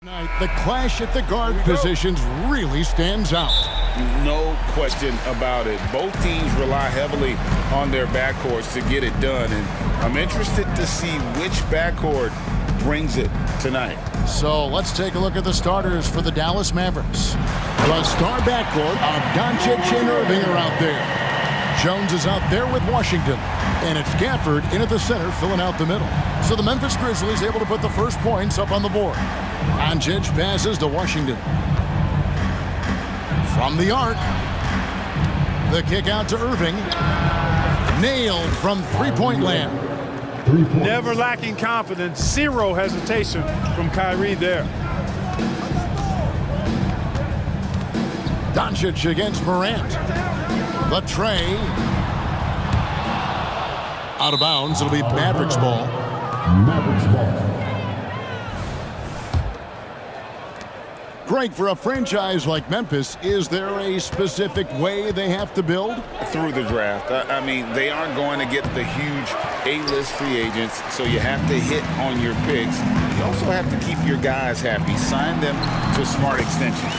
The clash at the guard positions really stands out. No question about it. Both teams rely heavily on their backcourts to get it done, and I'm interested to see which backcourt brings it tonight. So let's take a look at the starters for the Dallas Mavericks. The star backcourt of Doncic and Irving are out there. Jones is out there with Washington, and it's Gafford in at the center filling out the middle. So the Memphis Grizzlies able to put the first points up on the board. Doncic passes to Washington. From the arc, the kick out to Irving. Nailed from three-point land. Never lacking confidence, zero hesitation from Kyrie there. Doncic against Morant. The tray. Out of bounds, it'll be Mavericks ball. Mavericks ball. Greg, for a franchise like Memphis, is there a specific way they have to build? Through the draft. I mean, they aren't going to get the huge A-list free agents, so you have to hit on your picks. You also have to keep your guys happy. Sign them to smart extensions.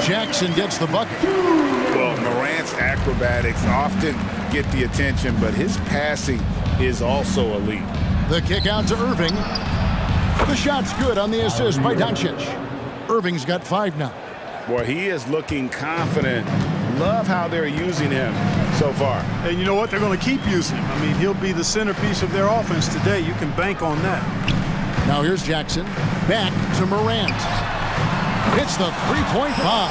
Jackson gets the bucket. Well, Morant's acrobatics often get the attention, but his passing is also elite. The kick out to Irving. The shot's good on the assist by Doncic. Irving's got 5 now. Boy, he is looking confident. Love how they're using him so far. And you know what? They're going to keep using him. I mean, he'll be the centerpiece of their offense today. You can bank on that. Now here's Jackson. Back to Morant. Hits the three-point bomb.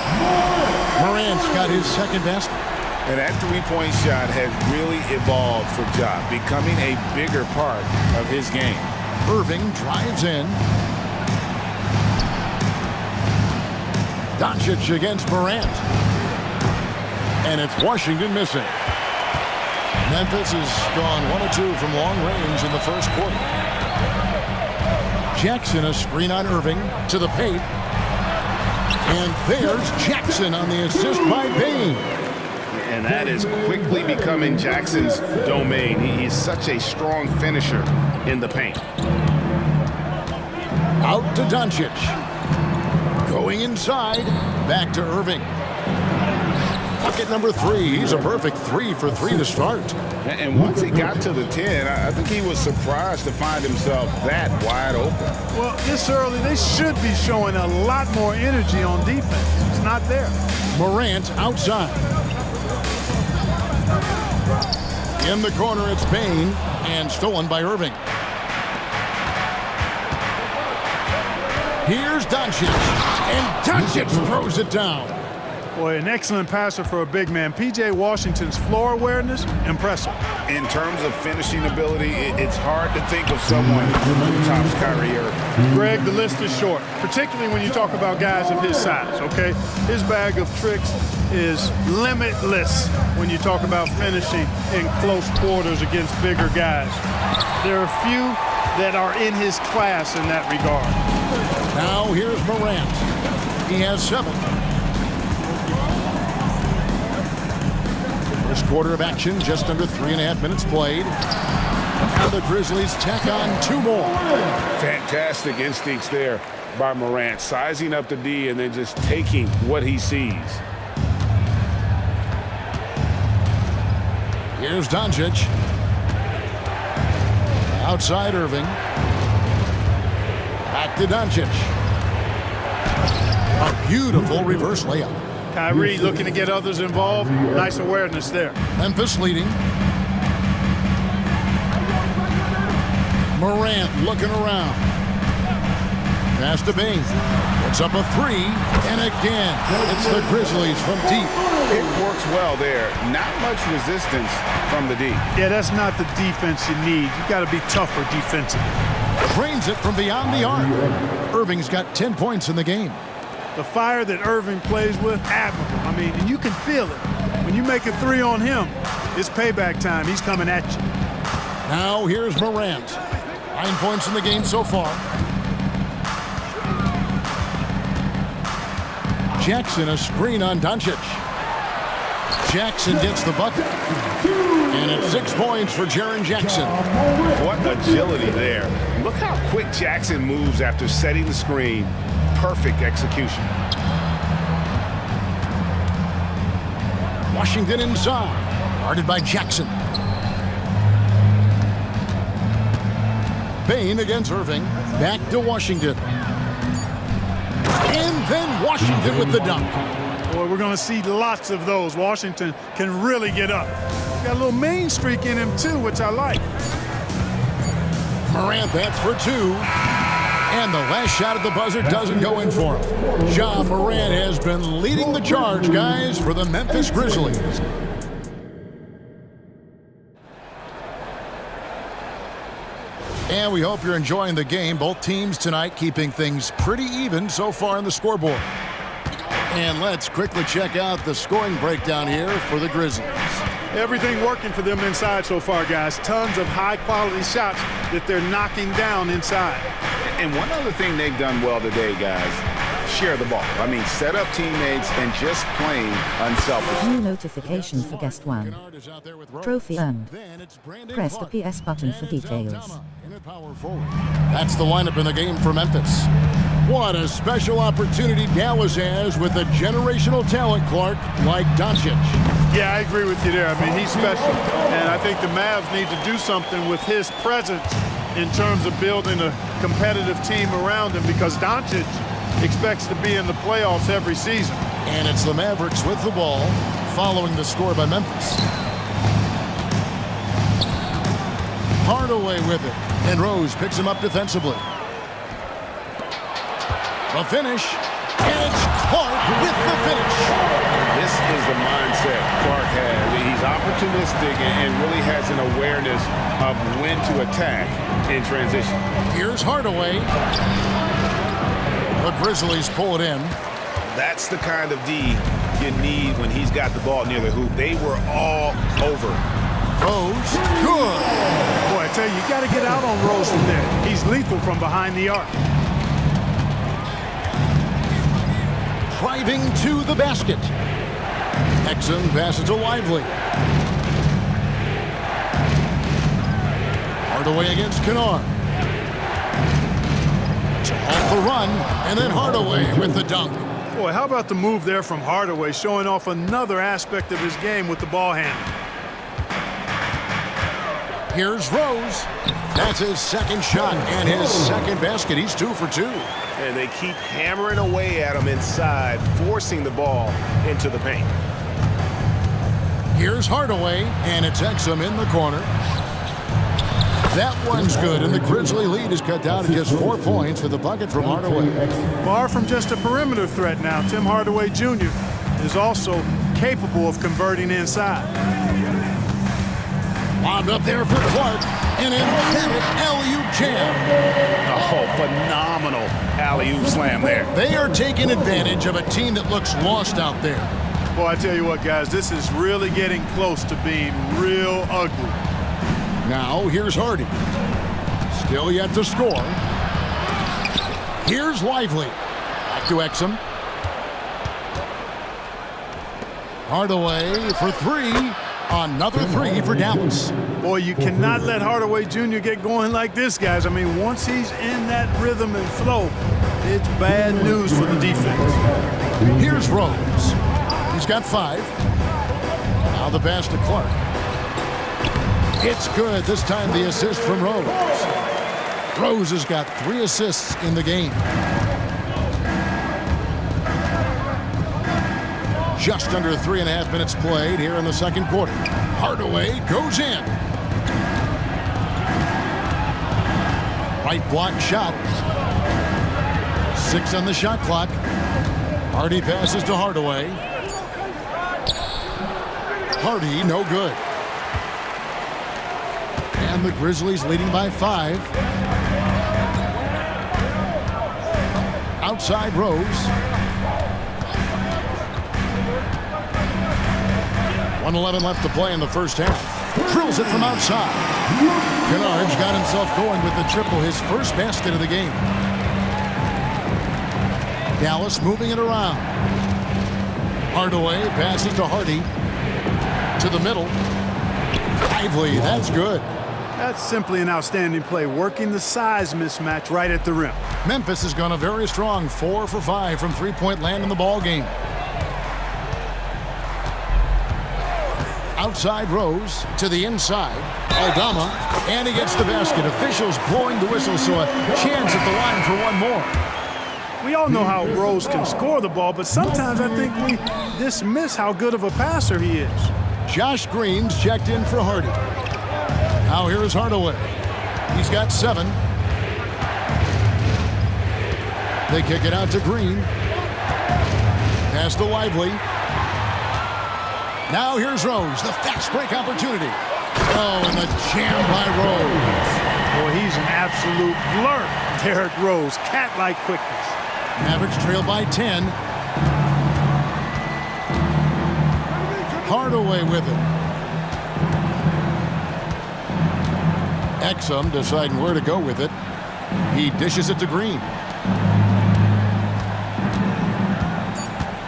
Morant's got his second basket. And that three-point shot has really evolved for Ja, becoming a bigger part of his game. Irving drives in. Doncic against Morant. And it's Washington missing. Memphis has gone 1 of 2 from long range in the first quarter. Jackson, a screen on Irving to the paint. And there's Jackson on the assist by Bain. And that is quickly becoming Jackson's domain. He is such a strong finisher in the paint. Out to Doncic. Going inside, back to Irving. Bucket number 3. He's a perfect 3 for 3 to start. And once he got to the 10, I think he was surprised to find himself that wide open. Well, this early, they should be showing a lot more energy on defense. It's not there. Morant outside. In the corner, it's Bain, and stolen by Irving. Here's Doncic, and Doncic throws it down. Boy, an excellent passer for a big man. P.J. Washington's floor awareness, impressive. In terms of finishing ability, it's hard to think of someone who tops Kyrie Irving. Greg, the list is short, particularly when you talk about guys of his size, okay? His bag of tricks is limitless when you talk about finishing in close quarters against bigger guys. There are few that are in his class in that regard. Now here's Morant. He has 7. First quarter of action, just under 3.5 minutes played. And the Grizzlies tack on 2 more. Fantastic instincts there by Morant, sizing up the D and then just taking what he sees. Here's Doncic. Outside Irving. Back to Doncic. A beautiful reverse layup. Kyrie looking to get others involved. Nice awareness there. Memphis leading. Morant looking around. Pass to Bain. It's up a 3. And again, it's the Grizzlies from deep. It works well there. Not much resistance from the D. Yeah, that's not the defense you need. You got to be tougher defensively. Drains it from beyond the arc. Irving's got 10 points in the game. The fire that Irving plays with, admirable. I mean, and you can feel it. When you make a 3 on him, it's payback time. He's coming at you. Now here's Morant. 9 points in the game so far. Jackson, a screen on Doncic. Jackson gets the bucket. And it's 6 points for Jaren Jackson. What agility there. Look how quick Jackson moves after setting the screen, perfect execution. Washington inside. Guarded by Jackson. Bain against Irving. Back to Washington. And then Washington with the dunk. Boy, we're going to see lots of those. Washington can really get up. Got a little main streak in him, too, which I like. Morant bats for two. And the last shot at the buzzer doesn't go in for him. Ja Morant has been leading the charge, guys, for the Memphis Grizzlies. And we hope you're enjoying the game. Both teams tonight keeping things pretty even so far on the scoreboard. And let's quickly check out the scoring breakdown here for the Grizzlies. Everything working for them inside so far, guys. Tons of high-quality shots that they're knocking down inside. And one other thing they've done well today, guys, share the ball. I mean, set up teammates and just plain unselfish. New notification for guest one. Trophy earned. Press the PS button for details. That's the lineup in the game for Memphis. What a special opportunity Dallas has with a generational talent, Clark, like Doncic. Yeah, I agree with you there. I mean, he's special. And I think the Mavs need to do something with his presence in terms of building a competitive team around him, because Doncic expects to be in the playoffs every season. And it's the Mavericks with the ball following the score by Memphis. Hardaway with it, and Rose picks him up defensively. The finish, and it's Clark with the finish. This is the mindset Clark has. He's opportunistic and really has an awareness of when to attack in transition. Here's Hardaway. The Grizzlies pull it in. That's the kind of D you need when he's got the ball near the hoop. They were all over. Rose, good. Boy, I tell you, you got to get out on Rose from there. He's lethal from behind the arc. Driving to the basket. Exum passes to Lively. Hardaway against Kennard. Off the run, and then Hardaway with the dunk. Boy, how about the move there from Hardaway, showing off another aspect of his game with the ball handle. Here's Rose. That's his second shot and his second basket. He's 2 for 2. And they keep hammering away at him inside, forcing the ball into the paint. Here's Hardaway, and it's Exum in the corner. That one's good, and the Grizzly lead is cut down to just 4 points with the bucket from Hardaway. Far from just a perimeter threat now, Tim Hardaway Jr. is also capable of converting inside. Lobbed up there for Clark, and an emphatic alley-oop jam. Oh, phenomenal alley-oop slam there. They are taking advantage of a team that looks lost out there. Boy, I tell you what, guys, this is really getting close to being real ugly. Now, here's Hardy. Still yet to score. Here's Lively. Back to Exum. Hardaway for 3. Another 3 for Dallas. Boy, you cannot let Hardaway Jr. get going like this, guys. I mean, once he's in that rhythm and flow, it's bad news for the defense. Here's Rose. He's got 5. Now the pass to Clark. It's good. This time the assist from Rose. Rose has got 3 assists in the game. Just under 3.5 minutes played here in the second quarter. Hardaway goes in. Right block shot. 6 on the shot clock. Hardy passes to Hardaway. Hardy, no good. And the Grizzlies leading by 5. Outside Rose. 1:11 left to play in the first half. Drills it from outside. Kennard's got himself going with the triple, his first basket of the game. Dallas moving it around. Hardaway passes to Hardy. To the middle. Lively, that's good. That's simply an outstanding play, working the size mismatch right at the rim. Memphis has gone a very strong 4 for 5 from three-point land in the ball game. Outside Rose to the inside. Aldama, and he gets the basket. Officials blowing the whistle, so a chance at the line for one more. We all know how Rose can score the ball, but sometimes I think we dismiss how good of a passer he is. Josh Green's checked in for Hardy. Now here is Hardaway. He's got 7. They kick it out to Green. Pass to Lively. Now here's Rose, the fast break opportunity. Oh, and the jam by Rose. Boy, he's an absolute blur. Derrick Rose, cat-like quickness. Mavericks trail by 10. Hardaway with it. Exum deciding where to go with it. He dishes it to Green.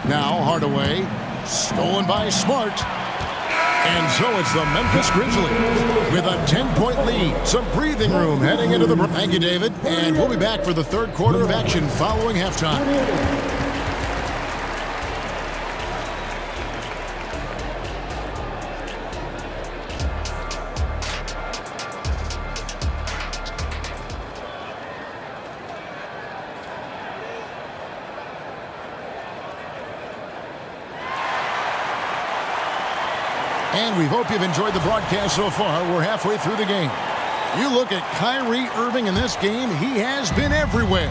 Now Hardaway, stolen by Smart. And so it's the Memphis Grizzlies with a 10-point lead. Some breathing room heading into the break. Thank you, David. And we'll be back for the third quarter of action following halftime. And we hope you've enjoyed the broadcast so far. We're halfway through the game. You look at Kyrie Irving in this game, he has been everywhere.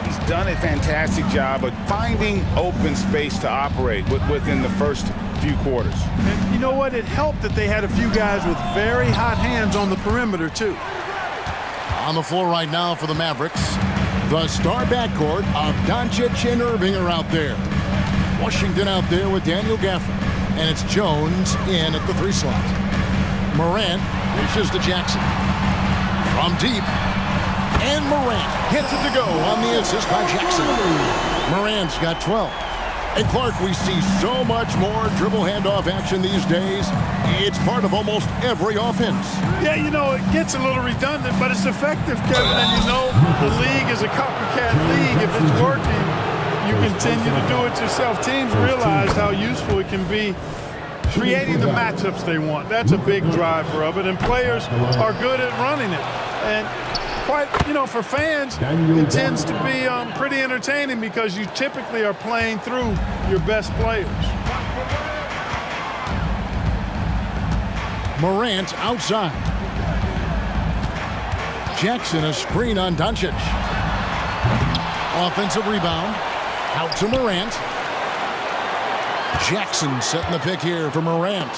He's done a fantastic job of finding open space to operate within the first few quarters. And you know what? It helped that they had a few guys with very hot hands on the perimeter, too. On the floor right now for the Mavericks, the star backcourt of Doncic and Irving are out there. Washington out there with Daniel Gafford. And it's Jones in at the 3 slot. Morant dishes to Jackson. From deep. And Morant hits it to go on the assist by Jackson. Morant's got 12. And Clark, we see so much more dribble handoff action these days. It's part of almost every offense. Yeah, you know, it gets a little redundant, but it's effective, Kevin. And you know, the league is a copycat league. If it's working, you continue to do it yourself. Teams realize how useful it can be creating the matchups they want. That's a big driver of it, and players are good at running it. And quite, you know, for fans, it tends to be pretty entertaining because you typically are playing through your best players. Morant outside. Jackson a screen on Doncic. Offensive rebound. Out to Morant. Jackson setting the pick here for Morant.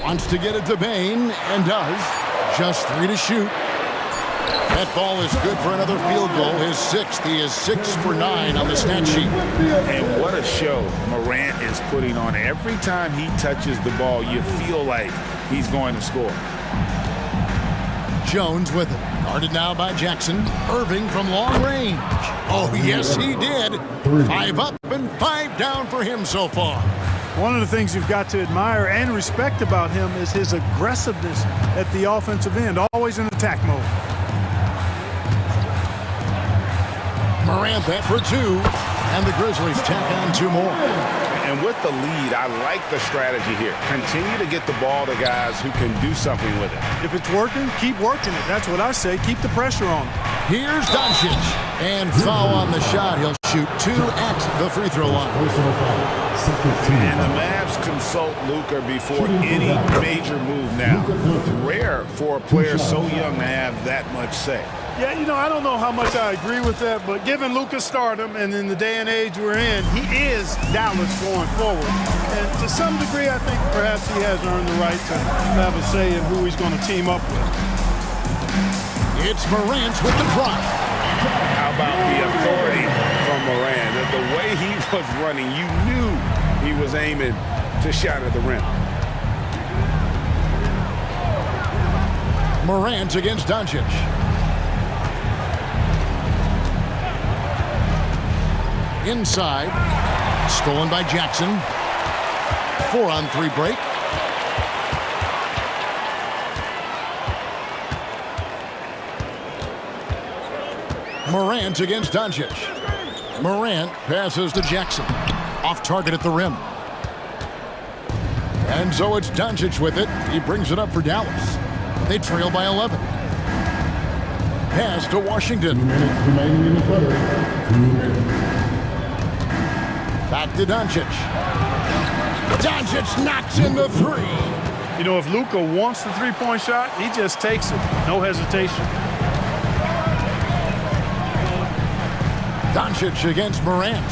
Wants to get it to Bane, and does. Just 3 to shoot. That ball is good for another field goal. His 6th. He is 6 for 9 on the stat sheet. And what a show Morant is putting on. Every time he touches the ball, you feel like he's going to score. Jones with it. Guarded now by Jackson. Irving from long range. Oh, yes, he did. 5 up and 5 down for him so far. One of the things you've got to admire and respect about him is his aggressiveness at the offensive end, always in attack mode. Morant that for 2, and the Grizzlies tack on 2 more. And with the lead, I like the strategy here. Continue to get the ball to guys who can do something with it. If it's working, keep working it. That's what I say. Keep the pressure on. Here's Doncic. And foul on the shot. He'll shoot 2 at the free throw line. And the Mavs consult Luka before any major move now. Rare for a player so young to have that much say. Yeah, you know, I don't know how much I agree with that, but given Luka's stardom and in the day and age we're in, he is Dallas going forward. And to some degree, I think perhaps he has earned the right to have a say in who he's going to team up with. It's Morant with the drop. How about the authority from Morant? The way he was running, you knew he was aiming to shot at the rim. Morant against Doncic. Inside. Stolen by Jackson. 4-on-3 break. Morant against Doncic. Morant passes to Jackson. Off target at the rim. And so it's Doncic with it. He brings it up for Dallas. They trail by 11. Pass to Washington. 2 minutes remaining in the quarter. 2 minutes. Back to Doncic. Doncic knocks in the three. You know, if Luka wants the three-point shot, he just takes it. No hesitation. Doncic against Morant.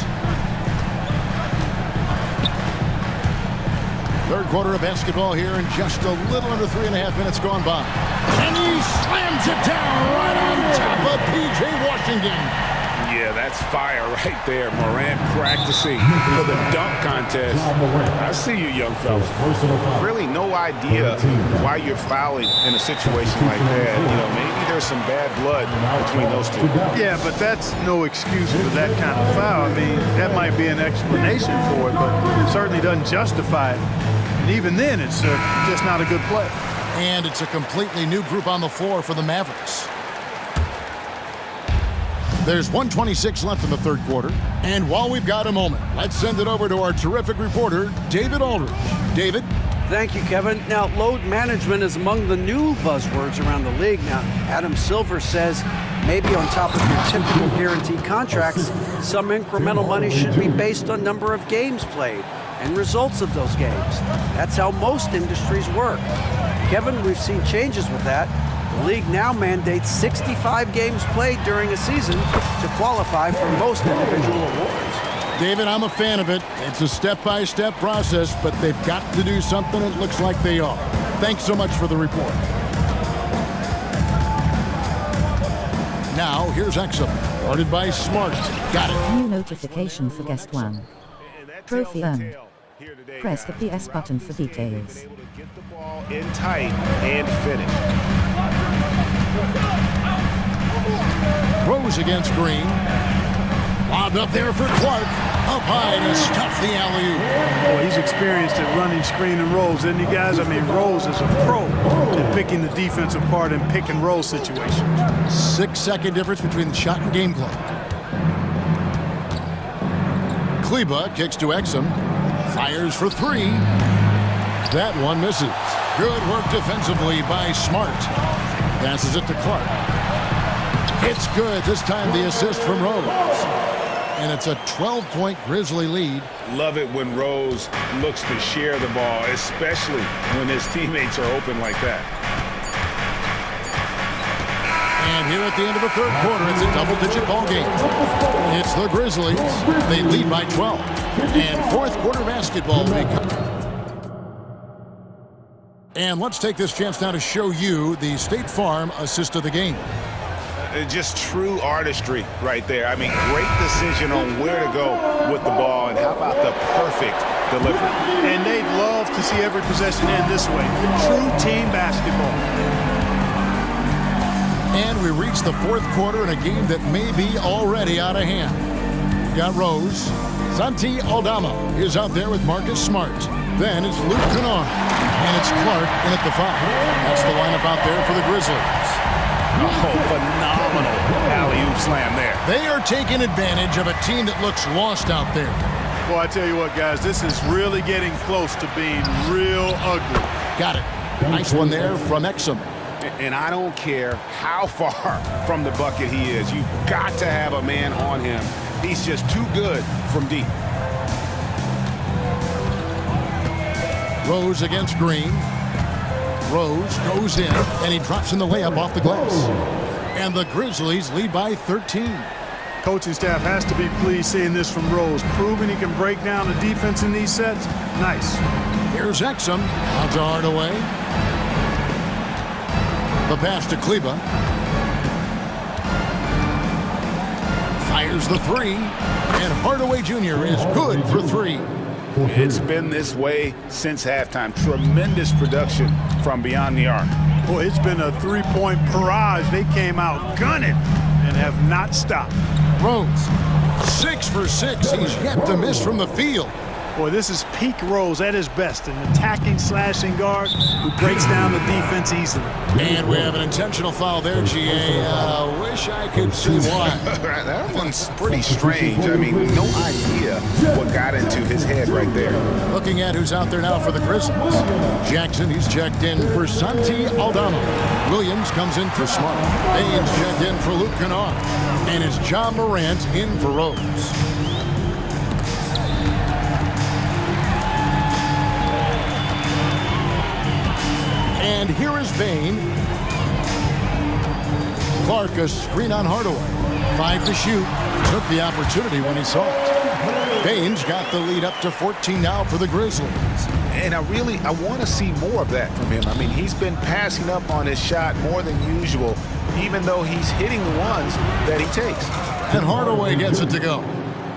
Third quarter of basketball here, and just a little under 3.5 minutes gone by. And he slams it down right on top of P.J. Washington. Yeah, that's fire right there. Morant practicing for the dunk contest. I see you, young fella. Really no idea why you're fouling in a situation like that. You know, maybe there's some bad blood between those two. Yeah, but that's no excuse for that kind of foul. I mean, that might be an explanation for it, but it certainly doesn't justify it. And even then, it's just not a good play. And it's a completely new group on the floor for the Mavericks. There's 1:26 left in the third quarter. And while we've got a moment, let's send it over to our terrific reporter, David Aldridge. David? Thank you, Kevin. Now, load management is among the new buzzwords around the league. Now, Adam Silver says maybe on top of your typical guaranteed contracts, some incremental money should be based on number of games played and results of those games. That's how most industries work. Kevin, we've seen changes with that. The league now mandates 65 games played during a season to qualify for most individual awards. David, I'm a fan of it. It's a step-by-step process, but they've got to do something. It looks like they are. Thanks so much for the report. Now, here's Exum, guarded by Smart. Got it. New notification for guest 1. Trophy earned. Press the PS button for details. Get the ball in tight and finish. Rose against Green. Lobbed up there for Clark. Up high to stuff the alley-oop. Boy, he's experienced at running screen and rolls, isn't he, guys? I mean, Rose is a pro at picking the defensive part in pick and roll situations. 6-second difference between the shot and game clock. Kleba kicks to Exum. Fires for three. That one misses. Good work defensively by Smart. Passes it to Clark. It's good. This time the assist from Rose. And it's a 12-point Grizzly lead. Love it when Rose looks to share the ball, especially when his teammates are open like that. And here at the end of the third quarter, it's a double-digit ball game. It's the Grizzlies. They lead by 12. And fourth quarter basketball becomes... And let's take this chance now to show you the State Farm assist of the game. Just true artistry right there. I mean, great decision on where to go with the ball, and how about the perfect delivery. And they'd love to see every possession end this way. True team basketball. And we reach the fourth quarter in a game that may be already out of hand. We've got Rose. Santi Aldama is out there with Marcus Smart. Then it's Luke Kennard. And it's Clark in at the 5. That's the lineup out there for the Grizzlies. Oh, phenomenal alley-oop slam there. They are taking advantage of a team that looks lost out there. Well, I tell you what, guys, this is really getting close to being real ugly. Got it. Nice one there from Exum. And I don't care how far from the bucket he is. You've got to have a man on him. He's just too good from deep. Rose against Green. Rose goes in, and he drops in the layup off the glass. And the Grizzlies lead by 13. Coaching staff has to be pleased seeing this from Rose, proving he can break down the defense in these sets. Nice. Here's Exum. Odds are Hardaway. The pass to Kleba. Fires the three. And Hardaway Jr. is good for 3. It's been this way since halftime. Tremendous production from beyond the arc. Boy, it's been a three-point barrage. They came out gunning and have not stopped. Rose, 6 for 6. He's yet to miss from the field. Boy, this is peak Rose at his best, an attacking, slashing guard who breaks down the defense easily. And we have an intentional foul there, GA. Wish I could see why. That one's pretty strange. I mean, no idea what got into his head right there. Looking at who's out there now for the Grizzlies. Jackson, he's checked in for Santi Aldama. Williams comes in for Smart. Baines checked in for Luke Kennard. And it's John Morant in for Rose. And here is Bain. Clark, a screen on Hardaway. 5 to shoot. Took the opportunity when he saw it. Baines got the lead up to 14 now for the Grizzlies. And I want to see more of that from him. I mean, he's been passing up on his shot more than usual, even though he's hitting the ones that he takes. And Hardaway gets it to go.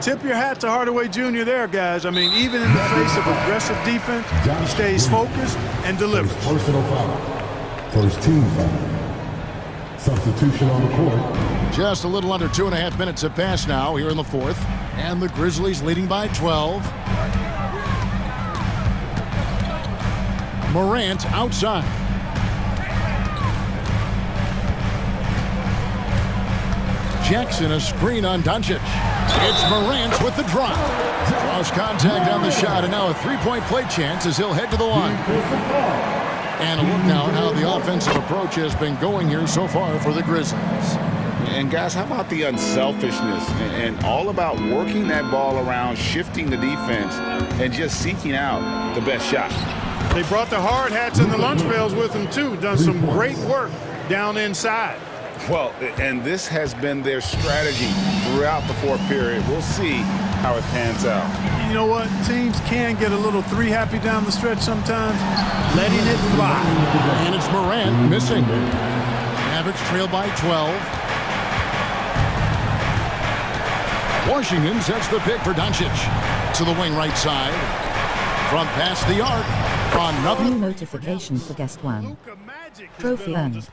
Tip your hat to Hardaway Jr. there, guys. I mean, even in the face of aggressive defense, he stays focused and delivers. Personal foul. First team foul. Substitution on the court. Just a little under 2.5 minutes have passed now here in the fourth. And the Grizzlies leading by 12. Morant outside. Jackson, a screen on Doncic. It's Morant with the drop. Draws contact on the shot, and now a three-point play chance as he'll head to the line. And a look now at how the offensive approach has been going here so far for the Grizzlies. And guys, how about the unselfishness and all about working that ball around, shifting the defense, and just seeking out the best shot. They brought the hard hats and the lunch pails with them, too. Done some great work down inside. Well, and this has been their strategy throughout the fourth period. We'll see how it pans out. You know what? Teams can get a little three-happy down the stretch sometimes, letting it fly. And it's Morant missing. Mavericks trail by 12. Washington sets the pick for Doncic. To the wing right side. From past the arc. On another New notification for guest 1. Trophy earned.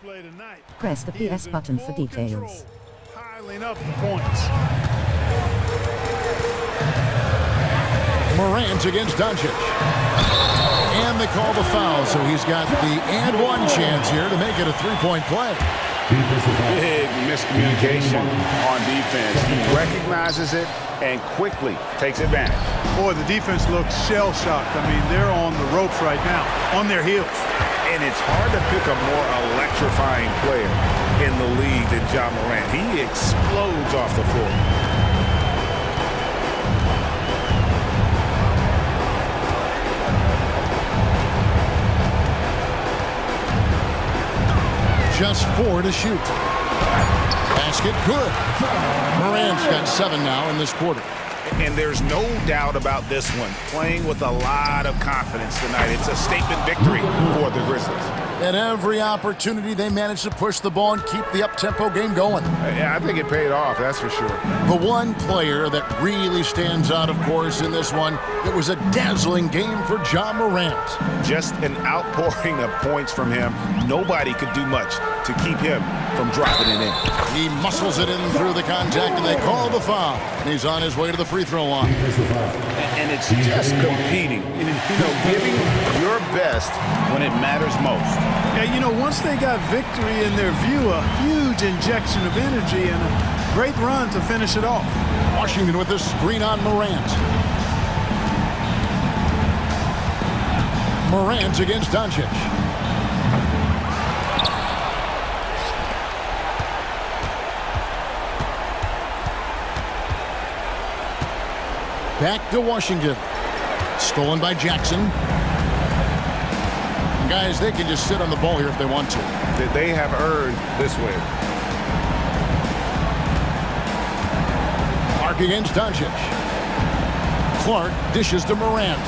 Press the PS button for details. Piling up the points. Morant against Doncic. And they call the foul, so he's got the and one chance here to make it a three-point play. Big miscommunication on defense. He recognizes it and quickly takes advantage. Boy, the defense looks shell-shocked. I mean, they're on the ropes right now, on their heels. And it's hard to pick a more electrifying player in the league than John Morant. He explodes off the floor. Just 4 to shoot. Basket good. Morant's got 7 now in this quarter. And there's no doubt about this one. Playing with a lot of confidence tonight. It's a statement victory for the Grizzlies. At every opportunity, they managed to push the ball and keep the up-tempo game going. Yeah, I think it paid off, that's for sure. The one player that really stands out, of course, in this one, it was a dazzling game for John Morant. Just an outpouring of points from him. Nobody could do much to keep him from dropping it in. He muscles it in through the contact, and they call the foul. He's on his way to the free throw line. And it's just competing. Giving your best when it matters most. Yeah, once they got victory in their view, a huge injection of energy and a great run to finish it off. Washington with the screen on Morant. Morant against Doncic. Back to Washington. Stolen by Jackson. Guys, they can just sit on the ball here if they want to. They have earned this win. Clark against Doncic. Clark dishes to Morant.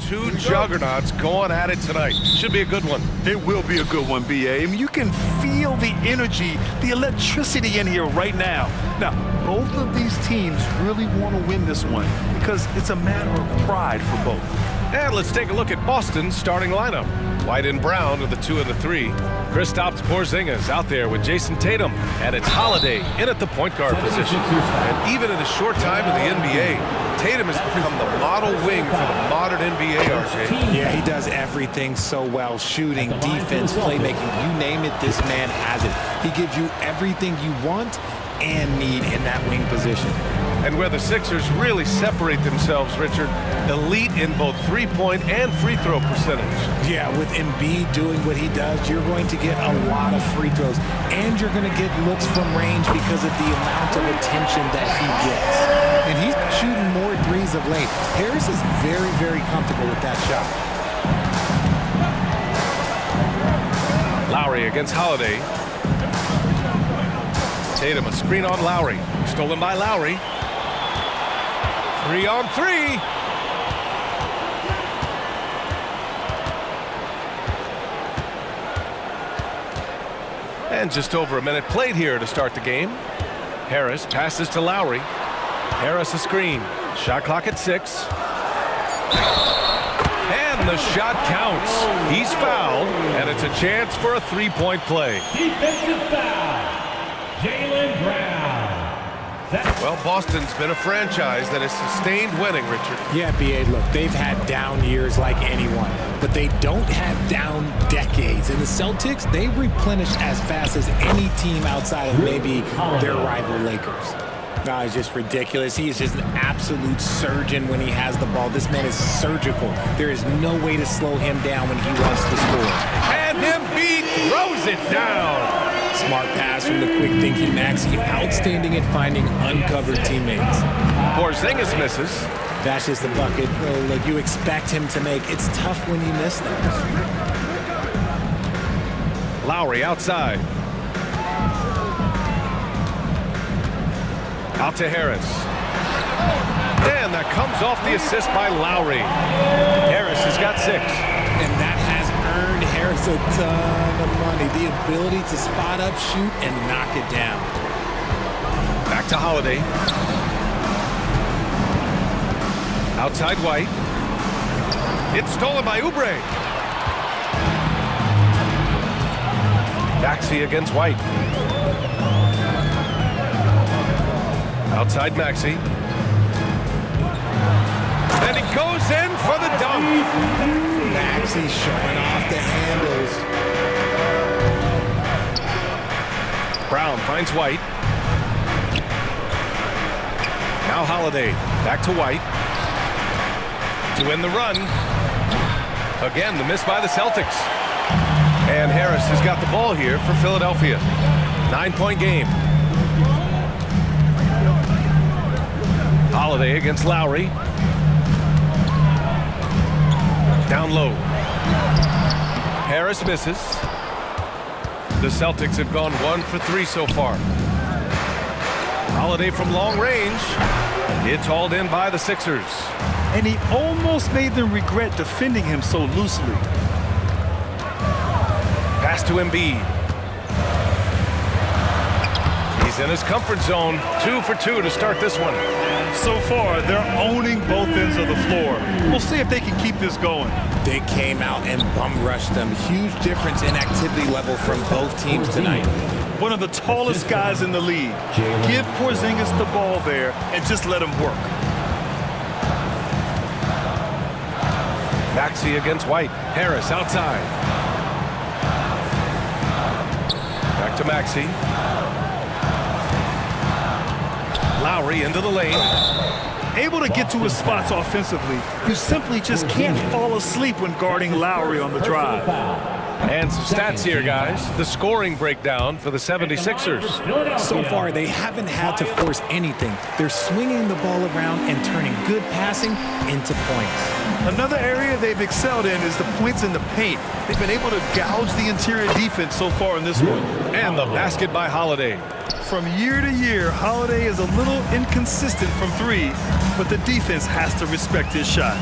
two juggernauts going at it tonight. Should be a good one. It will be a good one, B.A. I mean, you can feel the energy, the electricity in here right now. Now, both of these teams really want to win this one because it's a matter of pride for both. And let's take a look at Boston's starting lineup. White and Brown are the 2 and the 3. Kristaps Porzingis out there with Jason Tatum. And it's Holiday in at the point guard position. And even in a short time in the NBA, Tatum has become the model wing for the modern NBA, RJ. Yeah, he does everything so well. Shooting, defense, playmaking, you name it, this man has it. He gives you everything you want and need in that wing position. And where the Sixers really separate themselves, Richard, elite in both three-point and free throw percentage. Yeah, with Embiid doing what he does, you're going to get a lot of free throws. And you're going to get looks from range because of the amount of attention that he gets. And he's shooting more threes of late. Harris is very, very comfortable with that shot. Lowry against Holiday. Tatum, a screen on Lowry. Stolen by Lowry. 3 on 3. And just over a minute played here to start the game. Harris passes to Lowry. Harris a screen. Shot clock at 6. And the shot counts. He's fouled, and it's a chance for a three-point play. Defensive foul. Jaylen Brown. Well, Boston's been a franchise that has sustained winning, Richard. Yeah, B.A., look, they've had down years like anyone, but they don't have down decades. And the Celtics, they replenish as fast as any team outside of maybe their rival Lakers. No, it's just ridiculous. He is just an absolute surgeon when he has the ball. This man is surgical. There is no way to slow him down when he wants to score. And Embiid throws it down. Smart pass from the quick-thinking Maxey. Outstanding at finding uncovered teammates. Porzingis misses. That's just the bucket like you expect him to make. It's tough when you miss those. Lowry outside. Out to Harris. And that comes off the assist by Lowry. Harris has got 6. And that has earned Harris a ton of money. The ability to spot up, shoot, and knock it down. Back to Holiday. Outside White. It's stolen by Oubre. Maxey against White. Outside Maxey. And he goes in for the dunk. Maxey showing off the handles. Brown finds White. Now Holiday. Back to White. To win the run. Again, the miss by the Celtics. And Harris has got the ball here for Philadelphia. 9-point game. Holiday against Lowry. Down low. Harris misses. The Celtics have gone 1 for 3 so far. Holiday from long range. It's hauled in by the Sixers. And he almost made them regret defending him so loosely. Pass to Embiid. He's in his comfort zone. 2 for 2 to start this one. So far, they're owning both ends of the floor. We'll see if they can keep this going. They came out and bum-rushed them. Huge difference in activity level from both teams tonight. One of the tallest guys in the league. Give Porzingis the ball there and just let him work. Maxey against White. Harris outside. Back to Maxey. Lowry into the lane. Able to get to his spots offensively. You simply just can't fall asleep when guarding Lowry on the drive. And some stats here, guys. The scoring breakdown for the 76ers. So far, they haven't had to force anything. They're swinging the ball around and turning good passing into points. Another area they've excelled in is the points in the paint. They've been able to gouge the interior defense so far in this one. And the basket by Holiday. From year to year, Holiday is a little inconsistent from 3, but the defense has to respect his shot.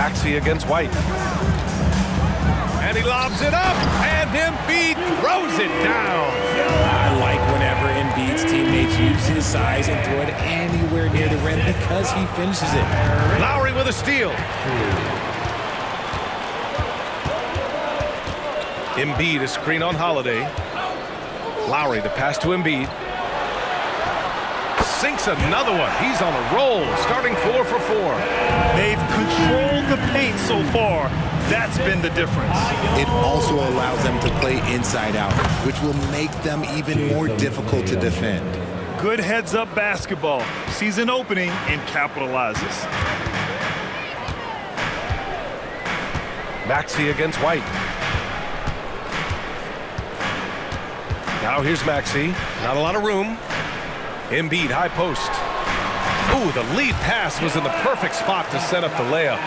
Maxey against White. And he lobs it up, and Embiid throws it down. I like whenever Embiid's teammates use his size and throw it anywhere near the rim because he finishes it. Lowry with a steal. Embiid, a screen on Holiday. Lowry, the pass to Embiid. Sinks another one. He's on a roll, starting 4 for 4. They've controlled the paint so far. That's been the difference. It also allows them to play inside out, which will make them even more difficult to defend. Good heads-up basketball. Sees an opening and capitalizes. Maxey against White. Now here's Maxey. Not a lot of room. Embiid, high post. Ooh, the lead pass was in the perfect spot to set up the layup.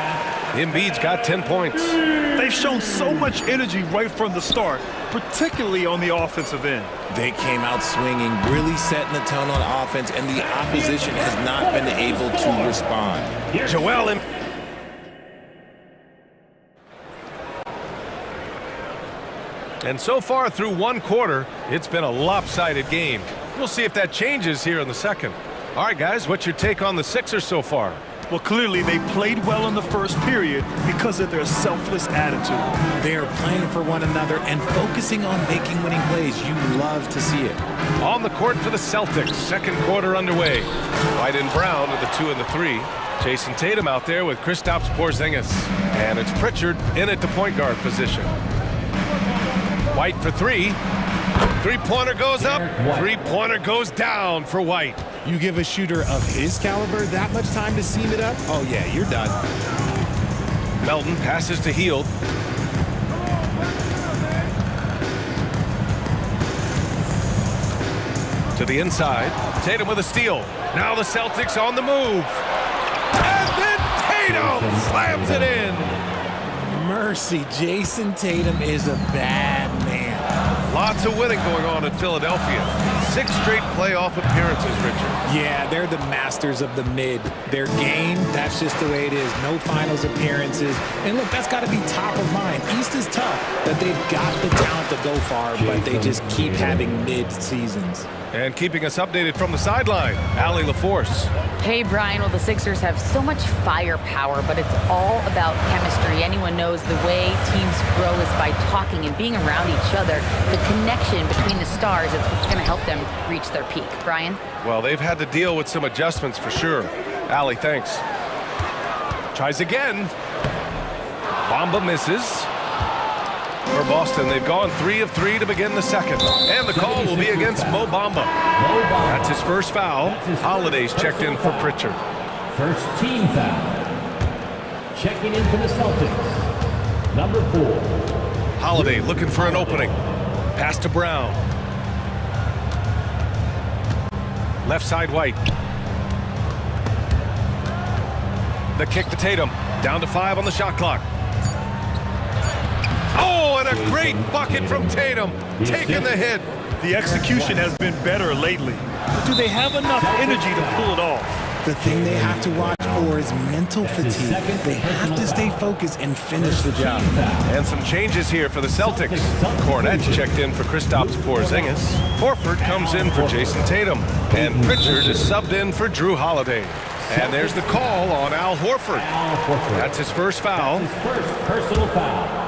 Embiid's got 10 points. They've shown so much energy right from the start, particularly on the offensive end. They came out swinging, really setting the tone on offense, and the opposition has not been able to respond. Joel Embiid. And so far through one quarter, it's been a lopsided game. We'll see if that changes here in the second. All right, guys, what's your take on the Sixers so far? Well, clearly they played well in the first period because of their selfless attitude. They are playing for one another and focusing on making winning plays. You love to see it. On the court for the Celtics, second quarter underway. White and Brown are the 2 and the 3. Jason Tatum out there with Kristaps Porzingis. And it's Pritchard in at the point guard position. White for 3. Three-pointer goes up. Three-pointer goes down for White. You give a shooter of his caliber that much time to seam it up? Oh, yeah, you're done. Melton passes to Hield. To the inside. Tatum with a steal. Now the Celtics on the move. And then Tatum slams it in. Mercy, Jason Tatum is a bad man. Lots of winning going on in Philadelphia. 6 straight playoff appearances, Richard. Yeah, they're the masters of the mid. Their game, that's just the way it is. No finals appearances. And look, that's got to be top of mind. East is tough, but they've got the talent to go far, but they just keep having mid seasons. And keeping us updated from the sideline, Allie LaForce. Hey, Brian. Well, the Sixers have so much firepower, but it's all about chemistry. Anyone knows the way teams grow is by talking and being around each other. The connection between the stars is what's going to help them reach their peak. Brian? Well, they've had to deal with some adjustments for sure. Allie, thanks. Tries again. Bamba misses. For Boston, they've gone 3 of 3 to begin the second. And the call will be against Mo Bamba. That's his first foul. Holiday's checked in for Pritchard. First team foul. Checking in for the Celtics. Number 4. Holiday looking for an opening. Pass to Brown. Left side White. The kick to Tatum. Down to 5 on the shot clock. Oh, and a great bucket from Tatum, taking the hit. The execution has been better lately. But do they have enough energy to pull it off? The thing they have to watch for is mental fatigue. They have to stay focused and finish the job. And some changes here for the Celtics. Cornette's checked in for Kristaps Porzingis. Horford comes in for Jason Tatum. And Pritchard is subbed in for Drew Holiday. And there's the call on Al Horford. That's his first foul. His first personal foul.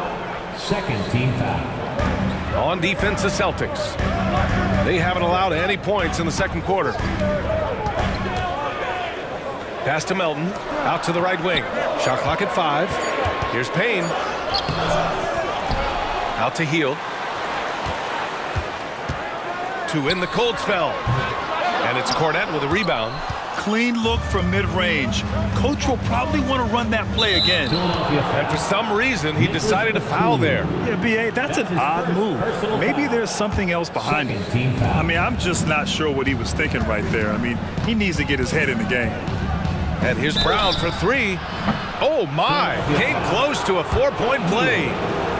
Second team foul. On defense, the Celtics. They haven't allowed any points in the second quarter. Pass to Melton. Out to the right wing. Shot clock at 5. Here's Payne. Out to Hield. To win the cold spell. And it's Cornette with a rebound. Clean look from mid-range. Coach will probably want to run that play again. And for some reason, he decided to foul there. Yeah, B.A., that's an odd move. Maybe there's something else behind it. I mean, I'm just not sure what he was thinking right there. I mean, he needs to get his head in the game. And here's Brown for 3. Oh, my. Came close to a 4-point play.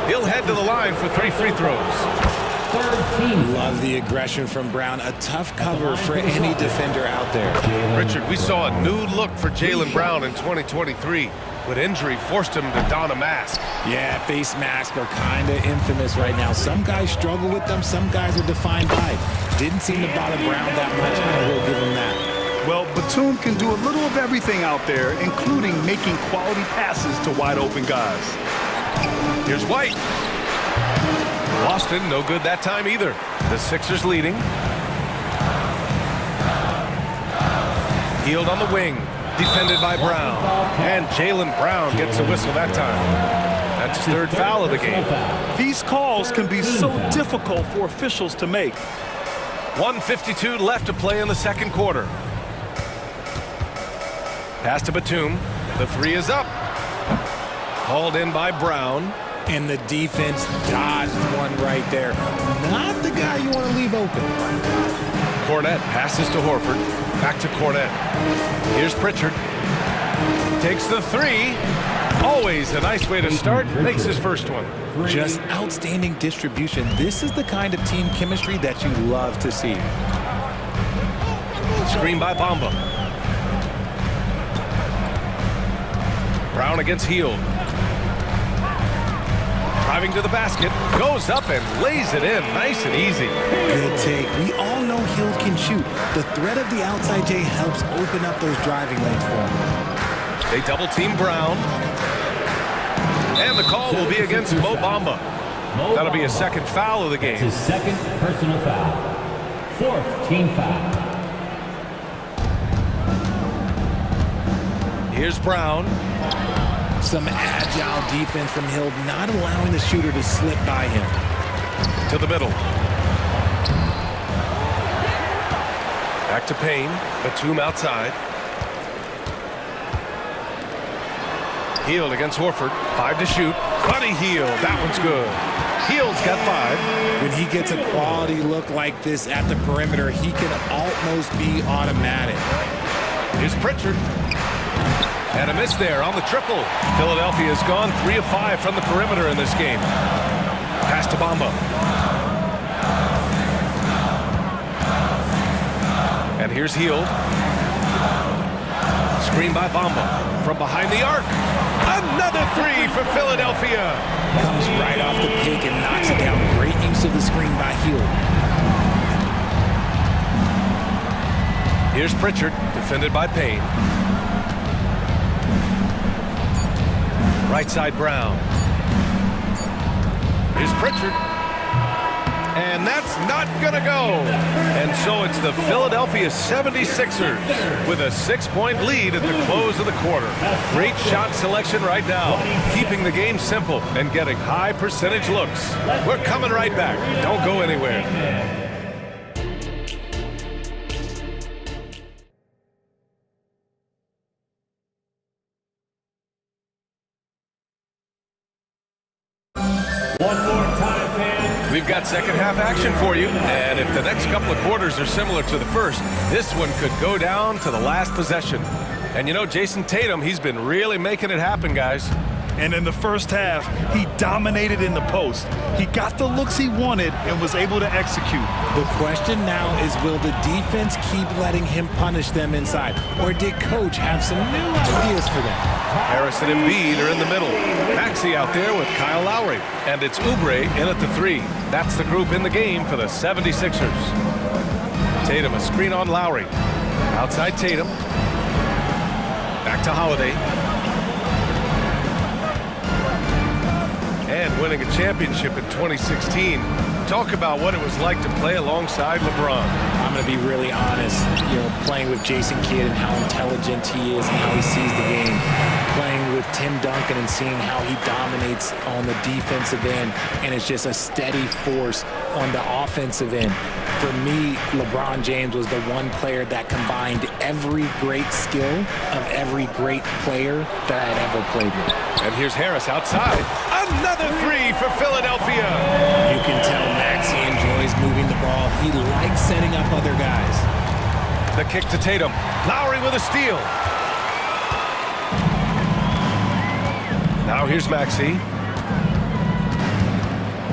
He'll head to the line for 3 free throws. Love the aggression from Brown. A tough cover for any defender out there. Richard, we saw a new look for Jaylen Brown in 2023. but injury forced him to don a mask. Yeah, face masks are kind of infamous right now. Some guys struggle with them. Some guys are defined by it. Didn't seem to bother Brown that much. I will give him that. Well, Batum can do a little of everything out there, including making quality passes to wide open guys. Here's White. Boston, no good that time either. The Sixers leading. Healed on the wing. Defended by Brown. And Jaylen Brown gets a whistle that time. That's his third foul of the game. These calls can be so difficult for officials to make. 1:52 left to play in the second quarter. Pass to Batum. The three is up. Called in by Brown. And the defense dodged one right there. Not the guy you want to leave open. Cornette passes to Horford. Back to Cornette. Here's Pritchard. Takes the three. Always a nice way to start. Makes his first one. Just outstanding distribution. This is the kind of team chemistry that you love to see. Screen by Bamba. Brown against Hield. Driving to the basket, goes up and lays it in, nice and easy. Good take. We all know Hield can shoot. The threat of the outside J helps open up those driving lanes for him. They double team Brown. And the call will be against Mo Bamba. That'll be a second foul of the game. His second personal foul. Fourth team foul. Here's Brown. Some agile defense from Hield, not allowing the shooter to slip by him. To the middle. Back to Payne. Batum outside. Hield against Horford. 5 to shoot. Buddy Hield. That one's good. Hield's got 5. When he gets a quality look like this at the perimeter, he can almost be automatic. Here's Pritchard. And a miss there on the triple. Philadelphia has gone 3 of 5 from the perimeter in this game. Pass to Bamba. And here's Hield. Screen by Bamba. From behind the arc. Another 3 for Philadelphia. Comes right off the pick and knocks it down. Great use of the screen by Hield. Here's Pritchard, defended by Payne. Right side Brown. Here's Pritchard. And that's not going to go. And so it's the Philadelphia 76ers with a 6-point lead at the close of the quarter. Great shot selection right now, keeping the game simple and getting high percentage looks. We're coming right back. Don't go anywhere. We've got second half action for you, and if the next couple of quarters are similar to the first, this one could go down to the last possession. And you know, Jason Tatum, he's been really making it happen, guys. And in the first half, he dominated in the post. He got the looks he wanted and was able to execute. The question now is, will the defense keep letting him punish them inside? Or did Coach have some new ideas for them? Harris and Embiid are in the middle. Maxey out there with Kyle Lowry. And it's Oubre in at the 3. That's the group in the game for the 76ers. Tatum, a screen on Lowry. Outside Tatum. Back to Holiday. And winning a championship in 2016. Talk about what it was like to play alongside LeBron. I'm going to be really honest, playing with Jason Kidd and how intelligent he is and how he sees the game. Playing with Tim Duncan and seeing how he dominates on the defensive end, and it's just a steady force on the offensive end. For me, LeBron James was the one player that combined every great skill of every great player that I'd ever played with. And here's Harris outside. Another 3 for Philadelphia. You can tell Maxey enjoys moving the ball. He likes setting up other guys. The kick to Tatum. Lowry with a steal. Now here's Maxey.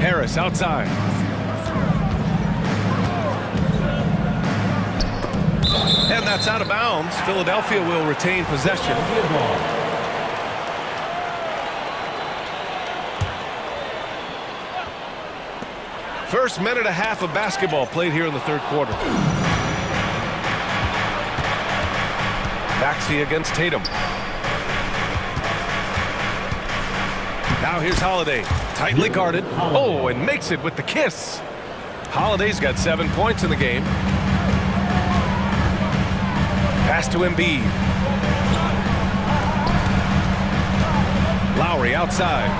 Harris outside. And that's out of bounds. Philadelphia will retain possession. First minute and a half of basketball played here in the third quarter. Maxey against Tatum. Now here's Holiday, tightly guarded. Oh, and makes it with the kiss. Holiday's got 7 points in the game. Pass to Embiid. Lowry outside.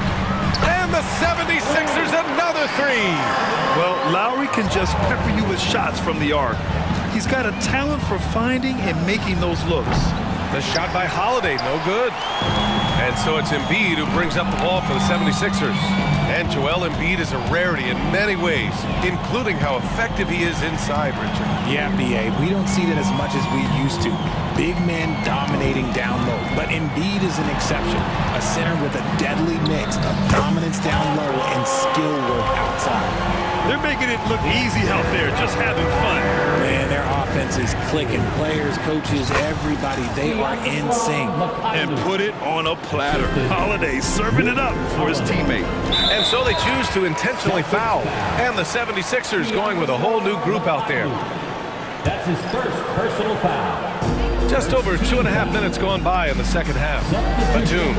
And the 76ers another three. Well, Lowry can just pepper you with shots from the arc. He's got a talent for finding and making those looks. The shot by Holiday, no good. And so it's Embiid who brings up the ball for the 76ers. And Joel Embiid is a rarity in many ways, including how effective he is inside, Richard. Yeah, B.A., we don't see that as much as we used to. Big men dominating down low, but Embiid is an exception. A center with a deadly mix of dominance down low and skill work outside. They're making it look easy out there, just having fun. Man, their offense is clicking. Players, coaches, everybody, they are in sync. And put it on a platter. Holiday serving it up for his teammate. And so they choose to intentionally foul. And the 76ers going with a whole new group out there. That's his first personal foul. Just over 2.5 minutes gone by in the second half. Batum.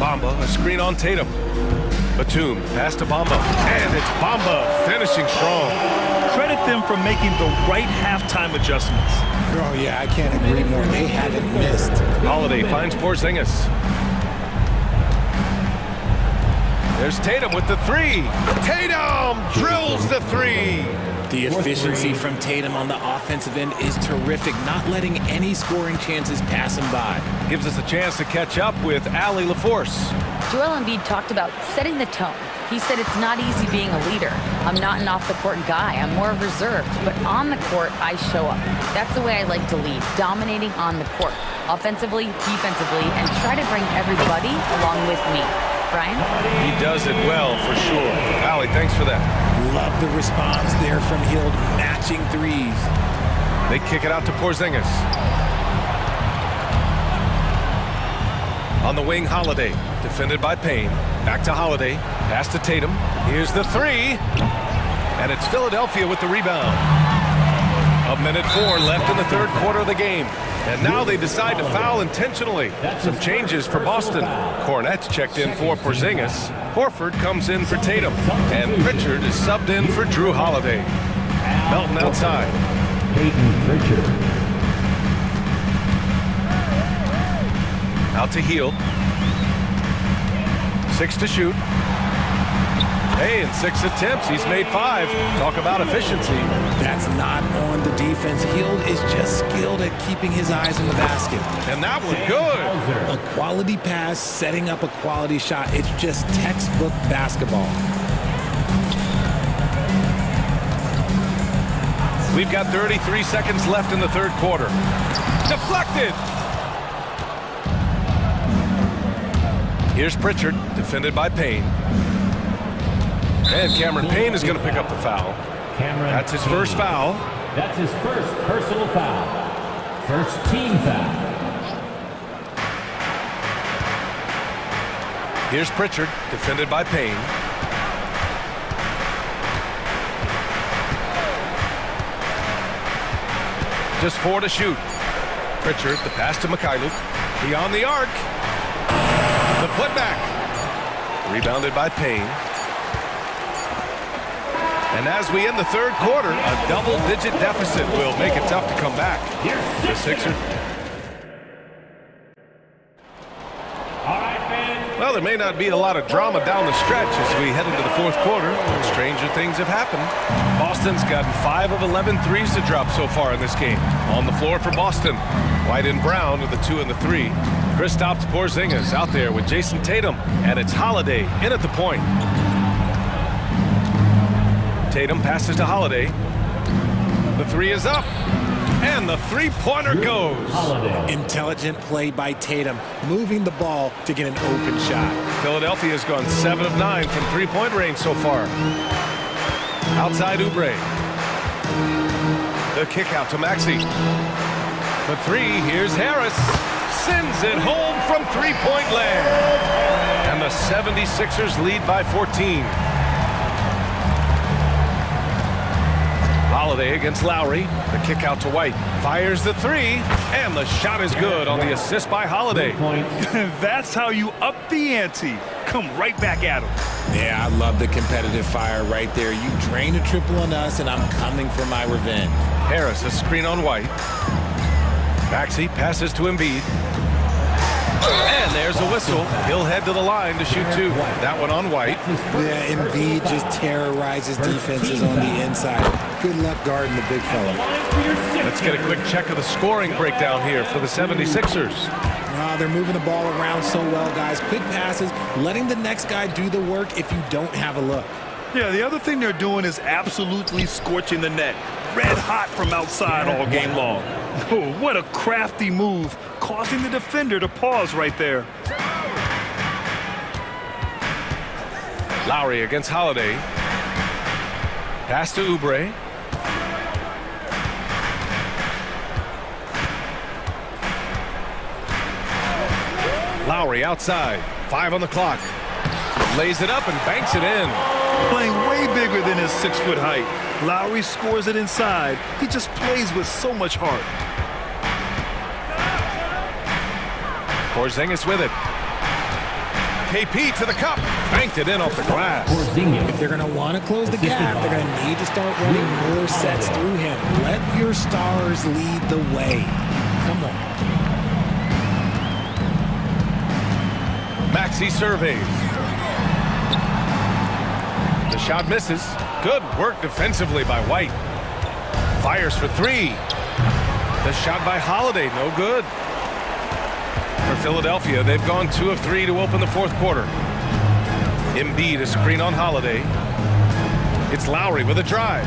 Bamba, a screen on Tatum. Batum, pass to Bamba. And it's Bamba finishing strong. Credit them for making the right halftime adjustments. Oh, yeah, I can't agree more. They haven't missed. Holiday finds Porzingis. There's Tatum with the three. Tatum drills the three. The efficiency from Tatum on the offensive end is terrific, not letting any scoring chances pass him by. Gives us a chance to catch up with Allie LaForce. Joel Embiid talked about setting the tone. He said it's not easy being a leader. I'm not an off-the-court guy. I'm more reserved. But on the court, I show up. That's the way I like to lead, dominating on the court, offensively, defensively, and try to bring everybody along with me. Brian? He does it well, for sure. Allie, thanks for that. Love the response there from Hield, matching threes. They kick it out to Porzingis. On the wing, Holiday, defended by Payne. Back to Holiday, pass to Tatum. Here's the three. And it's Philadelphia with the rebound. 1:04 left in the third quarter of the game. And now they decide to foul intentionally. Some changes for Boston. Cornette's checked in for Porzingis. Horford comes in for Tatum. And Pritchard is subbed in for Drew Holiday. Melton outside. Peyton Pritchard. Out to Hield. 6 to shoot. Hey, in 6 attempts, he's made 5. Talk about efficiency. That's not on the defense. Hield is just skilled at keeping his eyes on the basket. And that was good. A quality pass, setting up a quality shot. It's just textbook basketball. We've got 33 seconds left in the third quarter. Deflected. Here's Pritchard, defended by Payne. And Cameron Payne is going to pick up the foul. That's his first foul. That's his first personal foul. First team foul. Here's Pritchard, defended by Payne. Just 4 to shoot. Pritchard, the pass to Mikhailuk. Beyond the arc. The putback. Rebounded by Payne. And as we end the third quarter, a double-digit deficit will make it tough to come back. The Sixers. Well, there may not be a lot of drama down the stretch as we head into the fourth quarter, but stranger things have happened. Boston's gotten 5 of 11 threes to drop so far in this game. On the floor for Boston, White and Brown are the 2 and the 3. Kristaps Porzingis out there with Jason Tatum, and it's Holiday in at the point. Tatum passes to Holiday. The 3 is up. And the three-pointer goes. Intelligent play by Tatum, moving the ball to get an open shot. Philadelphia has gone 7 of 9 from three-point range so far. Outside Oubre. The kick out to Maxey. The 3, here's Harris. sends it home from three-point land. And the 76ers lead by 14. Holiday against Lowry. The kick out to White. Fires the three, and the shot is good on the assist by Holiday. That's how you up the ante. Come right back at him. Yeah, I love the competitive fire right there. You drain a triple on us, and I'm coming for my revenge. Harris, a screen on White. Maxey passes to Embiid. And there's a whistle. He'll head to the line to shoot two. That one on White. Yeah, Embiid just terrorizes defenses on the inside. Good luck guarding the big fella. Let's get a quick check of the scoring breakdown here for the 76ers. They're moving the ball around so well, guys. Quick passes, letting the next guy do the work if you don't have a look. Yeah, the other thing they're doing is absolutely scorching the net. Red hot from outside all game long. Oh, what a crafty move, causing the defender to pause right there. Lowry against Holiday. Pass to Oubre. Lowry outside. 5 on the clock. Lays it up and banks it in. Playing way bigger than his 6-foot height. Lowry scores it inside. He just plays with so much heart. Porzingis with it. KP to the cup. Banked it in off the glass. If they're going to want to close the gap, they're going to need to start running more sets through him. Let your stars lead the way. Come on. Maxey surveys. The shot misses. Good work defensively by White. Fires for three. The shot by Holiday, no good. For Philadelphia, they've gone 2 of 3 to open the fourth quarter. Embiid, a screen on Holiday. It's Lowry with a drive.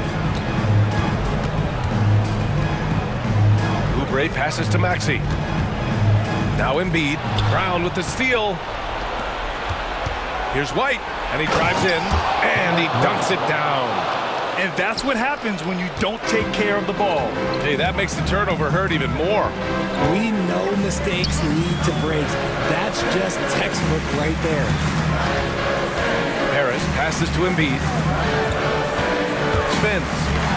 Oubre passes to Maxey. Now Embiid. Brown with the steal. Here's White, and he drives in, and he dunks it down. And that's what happens when you don't take care of the ball. Hey, that makes the turnover hurt even more. We know mistakes lead to breaks. That's just textbook right there. Harris passes to Embiid. Spins.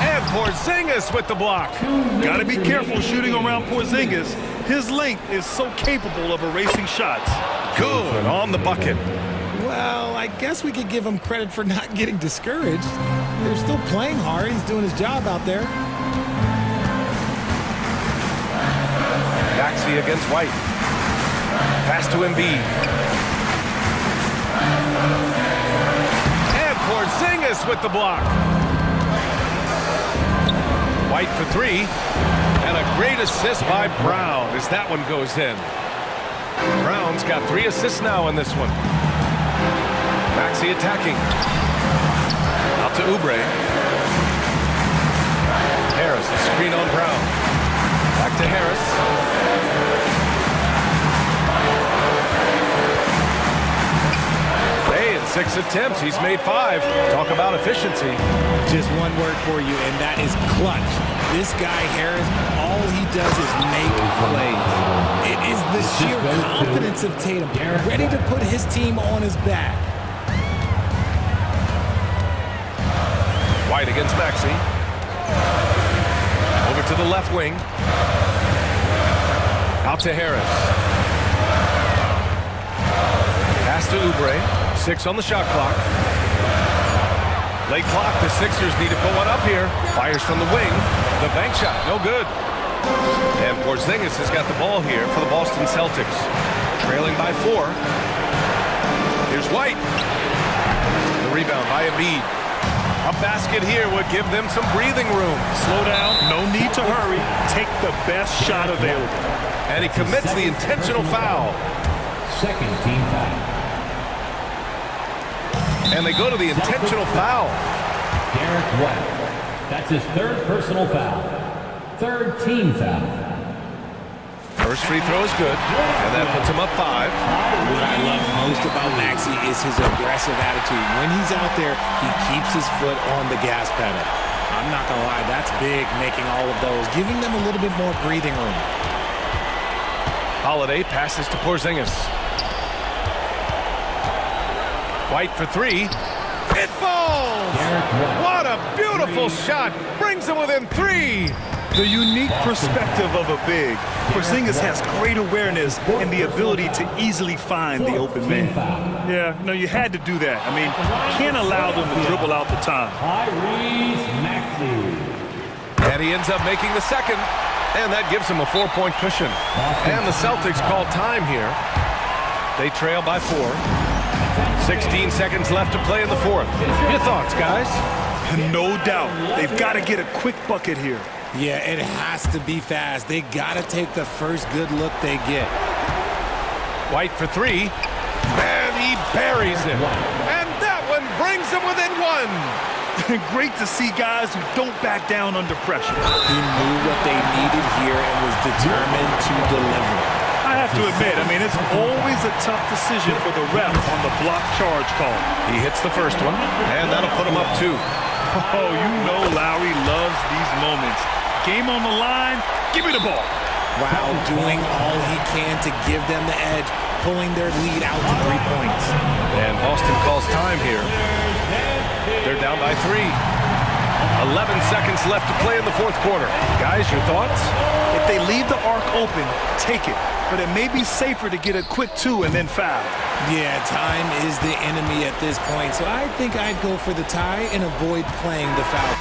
And Porzingis with the block. Got to be careful shooting around Porzingis. His length is so capable of erasing shots. Good on the bucket. Well, I guess we could give him credit for not getting discouraged. They're still playing hard. He's doing his job out there. Maxey against White. Pass to Embiid. And Porzingis with the block. White for three. And a great assist by Brown as that one goes in. Brown's got 3 assists now in this one. Maxey attacking. Out to Oubre. Harris, a screen on Brown. Back to Harris. Hey, in 6 attempts, he's made 5. Talk about efficiency. Just one word for you, and that is clutch. This guy, Harris, all he does is make plays. It is the sheer confidence of Tatum, ready to put his team on his back. White against Maxey. Over to the left wing. Out to Harris. Pass to Oubre. 6 on the shot clock. Late clock. The Sixers need to put one up here. Fires from the wing. The bank shot. No good. And Porzingis has got the ball here for the Boston Celtics. Trailing by 4. Here's White. The rebound by Embiid. A basket here would give them some breathing room. Slow down, no need to hurry. Take the best shot available. And he commits the intentional foul. Second team foul. And they go to the intentional foul. Derek White. That's his 3rd personal foul. 3rd team foul. First free throw is good, and that puts him up 5. What I love most about Maxey is his aggressive attitude. When he's out there, he keeps his foot on the gas pedal. I'm not going to lie, that's big, making all of those, giving them a little bit more breathing room. Holiday passes to Porzingis. White for three. It falls! What a beautiful shot! Brings them within three! The unique perspective of a big. Porzingis has great awareness and the ability to easily find the open man. Yeah, no, you had to do that. I mean, you can't allow them to dribble out the time. And he ends up making the second, and that gives him a 4-point cushion. And the Celtics call time here. They trail by 4. 16 seconds left to play in the fourth. Your thoughts, guys? No doubt. They've got to get a quick bucket here. Yeah, it has to be fast. They got to take the first good look they get. White for three, and he buries him. And that one brings them within 1. Great to see guys who don't back down under pressure. He knew what they needed here and was determined to deliver. I have to admit, I mean, it's always a tough decision for the ref on the block charge call. He hits the first one, and that'll put him up 2. Oh, you know Lowry loves these moments. Game on the line, give me the ball. Wow, doing all he can to give them the edge, pulling their lead out to 3 points. And Boston calls time here. They're down by 3. 11 seconds left to play in the fourth quarter. Guys, your thoughts? If they leave the arc open, take it. But it may be safer to get a quick 2 and then foul. Yeah, time is the enemy at this point, so I think I'd go for the tie and avoid playing the foul.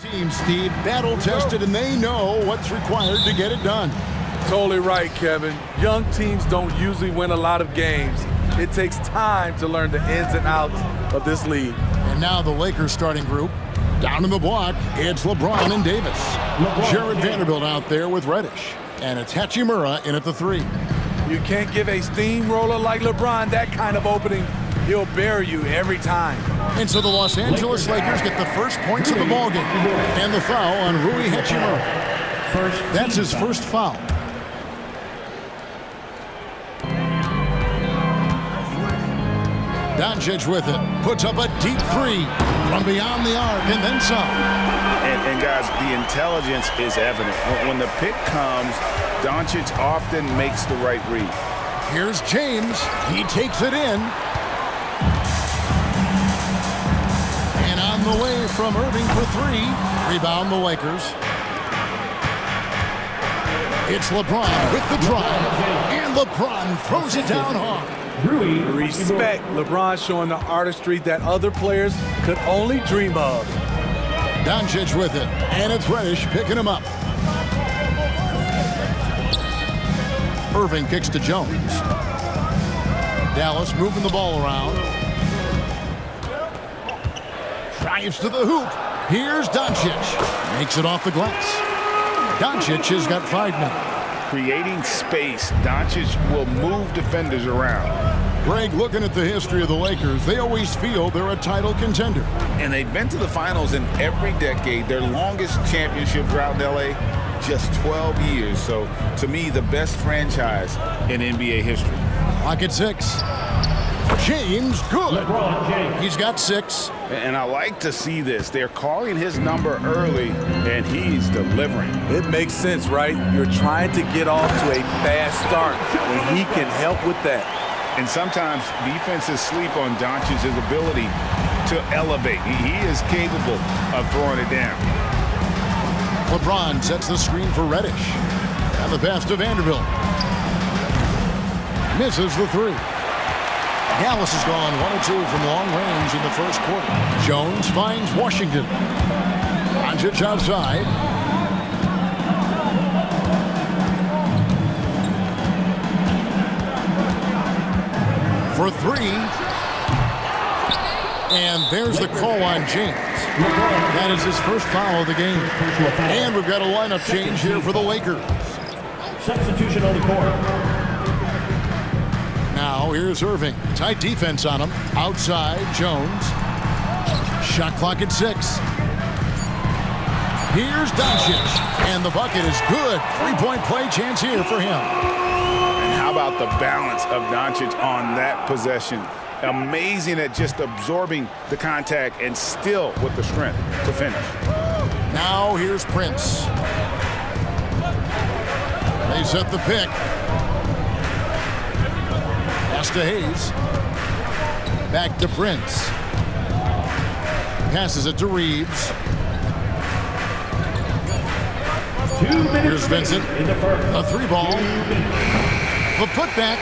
Team, Steve, battle-tested, and they know what's required to get it done. Totally right, Kevin. Young teams don't usually win a lot of games. It takes time to learn the ins and outs of this league. And now the Lakers starting group. Down in the block, it's LeBron and Davis. Jared Vanderbilt out there with Reddish. And it's Hachimura in at the 3. You can't give a steamroller like LeBron that kind of opening. He'll bury you every time. And so the Los Angeles Lakers get the first points of the ballgame. And the foul on Rui Hachimura. That's his first foul. Doncic with it, puts up a deep 3 from beyond the arc and then some. And guys, the intelligence is evident. When the pick comes, Doncic often makes the right read. Here's James, he takes it in. And on the way from Irving for 3, rebound the Lakers. It's LeBron with the drive, and LeBron throws it down hard. Respect. LeBron showing the artistry that other players could only dream of. Doncic with it, and it's Reddish picking him up. Irving kicks to Jones. Dallas moving the ball around. Drives to the hoop. Here's Doncic. Makes it off the glass. Doncic has got 5 now. Creating space, Doncic will move defenders around. Greg, looking at the history of the Lakers, they always feel they're a title contender. And they've been to the finals in every decade. Their longest championship drought in LA, just 12 years. So, to me, the best franchise in NBA history. Clock at 6. James, good. He's got 6. And I like to see this. They're calling his number early, and he's delivering. It makes sense, right? You're trying to get off to a fast start, and he can help with that. And sometimes defenses sleep on Doncic's ability to elevate. He is capable of throwing it down. LeBron sets the screen for Reddish. And the pass to Vanderbilt. Misses the 3. Dallas has gone 1 or 2 from long range in the first quarter. Jones finds Washington. Doncic outside. For 3. And there's the call on James. That is his first foul of the game. And we've got a lineup change here for the Lakers. Substitution on the court. Now here's Irving. Tight defense on him. Outside, Jones. Shot clock at 6. Here's Doncic. And the bucket is good. 3-point play chance here for him. And how about the balance of Doncic on that possession? Amazing at just absorbing the contact and still with the strength to finish. Now here's Prince. They set the pick. Pass to Hayes. Back to Prince. Passes it to Reeves. Here's Vincent. A 3-ball. The putback.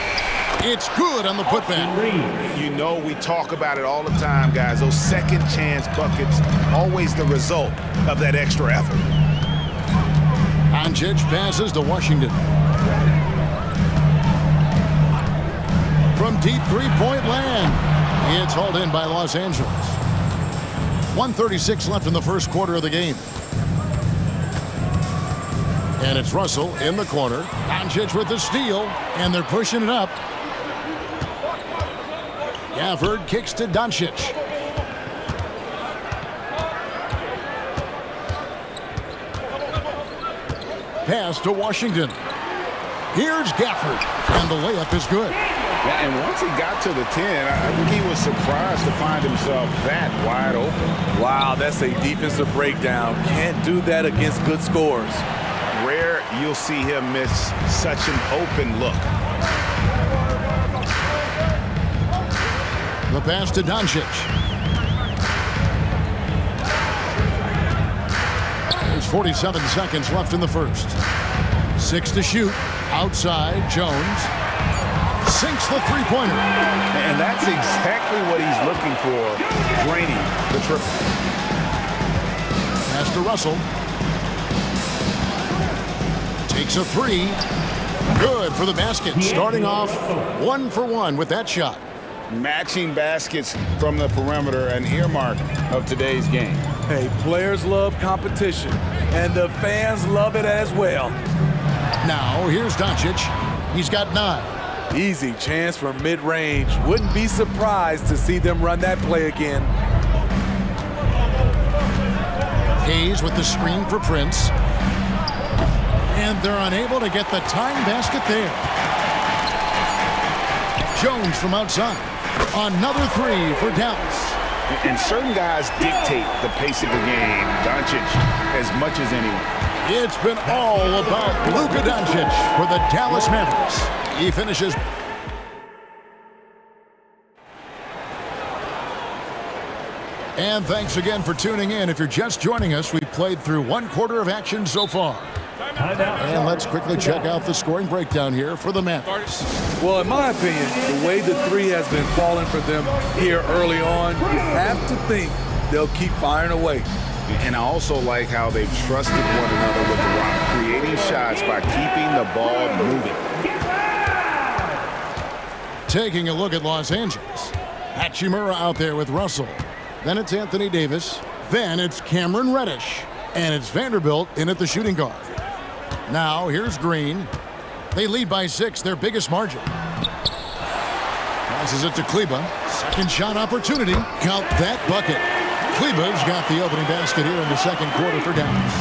It's good on the putback. You know, we talk about it all the time, guys. Those second chance buckets, always the result of that extra effort. Doncic passes to Washington. From deep 3-point land. It's hauled in by Los Angeles. 1:36 left in the first quarter of the game. And it's Russell in the corner. Doncic with the steal, and they're pushing it up. Gafford kicks to Doncic. Pass to Washington. Here's Gafford, and the layup is good. And once he got to the 10, I think he was surprised to find himself that wide open. Wow, that's a defensive breakdown. Can't do that against good scores. Rare you'll see him miss such an open look. The pass to Doncic. There's 47 seconds left in the first. 6 to shoot. Outside, Jones. Sinks the three-pointer. And that's exactly what he's looking for, draining the triple. Pass to Russell. Takes a three. Good for the basket. Starting off 1 for 1 with that shot. Matching baskets from the perimeter, an earmark of today's game. Hey, players love competition, and the fans love it as well. Now, here's Doncic. He's got 9. Easy chance for mid-range. Wouldn't be surprised to see them run that play again. Hayes with the screen for Prince. And they're unable to get the tying basket there. Jones from outside. Another three for Dallas. And certain guys dictate the pace of the game. Doncic as much as anyone. It's been all about Luka Doncic for the Dallas Mavericks. He finishes. And thanks again for tuning in. If you're just joining us, we've played through 1/4 of action so far. And let's quickly check out the scoring breakdown here for the Mavericks. Well, in my opinion, the way the three has been falling for them here early on, you have to think they'll keep firing away. And I also like how they've trusted one another with the rock, creating shots by keeping the ball moving. Taking a look at Los Angeles. Hachimura out there with Russell. Then it's Anthony Davis. Then it's Cameron Reddish. And it's Vanderbilt in at the shooting guard. Now, here's Green. They lead by 6, their biggest margin. Passes it to Kleba. Second shot opportunity. Count that bucket. Kleba's got the opening basket here in the second quarter for Dallas.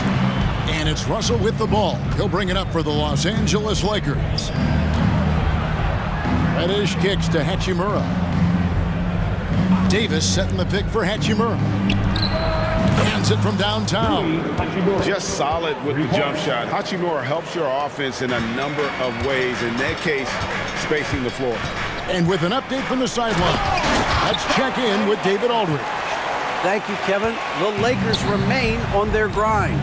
And it's Russell with the ball. He'll bring it up for the Los Angeles Lakers. Reddish kicks to Hachimura. Davis setting the pick for Hachimura. Hands it from downtown. Just solid with the jump shot. Hachimura helps your offense in a number of ways. In that case, spacing the floor. And with an update from the sideline, let's check in with David Aldridge. Thank you, Kevin. The Lakers remain on their grind.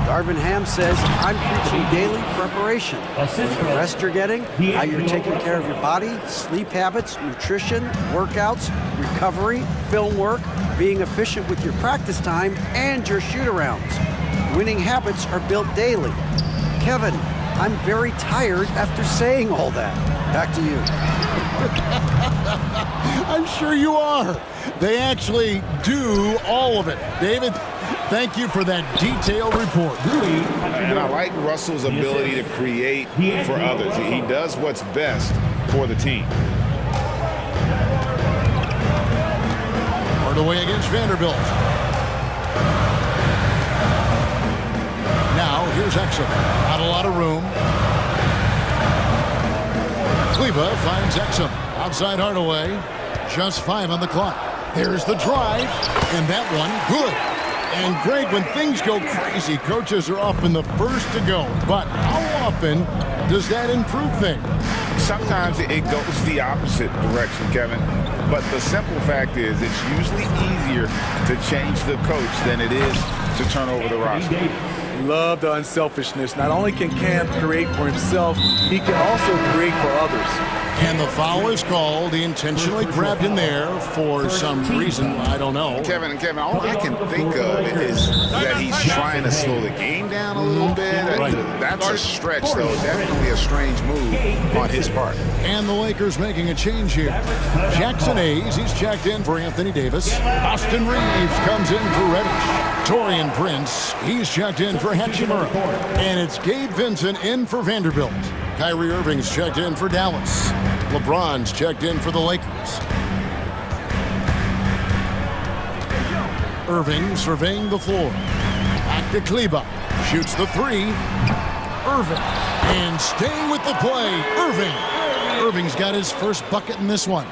Darvin Ham says, I'm preaching daily preparation. The rest you're getting, how you're taking care of your body, sleep habits, nutrition, workouts, recovery, film work, being efficient with your practice time, and your shoot-arounds. Winning habits are built daily. Kevin, I'm very tired after saying all that. Back to you. I'm sure you are. They actually do all of it. David, thank you for that detailed report. And I like Russell's ability to create for others. He does what's best for the team. Hardaway against Vanderbilt. Now, here's Exum. Not a lot of room. Kleba finds Exum. Outside Hardaway. Just 5 on the clock. There's the drive. And that one, good. And Greg, when things go crazy, coaches are often the first to go. But how often does that improve things? Sometimes it goes the opposite direction, Kevin. But the simple fact is it's usually easier to change the coach than it is to turn over the roster. Love the unselfishness. Not only can Cam create for himself, he can also create for others. And the foul is called. He intentionally grabbed in there for some reason. I don't know. Kevin, all I can think of is that he's trying to slow the game down a little bit. That's a stretch, though. Definitely a strange move on his part. And the Lakers making a change here. Jackson Hayes, he's checked in for Anthony Davis. Austin Reeves comes in for Reddish. Torian Prince, he's checked in for Hachimura. And it's Gabe Vincent in for Vanderbilt. Kyrie Irving's checked in for Dallas. LeBron's checked in for the Lakers. Irving surveying the floor. Back to Kleba. Shoots the three. Irving. And staying with the play, Irving. Irving's got his first bucket in this one.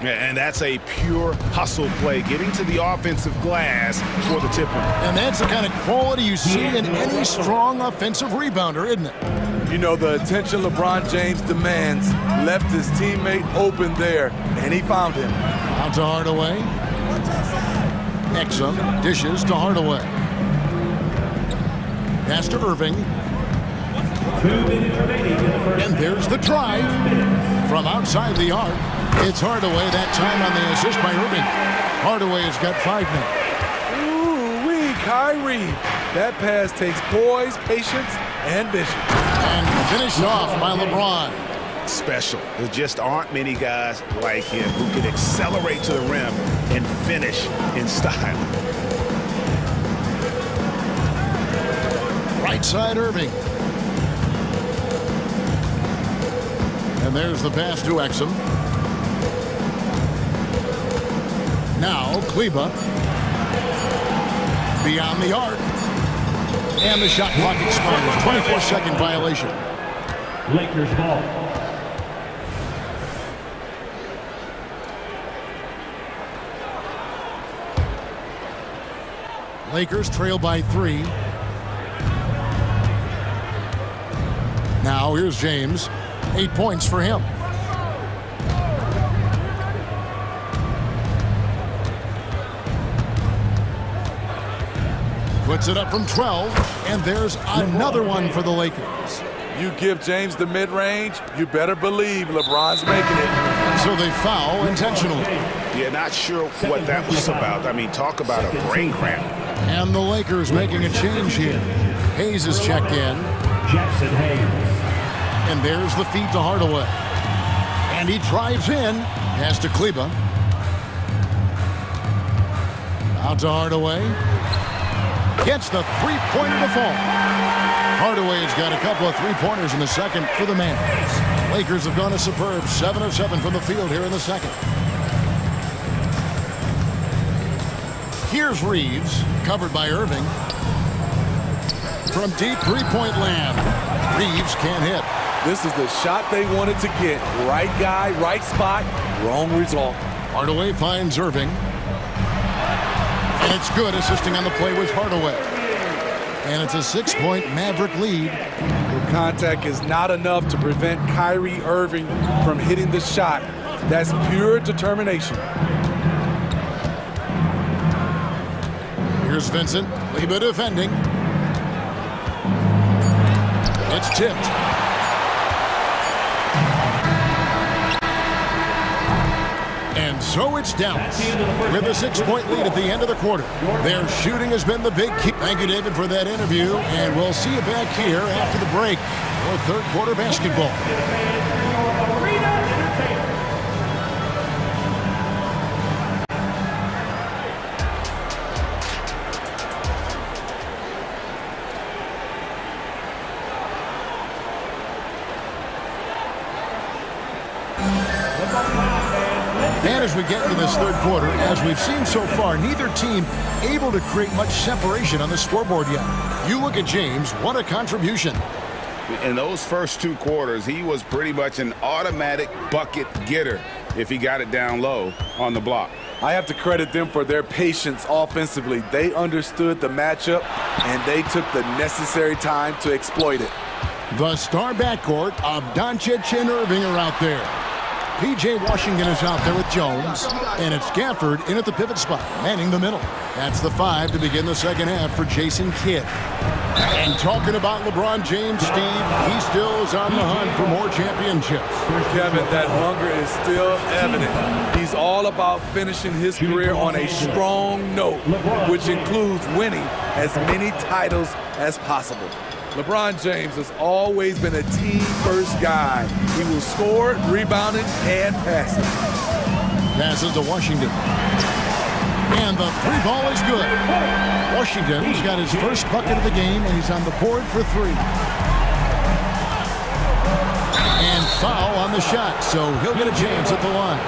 And that's a pure hustle play, getting to the offensive glass for the tip. And that's the kind of quality you see in any strong offensive rebounder, isn't it? You know, the attention LeBron James demands left his teammate open there, and he found him. Out to Hardaway. Exum dishes to Hardaway. Pass to Irving. 2 minutes remaining in the first. And there's the drive from outside the arc. It's Hardaway, that time on the assist by Irving. Hardaway has got 5 now. Ooh-wee, Kyrie. That pass takes poise, patience, and vision. And finished off by LeBron. Special. There just aren't many guys like him who can accelerate to the rim and finish in style. Right side Irving. And there's the pass to Exum. Now Kleba. Beyond the arc. And the shot clock expires. 24-second violation. Lakers ball. Lakers trail by 3. Now here's James. 8 points for him. Puts it up from 12, and there's another one for the Lakers. You give James the mid-range, you better believe LeBron's making it. So they foul intentionally. Yeah, not sure what that was about. I mean, talk about a brain cramp. And the Lakers making a change here. Hayes is checked in. Jackson Hayes. And there's the feed to Hardaway. And he drives in. Pass to Kleba. Out to Hardaway. Gets the three-pointer to fall. Hardaway's got a couple of three-pointers in the second for the Mavs. Lakers have gone a superb 7 of 7 from the field here in the second. Here's Reeves, covered by Irving. From deep three-point land, Reeves can't hit. This is the shot they wanted to get. Right guy, right spot, wrong result. Hardaway finds Irving. And it's good, assisting on the play with Hardaway. And it's a 6-point Maverick lead. The contact is not enough to prevent Kyrie Irving from hitting the shot. That's pure determination. Here's Vincent. Kleba defending. It's tipped. And so it's Dallas with a 6-point lead at the end of the quarter. Their shooting has been the big key. Thank you, David, for that interview. And we'll see you back here after the break for third quarter basketball. And as we get into this third quarter, as we've seen so far, neither team able to create much separation on the scoreboard yet. You look at James, what a contribution. In those first two quarters, he was pretty much an automatic bucket getter if he got it down low on the block. I have to credit them for their patience offensively. They understood the matchup, and they took the necessary time to exploit it. The star backcourt of Doncic and Irving are out there. P.J. Washington is out there with Jones, and it's Gafford in at the pivot spot, manning the middle. That's the 5 to begin the second half for Jason Kidd. And talking about LeBron James, Steve, he still is on the hunt for more championships. Kevin, that hunger is still evident. He's all about finishing his career on a strong note, which includes winning as many titles as possible. LeBron James has always been a team-first guy. He will score, rebound it, and pass it. Passes to Washington. And the three ball is good. Washington's got his first bucket of the game, and he's on the board for 3. And foul on the shot, so he'll get a chance at the line.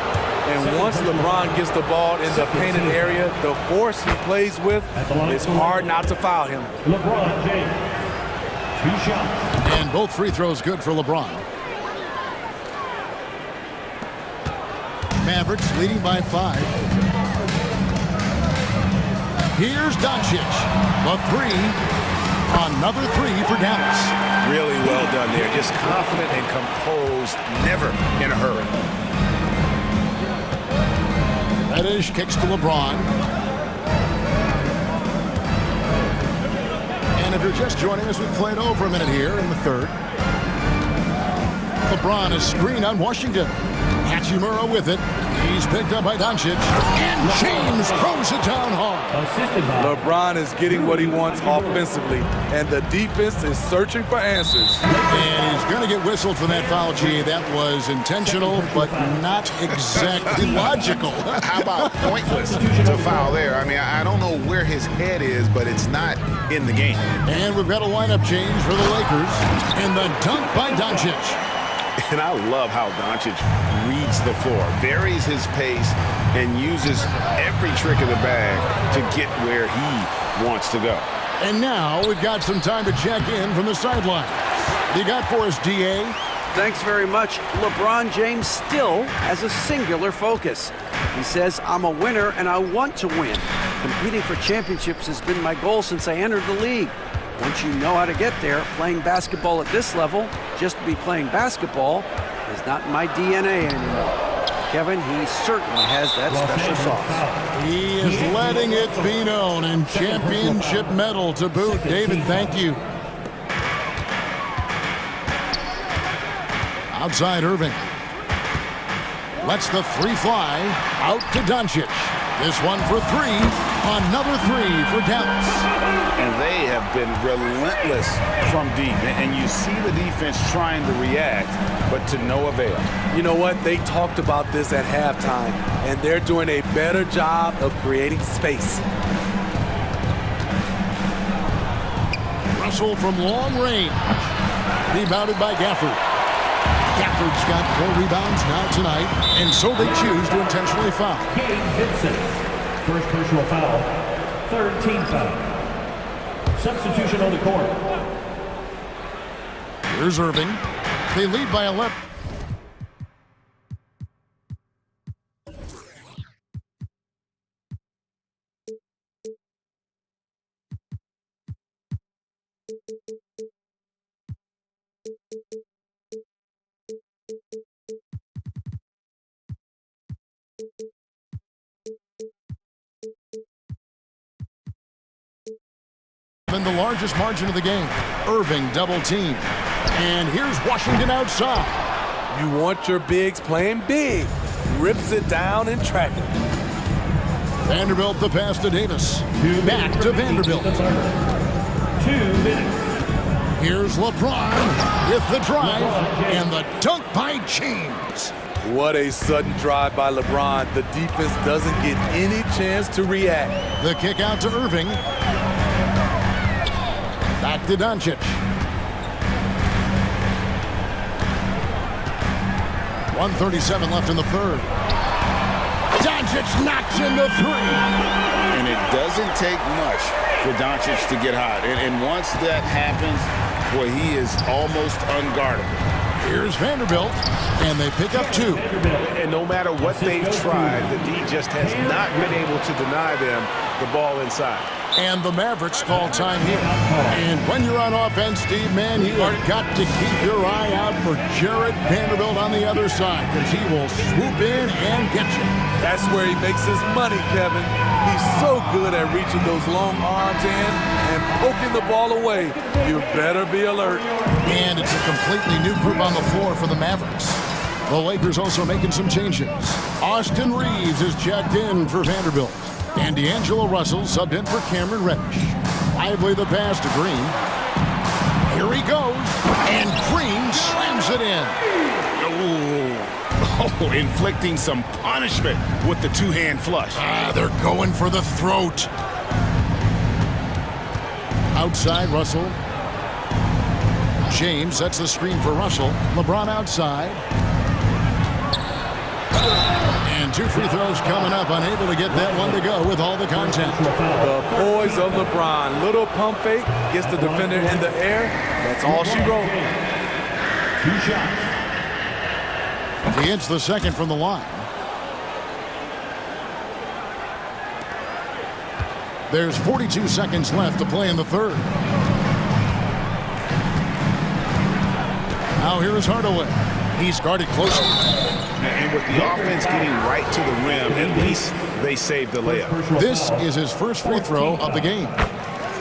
And once LeBron gets the ball in the painted area, the force he plays with, it's hard not to foul him. LeBron James. 2 shots. And both free throws good for LeBron. Mavericks leading by 5. Here's Doncic. The 3. Another 3 for Dallas. Really well done there. Just confident and composed, never in a hurry. Reddish kicks to LeBron. And if you're just joining us, we played over a minute here in the third. LeBron is screened on Washington. Hachimura with it. He's picked up by Doncic. And James throws it down hard. LeBron is getting what he wants offensively, and the defense is searching for answers. And he's going to get whistled for that foul, G. That was intentional, but not exactly logical. How about pointless to foul there? I mean, I don't know where his head is, but it's not in the game. And we've got a lineup change for the Lakers. And the dunk by Doncic. And I love how Doncic reads the floor, varies his pace, and uses every trick of the bag to get where he wants to go. And now we've got some time to check in from the sideline. You got for us, DA? Thanks very much. LeBron James still has a singular focus. He says, I'm a winner and I want to win. Competing for championships has been my goal since I entered the league. Once you know how to get there, playing basketball at this level, just to be playing basketball, is not my DNA anymore. Kevin, he certainly has that special sauce. He is letting it be known, and championship medal to boot. David, thank you. Outside Irving. Lets the three fly out to Doncic. This one for three. Another three for Dallas. And they have been relentless from deep. And you see the defense trying to react, but to no avail. You know what? They talked about this at halftime, and they're doing a better job of creating space. Russell from long range. Rebounded by Gafford. Gafford's got 4 rebounds now tonight, and so they choose to intentionally foul. First personal foul, third team foul. Substitution on the court. Here's Irving. They lead by 11. The largest margin of the game. Irving double team. And here's Washington outside. You want your bigs playing big. Rips it down in traffic. Vanderbilt the pass to Davis. Back to Vanderbilt. 2 minutes. Here's LeBron with the drive and the dunk by James. What a sudden drive by LeBron. The defense doesn't get any chance to react. The kick out to Irving. Back to Doncic. 1:37 left in the third. Doncic knocks in the three. And it doesn't take much for Doncic to get hot. And once that happens, boy, he is almost unguardable. Here's Vanderbilt, and they pick up 2. And no matter what they've tried, the D just has not been able to deny them the ball inside. And the Mavericks call time here. And when you're on offense, Steve, man, you have got to keep your eye out for Jared Vanderbilt on the other side, because he will swoop in and get you. That's where he makes his money, Kevin. He's so good at reaching those long arms in and poking the ball away. You better be alert. And it's a completely new group on the floor for the Mavericks. The Lakers also making some changes. Austin Reeves is checked in for Vanderbilt. And D'Angelo Russell subbed in for Cameron Reddish. Lively the pass to Green. Here he goes. And Green slams it in. Oh, inflicting some punishment with the two-hand flush. They're going for the throat. Outside, Russell. James sets the screen for Russell. LeBron outside. And 2 free throws coming up, unable to get that one to go with all the contact. The poise of LeBron. Little pump fake, gets the defender in the air. That's all she wrote. 2 shots. He hits the second from the line. There's 42 seconds left to play in the third. Now here is Hardaway. He's guarded closely. And with the offense getting right to the rim, at least they saved the layup. This is his first free throw of the game.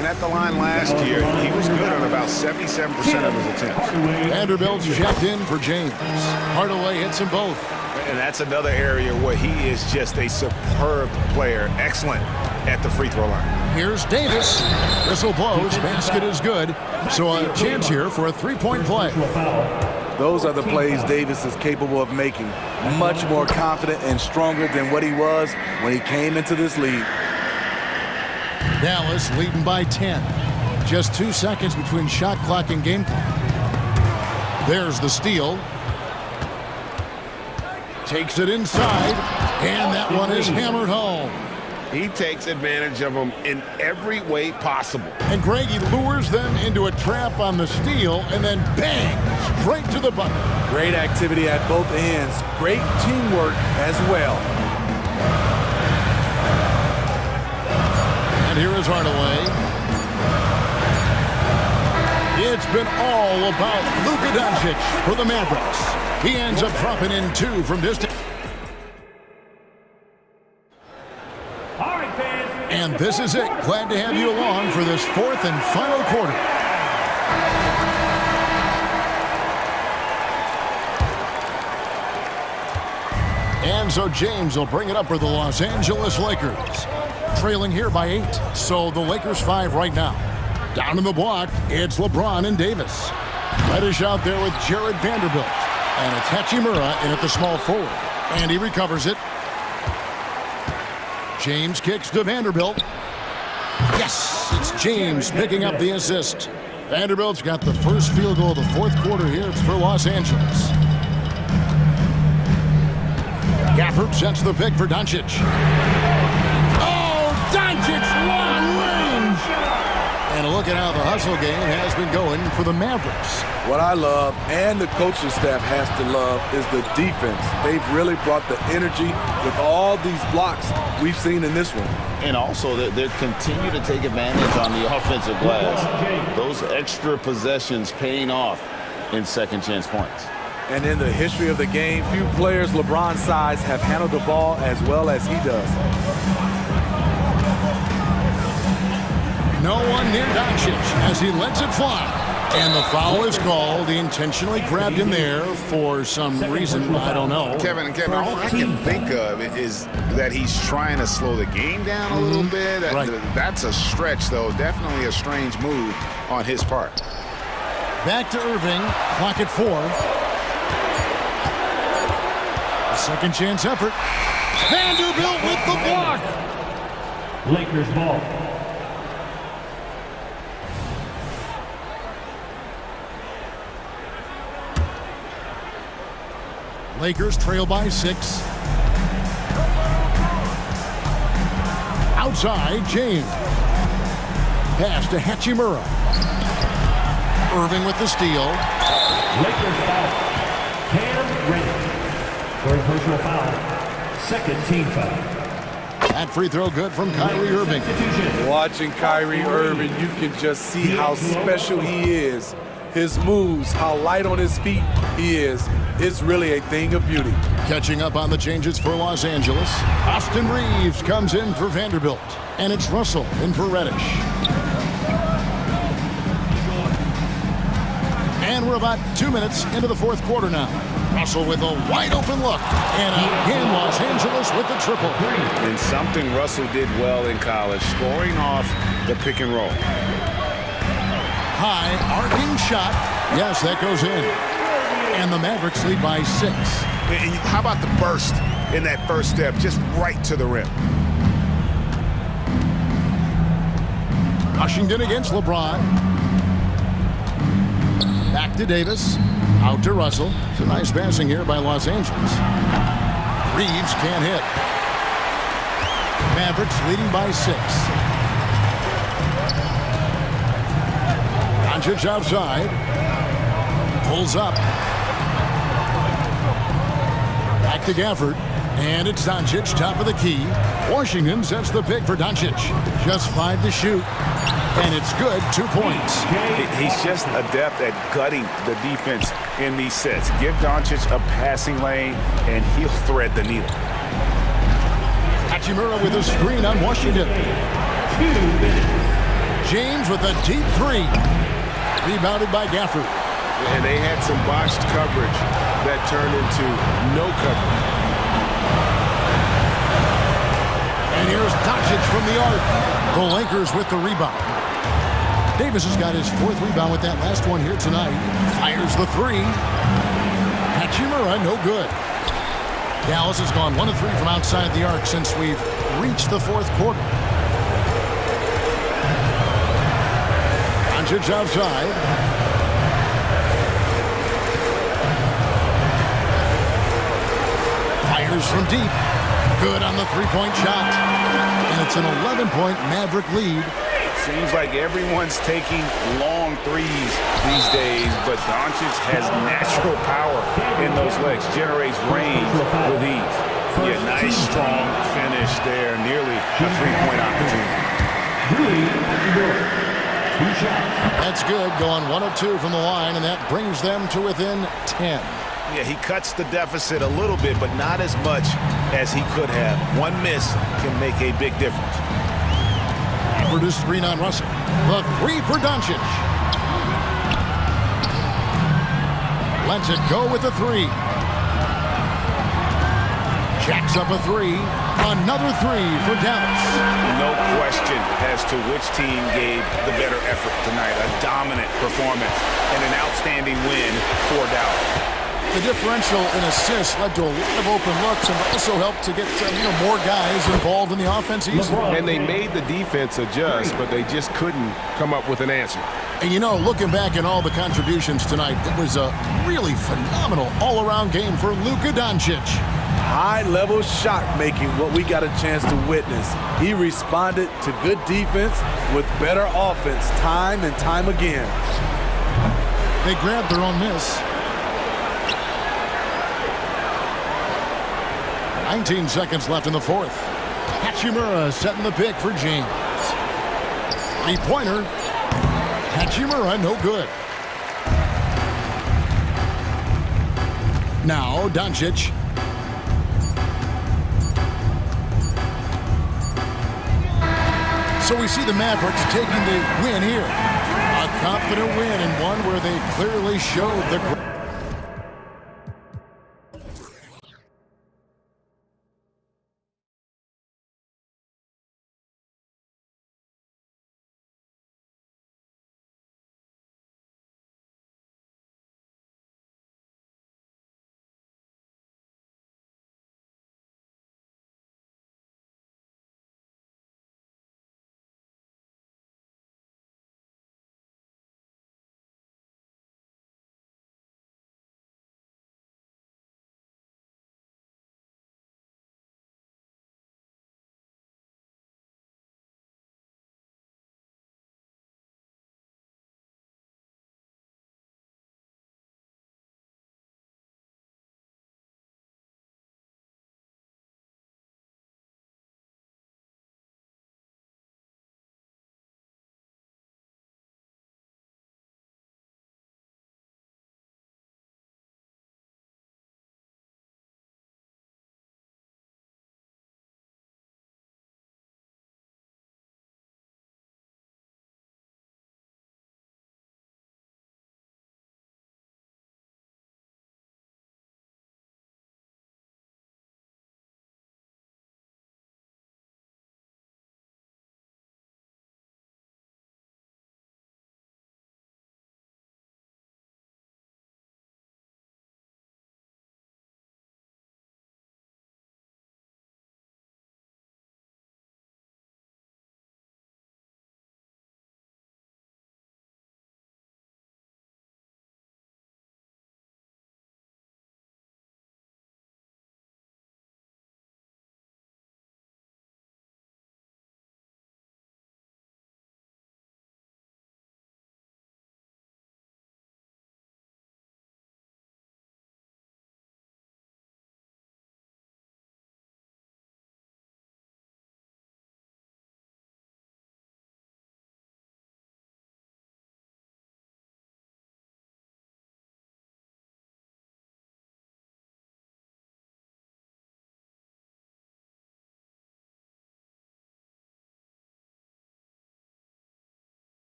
And at the line last year, he was good on about 77% of his attempts. Vanderbilt's checked in for James. Hardaway hits them both. And that's another area where he is just a superb player. Excellent at the free throw line. Here's Davis. Whistle blows. Basket is good. So a chance here for a three-point play. Those are the plays Davis is capable of making. Much more confident and stronger than what he was when he came into this league. Dallas leading by 10. Just 2 seconds between shot clock and game clock. There's the steal. Takes it inside, and that one is hammered home. He takes advantage of them in every way possible. And Greg, he lures them into a trap on the steal, and then bang, straight to the bucket. Great activity at both ends. Great teamwork as well. And here is Hardaway. It's been all about Luka Doncic for the Mavericks. He ends up dropping in 2 from distance. And this is it. Glad to have you along for this 4th and final quarter. And so James will bring it up for the Los Angeles Lakers. Trailing here by 8. So the Lakers 5 right now. Down in the block, it's LeBron and Davis. Reddish out there with Jared Vanderbilt. And it's Hachimura in at the small forward. And he recovers it. James kicks to Vanderbilt. Yes, it's James picking up the assist. Vanderbilt's got the first field goal of the 4th quarter here. It's for Los Angeles. Gafford sets the pick for Doncic. Oh, Doncic, long range! And look at how the hustle game has been going for the Mavericks. What I love, and the coaching staff has to love, is the defense. They've really brought the energy with all these blocks we've seen in this one. And also, they continue to take advantage on the offensive glass. Those extra possessions paying off in second chance points. And in the history of the game, few players LeBron's size have handled the ball as well as he does. No one near Doncic as he lets it fly. And the foul is called. He intentionally grabbed him there for some reason, I don't know. Kevin, all I can think of is that he's trying to slow the game down a little bit. That's a stretch, though. Definitely a strange move on his part. Back to Irving. Clock at 4. A second chance effort. Vanderbilt with the block. Lakers ball. Lakers trail by 6. Outside, James. Pass to Hachimura. Irving with the steal. Lakers foul. Cam Reddish. For a personal foul. Second team foul. That free throw good from Kyrie Irving. Watching Kyrie Irving, you can just see how special he is. His moves, how light on his feet he is. It's really a thing of beauty. Catching up on the changes for Los Angeles. Austin Reeves comes in for Vanderbilt. And it's Russell in for Reddish. And we're about 2 minutes into the 4th quarter now. Russell with a wide open look. And again, Los Angeles with the triple. And something Russell did well in college, scoring off the pick and roll. High arcing shot. Yes, that goes in. And the Mavericks lead by 6. And how about the burst in that first step, just right to the rim? Washington against LeBron. Back to Davis. Out to Russell. It's a nice passing here by Los Angeles. Reeves can't hit. Mavericks leading by 6. Doncic outside. Pulls up. Back to Gafford. And it's Doncic, top of the key. Washington sets the pick for Doncic. Just 5 to shoot. And it's good, 2 points. He's just adept at gutting the defense in these sets. Give Doncic a passing lane, and he'll thread the needle. Hachimura with a screen on Washington. James with a deep 3. Rebounded by Gafford. And they had some botched coverage that turned into no coverage. And here's Doncic from the arc. The Lakers with the rebound. Davis has got his 4th rebound with that last one here tonight. Fires the 3. Hachimura, no good. Dallas has gone 1 of 3 from outside the arc since we've reached the 4th quarter. Doncic outside. Fires from deep. Good on the 3-point shot. And it's an 11-point Maverick lead. Seems like everyone's taking long threes these days, but Doncic has natural power in those legs, generates range with ease. Yeah, nice, strong finish there, nearly a 3-point opportunity. That's good, going 1 of 2 from the line, and that brings them to within 10. Yeah, he cuts the deficit a little bit, but not as much as he could have. One miss can make a big difference. For the screen on Russell. The 3 for Doncic. Lets it go with the 3. Jacks up a 3. Another 3 for Dallas. No question as to which team gave the better effort tonight. A dominant performance and an outstanding win for Dallas. The differential in assists led to a lot of open looks and also helped to get more guys involved in the offense easily. And they made the defense adjust, but they just couldn't come up with an answer. And looking back at all the contributions tonight, it was a really phenomenal all-around game for Luka Doncic. High-level shot making, what we got a chance to witness. He responded to good defense with better offense time and time again. They grabbed their own miss. 19 seconds left in the 4th. Hachimura setting the pick for James. 3-pointer. Hachimura, no good. Now, Doncic. So we see the Mavericks taking the win here. A confident win and one where they clearly showed the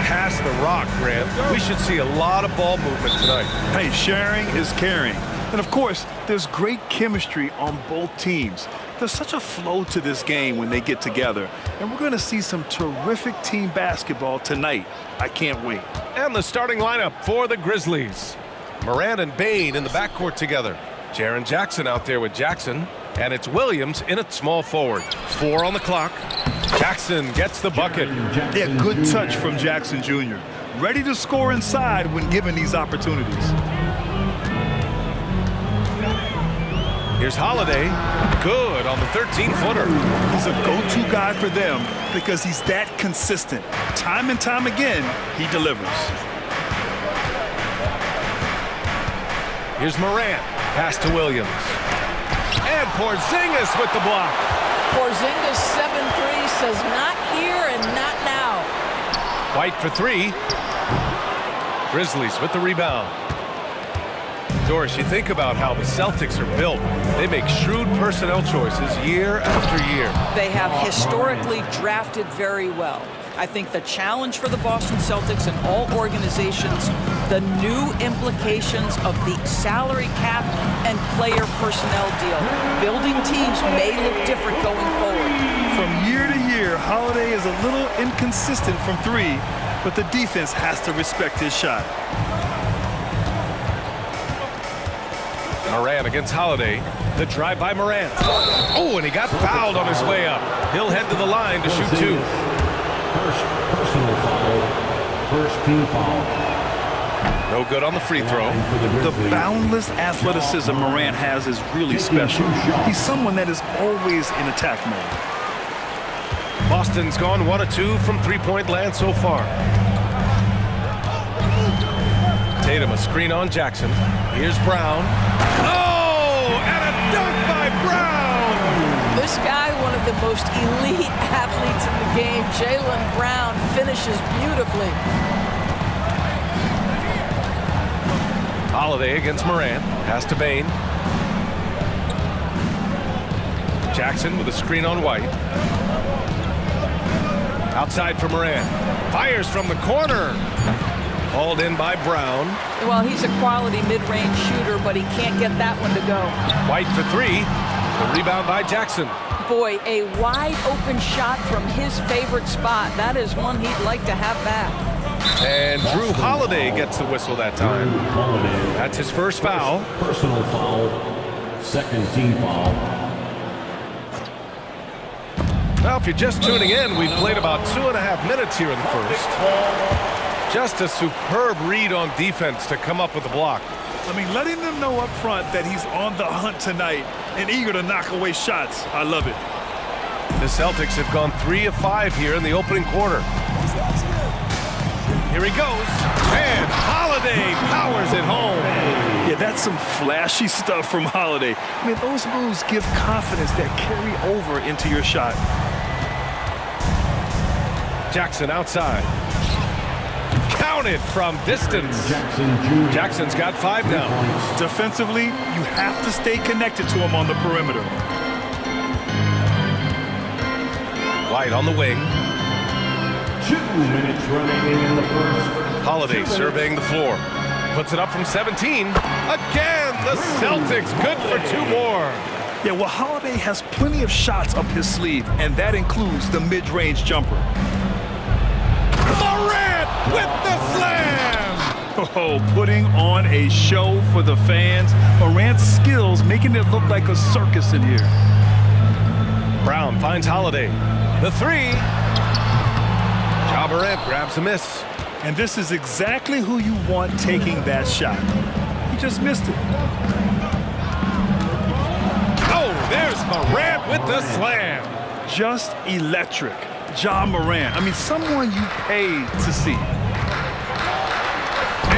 Pass the rock, Grant. We should see a lot of ball movement tonight. Hey, sharing is caring. And of course, there's great chemistry on both teams. There's such a flow to this game when they get together. And we're going to see some terrific team basketball tonight. I can't wait. And the starting lineup for the Grizzlies. Morant and Bain in the backcourt together. Jaren Jackson out there with Jackson. And it's Williams in at small forward. 4 on the clock. Jackson gets the bucket. Yeah, good touch from Jackson Jr. Ready to score inside when given these opportunities. Here's Holiday. Good on the 13-footer. He's a go-to guy for them because he's that consistent. Time and time again, he delivers. Here's Morant. Pass to Williams. And Porzingis with the block. Porzingis 7-3 says not here and not now. White for 3. Grizzlies with the rebound. Doris, you think about how the Celtics are built. They make shrewd personnel choices year after year. They have historically drafted very well. I think the challenge for the Boston Celtics and all organizations, the new implications of the salary cap and player personnel deal. Building teams may look different going forward. From year to year, Holiday is a little inconsistent from 3, but the defense has to respect his shot. Morant against Holiday. The drive by Morant. Oh, and he got fouled on his way up. He'll head to the line to shoot 2. First personal foul. First team foul. No good on the free throw. The boundless athleticism Morant has is really special. He's someone that is always in attack mode. Boston's gone 1 of 2 from three-point land so far. Tatum a screen on Jackson. Here's Brown. Oh, and a dunk by Brown! This guy, one of the most elite athletes in the game, Jaylen Brown, finishes beautifully. Holiday against Morant. Pass to Bain. Jackson with a screen on White. Outside for Morant. Fires from the corner. Hauled in by Brown. Well, he's a quality mid-range shooter, but he can't get that one to go. White for 3. The rebound by Jackson. Boy, a wide-open shot from his favorite spot. That is one he'd like to have back. And Drew Holiday gets the whistle that time. That's his first foul. Personal foul. Second team foul. Well, if you're just tuning in, we've played about 2.5 minutes here in the first. Just a superb read on defense to come up with the block. I mean, letting them know up front that he's on the hunt tonight and eager to knock away shots. I love it. The Celtics have gone 3 of 5 here in the opening quarter. Here he goes. And Holiday powers it home. Yeah, that's some flashy stuff from Holiday. I mean, those moves give confidence that carry over into your shot. Jackson outside. Counted from distance. Jackson's got 5 now. Defensively, you have to stay connected to him on the perimeter. White on the wing. 2 minutes remaining in the first. Holiday surveying the floor. Puts it up from 17. Again, the Celtics good for 2 more. Yeah, well, Holiday has plenty of shots up his sleeve, and that includes the mid-range jumper. Morant with the slam! Oh, putting on a show for the fans. Morant's skills making it look like a circus in here. Brown finds Holiday. The 3. Ja Morant grabs a miss. And this is exactly who you want taking that shot. He just missed it. Oh, there's Morant with the slam. Just electric. Ja Morant. I mean, someone you pay to see.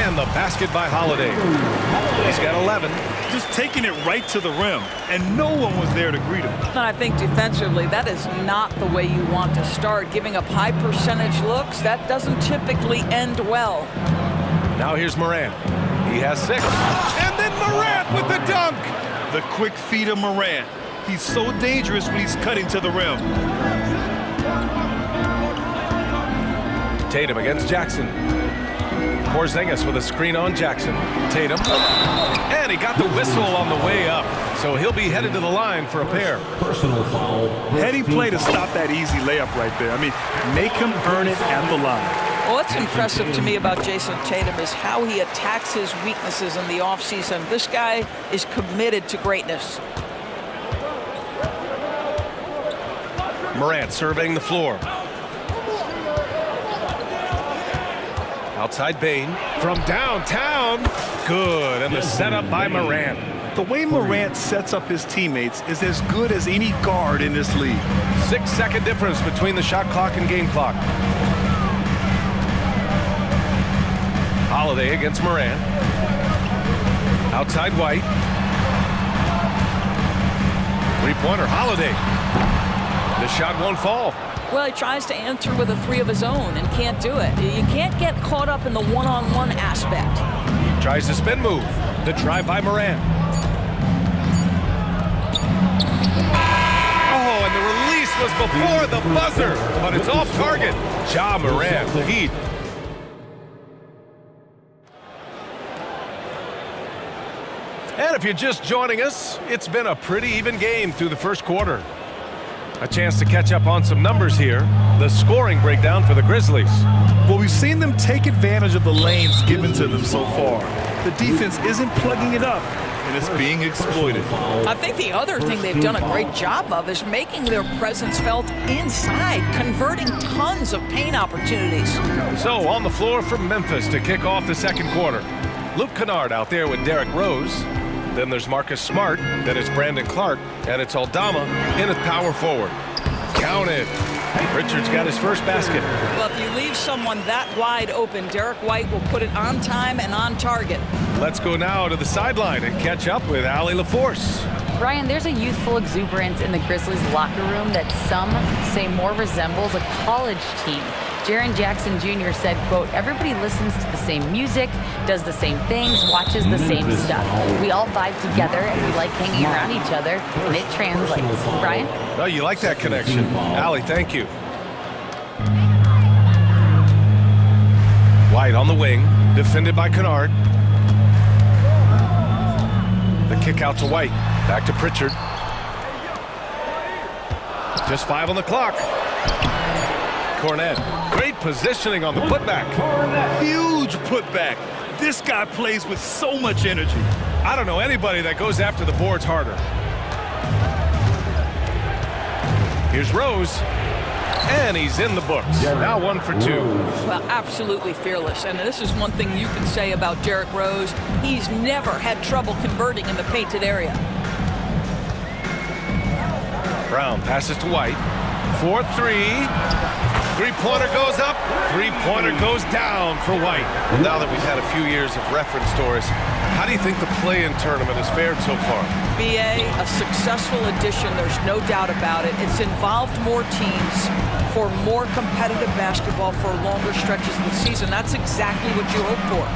And the basket by Holiday. He's got 11. Just taking it right to the rim, and no one was there to greet him. And I think defensively, that is not the way you want to start. Giving up high percentage looks, that doesn't typically end well. Now here's Morant. He has 6. And then Morant with the dunk. The quick feed of Morant. He's so dangerous when he's cutting to the rim. Tatum against Jackson. Porzingis with a screen on Jackson. Tatum. And he got the whistle on the way up. So he'll be headed to the line for a pair. Personal foul. Heady play to stop that easy layup right there. I mean, make him earn it at the line. Well, what's impressive to me about Jason Tatum is how he attacks his weaknesses in the offseason. This guy is committed to greatness. Morant surveying the floor. Outside Bain from downtown. Good, and the setup by Morant. The way Morant sets up his teammates is as good as any guard in this league. 6-second difference between the shot clock and game clock. Holiday against Morant. Outside White. Three-pointer, Holiday. The shot won't fall. Well, he tries to answer with a three of his own and can't do it. You can't get caught up in the one-on-one aspect. Tries to spin move. The drive by Morant. Oh, and the release was before the buzzer, but it's off target. Ja Morant, the Heat. And if you're just joining us, it's been a pretty even game through the first quarter. A chance to catch up on some numbers here. The scoring breakdown for the Grizzlies. Well, we've seen them take advantage of the lanes given to them so far. The defense isn't plugging it up, and it's being exploited. I think the other thing they've done a great job of is making their presence felt inside, converting tons of paint opportunities. So on the floor from Memphis to kick off the second quarter. Luke Kennard out there with Derrick Rose. Then there's Marcus Smart, then it's Brandon Clark, and it's Aldama in at power forward. Count it. Richards got his first basket. Well, if you leave someone that wide open, Derek White will put it on time and on target. Let's go now to the sideline and catch up with Allie LaForce. Brian, there's a youthful exuberance in the Grizzlies locker room that some say more resembles a college team. Jaren Jackson Jr. said, quote, everybody listens to the same music, does the same things, watches the same stuff. We all vibe together and we like hanging around each other, and it translates. Brian? Oh, you like that connection. Allie, thank you. White on the wing, defended by Kennard. The kick out to White. Back to Pritchard. Just 5 on the clock. Cornet. Great positioning on the putback. Huge putback. This guy plays with so much energy. I don't know anybody that goes after the boards harder. Here's Rose. And he's in the books. Now 1 for 2. Well, absolutely fearless. And this is one thing you can say about Derrick Rose. He's never had trouble converting in the painted area. Brown passes to White. 4-3. Three-pointer goes up. Three-pointer goes down for White. Now that we've had a few years of reference, Doris, how do you think the play-in tournament has fared so far? BA, a successful addition, there's no doubt about it. It's involved more teams for more competitive basketball for longer stretches of the season. That's exactly what you hope for.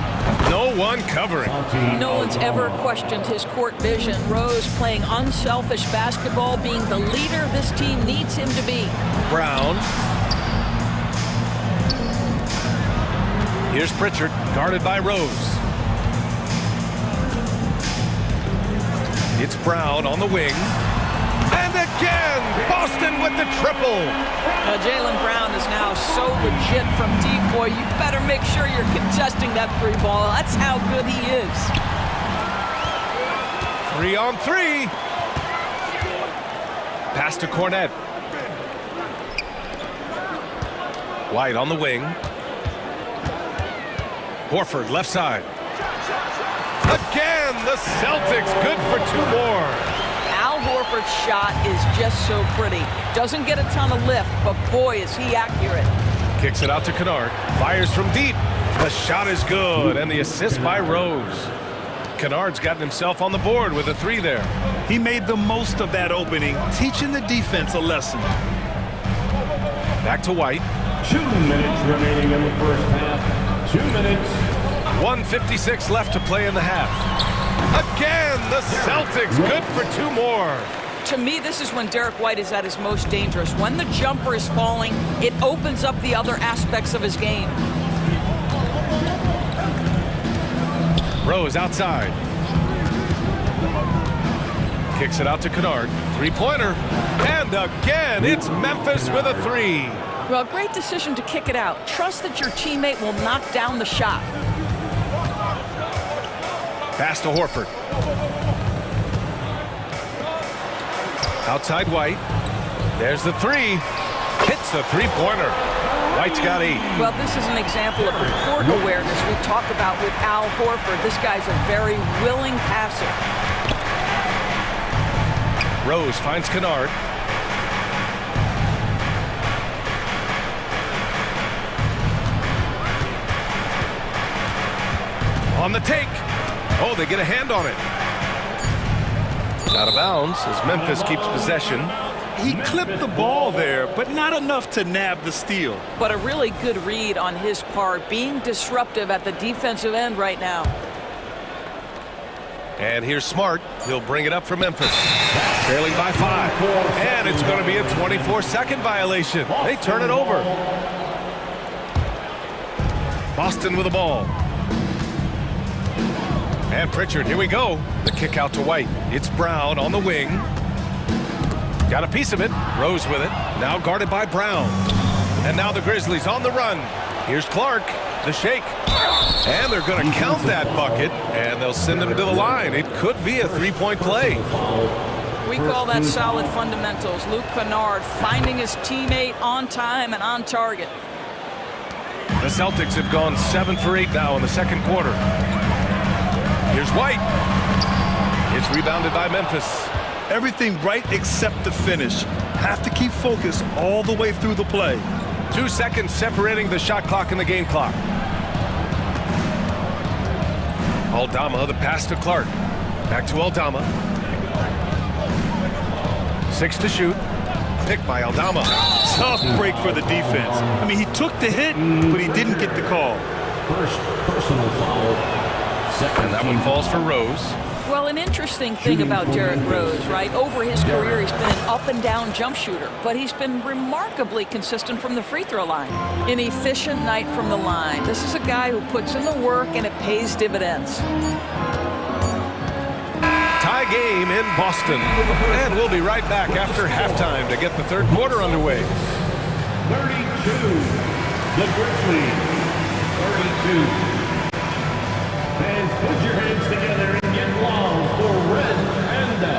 No one covering. No one's ever questioned his court vision. Rose playing unselfish basketball, being the leader this team needs him to be. Brown. Here's Pritchard, guarded by Rose. It's Brown on the wing. And again, Boston with the triple. Jaylen Brown is now so legit from deep, boy. You better make sure you're contesting that three ball. That's how good he is. 3 on 3. Pass to Cornet. White on the wing. Horford left side. Again, the Celtics good for 2 more. Al Horford's shot is just so pretty. Doesn't get a ton of lift, but boy, is he accurate. Kicks it out to Kennard. Fires from deep. The shot is good, and the assist by Rose. Kennard's gotten himself on the board with a 3 there. He made the most of that opening, teaching the defense a lesson. Back to White. 2 minutes remaining in the first half. 2 minutes. 1:56 left to play in the half. Again, the Celtics good for 2 more. To me, this is when Derek White is at his most dangerous. When the jumper is falling, it opens up the other aspects of his game. Rose outside. Kicks it out to Kennard. Three-pointer. And again, it's Memphis with a three. Well, great decision to kick it out. Trust that your teammate will knock down the shot. Pass to Horford. Outside White. There's the three. Hits the three-pointer. White's got 8. Well, this is an example of the court awareness we talk about with Al Horford. This guy's a very willing passer. Rose finds Kennard. On the take. Oh, they get a hand on it. Out of bounds as Memphis keeps possession. He clipped the ball there, but not enough to nab the steal. But a really good read on his part, being disruptive at the defensive end right now. And here's Smart. He'll bring it up for Memphis. Trailing by 5. And it's going to be a 24-second violation. They turn it over. Boston with the ball. And Pritchard, here we go. The kick out to White. It's Brown on the wing. Got a piece of it. Rose with it. Now guarded by Brown. And now the Grizzlies on the run. Here's Clark. The shake. And they're going to count that bucket. And they'll send him to the line. It could be a three-point play. We call that solid fundamentals. Luke Kennard finding his teammate on time and on target. The Celtics have gone 7 for 8 now in the second quarter. Here's White. It's rebounded by Memphis. Everything right except the finish. Have to keep focused all the way through the play. 2 seconds separating the shot clock and the game clock. Aldama, the pass to Clark. Back to Aldama. 6 to shoot. Picked by Aldama. Tough break for the defense. I mean, he took the hit, but he didn't get the call. First personal foul. And that one falls for Rose. Well, an interesting thing about Derrick Rose, right? Over his career, he's been an up-and-down jump shooter, but he's been remarkably consistent from the free throw line. An efficient night from the line. This is a guy who puts in the work, and it pays dividends. Tie game in Boston. And we'll be right back after halftime to get the third quarter underway. 32. The Grizzlies. 32. Fans, put your hands together and get loud for Red Panda.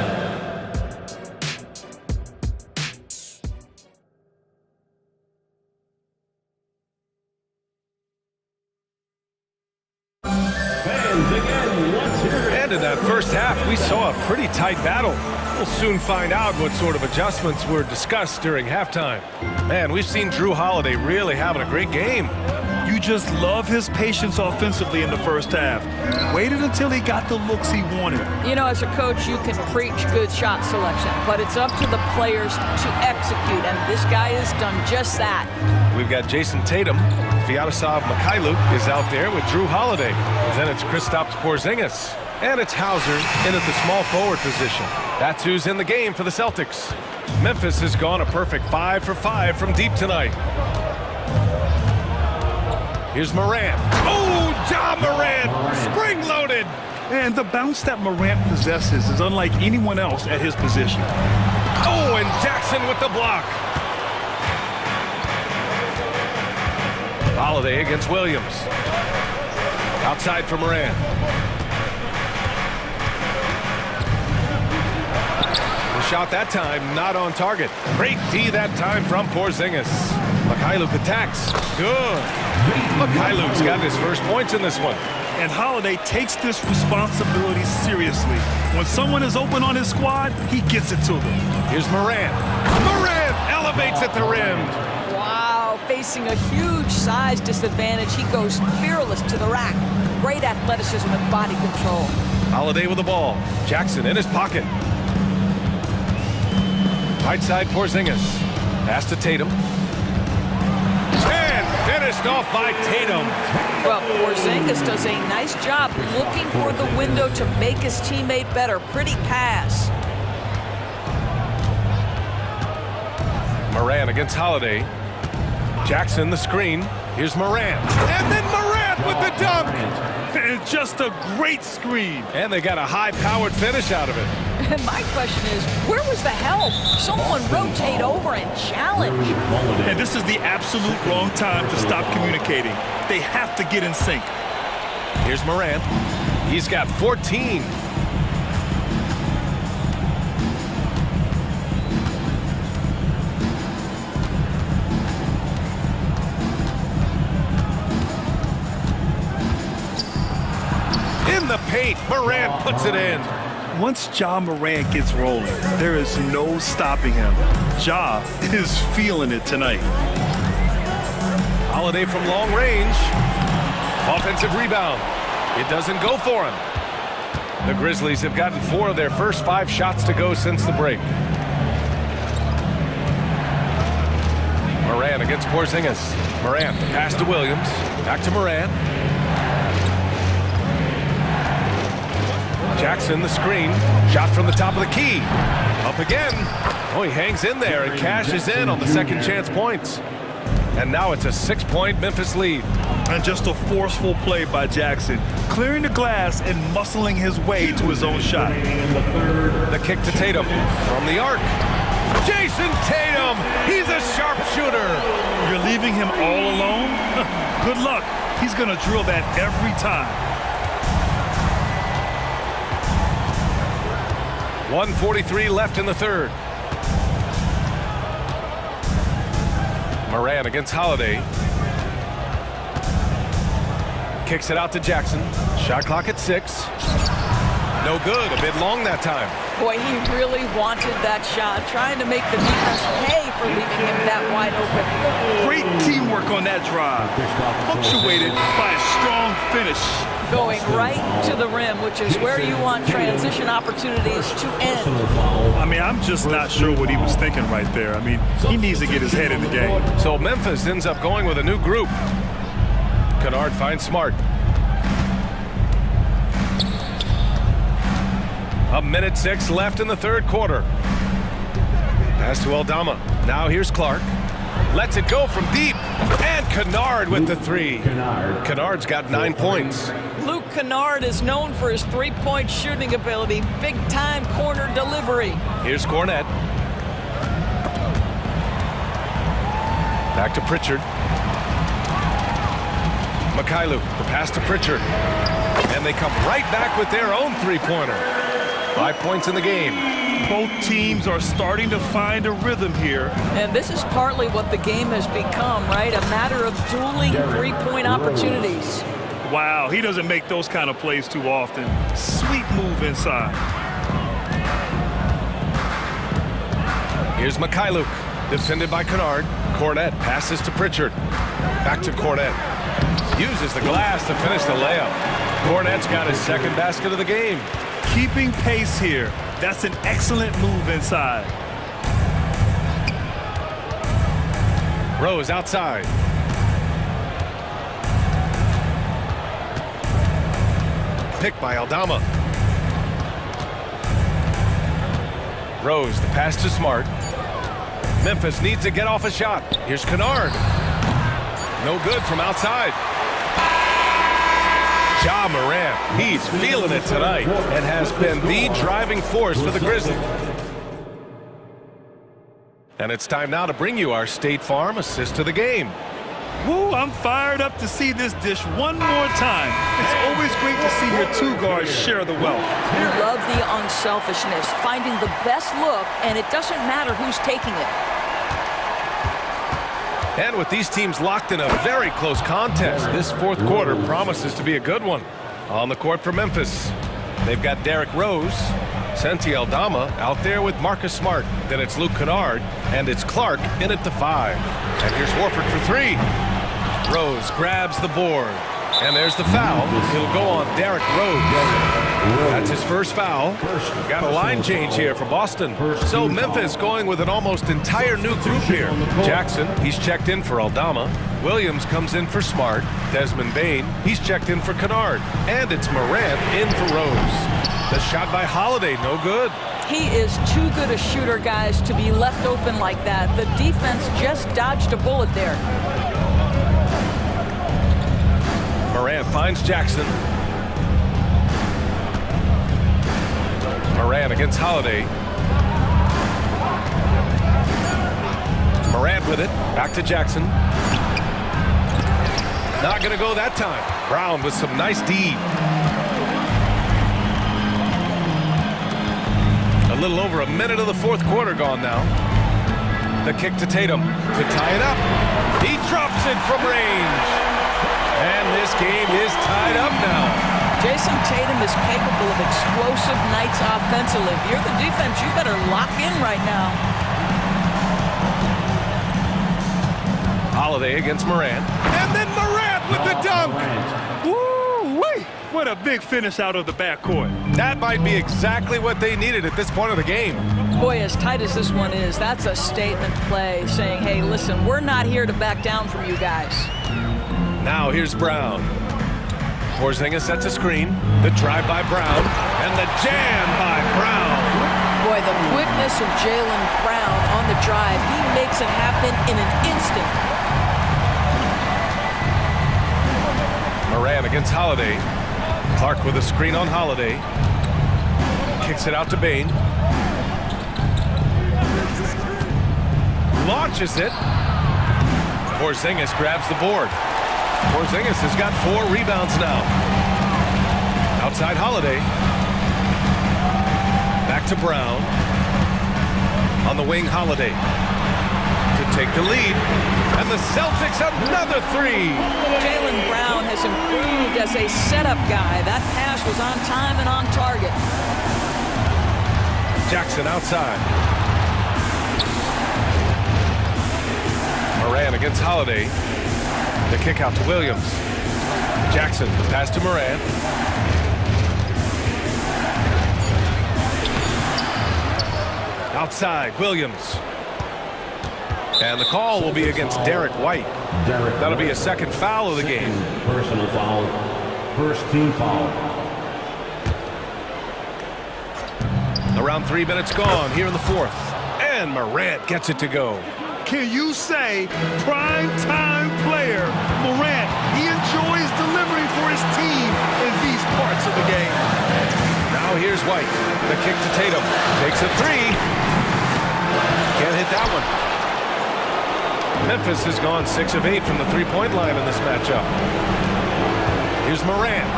Fans, again, let's hear it. And in that first half, we saw a pretty tight battle. We'll soon find out what sort of adjustments were discussed during halftime. Man, we've seen Drew Holiday really having a great game. You just love his patience offensively in the first half. Waited until he got the looks he wanted. You know, as a coach, you can preach good shot selection, but it's up to the players to execute, and this guy has done just that. We've got Jason Tatum. Vyacheslav Mikhailuk is out there with Drew Holiday. Then it's Kristaps Porzingis. And it's Hauser in at the small forward position. That's who's in the game for the Celtics. Memphis has gone a perfect 5 for 5 from deep tonight. Here's Morant. Oh, John Morant, spring-loaded. And the bounce that Morant possesses is unlike anyone else at his position. Oh, and Jackson with the block. Holiday against Williams. Outside for Morant. The shot that time, not on target. Great D that time from Porzingis. Mikhailuk attacks. Good. Mikhailuk's got his first points in this one. And Holiday takes this responsibility seriously. When someone is open on his squad, he gets it to them. Here's Morant. Morant elevates at the rim. Wow, facing a huge size disadvantage, he goes fearless to the rack. Great athleticism and body control. Holiday with the ball. Jackson in his pocket. Right side Porzingis. Pass to Tatum. Finished off by Tatum. Well, Porzingis does a nice job looking for the window to make his teammate better. Pretty pass. Moran against Holiday. Jackson, the screen. Here's Moran. And then Moran with the dunk. And just a great screen. And they got a high-powered finish out of it. And my question is, where was the help? Someone rotate over and challenge. And this is the absolute wrong time to stop communicating. They have to get in sync. Here's Moran. He's got 14. In the paint, Moran puts it in. Once Ja Morant gets rolling, there is no stopping him. Ja is feeling it tonight. Holiday from long range. Offensive rebound. It doesn't go for him. The Grizzlies have gotten 4 of their first 5 shots to go since the break. Moran against Porzingis. Moran, the pass to Williams. Back to Moran. Jackson, the screen. Shot from the top of the key. Up again. Oh, he hangs in there and cashes in on the second chance points. And now it's a 6-point Memphis lead. And just a forceful play by Jackson, clearing the glass and muscling his way to his own shot. The kick to Tatum from the arc. Jason Tatum, he's a sharpshooter. You're leaving him all alone? Good luck. He's going to drill that every time. 1:43 left in the third. Moran against Holiday. Kicks it out to Jackson. Shot clock at 6. No good, a bit long that time. Boy, he really wanted that shot, trying to make the defense pay for leaving him that wide open. Great teamwork on that drive, punctuated by a strong finish. Going right to the rim, which is where you want transition opportunities to end. I mean, I'm just not sure what he was thinking right there. I mean, he needs to get his head in the game. So Memphis ends up going with a new group. Kennard finds Smart. A minute 6 left in the third quarter. Pass to Aldama. Now here's Clark. Lets it go from deep. And Kennard with the 3. Kennard's got 9 points. Luke Kennard is known for his three-point shooting ability. Big-time corner delivery. Here's Cornette. Back to Pritchard. Mikhailuk, the pass to Pritchard. And they come right back with their own three-pointer. 5 points in the game. Both teams are starting to find a rhythm here. And this is partly what the game has become, right? A matter of dueling three-point opportunities. Wow, he doesn't make those kind of plays too often. Sweet move inside. Here's Mikhailuk, defended by Kennard. Cornette passes to Pritchard. Back to Cornette. Uses the glass to finish the layup. Cornette's got his second basket of the game. Keeping pace here. That's an excellent move inside. Rose outside. Picked by Aldama. Rose, the pass to Smart. Memphis needs to get off a shot. Here's Kennard. No good from outside. Ja Morant, he's feeling it tonight and has been the driving force for the Grizzlies. And it's time now to bring you our State Farm assist to the game. Woo, I'm fired up to see this dish one more time. It's always great to see your two guards share the wealth. You love the unselfishness, finding the best look, and it doesn't matter who's taking it. And with these teams locked in a very close contest, this fourth quarter promises to be a good one. On the court for Memphis, they've got Derrick Rose, Santi Aldama out there with Marcus Smart. Then it's Luke Kennard, and it's Clark in at the 5. And here's Horford for 3. Rose grabs the board, and there's the foul. It'll go on Derrick Rose. That's his first foul. Got a line change here for Boston. So Memphis going with an almost entire new group here. Jackson, he's checked in for Aldama. Williams comes in for Smart. Desmond Bain, he's checked in for Kennard. And it's Morant in for Rose. The shot by Holiday, no good. He is too good a shooter, guys, to be left open like that. The defense just dodged a bullet there. Morant finds Jackson. Morant against Holiday. Morant with it. Back to Jackson. Not going to go that time. Brown with some nice D. A little over a minute of the fourth quarter gone now. The kick to Tatum to tie it up. He drops it from range. And this game is tied up now. Jason Tatum is capable of explosive nights offensively. If you're the defense, you better lock in right now. Holiday against Morant. And then Morant with the dunk. Woo-wee! What a big finish out of the backcourt. That might be exactly what they needed at this point of the game. Boy, as tight as this one is, that's a statement play saying, hey, listen, we're not here to back down from you guys. Now here's Brown. Porzingis sets a screen. The drive by Brown. And the jam by Brown. Boy, the quickness of Jaylen Brown on the drive. He makes it happen in an instant. Morant against Holiday. Clark with a screen on Holiday. Kicks it out to Bain. Launches it. Porzingis grabs the board. Porzingis has got 4 rebounds now. Outside Holiday. Back to Brown. On the wing, Holiday. To take the lead. And the Celtics another 3. Jaylen Brown has improved as a setup guy. That pass was on time and on target. Jackson outside. Morant against Holiday. The kick out to Williams. Jackson, the pass to Morant. Outside, Williams. And the call will be against Derek White. That'll be a second foul of the game. Personal foul. First team foul. Around 3 minutes gone here in the fourth. And Morant gets it to go. Can you say prime-time player Morant? He enjoys delivering for his team in these parts of the game. Now here's White. The kick to Tatum. Takes a 3. Can't hit that one. Memphis has gone 6 of 8 from the three-point line in this matchup. Here's Morant.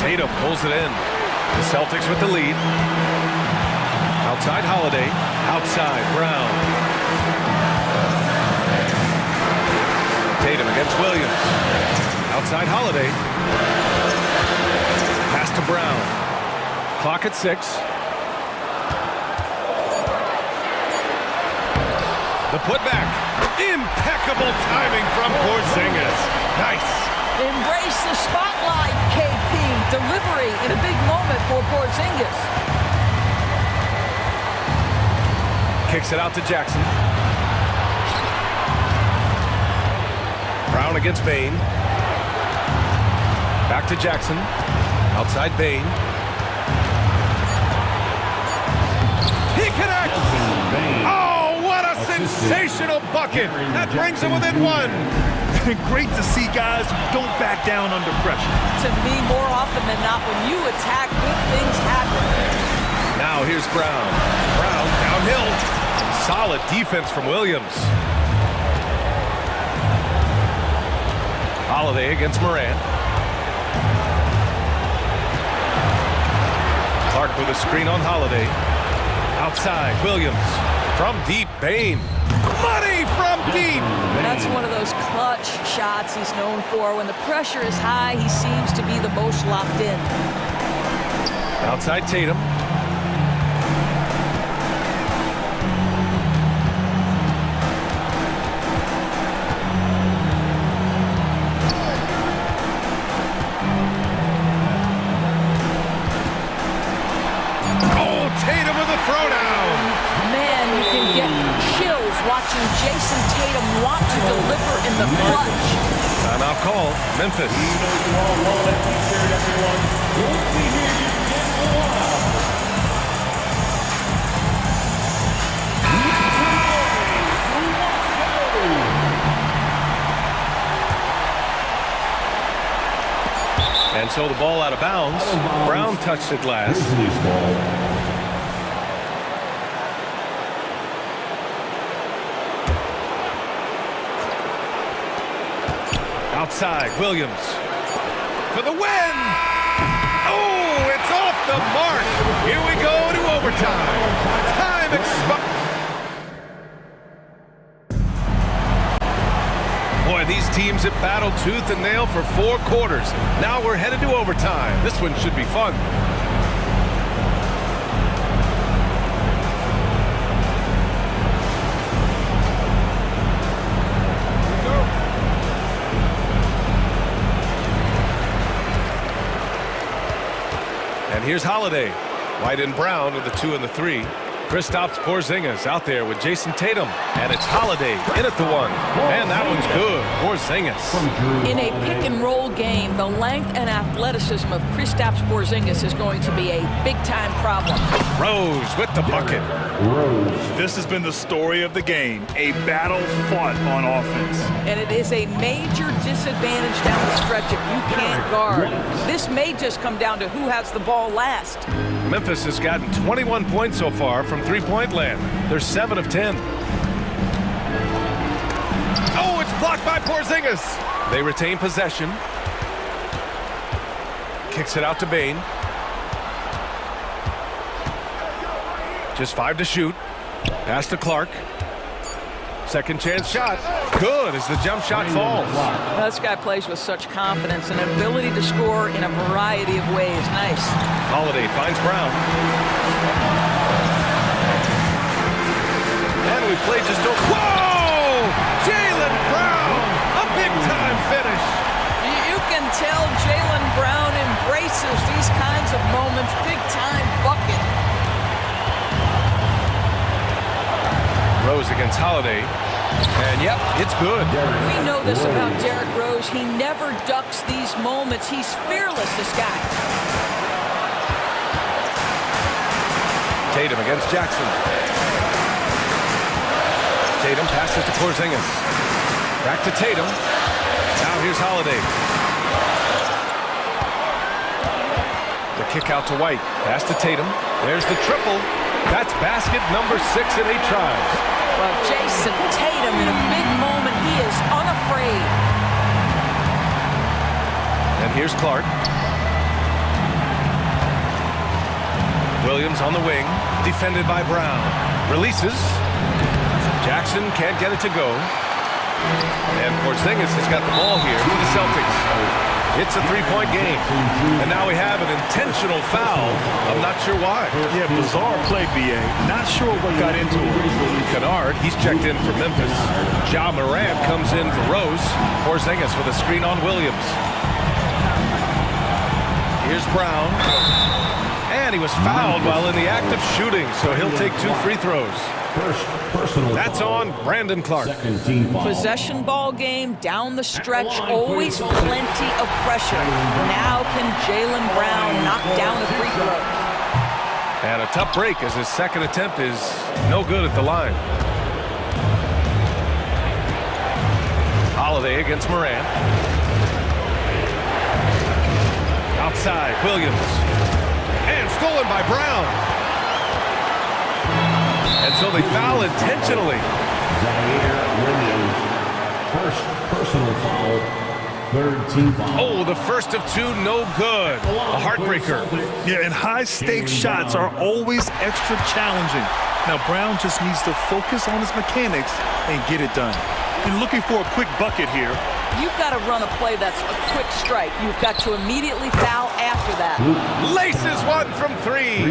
Tatum pulls it in. The Celtics with the lead. Outside Holiday. Outside Brown. Tatum against Williams. Outside Holiday. Pass to Brown. Clock at 6. The putback. Impeccable timing from Porzingis. Nice. Embrace the spotlight, KP. Delivery in a big moment for Porzingis. Kicks it out to Jackson. Brown against Bain. Back to Jackson. Outside Bain. He connects! Oh, what a sensational bucket! That brings him within 1. Great to see guys who don't back down under pressure. To me, more often than not, when you attack, good things happen. Now here's Brown. Brown downhill. Solid defense from Williams. Holiday against Morant. Clark with a screen on Holiday. Outside, Williams. From deep, Bain. Money from deep! That's one of those clutch shots he's known for. When the pressure is high, he seems to be the most locked in. Outside Tatum. watching Jason Tatum want to deliver in the clutch. Timeout call, Memphis. And so the ball out of bounds. Brown touched it last. Outside, Williams for the win. Oh, it's off the mark. Here we go to overtime. Time expired. Boy, these teams have battled tooth and nail for 4 quarters. Now we're headed to overtime. This one should be fun. And here's Holiday. White and Brown with the 2 and the 3. Kristaps Porzingis out there with Jason Tatum. And it's Holiday in at the 1. Man, that one's good. Porzingis. In a pick-and-roll game, the length and athleticism of Kristaps Porzingis is going to be a big-time problem. Rose with the bucket. This has been the story of the game. A battle fought on offense. And it is a major disadvantage down the stretch if you can't guard. This may just come down to who has the ball last. Memphis has gotten 21 points so far from three-point land. They're 7 of 10. Oh, it's blocked by Porzingis. They retain possession. Kicks it out to Bain. Just 5 to shoot. Pass to Clark. Second chance shot. Good as the jump shot falls. This guy plays with such confidence and an ability to score in a variety of ways. Nice. Holiday finds Brown. And we play just over. Whoa! Jaylen Brown! A big-time finish. You can tell Jaylen Brown embraces these kinds of moments. Big-time bucket. Rose against Holiday. And yep, it's good. We know this about Derrick Rose. He never ducks these moments. He's fearless, this guy. Tatum against Jackson. Tatum passes to Porzingis. Back to Tatum. Now here's Holiday. The kick out to White. Pass to Tatum. There's the triple. That's basket number 6 in 8 tries. Well, Jason Tatum in a big moment. He is unafraid. And here's Clark. Williams on the wing, defended by Brown. Releases. Jackson can't get it to go. And Porzingis has got the ball here for the Celtics. It's a 3-point game. And now we have an intentional foul. I'm not sure why. Yeah, bizarre play, B.A. Not sure what got into it. Kennard, he's checked in for Memphis. Ja Morant comes in for Rose. Porzingis with a screen on Williams. Here's Brown. And he was fouled while in the act of shooting, so he'll take 2 free throws. That's on Brandon Clark. Possession ball game down the stretch, always plenty of pressure. Now can Jaylen Brown knock down a free throw? And a tough break as his second attempt is no good at the line. Holiday against Morant. Outside, Williams. And stolen by Brown. And so they foul intentionally. Zaire Williams, first personal foul, third team foul. Oh, the first of 2, no good. A heartbreaker. Yeah, and high-stakes shots are always extra challenging. Now, Brown just needs to focus on his mechanics and get it done. And looking for a quick bucket here. You've got to run a play that's a quick strike. You've got to immediately foul after that. Laces one from three.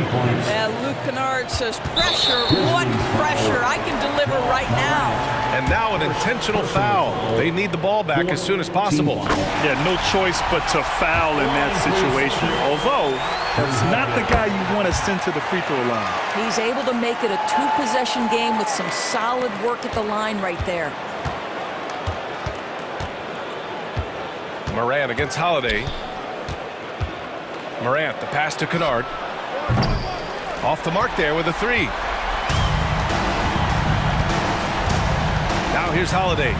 And Luke Kennard says, pressure, what pressure? I can deliver right now. And now an intentional foul. They need the ball back as soon as possible. Yeah, no choice but to foul in that situation. Although, that's not the guy you want to send to the free throw line. He's able to make it a two-possession game with some solid work at the line right there. Morant against Holiday. Morant, the pass to Kennard. Off the mark there with a three. Now here's Holiday.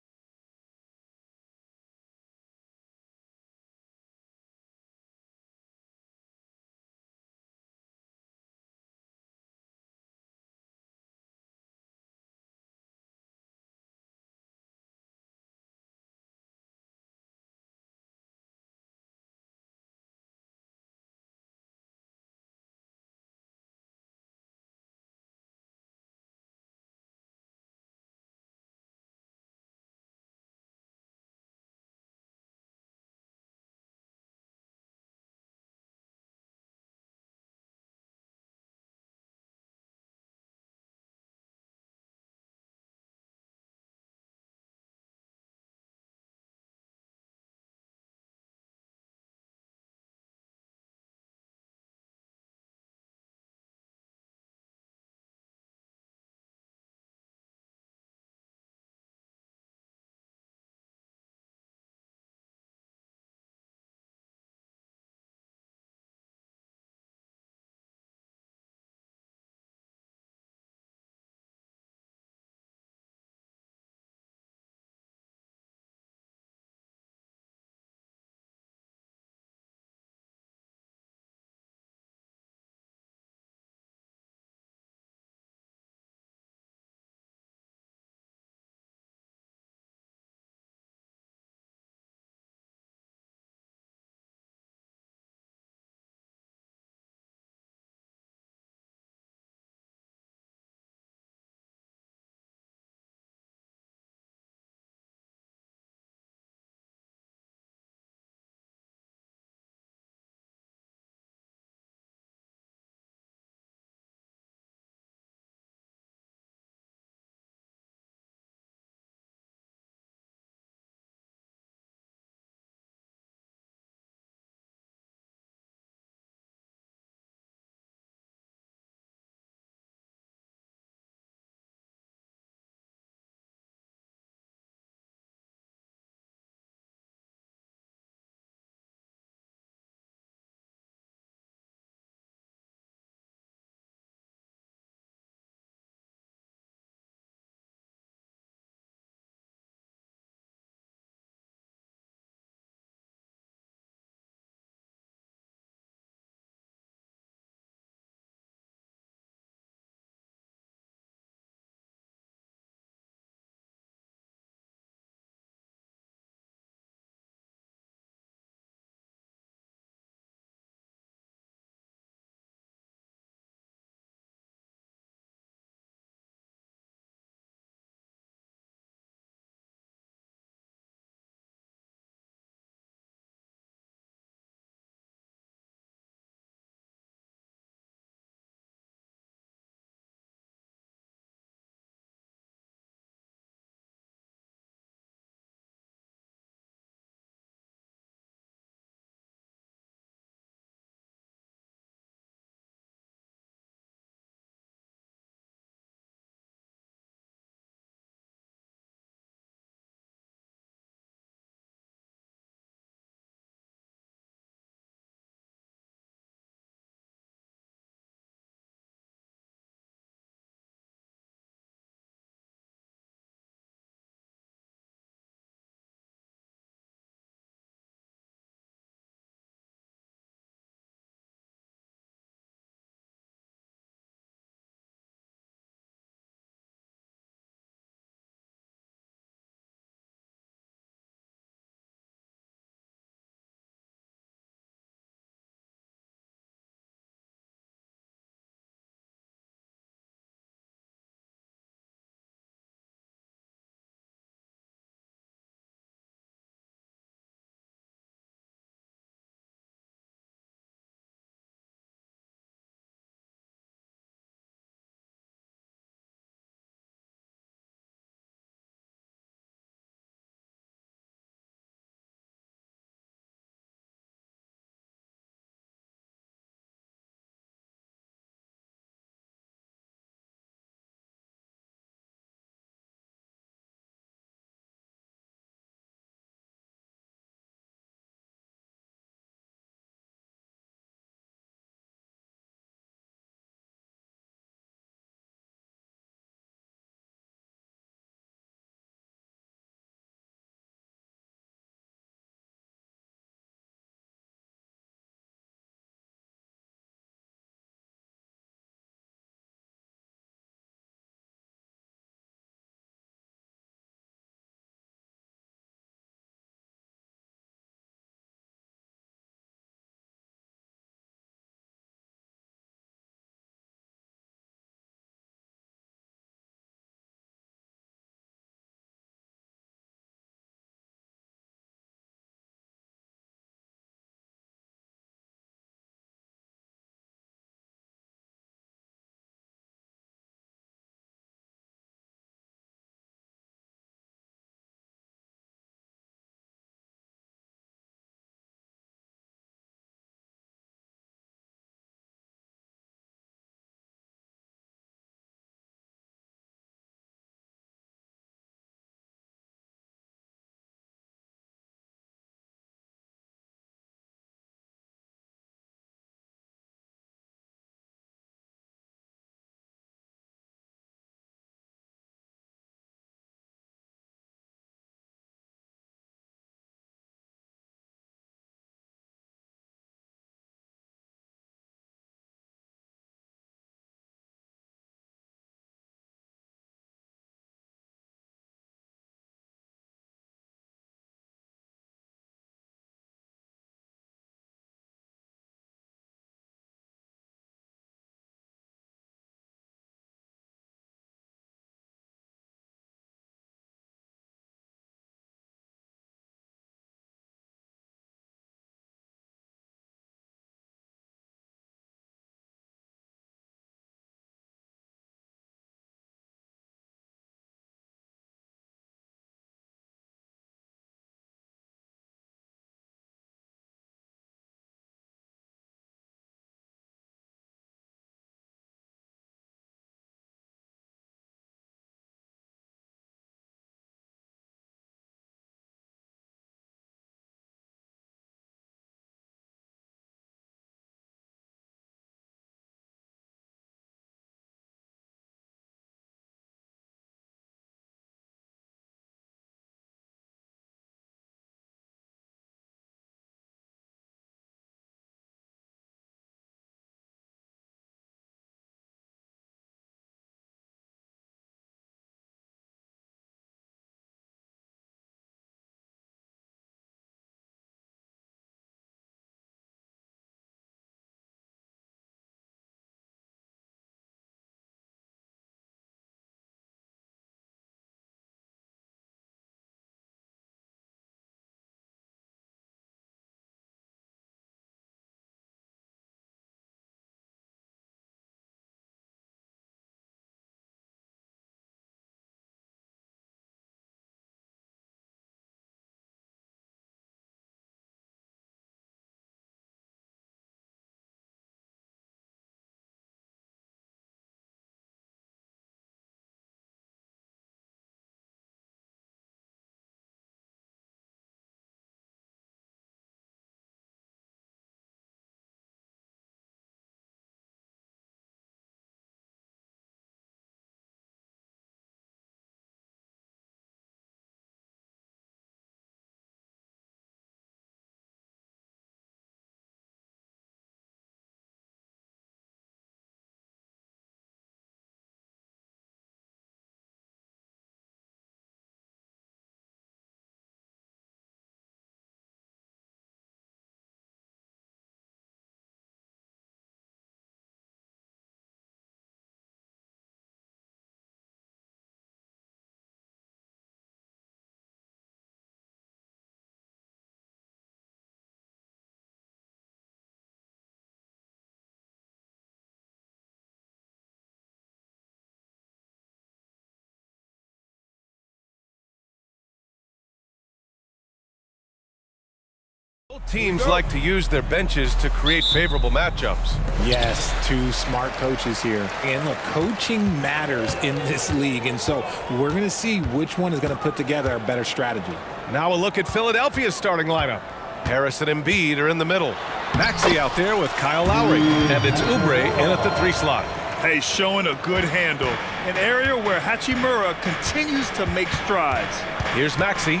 Both teams like to use their benches to create favorable matchups. Yes, two smart coaches here. And look, coaching matters in this league, and so we're going to see which one is going to put together a better strategy. Now a look at Philadelphia's starting lineup. Harris and Embiid are in the middle. Maxey out there with Kyle Lowry, and it's Oubre in at the 3 slot. Hey, showing a good handle. An area where Hachimura continues to make strides. Here's Maxey.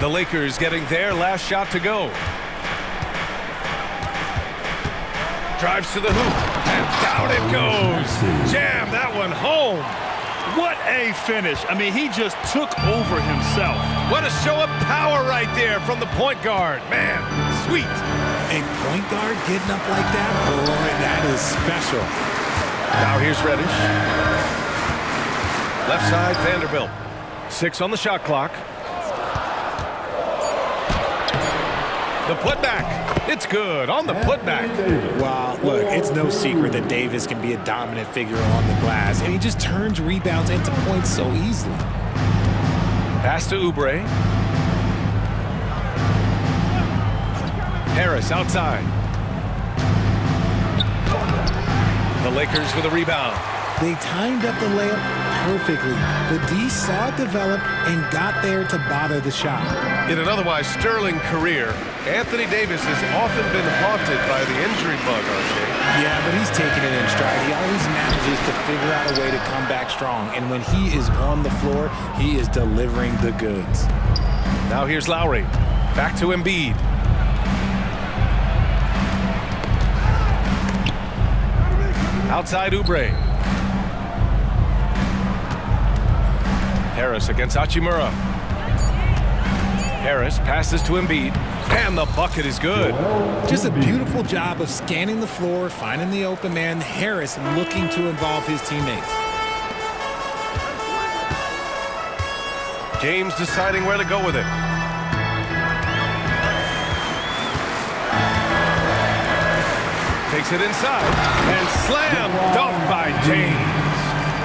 The Lakers getting their last shot to go. Drives to the hoop, and down it goes. Jam that one home. What a finish. I mean, he just took over himself. What a show of power right there from the point guard. Man, sweet. A point guard getting up like that? Boy, that is special. Now here's Reddish. Left side, Vanderbilt. 6 on the shot clock. The putback. It's good on the putback. Well, look, it's no secret that Davis can be a dominant figure on the glass, and he just turns rebounds into points so easily. Pass to Oubre. Harris outside. The Lakers with a rebound. They timed up the layup perfectly. The D saw it develop and got there to bother the shot. In an otherwise sterling career, Anthony Davis has often been haunted by the injury bug, RJ. Yeah, but he's taking it in stride. He always manages to figure out a way to come back strong. And when he is on the floor, he is delivering the goods. Now here's Lowry. Back to Embiid. Outside Oubre. Harris against Hachimura. Harris passes to Embiid, and the bucket is good. Just a beautiful job of scanning the floor, finding the open man. Harris looking to involve his teammates. James deciding where to go with it. Takes it inside, and slam dunk by James.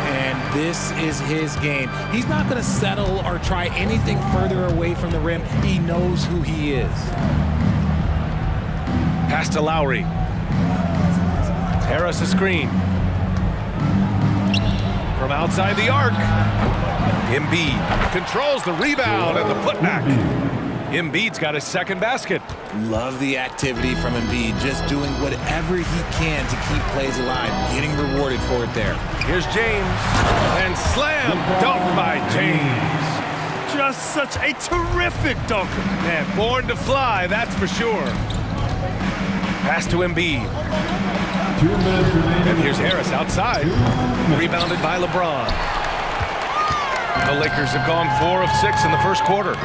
And this is his game. He's not going to settle or try anything further away from the rim. He knows who he is. Pass to Lowry. Harris a screen. From outside the arc. Embiid controls the rebound and the putback. Embiid's got his second basket. Love the activity from Embiid, just doing whatever he can to keep plays alive, getting rewarded for it there. Here's James, and slam dunk by James. Just such a terrific dunker. Man, born to fly, that's for sure. Pass to Embiid. And here's Harris outside, rebounded by LeBron. The Lakers have gone 4 of 6 in the first quarter.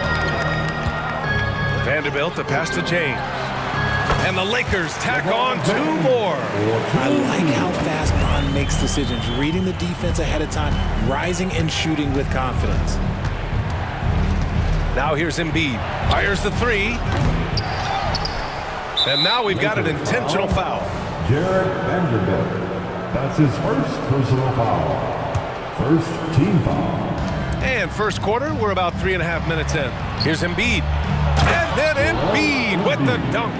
Vanderbilt to pass to James. And the Lakers tack on 2 more. I like how fast Bron makes decisions, reading the defense ahead of time, rising and shooting with confidence. Now here's Embiid. Fires the 3. And now we've got an intentional foul. Jared Vanderbilt. That's his first personal foul. First team foul. And first quarter, we're about 3.5 minutes in. Here's Embiid. And then Embiid with the dunk.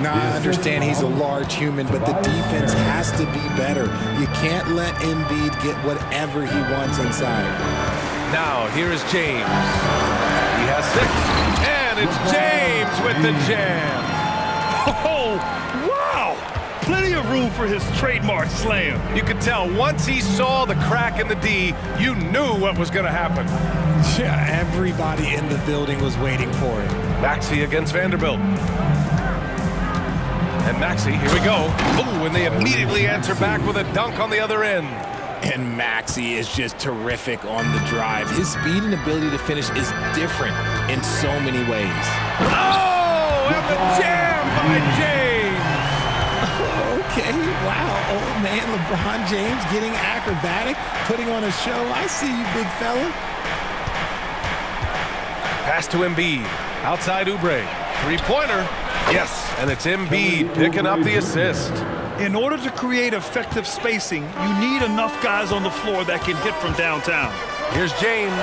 Now, I understand he's a large human, but the defense has to be better. You can't let Embiid get whatever he wants inside. Now, here is James. He has 6. And it's James with the jam. Oh, wow! Plenty of room for his trademark slam. You could tell once he saw the crack in the D, you knew what was going to happen. Yeah, everybody in the building was waiting for it. Maxey against Vanderbilt. And Maxey, here we go. Ooh, and they immediately answer back with a dunk on the other end. And Maxey is just terrific on the drive. His speed and ability to finish is different in so many ways. Oh, and the jam by James. Okay, wow, old man LeBron James getting acrobatic, putting on a show. I see you, big fella. Pass to Embiid. Outside Oubre. 3-pointer. Yes, and it's Embiid picking up the assist. In order to create effective spacing, you need enough guys on the floor that can hit from downtown. Here's James.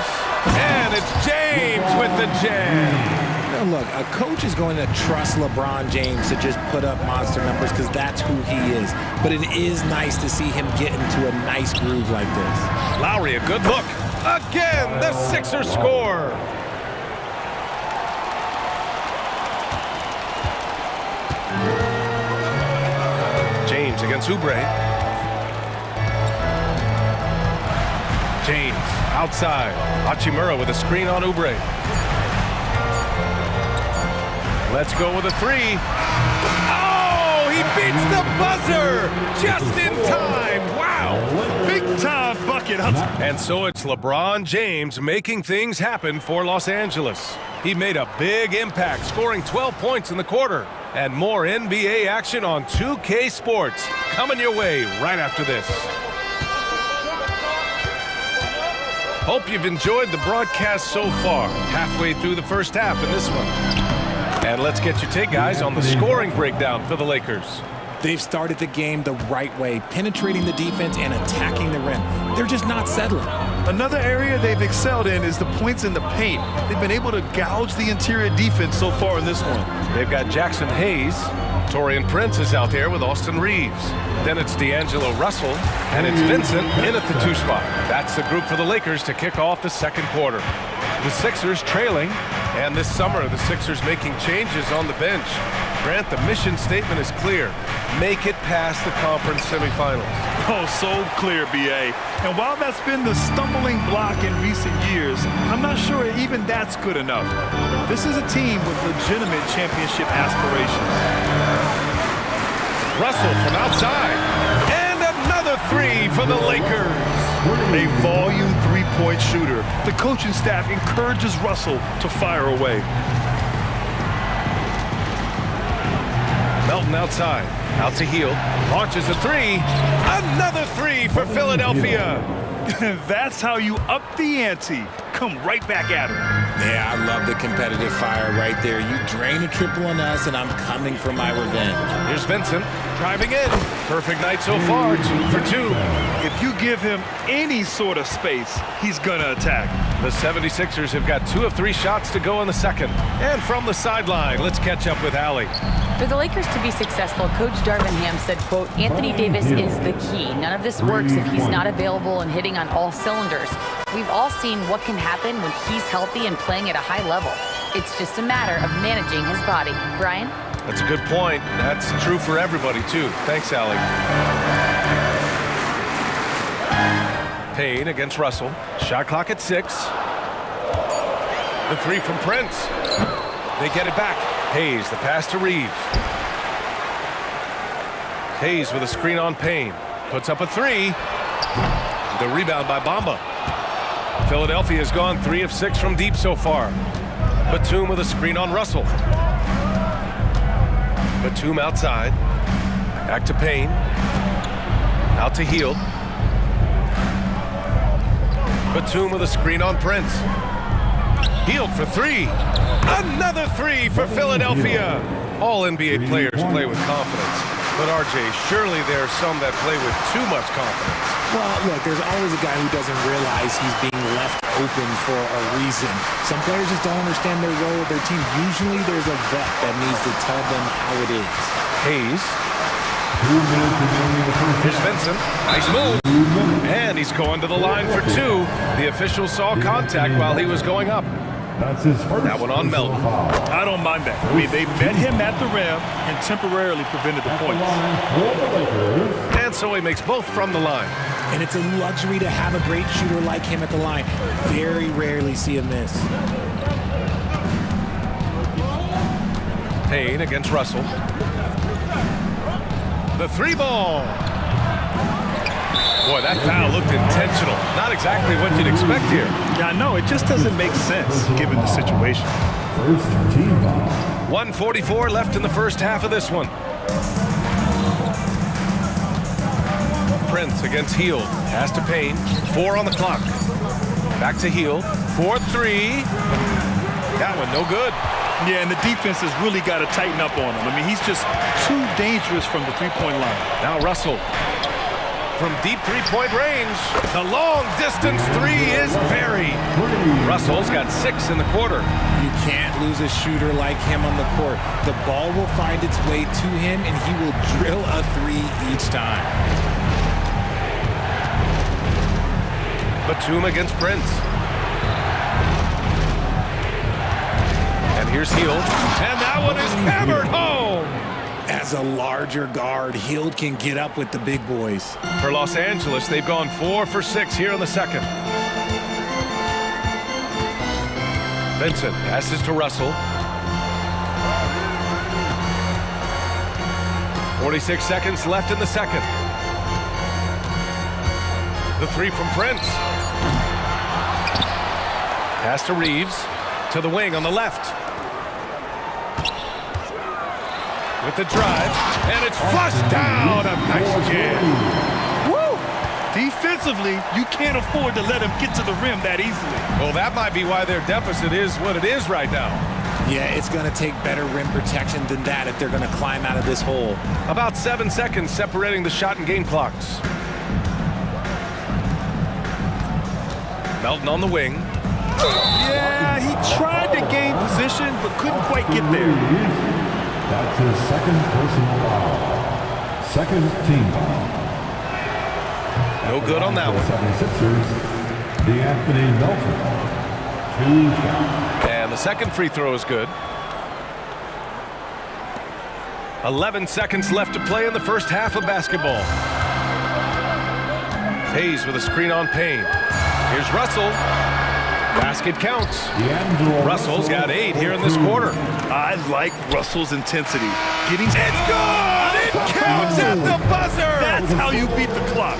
And it's James with the jam. And look, a coach is going to trust LeBron James to just put up monster numbers because that's who he is. But it is nice to see him get into a nice groove like this. Lowry, a good look. Again, the Sixers score. James against Oubre. James outside. Hachimura with a screen on Oubre. Let's go with a three. Oh, he beats the buzzer just in time. Wow. Big time bucket. And so it's LeBron James making things happen for Los Angeles. He made a big impact, scoring 12 points in the quarter. And more NBA action on 2K Sports coming your way right after this. Hope you've enjoyed the broadcast so far. Halfway through the first half in this one. And let's get your take, guys, on the scoring breakdown for the Lakers. They've started the game the right way, penetrating the defense and attacking the rim. They're just not settling. Another area they've excelled in is the points in the paint. They've been able to gouge the interior defense so far in this one. They've got Jackson Hayes. Torian Prince is out there with Austin Reeves. Then it's D'Angelo Russell, and it's Vincent in at the 2 spot. That's the group for the Lakers to kick off the second quarter. The Sixers trailing, and this summer the Sixers making changes on the bench. Grant, the mission statement is clear. Make it past the conference semifinals. Oh, so clear, B.A. And while that's been the stumbling block in recent years, I'm not sure even that's good enough. This is a team with legitimate championship aspirations. Russell from outside. And another three for the Lakers. A volume three-point shooter. The coaching staff encourages Russell to fire away. Melton outside. Out to Hield. Launches a three. Another three for Philadelphia. That's how you up the ante. Come right back at him. Yeah, I love the competitive fire right there. You drain a triple on us, and I'm coming for my revenge. Here's Vincent driving in. Perfect night so far, 2 for 2. If you give him any sort of space, he's gonna attack. The 76ers have got 2 of 3 shots to go in the second. And from the sideline, let's catch up with Allie. For the Lakers to be successful, Coach Darvin Ham said, quote, Anthony Davis is the key. None of this works if he's not available and hitting on all cylinders. We've all seen what can happen when he's healthy and playing at a high level. It's just a matter of managing his body. Brian? That's a good point. That's true for everybody, too. Thanks, Allie. Payne against Russell. Shot clock at 6. The three from Prince. They get it back. Hayes, the pass to Reeves. Hayes with a screen on Payne. Puts up a three. The rebound by Bamba. Philadelphia has gone 3 of 6 from deep so far. Batum with a screen on Russell. Batum outside. Back to Payne. Out to Hield. Batum with a screen on Prince. Hield for 3. Another 3 for Philadelphia. All NBA players play with confidence. But RJ, surely there are some that play with too much confidence. Well, look, there's always a guy who doesn't realize he's being left open for a reason. Some players just don't understand their role with their team. Usually there's a vet that needs to tell them how it is. Hayes. Here's Vincent. Nice move. And he's going to the line for 2. The official saw contact while he was going up. That's his first. That one on Melton. I don't mind that. I mean, they met him at the rim and temporarily prevented the points. And so he makes both from the line. And it's a luxury to have a great shooter like him at the line. Very rarely see a miss. Payne against Russell. The 3 ball. Boy, that foul looked intentional. Not exactly what you'd expect here. Yeah, I know. It just doesn't make sense given the situation. First team foul. 1:44 left in the first half of this one. Prince against Hield. Pass to Payne. 4 on the clock. Back to Hield. 4-3. That one no good. Yeah, and the defense has really got to tighten up on him. I mean, he's just too dangerous from the three-point line. Now Russell. from deep three-point range. The long-distance three is buried. Russell's got 6 in the quarter. You can't lose a shooter like him on the court. The ball will find its way to him, and he will drill a three each time. Batum against Prince. And here's Hield. And that one is hammered home. As a larger guard, Hield can get up with the big boys. For Los Angeles, they've gone 4 for 6 here in the second. Vincent passes to Russell. 46 seconds left in the second. The three from Prince. Pass to Reeves. To the wing on the left. With the drive. And it's flushed down. A nice jam. Woo! Defensively, you can't afford to let him get to the rim that easily. Well, that might be why their deficit is what it is right now. Yeah, it's going to take better rim protection than that if they're going to climb out of this hole. About 7 seconds separating the shot and game clocks. Melton on the wing. Yeah, he tried to gain position, but couldn't quite get there. That's his second personal foul. Second team foul. No good on that one. 76ers, D'Anthony Melton. 2 shots. And the second free throw is good. 11 seconds left to play in the first half of basketball. Hayes with a screen on Payne. Here's Russell. Basket counts. Russell's got 8 here in this quarter. I like Russell's intensity. Getting it's good! It counts at the buzzer! That's how you beat the clock.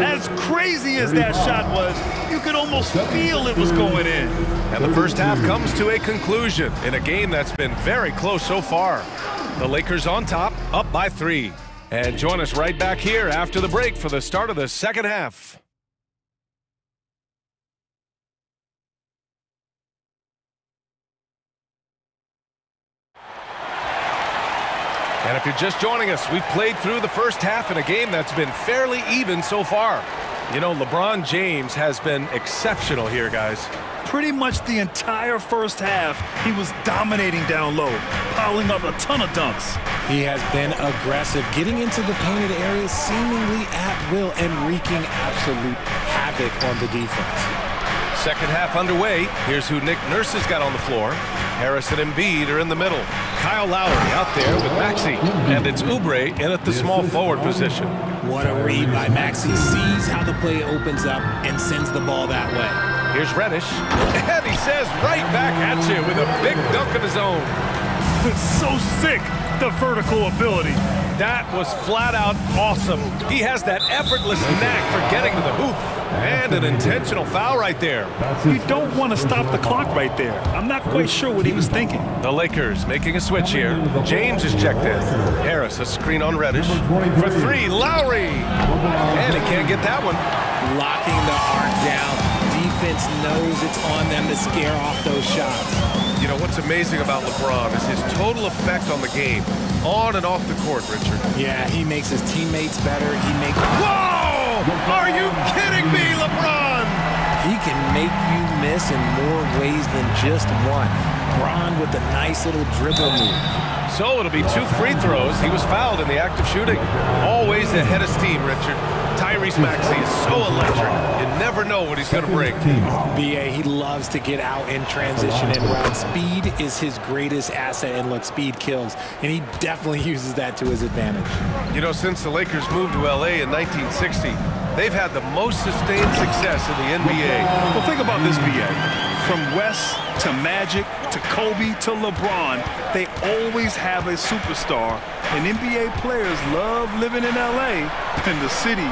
As crazy as that shot was, you could almost feel it was going in. And the first half comes to a conclusion in a game that's been very close so far. The Lakers on top, up by 3. And join us right back here after the break for the start of the second half. And if you're just joining us, we've played through the first half in a game that's been fairly even so far. You know, LeBron James has been exceptional here, guys. Pretty much the entire first half, he was dominating down low, piling up a ton of dunks. He has been aggressive, getting into the painted areas seemingly at will and wreaking absolute havoc on the defense. Second half underway. Here's who Nick Nurse has got on the floor. Harris and Embiid are in the middle. Kyle Lowry out there with Maxey. And it's Oubre in at the small forward position. What a read by Maxey. Sees how the play opens up and sends the ball that way. Here's Reddish. And he says right back at you with a big dunk of his own. It's so sick, the vertical ability. That was flat out awesome. He has that effortless knack for getting to the hoop. And an intentional foul right there. You don't want to stop the clock right there. I'm not quite sure what he was thinking. The Lakers making a switch here. James is checked in. Harris, a screen on Reddish. For 3, Lowry. And he can't get that one. Locking the arc down. Defense knows it's on them to scare off those shots. You know, what's amazing about LeBron is his total effect on the game. On and off the court, Richard. Yeah, he makes his teammates better. He makes... Whoa! Are you kidding me, LeBron? He can make you miss in more ways than just one. Bron with a nice little dribble move. So it'll be 2 free throws. He was fouled in the act of shooting. Always ahead of steam, Richard. Tyrese Maxey is so electric. You never know what he's going to bring. B.A., he loves to get out in transition and run. Speed is his greatest asset, and look, speed kills. And he definitely uses that to his advantage. You know, since the Lakers moved to L.A. in 1960, they've had the most sustained success in the NBA. Well, think about this, B.A. From West to Magic to Kobe to LeBron, they always have a superstar. And NBA players love living in L.A. and the city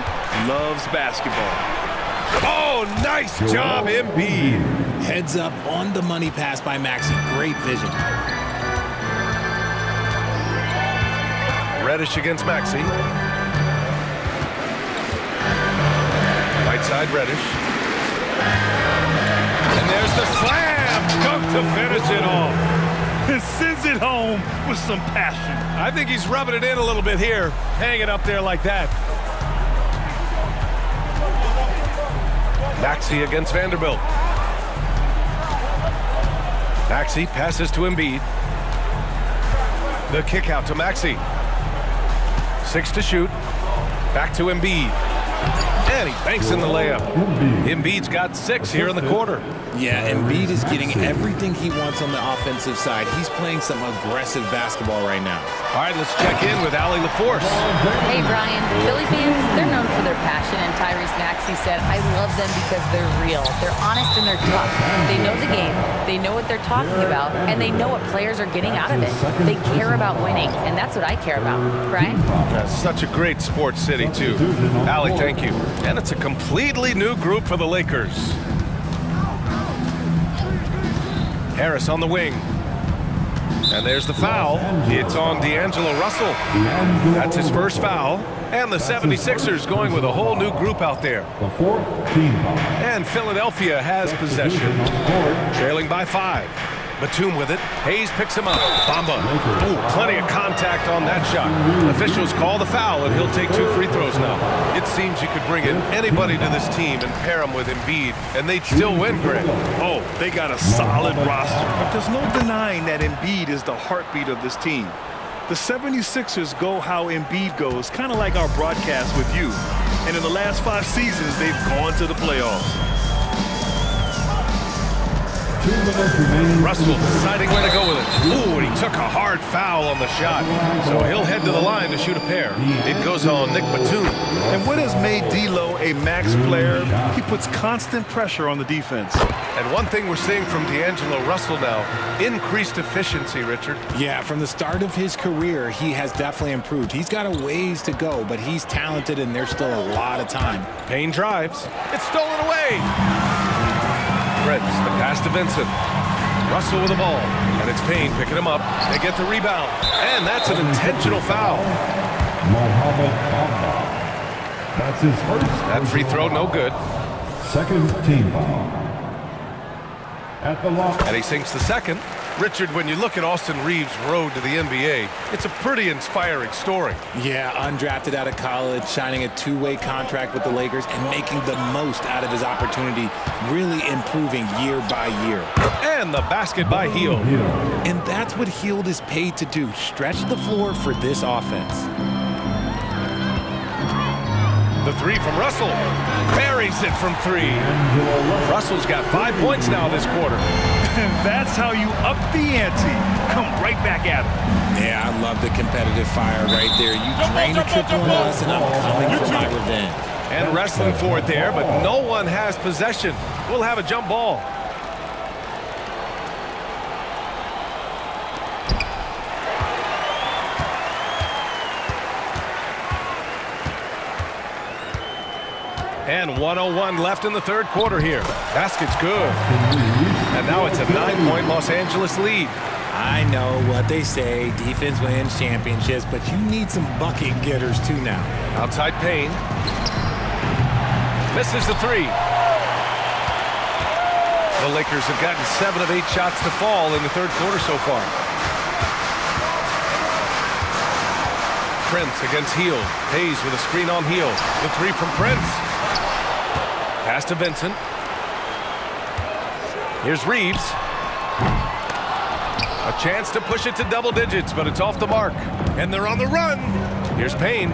loves basketball. Oh, nice job, Embiid. Heads up on the money pass by Maxey. Great vision. Reddish against Maxey. Right side, Reddish. And there's the slam dunk to finish it off. And sends it home with some passion. I think he's rubbing it in a little bit here. Hang it up there like that. Maxey against Vanderbilt. Maxey passes to Embiid. The kick out to Maxey. 6 to shoot. Back to Embiid. And he banks in the layup. Embiid's got 6 here in the quarter. Yeah, Embiid is getting everything he wants on the offensive side. He's playing some aggressive basketball right now. All right, let's check in with Allie LaForce. Hey, Brian. Philly fans, they're known for their passion, and Tyrese Maxey said, I love them because they're real. They're honest and they're tough. They know the game, they know what they're talking about, and they know what players are getting out of it. They care about winning, and that's what I care about. Brian? That's such a great sports city, too. Allie, thank you. And it's a completely new group for the Lakers. Harris on the wing. And there's the foul. It's on D'Angelo Russell. That's his first foul. And the 76ers going with a whole new group out there. And Philadelphia has possession. Trailing by 5. Batum with it. Hayes picks him up. Bamba. Ooh, plenty of contact on that shot. Officials call the foul, and he'll take 2 free throws now. It seems you could bring in anybody to this team and pair them with Embiid, and they'd still win, Greg. Oh, they got a solid roster. But there's no denying that Embiid is the heartbeat of this team. The 76ers go how Embiid goes, kind of like our broadcast with you. And in the last 5 seasons, they've gone to the playoffs. Russell deciding where to go with it. Ooh, and he took a hard foul on the shot. So he'll head to the line to shoot a pair. It goes on Nick Batum. And what has made D'Lo a max player? He puts constant pressure on the defense. And one thing we're seeing from D'Angelo Russell now, increased efficiency, Richard. Yeah, from the start of his career, he has definitely improved. He's got a ways to go, but he's talented and there's still a lot of time. Payne drives. It's stolen away. Prince, the pass to Vincent. Russell with the ball. And it's Payne picking him up. They get the rebound. And that's an intentional foul. That's his first. That free throw, no good. Second team foul. At the line. And he sinks the second. Richard, when you look at Austin Reeves' road to the NBA, it's a pretty inspiring story. Yeah, undrafted out of college, signing a 2-way contract with the Lakers and making the most out of his opportunity, really improving year by year. And the basket by Hield. And that's what Hield is paid to do, stretch the floor for this offense. The 3 from Russell. Buries it from 3. Russell's got 5 points now this quarter. That's how you up the ante. Come right back at him. Yeah, I love the competitive fire right there. You drain a triple on us, and I'm coming for my revenge. And wrestling for it there, but no one has possession. We'll have a jump ball. And 1:01 left in the third quarter here. Basket's good. And now it's a 9-point Los Angeles lead. I know what they say, defense wins championships, but you need some bucket getters too now. Outside Payne. Misses the 3. The Lakers have gotten 7 of 8 shots to fall in the third quarter so far. Prince against Hield. Hayes with a screen on Hield. The 3 from Prince. Pass to Vincent. Here's Reeves. A chance to push it to double digits, but it's off the mark. And they're on the run. Here's Payne.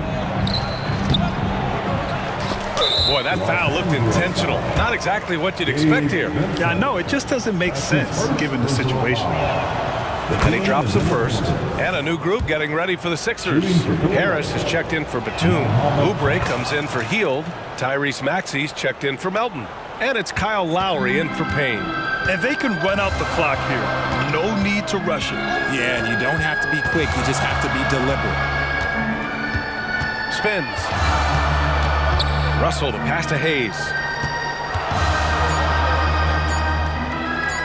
Boy, that foul looked intentional. Not exactly what you'd expect here. Yeah, no, it just doesn't make sense given the situation. And he drops the first. And a new group getting ready for the Sixers. Harris is checked in for Batum. Oubre comes in for Hield. Tyrese Maxey's checked in for Melton. And it's Kyle Lowry in for Payne. And they can run out the clock here. No need to rush it. Yeah, and you don't have to be quick. You just have to be deliberate. Spins. Russell to pass to Hayes.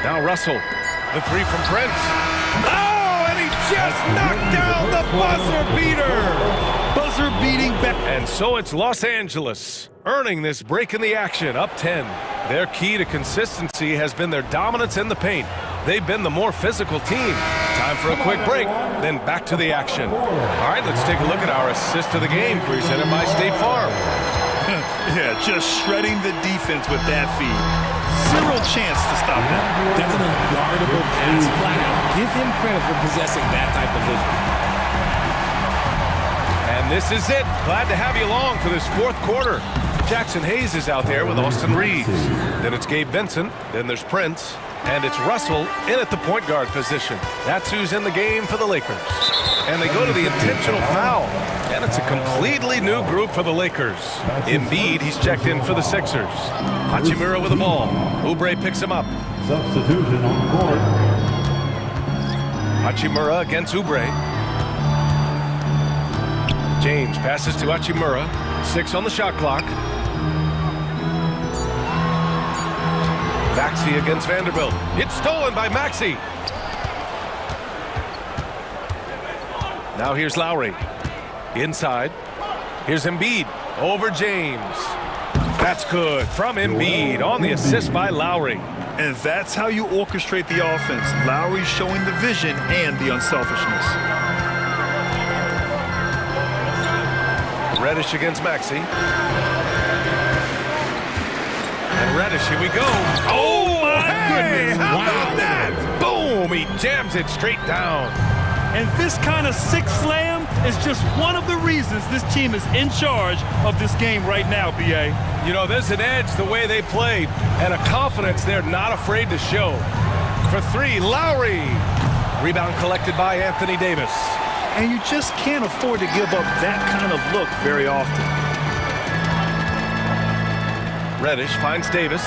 Now Russell. The 3 from Prince. Oh, and he just knocked down the buzzer beater. Buzzer beating back. And so it's Los Angeles earning this break in the action, up 10. Their key to consistency has been their dominance in the paint. They've been the more physical team. Time for a quick break, then back to the action. All right, let's take a look at our assist of the game presented by State Farm. Yeah, just shredding the defense with that feed. Zero chance to stop that. That's an unguardable pass, flat out. Give him credit for possessing that type of vision. And this is it. Glad to have you along for this fourth quarter. Jackson Hayes is out there with Austin Reeves. Then it's Gabe Vincent. Then there's Prince. And it's Russell in at the point guard position. That's who's in the game for the Lakers. And they go to the intentional foul. And it's a completely new group for the Lakers. Embiid, he's checked in for the Sixers. Hachimura with the ball. Oubre picks him up. Substitution on the court. Hachimura against Oubre. James passes to Hachimura. 6 on the shot clock. Maxey against Vanderbilt. It's stolen by Maxey. Now here's Lowry. Inside. Here's Embiid. Over James. That's good from Embiid on the assist by Lowry. And that's how you orchestrate the offense. Lowry showing the vision and the unselfishness. Reddish against Maxey. And Reddish, here we go. Oh, my goodness. How about that? Boom, he jams it straight down. And this kind of sick slam is just one of the reasons this team is in charge of this game right now, B.A. You know, there's an edge the way they played and a confidence they're not afraid to show. For 3, Lowry. Rebound collected by Anthony Davis. And you just can't afford to give up that kind of look very often. Reddish finds Davis.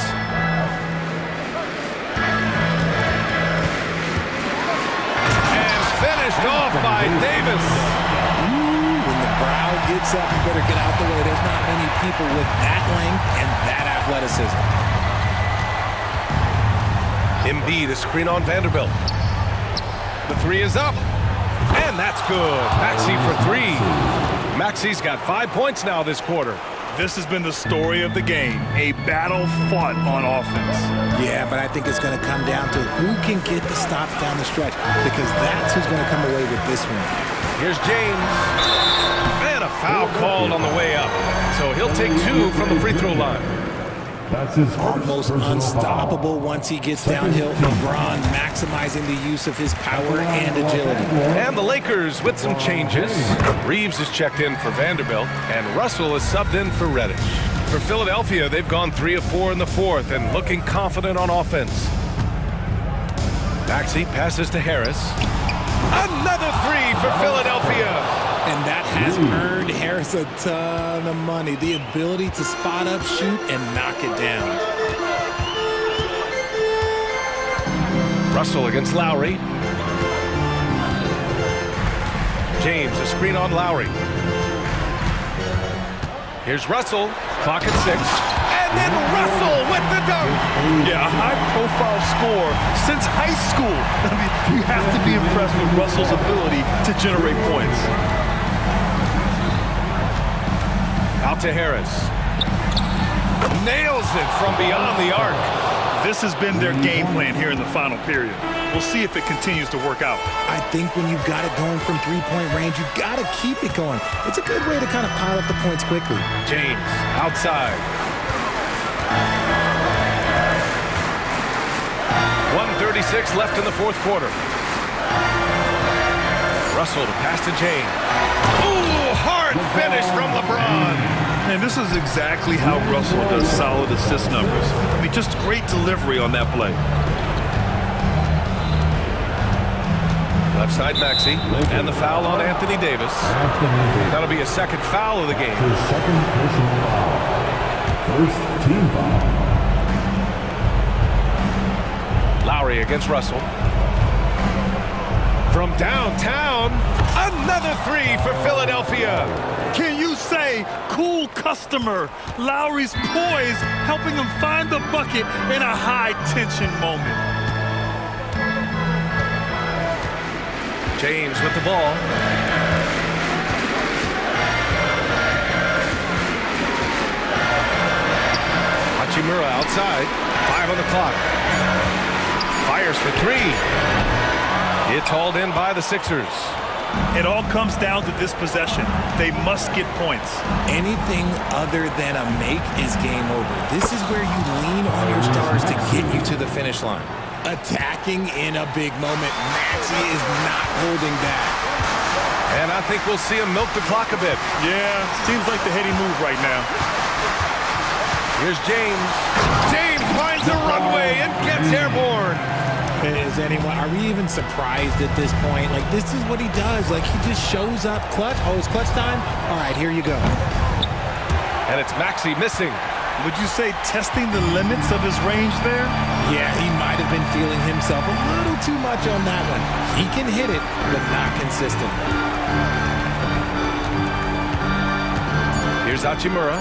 And finished off by Davis. When the crowd gets up, you better get out the way. There's not many people with that length and that athleticism. Embiid, a screen on Vanderbilt. The 3 is up. And that's good. Maxey for 3. Maxey's got 5 points now this quarter. This has been the story of the game, a battle fought on offense. Yeah, but I think it's going to come down to who can get the stops down the stretch, because that's who's going to come away with this one. Here's James. And a foul called on the way up. So he'll take 2 from the free throw line. That's his almost unstoppable once he gets downhill. LeBron maximizing the use of his power and agility. And the Lakers with some changes. Reeves is checked in for Vanderbilt, and Russell is subbed in for Reddish. For Philadelphia, they've gone 3 of 4 in the fourth and looking confident on offense. Maxey passes to Harris. Another 3 for Philadelphia. And that has earned Harris a ton of money. The ability to spot up, shoot, and knock it down. Russell against Lowry. James, a screen on Lowry. Here's Russell. Clock at 6. And then Russell with the dunk. Yeah, a high-profile score since high school. I mean, you have to be impressed with Russell's ability to generate points. Out to Harris. Nails it from beyond the arc. This has been their game plan here in the final period. We'll see if it continues to work out. I think when you've got it going from three-point range, you've got to keep it going. It's a good way to kind of pile up the points quickly. James, outside. 1:36 left in the fourth quarter. Russell to pass to James. Ooh, hard finish from LeBron. And this is exactly how Russell does solid assist numbers. I mean, just great delivery on that play. Left side Maxey, and the foul on Anthony Davis. That'll be a second foul of the game. His second personal foul. First team foul. Lowry against Russell. From downtown, another 3 for Philadelphia. Can you say cool customer? Lowry's poise helping him find the bucket in a high-tension moment. James with the ball. Hachimura outside. 5 on the clock. Fires for 3. It's hauled in by the Sixers. It all comes down to this possession. They must get points. Anything other than a make is game over. This is where you lean on your stars to get you to the finish line. Attacking in a big moment. Maxey is not holding back. And I think we'll see him milk the clock a bit. Yeah, seems like the heady move right now. Here's James. James finds a runway and gets airborne. Are we even surprised at this point? Like, this is what he does. Like, he just shows up clutch. Oh, it's clutch time? All right, here you go. And it's Maxey missing. Would you say testing the limits of his range there? Yeah, he might have been feeling himself a little too much on that one. He can hit it, but not consistent. Here's Hachimura.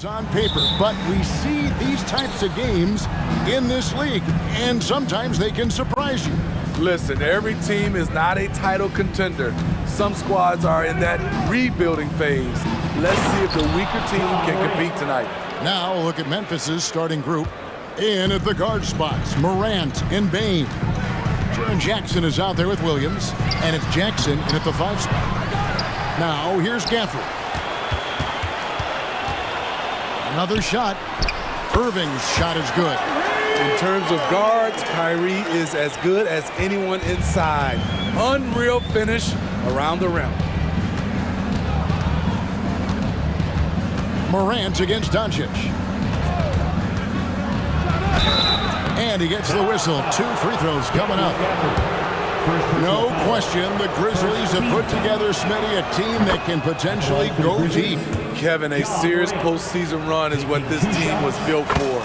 On paper, but we see these types of games in this league, and sometimes they can surprise you. Listen, every team is not a title contender. Some squads are in that rebuilding phase. Let's see if the weaker team can compete tonight. Now look at Memphis's starting group. In at the guard spots, Morant and Bain. Jaren Jackson is out there with Williams, and it's Jackson in at the 5 spot. Now here's Gafford. Another shot. Irving's shot is good. In terms of guards, Kyrie is as good as anyone inside. Unreal finish around the rim. Morant against Doncic. And he gets the whistle. 2 free throws coming up. No question, the Grizzlies have put together, Smitty, a team that can potentially go deep. Kevin, a serious postseason run is what this team was built for.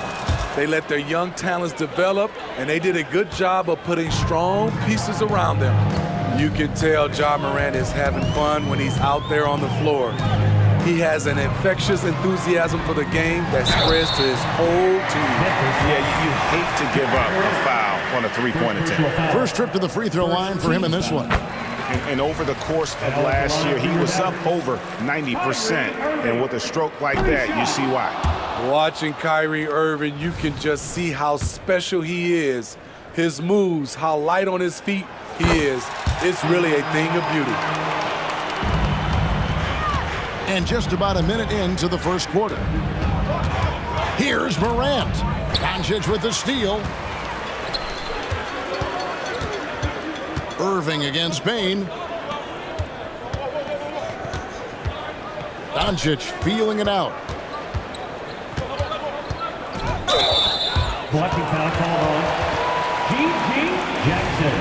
They let their young talents develop, and they did a good job of putting strong pieces around them. You can tell Ja Morant is having fun when he's out there on the floor. He has an infectious enthusiasm for the game that spreads to his whole team. Yeah, you hate to give up a foul on a three-point attempt. First trip to the free throw line for him in this one. And over the course of last year, he was up over 90%. And with a stroke like that, you see why. Watching Kyrie Irving, you can just see how special he is. His moves, how light on his feet he is. It's really a thing of beauty. And just about a minute into the first quarter. Here's Morant. Doncic with the steal. Irving against Bain. Doncic feeling it out. Blocking foul called on G.G. Jackson.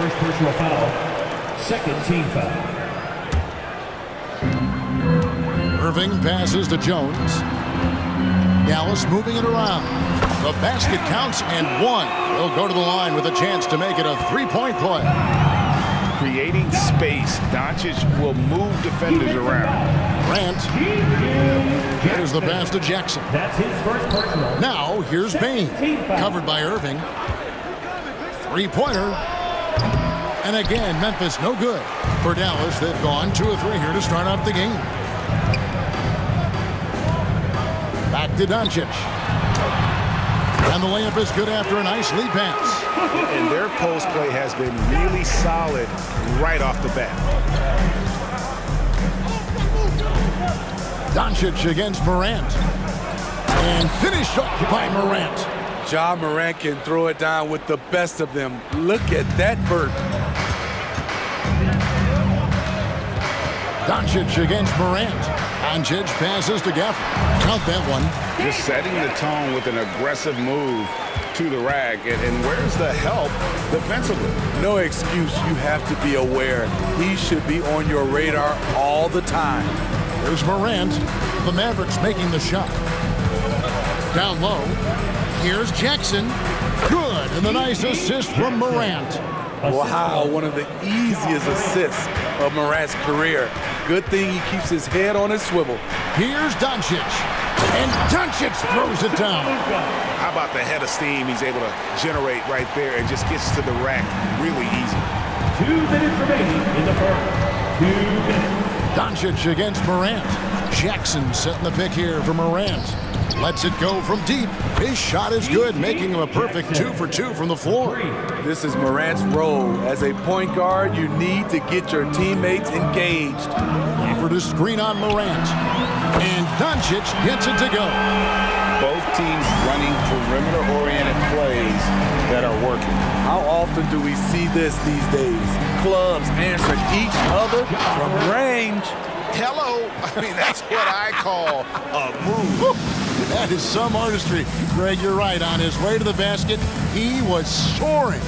First personal foul. Second team foul. Irving passes to Jones. Dallas moving it around. The basket counts and 1. He'll go to the line with a chance to make it a 3-point play. Creating space, Doncic will move defenders around. Grant. Here's the pass to Jackson. That's his first personal. Now here's Bain. Covered by Irving. 3-pointer. And again, Memphis no good. For Dallas, they've gone 2 of 3 here to start out the game. Back to Doncic. And the layup is good after a nice lead pass. And their post play has been really solid right off the bat. Doncic against Morant. And finished off by Morant. Ja Morant can throw it down with the best of them. Look at that vert. Doncic against Morant. Doncic passes to Gafford. Count that one. Just setting the tone with an aggressive move to the rack. And where's the help defensively? No excuse. You have to be aware. He should be on your radar all the time. There's Morant. The Mavericks making the shot. Down low. Here's Jackson. Good. And the nice assist from Morant. Wow, one of the easiest assists of Morant's career. Good thing he keeps his head on his swivel. Here's Doncic. And Doncic throws it down. How about the head of steam he's able to generate right there and just gets to the rack really easy. 2 minutes remaining in the first. 2 minutes. Doncic against Morant. Jackson setting the pick here for Morant. Lets it go from deep. His shot is good, making him a perfect 2 for 2 from the floor. This is Morant's role. As a point guard, you need to get your teammates engaged. Offered a screen on Morant. And Doncic gets it to go. Both teams running perimeter-oriented plays that are working. How often do we see this these days? Clubs answer each other from range. Hello. I mean, that's what I call a move. That is some artistry. Greg, you're right. On his way to the basket, he was soaring.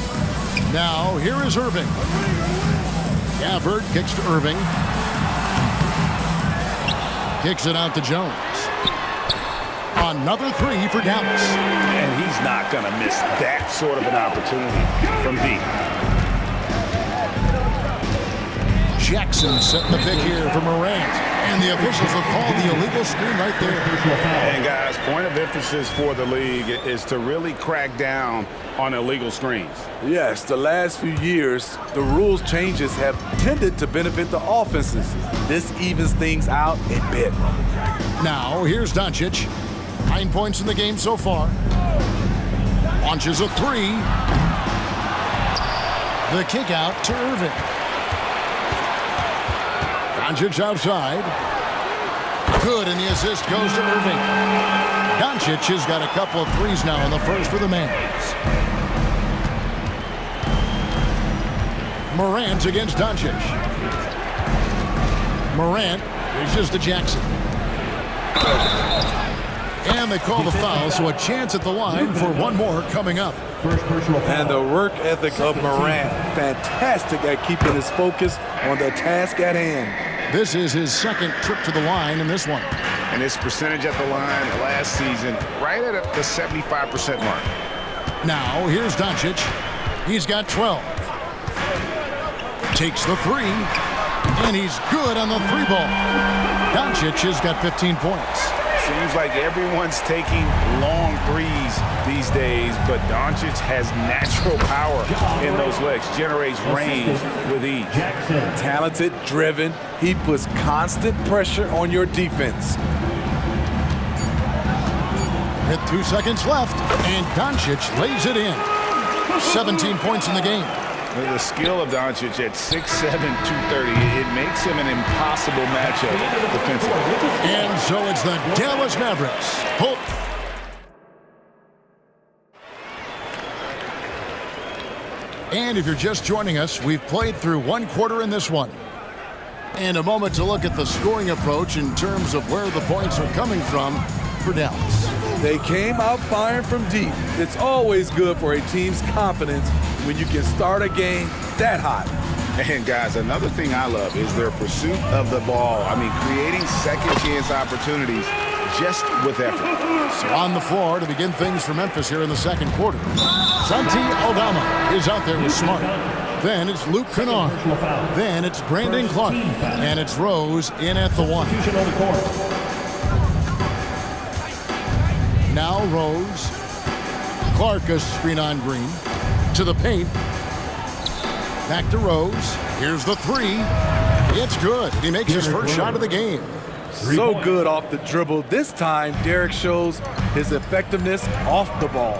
Now, here is Irving. Gafford kicks to Irving. Kicks it out to Jones. Another 3 for Dallas. And he's not going to miss that sort of an opportunity from deep. Jackson setting the pick here for Morant. And the officials have called the illegal screen right there. And guys, point of emphasis for the league is to really crack down on illegal screens. Yes, the last few years, the rules changes have tended to benefit the offenses. This evens things out a bit. Now, here's Doncic. 9 points in the game so far. Launches a three. The kick out to Irving. Doncic outside. Good, and the assist goes to Irving. Doncic has got a couple of threes now in the first for the Mavs. Morant against Doncic. Morant reaches to Jackson. And they call the foul, so a chance at the line for one more coming up. And the work ethic of Morant, fantastic at keeping his focus on the task at hand. This is his second trip to the line in this one. And his percentage at the line last season, right at the 75% mark. Now, here's Doncic. He's got 12. Takes the three, and he's good on the three ball. Doncic has got 15 points. Seems like everyone's taking long threes these days, but Doncic has natural power in those legs, generates range with ease. Talented, driven, he puts constant pressure on your defense. With 2 seconds left, and Doncic lays it in. 17 points in the game. The skill of Doncic at 6'7", 230, it makes him an impossible matchup defensively. And so it's the Dallas Mavericks. Hope. And if you're just joining us, we've played through one quarter in this one. And a moment to look at the scoring approach in terms of where the points are coming from for Dallas. They came out firing from deep. It's always good for a team's confidence when you can start a game that hot. And guys, another thing I love is their pursuit of the ball. I mean, creating second chance opportunities just with effort. So on the floor to begin things for Memphis here in the second quarter. Santi Aldama is out there with Smart. Then it's Luke Kennard. Then it's Brandon Clark. And it's Rose in at the one. Now Rose. Clark a screen on Green. To the paint. Back to Rose. Here's the three. It's good. He makes his first shot of the game. So good off the dribble. This time, Derek shows his effectiveness off the ball.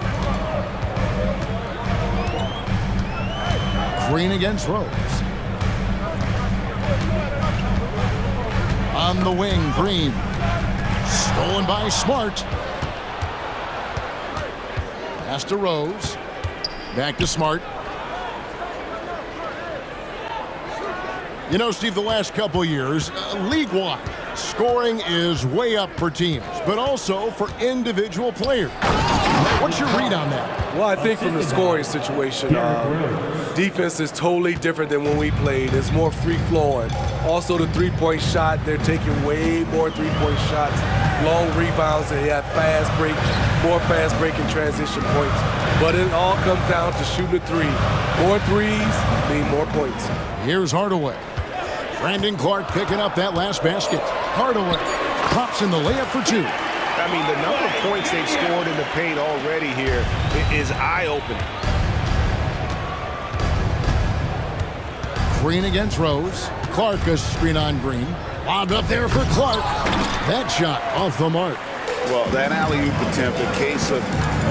Green against Rose. On the wing, Green. Stolen by Smart. Pass to Rose. Back to Smart. You know, Steve, the last couple years, league-wide, scoring is way up for teams, but also for individual players. What's your read on that? Well, I think from the scoring situation, defense is totally different than when we played. It's more free-flowing. Also, the three-point shot, they're taking way more three-point shots, long rebounds, and they have fast break, more fast break and transition points. But it all comes down to shooting a three. More threes mean more points. Here's Hardaway. Brandon Clark picking up that last basket. Hardaway drops in the layup for two. I mean, the number of points they've scored in the paint already here is eye-opening. Green against Rose. Clark a screen on Green. Lobbed up there for Clark. That shot off the mark. Well, that alley-oop attempt, a case of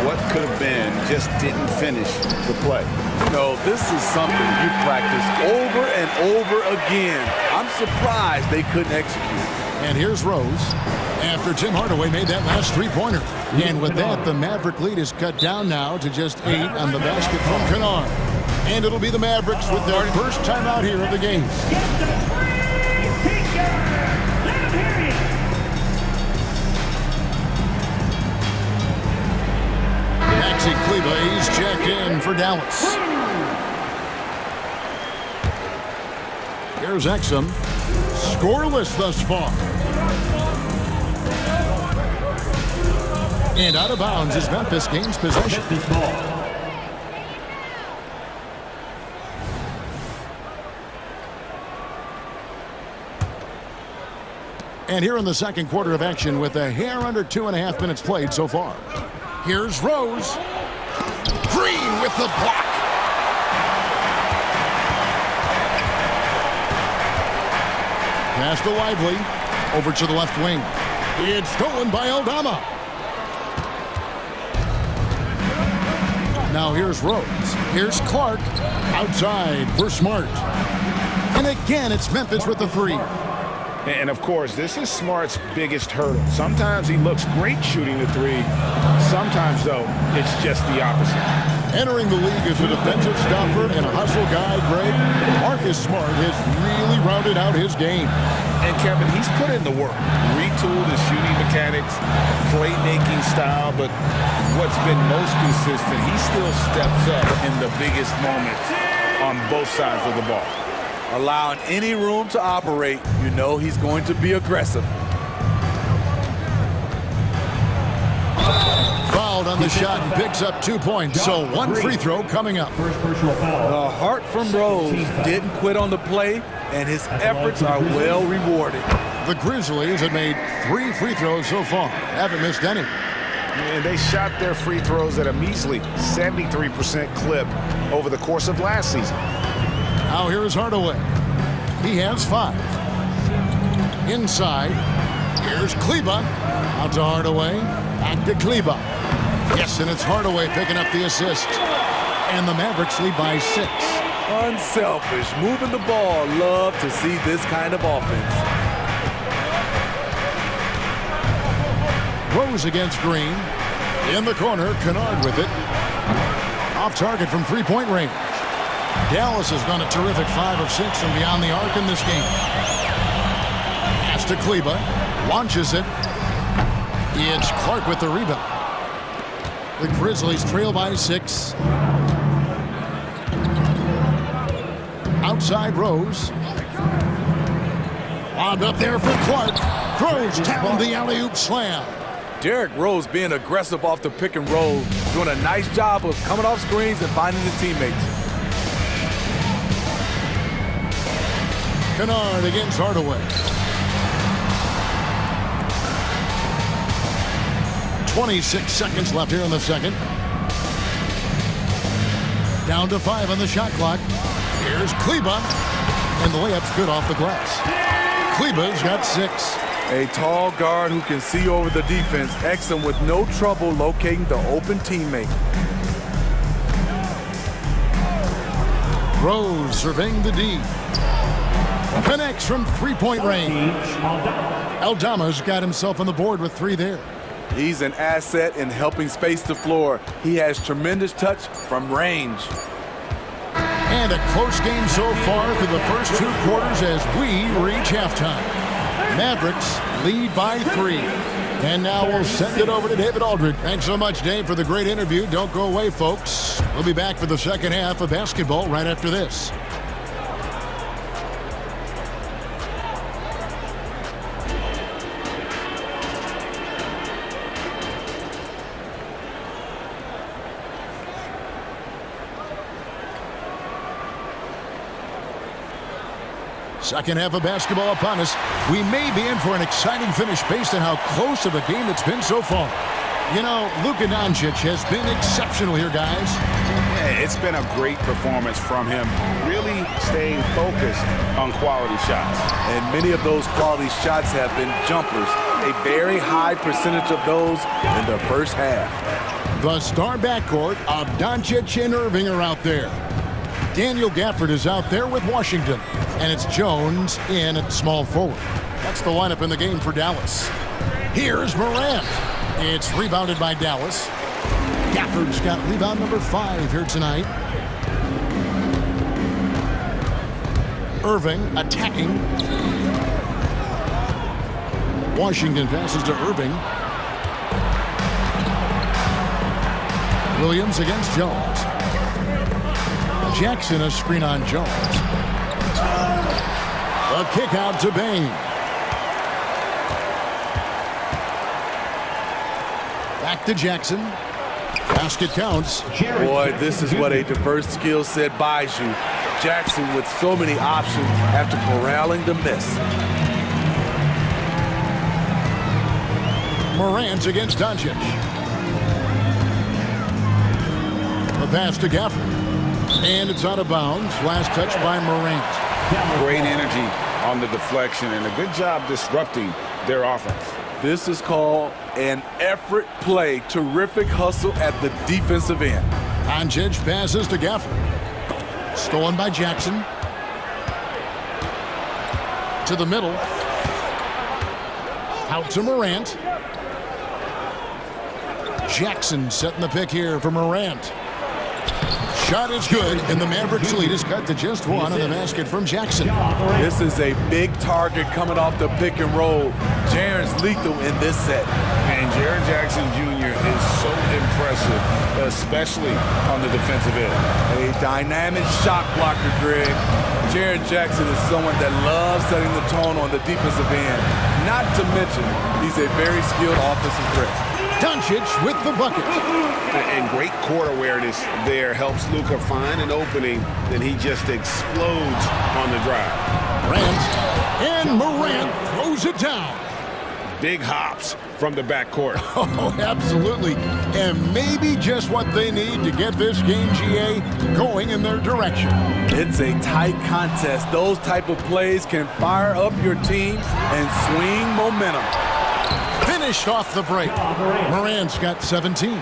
what could have been, just didn't finish the play. No, this is something you practice over and over again. I'm surprised they couldn't execute. And here's Rose after Tim Hardaway made that last three-pointer. And with that, the Maverick lead is cut down now to just 8 on the basket from Kennard. And it'll be the Mavericks with their first time out here of the game. Maxi Klebe's checked in for Dallas. Here's Exum. Scoreless thus far. And out of bounds as Memphis gains possession. And here in the second quarter of action with a hair under 2.5 minutes played so far. Here's Rose. Green with the block. Pass to Lively. Over to the left wing. It's stolen by Aldama. Now here's Rose. Here's Clark. Outside for Smart. And again, it's Memphis with the three. And of course, this is Smart's biggest hurdle. Sometimes he looks great shooting the three. Sometimes, though, it's just the opposite. Entering the league as a defensive stopper and a hustle guy, Greg, Marcus Smart has really rounded out his game. And Kevin, he's put in the work. Retooled his shooting mechanics, playmaking style, but what's been most consistent, he still steps up in the biggest moments on both sides of the ball. Allowing any room to operate, you know he's going to be aggressive. Fouled on the shot and picks up 2 points, so one free throw coming up. The heart from Rose didn't quit on the play, and his efforts are well rewarded. The Grizzlies have made 3 free throws so far. Haven't missed any. And they shot their free throws at a measly 73% clip over the course of last season. Now here's Hardaway. He has 5. Inside. Here's Kleba. Out to Hardaway. Back to Kleba. Yes, and it's Hardaway picking up the assist. And the Mavericks lead by 6. Unselfish. Moving the ball. Love to see this kind of offense. Rose against Green. In the corner, Kennard with it. Off target from three-point range. Dallas has done a terrific 5 of 6 from beyond the arc in this game. Pass to Kleba. Launches it. It's Clark with the rebound. The Grizzlies trail by 6. Outside Rose. Lobbed up there for Clark. Throws down the alley-oop slam. Derrick Rose being aggressive off the pick and roll, doing a nice job of coming off screens and finding his teammates. Kennard against Hardaway. 26 seconds left here in the second. Down to 5 on the shot clock. Here's Kleba. And the layup's good off the glass. Kleba's got 6. A tall guard who can see over the defense, excellent with no trouble locating the open teammate. Rose surveying the D. Connects from three-point range. Aldama's got himself on the board with 3 there. He's an asset in helping space the floor. He has tremendous touch from range. And a close game so far through the first 2 quarters as we reach halftime. Mavericks lead by 3. And now we'll send it over to David Aldridge. Thanks so much, Dave, for the great interview. Don't go away, folks. We'll be back for the second half of basketball right after this. Second half of basketball upon us. We may be in for an exciting finish based on how close of a game it's been so far. You know, Luka Doncic has been exceptional here, guys. Yeah, it's been a great performance from him, really staying focused on quality shots. And many of those quality shots have been jumpers. A very high percentage of those in the first half. The star backcourt of Doncic and Irving are out there. Daniel Gafford is out there with Washington. And it's Jones in at small forward. That's the lineup in the game for Dallas. Here's Morant. It's rebounded by Dallas. Gafford's got rebound number 5 here tonight. Irving attacking. Washington passes to Irving. Williams against Jones. Jackson a screen on Jones. A kick out to Bain. Back to Jackson. Basket counts. Boy, this is what a diverse skill set buys you. Jackson with so many options after corralling the miss. Morant's against Doncic. The pass to Gafford. And it's out of bounds. Last touch by Morant. Great energy on the deflection and a good job disrupting their offense. This is called an effort play. Terrific hustle at the defensive end. Doncic passes to Gafford. Stolen by Jackson. To the middle. Out to Morant. Jackson setting the pick here for Morant. Shot is good, and the Mavericks lead is cut to just one on the basket from Jackson. This is a big target coming off the pick and roll. Jaren's lethal in this set. And Jaren Jackson Jr. is so impressive, especially on the defensive end. A dynamic shot blocker, Greg. Jaren Jackson is someone that loves setting the tone on the defensive end. Not to mention, he's a very skilled offensive threat. Doncic with the bucket. And great court awareness there helps Luka find an opening, then he just explodes on the drive. Morant throws it down. Big hops from the backcourt. Oh, absolutely. And maybe just what they need to get this game, GA, going in their direction. It's a tight contest. Those type of plays can fire up your team and swing momentum. Finished off the break. Morant's got 17.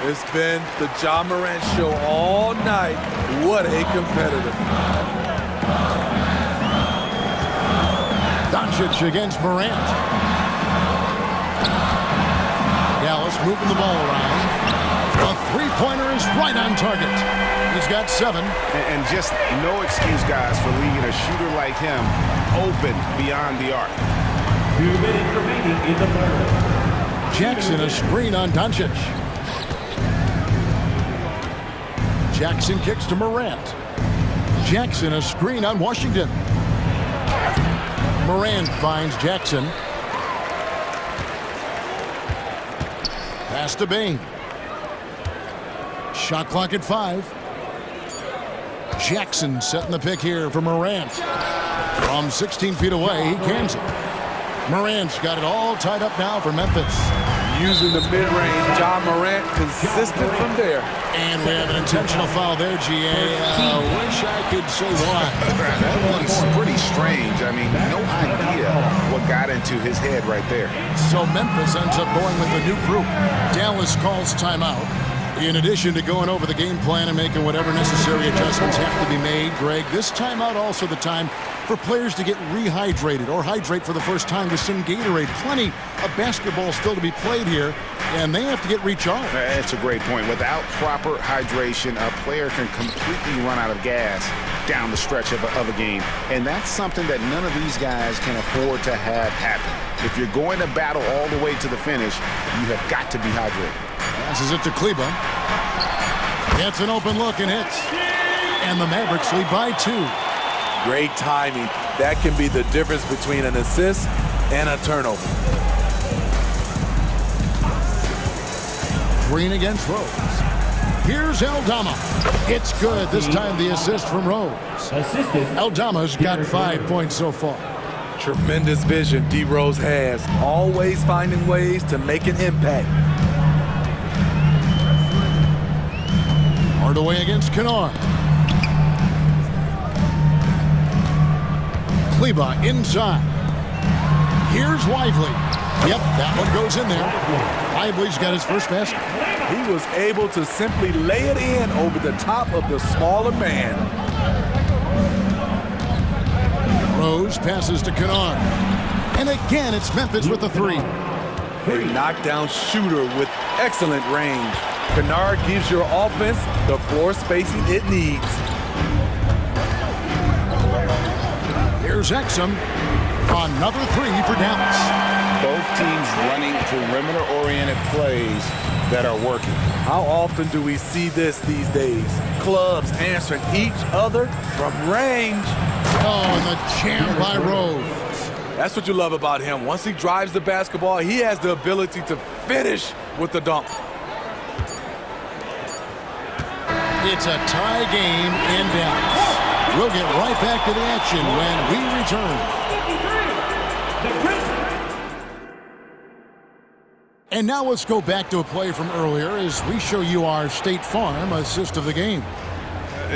It's been the Ja Morant show all night. What a competitor. Doncic against Morant. Dallas moving the ball around. A three-pointer is right on target. He's got 7. And just no excuse, guys, for leaving a shooter like him open beyond the arc. 2 minutes remaining in the third. Jackson a screen on Doncic. Jackson kicks to Morant. Jackson a screen on Washington. Morant finds Jackson. Pass to Bain. Shot clock at 5. Jackson setting the pick here for Morant. From 16 feet away, he cans it. Morant's got it all tied up now for Memphis. Using the mid-range, Ja Morant consistent from there. And we have an intentional foul there, GA. Wish I could say why. That one's pretty strange. I mean, no idea what got into his head right there. So Memphis ends up going with a new group. Dallas calls timeout. In addition to going over the game plan and making whatever necessary adjustments have to be made, Greg, this timeout also the time for players to get rehydrated or hydrate for the first time with some Gatorade. Plenty of basketball still to be played here, and they have to get recharged. That's a great point. Without proper hydration, a player can completely run out of gas down the stretch of a game. And that's something that none of these guys can afford to have happen. If you're going to battle all the way to the finish, you have got to be hydrated. Passes it to Kleba. Gets an open look and hits. And the Mavericks lead by 2. Great timing. That can be the difference between an assist and a turnover. Green against Rose. Here's Eldama. It's good. This time the assist from Rose. Eldama's got 5 points so far. Tremendous vision D. Rose has. Always finding ways to make an impact. Hardaway against Kennard. Kleba inside. Here's Lively. Yep, that one goes in there. Lively's got his first basket. He was able to simply lay it in over the top of the smaller man. Rose passes to Kennard. And again, it's Memphis with the 3. A knockdown shooter with excellent range. Kennard gives your offense the floor spacing it needs. Here's Exum. Another 3 for Dallas. Both teams running perimeter-oriented plays that are working. How often do we see this these days? Clubs answering each other from range. Oh, and the jam by Rose. That's what you love about him. Once he drives the basketball, he has the ability to finish with the dunk. It's a tie game in Dallas. We'll get right back to the action when we return. And now let's go back to a play from earlier as we show you our State Farm assist of the game.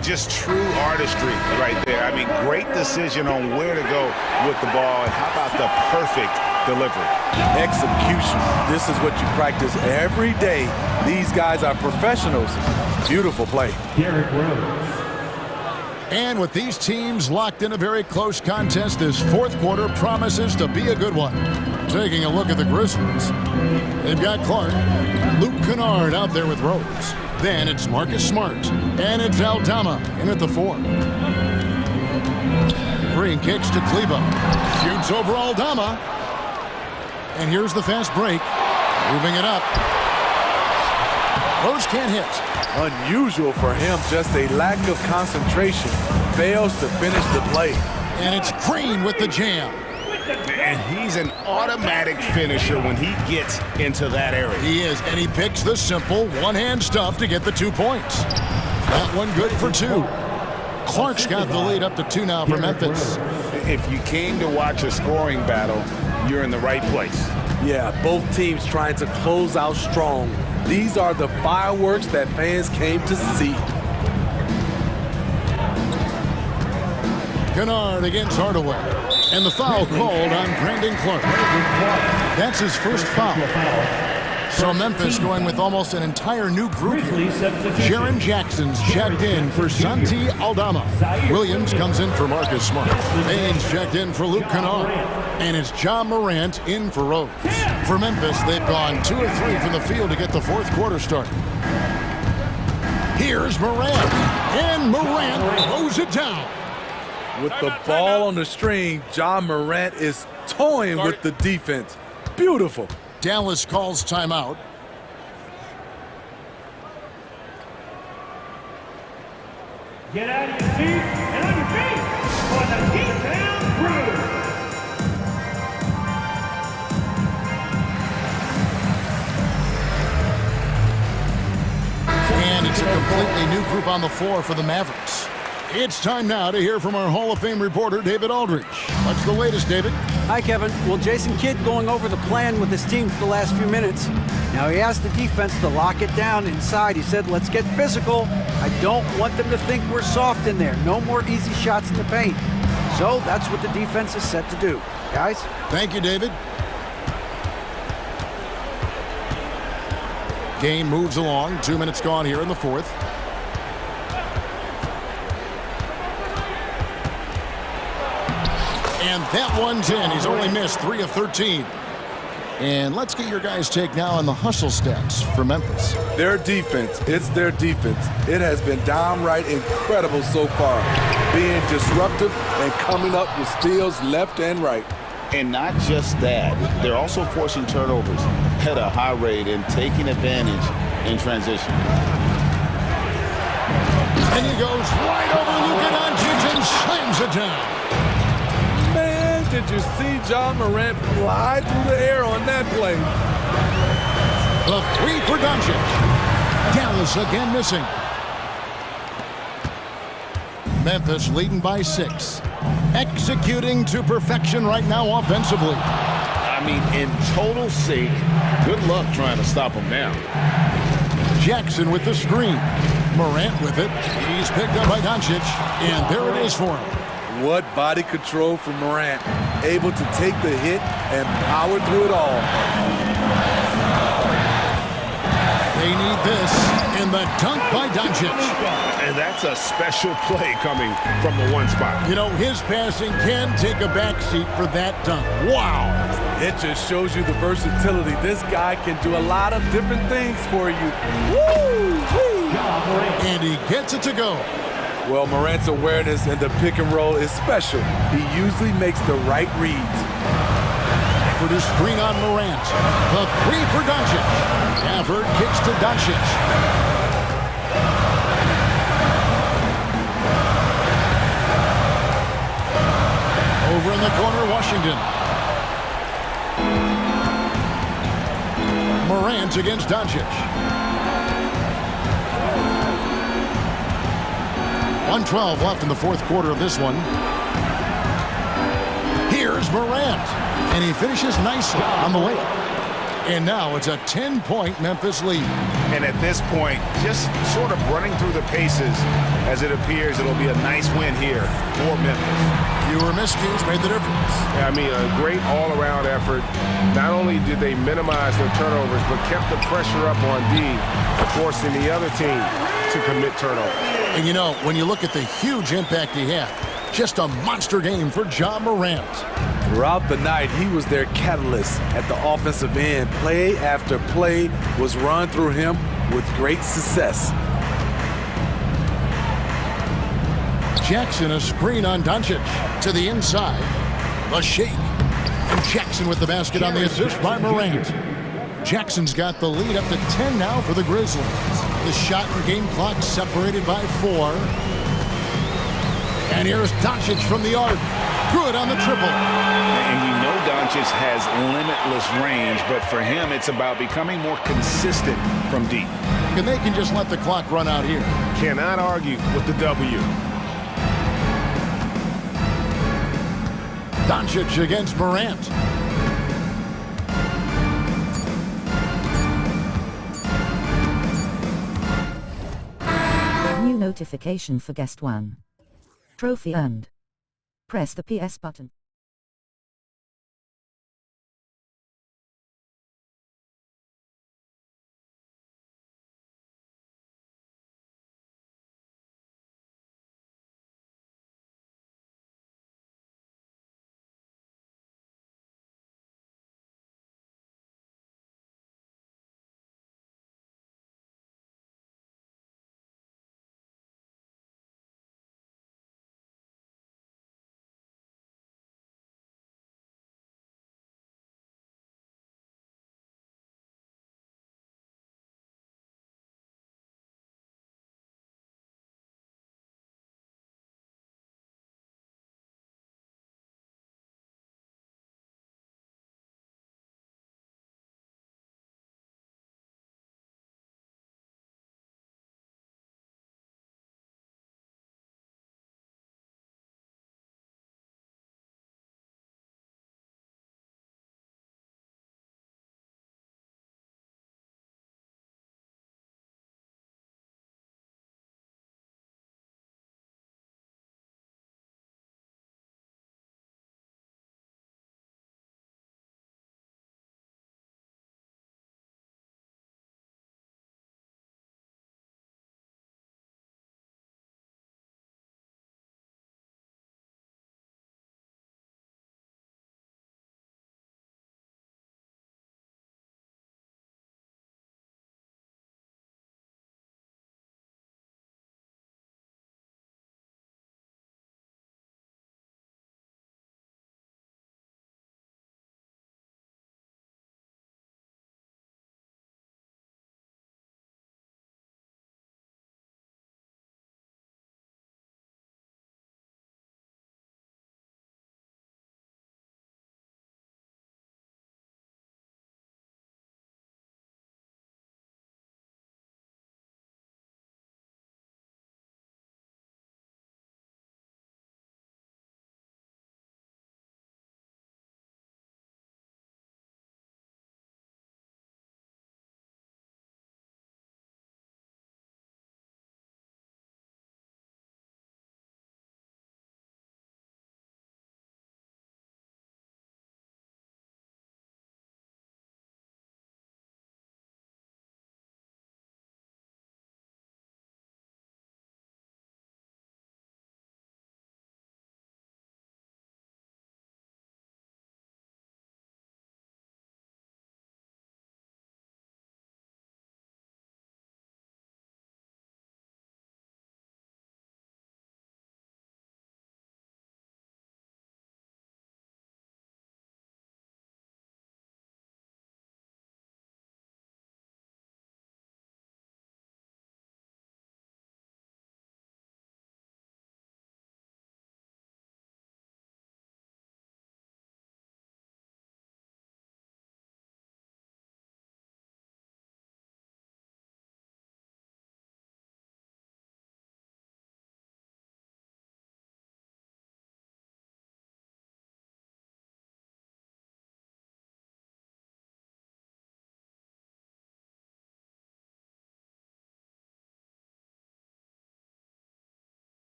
Just true artistry right there. I mean, great decision on where to go with the ball, and how about the perfect delivery? Execution. This is what you practice every day. These guys are professionals. Beautiful play. Derrick Rose. And with these teams locked in a very close contest, this fourth quarter promises to be a good one. Taking a look at the Grizzlies, they've got Clark, Luke Kennard out there with Rose. Then it's Marcus Smart, and it's Aldama in at the 4. Green kicks to Kleba, shoots over Aldama, and here's the fast break, moving it up. Rose can't hit. Unusual for him, just a lack of concentration. Fails to finish the play. And it's Green with the jam. And he's an automatic finisher when he gets into that area. He is, and he picks the simple one-hand stuff to get the 2 points. That one good for 2. Clark's got the lead up to 2 now for Memphis. If you came to watch a scoring battle, you're in the right place. Yeah, both teams trying to close out strong. These are the fireworks that fans came to see. Kennard against Hardaway. And the foul called on Brandon Clark. That's his first foul. So Memphis going with almost an entire new group here. Jaren Jackson's checked in for Santi Aldama. Williams comes in for Marcus Smart. Baines checked in for Luke Kennard. And it's John Morant in for Rose. For Memphis, they've gone 2 of 3 from the field to get the fourth quarter started. Here's Morant. And Morant throws it down. With the ball on the string, John Morant is toying with the defense. Beautiful. Dallas calls timeout. Get out of your seat and on your feet for the Geektown Crew. And it's a completely new group on the floor for the Mavericks. It's time now to hear from our Hall of Fame reporter, David Aldridge. What's the latest, David? Hi, Kevin. Well, Jason Kidd going over the plan with his team for the last few minutes. Now, he asked the defense to lock it down inside. He said, let's get physical. I don't want them to think we're soft in there. No more easy shots in the paint. So that's what the defense is set to do. Guys? Thank you, David. Game moves along. 2 minutes gone here in the fourth. And that one's in. He's only missed 3 of 13. And let's get your guys' take now on the hustle stats for Memphis. Their defense, it's their defense. It has been downright incredible so far, being disruptive and coming up with steals left and right. And not just that, they're also forcing turnovers at a high rate and taking advantage in transition. And he goes right over Luka Doncic and slams it down. Did you see John Morant fly through the air on that play? The 3 for Doncic. Dallas again missing. Memphis leading by 6. Executing to perfection right now offensively. I mean, in total sync. Good luck trying to stop him now. Jackson with the screen. Morant with it. He's picked up by Doncic. And there it is for him. What body control from Morant. Able to take the hit and power through it all. They need this in the dunk by Doncic. And that's a special play coming from the one spot. You know, his passing can take a backseat for that dunk. Wow. It just shows you the versatility. This guy can do a lot of different things for you. Woo! And he gets it to go. Well, Morant's awareness in the pick and roll is special. He usually makes the right reads. For the screen on Morant. The 3 for Doncic. Gafford kicks to Doncic. Over in the corner, Washington. Morant against Doncic. 1:12 left in the fourth quarter of this one. Here's Morant. And he finishes nicely on the layup. And now it's a 10-point Memphis lead. And at this point, just sort of running through the paces as it appears it'll be a nice win here for Memphis. Fewer miscues made the difference. Yeah, I mean, a great all-around effort. Not only did they minimize their turnovers, but kept the pressure up on D, forcing the other team to commit turnovers. And you know, when you look at the huge impact he had, just a monster game for Ja Morant. Throughout the night, he was their catalyst at the offensive end. Play after play was run through him with great success. Jackson, a screen on Doncic to the inside. The shake. And Jackson with the basket on the assist by Morant. Jackson's got the lead up to 10 now for the Grizzlies. The shot and game clock separated by 4. And here's Doncic from the arc. Good on the triple. And you know Doncic has limitless range, but for him, it's about becoming more consistent from deep. And they can just let the clock run out here. Cannot argue with the W. Doncic against Morant. New notification for guest 1. Trophy earned. Press the PS button.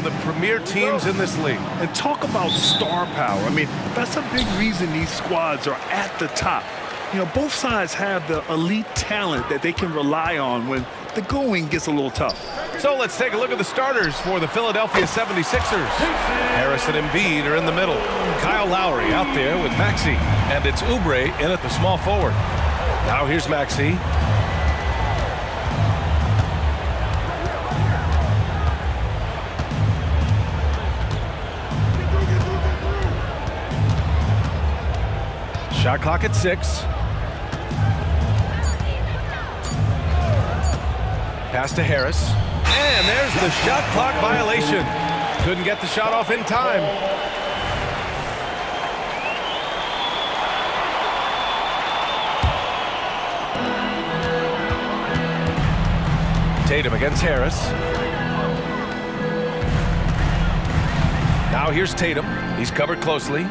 the premier teams in this league. And talk about star power. I mean, that's a big reason these squads are at the top. You know, both sides have the elite talent that they can rely on when the going gets a little tough. So let's take a look at the starters for the Philadelphia 76ers. Harris and Embiid are in the middle. Kyle Lowry out there with Maxey. And it's Oubre in at the small forward. Now here's Maxey. Shot clock at 6. Pass to Harris. And there's the shot clock violation. Couldn't get the shot off in time. Tatum against Harris. Now here's Tatum. He's covered closely.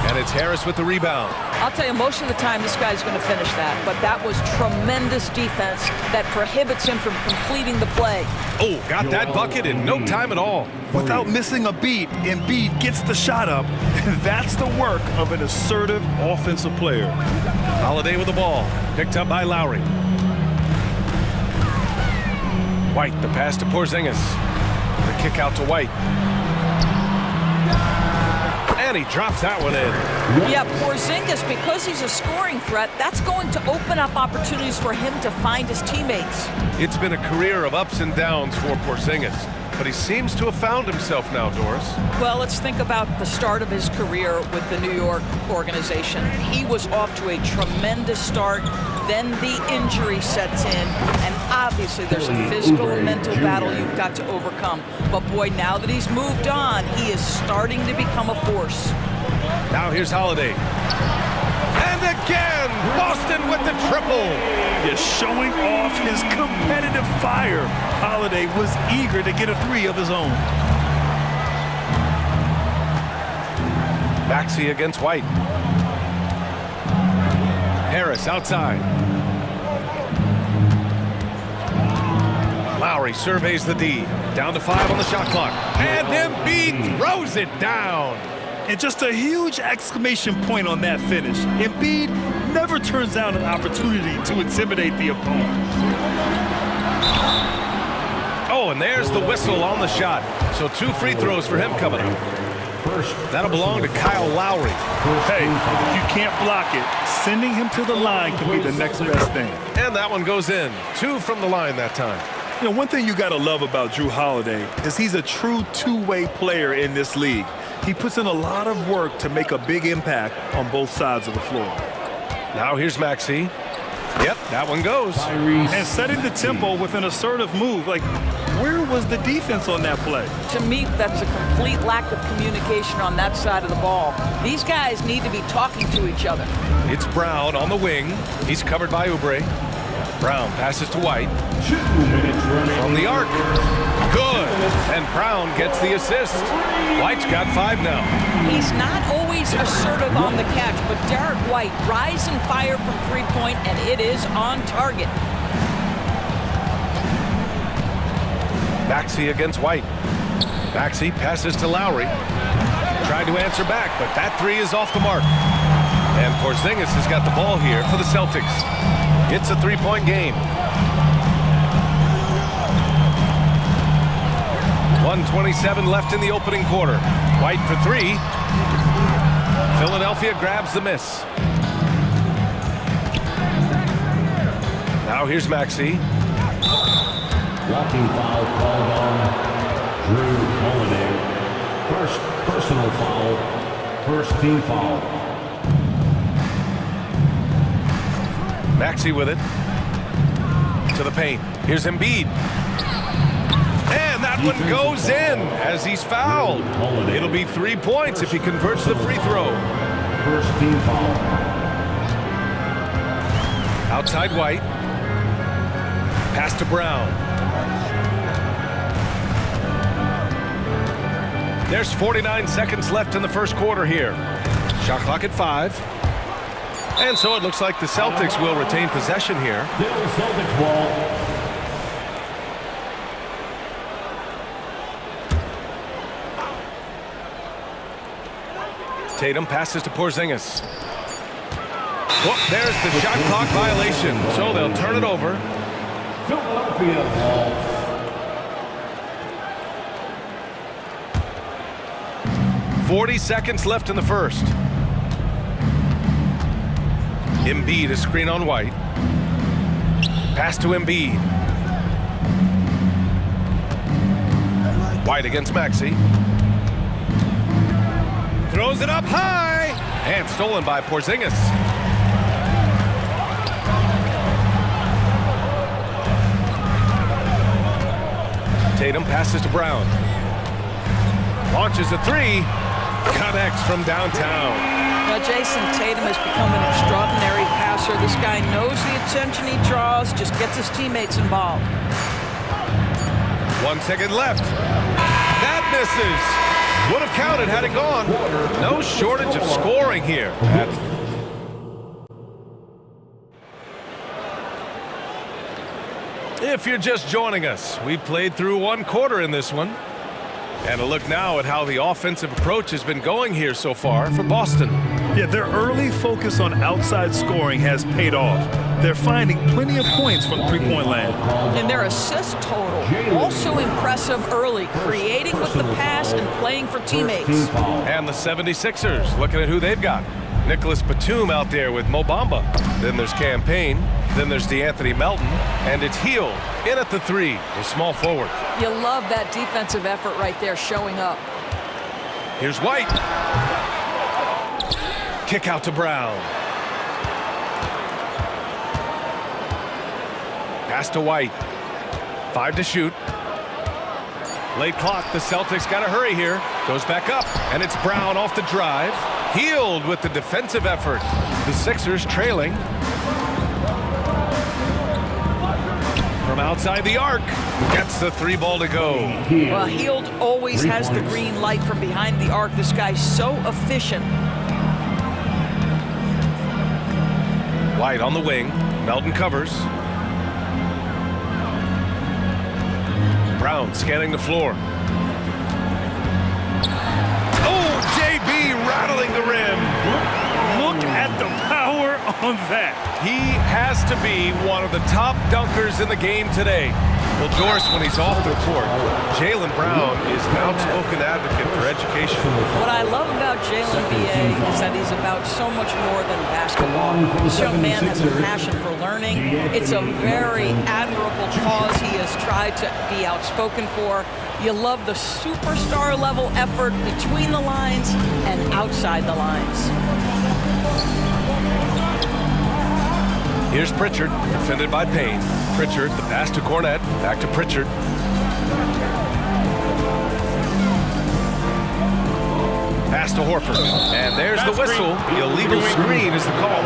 And it's Harris with the rebound. I'll tell you, most of the time this guy's going to finish that, but that was tremendous defense that prohibits him from completing the play. Oh, got that bucket in no time at all. Without missing a beat, Embiid gets the shot up. That's the work of an assertive offensive player. Holiday with the ball, picked up by Lowry. White, the pass to Porzingis. The kick out to White. And he drops that one in. Yeah, Porzingis, because he's a scoring threat, that's going to open up opportunities for him to find his teammates. It's been a career of ups and downs for Porzingis, but he seems to have found himself now, Doris. Well, let's think about the start of his career with the New York organization. He was off to a tremendous start. Then the injury sets in, and obviously there's a physical and mental battle you've got to overcome. But boy, now that he's moved on, he is starting to become a force. Now here's Holiday. And again, Boston with the triple. Just showing off his competitive fire. Holiday was eager to get a three of his own. Maxey against White. Harris outside. Lowry surveys the D. Down to 5 on the shot clock. And Embiid throws it down. And just a huge exclamation point on that finish. Embiid never turns down an opportunity to intimidate the opponent. Oh, and there's the whistle on the shot. So 2 free throws for him coming up. That'll belong to Kyle Lowry. Hey, if you can't block it, sending him to the line can be the next best thing. And that one goes in. 2 from the line that time. You know, one thing you got to love about Jrue Holiday is he's a true two-way player in this league. He puts in a lot of work to make a big impact on both sides of the floor. Now here's Maxey. Yep, that one goes. And setting the tempo with an assertive move. Like, where was the defense on that play? To me, that's a complete lack of communication on that side of the ball. These guys need to be talking to each other. It's Brown on the wing. He's covered by Oubre. Brown passes to White. From the arc. Good. And Brown gets the assist. White's got 5 now. He's not always assertive on the catch, but Derek White rise and fire from three-point, and it is on target. Maxey against White. Maxey passes to Lowry. Tried to answer back, but that 3 is off the mark. And Porzingis has got the ball here for the Celtics. It's a 3-point game. 1:27 left in the opening quarter. White for 3. Philadelphia grabs the miss. Now here's Maxey. Walking foul called on Jrue Holiday. First personal foul. First team foul. Maxey with it. To the paint. Here's Embiid. And that one goes in as he's fouled. It'll be 3 points if he converts the free throw. First team foul. Outside White. Pass to Brown. There's 49 seconds left in the first quarter here. Shot clock at 5. And so it looks like the Celtics will retain possession here. Celtics ball. Tatum passes to Porzingis. Whoop, there's the shot clock violation, so they'll turn it over. Philadelphia ball. .40 seconds left in the first. Embiid is screen on White. Pass to Embiid. White against Maxey. Throws it up high. And stolen by Porzingis. Tatum passes to Brown. Launches a three. Connects from downtown. Now, Jason Tatum has become an extraordinary passer. This guy knows the attention he draws, just gets his teammates involved. 1 second left. That misses. Would have counted had it gone. No shortage of scoring here. If you're just joining us, we played through one quarter in this one. And a look now at how the offensive approach has been going here so far for Boston. Yeah, their early focus on outside scoring has paid off. They're finding plenty of points from three-point land. And their assist total, also impressive early, creating with the pass and playing for teammates. And the 76ers, looking at who they've got. Nicholas Batum out there with Mo Bamba. Then there's Campaign. Then there's DeAnthony Melton. And it's Hield in at the three, a small forward. You love that defensive effort right there showing up. Here's White. Kick out to Brown. Pass to White. 5 to shoot. Late clock, the Celtics got to hurry here. Goes back up, and it's Brown off the drive. Hield with the defensive effort. The Sixers trailing. From outside the arc, gets the three ball to go. Well, Hield always has the green light from behind the arc. This guy's so efficient. White on the wing. Melton covers. Brown scanning the floor. Oh, JB rattling the rim. Look at the power on that. He has to be one of the top dunkers in the game today. Well, Doris, when he's off the court, Jaylen Brown is an outspoken advocate for education. What I love about Jaylen, B.A., is that he's about so much more than basketball. This young man has a passion for learning. It's a very admirable cause he has tried to be outspoken for. You love the superstar level effort between the lines and outside the lines. Here's Pritchard, defended by Payne. Pritchard, the pass to Cornette, back to Pritchard. Pass to Horford, and there's the whistle. The illegal screen is the call.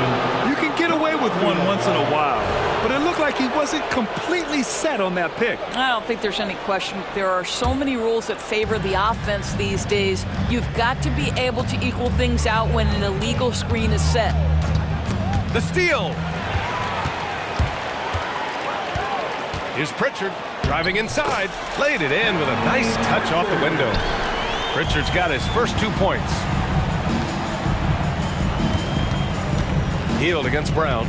You can get away with one once in a while, but it looked like he wasn't completely set on that pick. I don't think there's any question. There are so many rules that favor the offense these days. You've got to be able to equal things out when an illegal screen is set. The steal. Here's Pritchard, driving inside, laid it in with a nice touch off the window. Pritchard's got his first 2 points. Hield against Brown.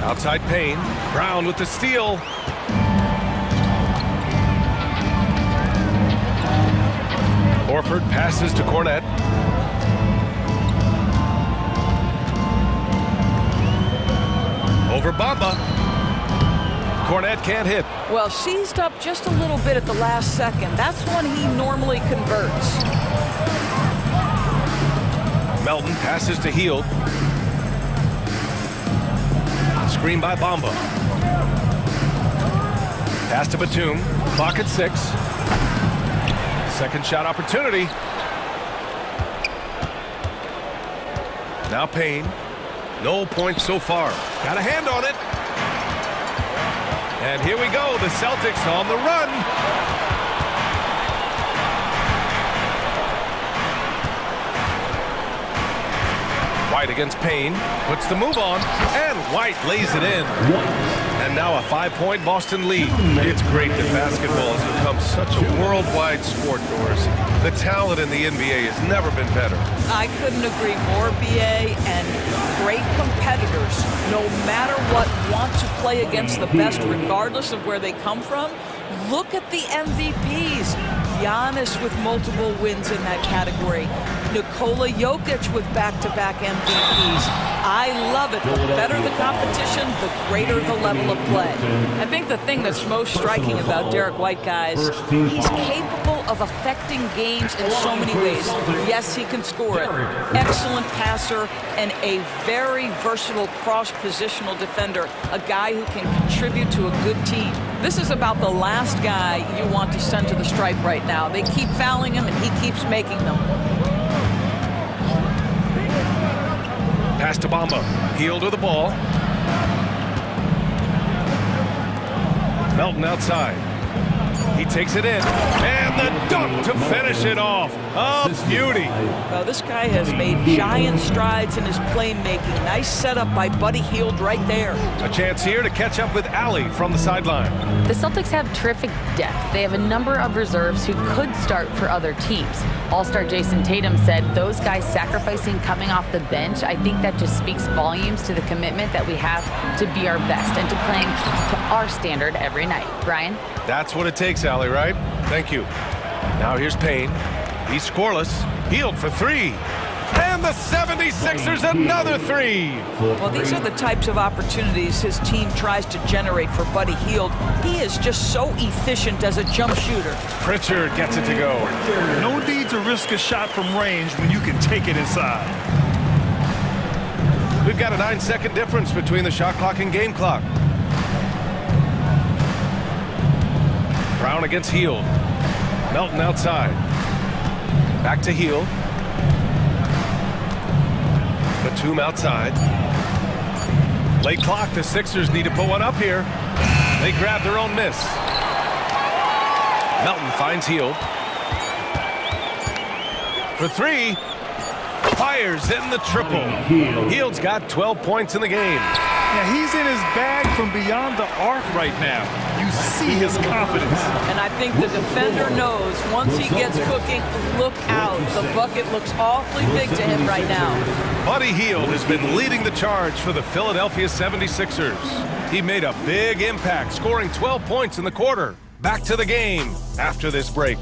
Outside Payne. Brown with the steal. Horford passes to Cornette. Over Bamba. Cornette can't hit. Well, seized up just a little bit at the last second. That's when he normally converts. Melton passes to Hield. Screen by Bamba. Pass to Batum. Clock at 6. Second shot opportunity. Now Payne. No points so far. Got a hand on it. And here we go, the Celtics on the run. White against Payne, puts the move on, and White lays it in. And now a 5-point Boston lead. It's great that basketball has become such a worldwide sport, Doris. The talent in the NBA has never been better. I couldn't agree more, BA, and great competitors, no matter what, want to play against the best regardless of where they come from. Look at the MVPs. Giannis with multiple wins in that category. Nikola Jokic with back-to-back MVPs. I love it. The better the competition, the greater the level of play. I think the thing that's most striking about Derek White, guys, he's capable of affecting games in so many ways. Yes, he can score it. Excellent passer and a very versatile cross-positional defender, a guy who can contribute to a good team. This is about the last guy you want to send to the stripe right now. They keep fouling him, and he keeps making them. Pass to Bamba. Healed with the ball. Melton outside. He takes it in. And the dunk to finish it off. A beauty. Well, this guy has made giant strides in his playmaking. Nice setup by Buddy Hield right there. A chance here to catch up with Allie from the sideline. The Celtics have terrific depth. They have a number of reserves who could start for other teams. All-star Jason Tatum said those guys sacrificing coming off the bench, I think that just speaks volumes to the commitment that we have to be our best and to playing to our standard every night. Brian? That's what it takes, Allie, right? Thank you. Now here's Payne. He's scoreless. Healed for three. And the 76ers another three. Well, these are the types of opportunities his team tries to generate for Buddy Hield. He is just so efficient as a jump shooter. Pritchard gets it to go. No need to risk a shot from range when you can take it inside. We've got a 9-second difference between the shot clock and game clock. Brown against Hield. Melton outside. Back to Hield. Batum outside. Late clock, the Sixers need to put one up here. They grab their own miss. Melton finds Hield. For three. Fires in the triple. Hield's got 12 points in the game. Yeah, he's in his bag from beyond the arc right now. You see his confidence. And I think the defender knows once he gets cooking, look out. The bucket looks awfully big to him right now. Buddy Hield has been leading the charge for the Philadelphia 76ers. He made a big impact, scoring 12 points in the quarter. Back to the game after this break.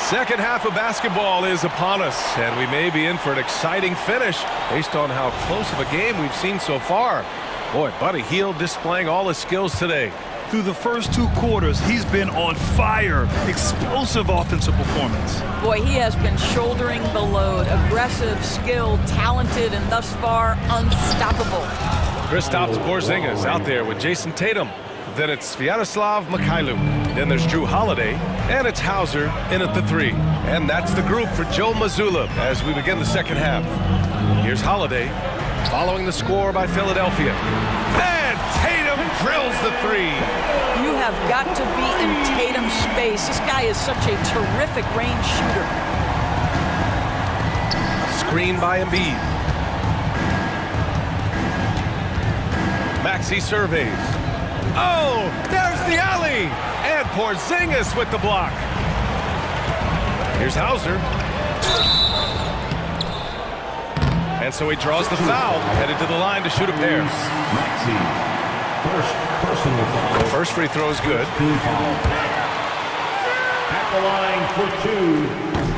Second half of basketball is upon us, and we may be in for an exciting finish based on how close of a game we've seen so far. Boy, Buddy Hield displaying all his skills today. Through the first two quarters, he's been on fire. Explosive offensive performance. Boy, he has been shouldering the load. Aggressive, skilled, talented, and thus far, unstoppable. Kristaps Porzingis out there with Jason Tatum. Then it's Sviatoslav Mikhailuk. Then there's Drew Holiday. And it's Hauser in at the three. And that's the group for Joe Mazzulla as we begin the second half. Here's Holiday following the score by Philadelphia. And Tatum drills the three. You have got to be in Tatum's space. This guy is such a terrific range shooter. Screen by Embiid. Maxey surveys. Oh, there's the alley! And Porzingis with the block. Here's Hauser. And so he draws the foul, headed to the line to shoot a pair. Maxey. First personal foul. First free throw is good. At the line for two.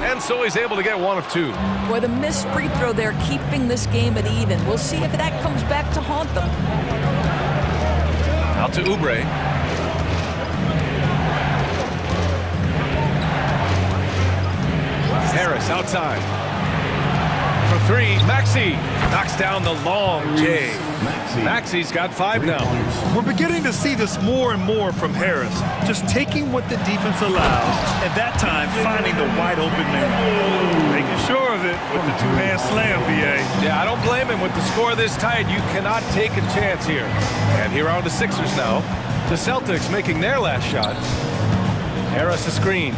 And so he's able to get one of two. Boy, the missed free throw there, keeping this game at even. We'll see if that comes back to haunt them. Out to Oubre. Harris outside. For three, Maxey knocks down the long J. Maxey's got 5 now. We're beginning to see this more and more from Harris. Just taking what the defense allows, and that time finding the wide open man. Making sure of it with the two-hand slam, BA. Yeah, I don't blame him. With the score this tight, you cannot take a chance here. And here are the Sixers now. The Celtics making their last shot. Harris a screen.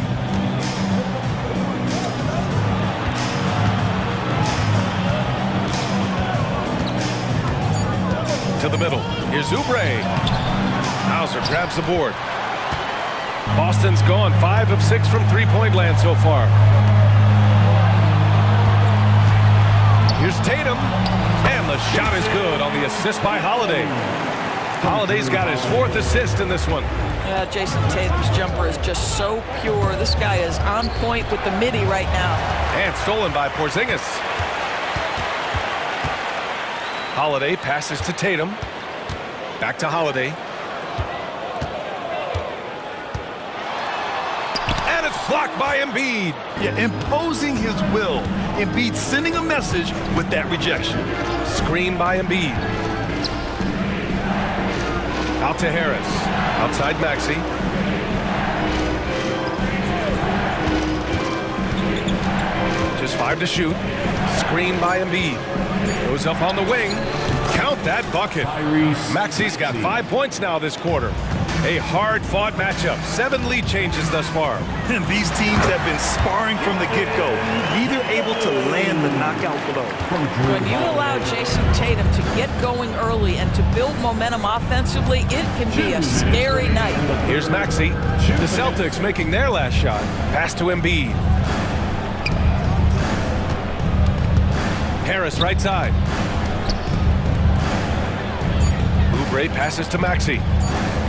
To the middle. Here's Oubre. Hauser grabs the board. Boston's gone 5 of 6 from three-point land so far. Here's Tatum. And the shot is good on the assist by Holiday. Holiday's got his 4th assist in this one. Yeah, Jason Tatum's jumper is just so pure. This guy is on point with the midi right now. And stolen by Porzingis. Holiday passes to Tatum. Back to Holiday. And it's blocked by Embiid. Yeah, imposing his will. Embiid sending a message with that rejection. Screen by Embiid. Out to Harris. Outside Maxey. Just 5 to shoot. Screen by Embiid. Goes up on the wing. Count that bucket. Maxey's got 5 points now this quarter. A hard-fought matchup. 7 lead changes thus far. And these teams have been sparring from the get-go, neither able to land the knockout blow. When you allow Jason Tatum to get going early and to build momentum offensively, it can be a scary night. Here's Maxey. The Celtics making their last shot. Pass to Embiid. Harris right side. Oubre passes to Maxey.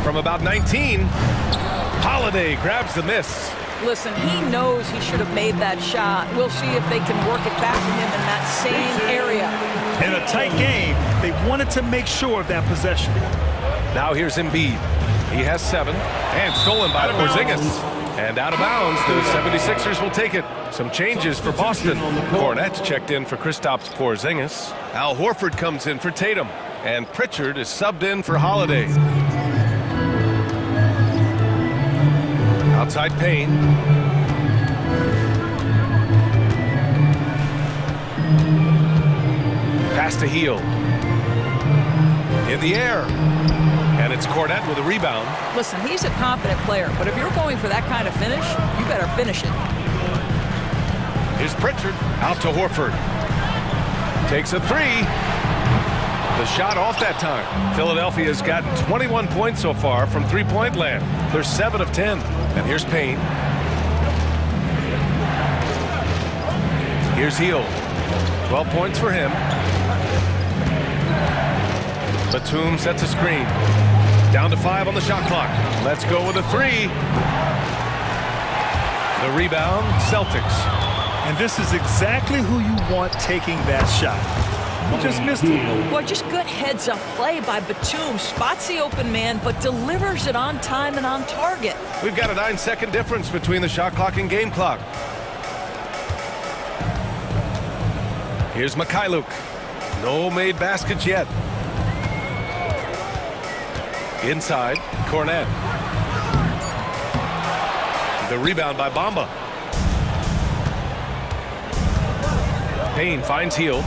From about 19, Holiday grabs the miss. Listen, he knows he should have made that shot. We'll see if they can work it back to him in that same area. In a tight game, they wanted to make sure of that possession. Now here's Embiid. He has 7 and stolen by Porzingis. And out of bounds, the 76ers will take it. Some changes for Boston. Cornette's checked in for Kristaps Porzingis. Al Horford comes in for Tatum. And Pritchard is subbed in for Holiday. Outside Payne. Pass to Hield. In the air. And it's Cornette with a rebound. Listen, he's a confident player, but if you're going for that kind of finish, you better finish it. Here's Pritchard. Out to Horford. Takes a 3. The shot off that time. Philadelphia's gotten 21 points so far from three-point land. They're 7 of 10. And here's Payne. Here's Hield. 12 points for him. Batum sets a screen. Down to 5 on the shot clock. Let's go with a 3. The rebound, Celtics. And this is exactly who you want taking that shot. He just missed it. Well, just good heads-up play by Batum. Spots the open man, but delivers it on time and on target. We've got a 9-second difference between the shot clock and game clock. Here's Mikhailuk. No made baskets yet. Inside, Cornette. The rebound by Bamba. Payne finds Hield.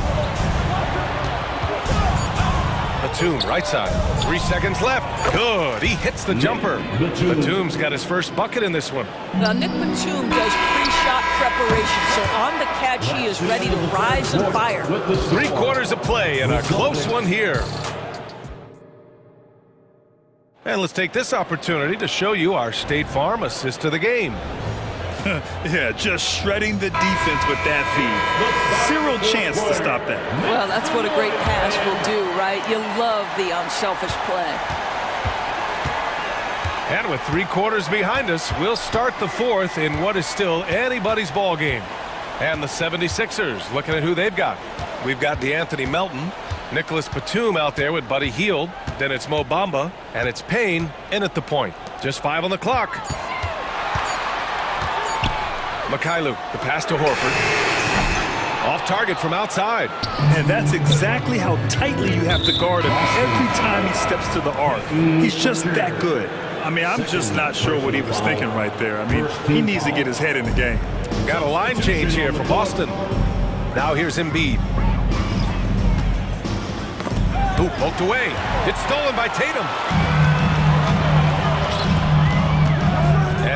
Batum, right side. 3 seconds left. Good. He hits the jumper. Batum's got his first bucket in this one. Now, Nick Batum does pre-shot preparation, so on the catch, he is ready to rise and fire. 3 quarters of play and a close one here. And let's take this opportunity to show you our State Farm assist to the game. Yeah, just shredding the defense with that feed. 0 chance to stop that. Well, that's what a great pass will do, right? You love the unselfish play. And with 3 quarters behind us, we'll start the 4th in what is still anybody's ball game. And the 76ers, looking at who they've got. We've got DeAnthony Melton, Nicholas Batum out there with Buddy Hield. Then it's Mo Bamba, and it's Payne in at the point. Just 5 on the clock. Mikhailuk, the pass to Horford. Off target from outside. And that's exactly how tightly you have to guard him every time he steps to the arc. He's just that good. I mean, I'm just not sure what he was thinking right there. I mean, he needs to get his head in the game. Got a line change here for Boston. Now here's Embiid. Ooh, poked away. It's stolen by Tatum.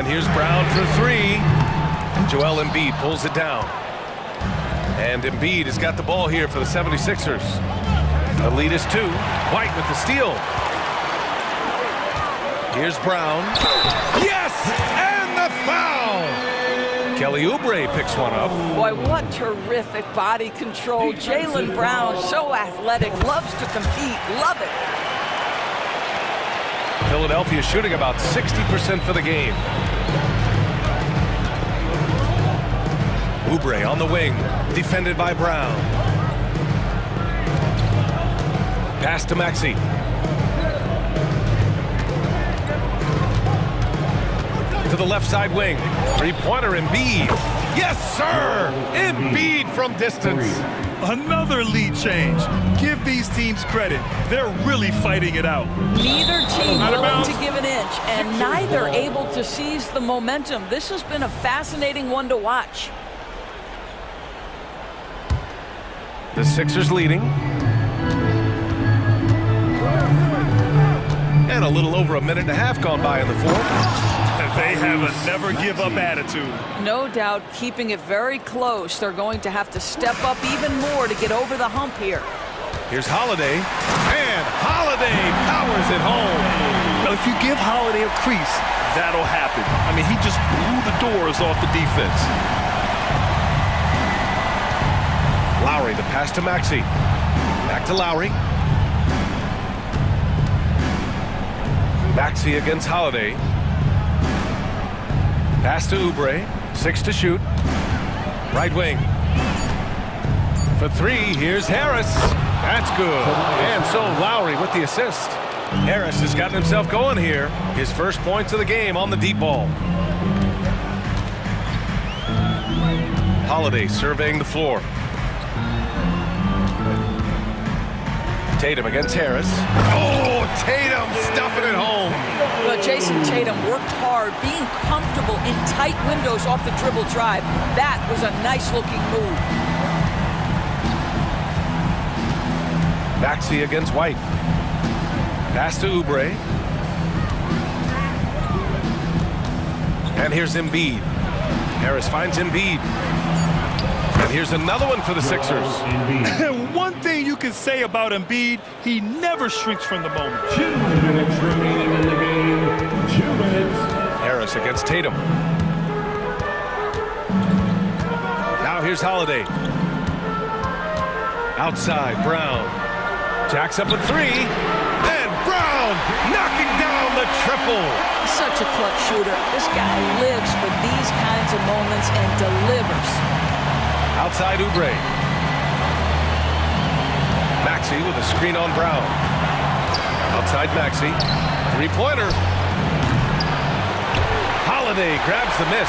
And here's Brown for three. And Joel Embiid pulls it down. And Embiid has got the ball here for the 76ers. The lead is 2. White with the steal. Here's Brown. Yes! And the foul! Kelly Oubre picks one up. Boy, what terrific body control. Jaylen Brown, so athletic, loves to compete, love it. Philadelphia shooting about 60% for the game. Oubre on the wing, defended by Brown. Pass to Maxey. To the left side wing. Three-pointer, Embiid. Yes, sir! Embiid from distance. Another lead change. Give these teams credit. They're really fighting it out. Neither team willing to give an inch, and neither able to seize the momentum. This has been a fascinating one to watch. The Sixers leading. And a little over a minute and a half gone by in the fourth. They have a never-give-up attitude. No doubt keeping it very close. They're going to have to step up even more to get over the hump here. Here's Holiday. And Holiday powers it home. Now, if you give Holiday a crease, that'll happen. I mean, he just blew the doors off the defense. Lowry, the pass to Maxey. Back to Lowry. Maxey against Holiday. Pass to Oubre. 6 to shoot. Right wing. For three, here's Harris. That's good. And so Lowry with the assist. Harris has gotten himself going here. His first points of the game on the deep ball. Holiday surveying the floor. Tatum against Harris. Oh, Tatum stuffing it home. Well, Jason Tatum worked hard, being comfortable in tight windows off the dribble drive. That was a nice-looking move. Maxey against White. Pass to Oubre. And here's Embiid. Harris finds Embiid. And here's another one for the Sixers. And one thing you can say about Embiid, he never shrinks from the moment. 2 minutes remaining in the game. 2 minutes. Harris against Tatum. Now here's Holiday. Outside, Brown. Jacks up at three. And Brown knocking down the triple. Such a clutch shooter. This guy lives for these kinds of moments and delivers. Outside Oubre. Maxey with a screen on Brown. Outside Maxey. Three-pointer. Holiday grabs the miss.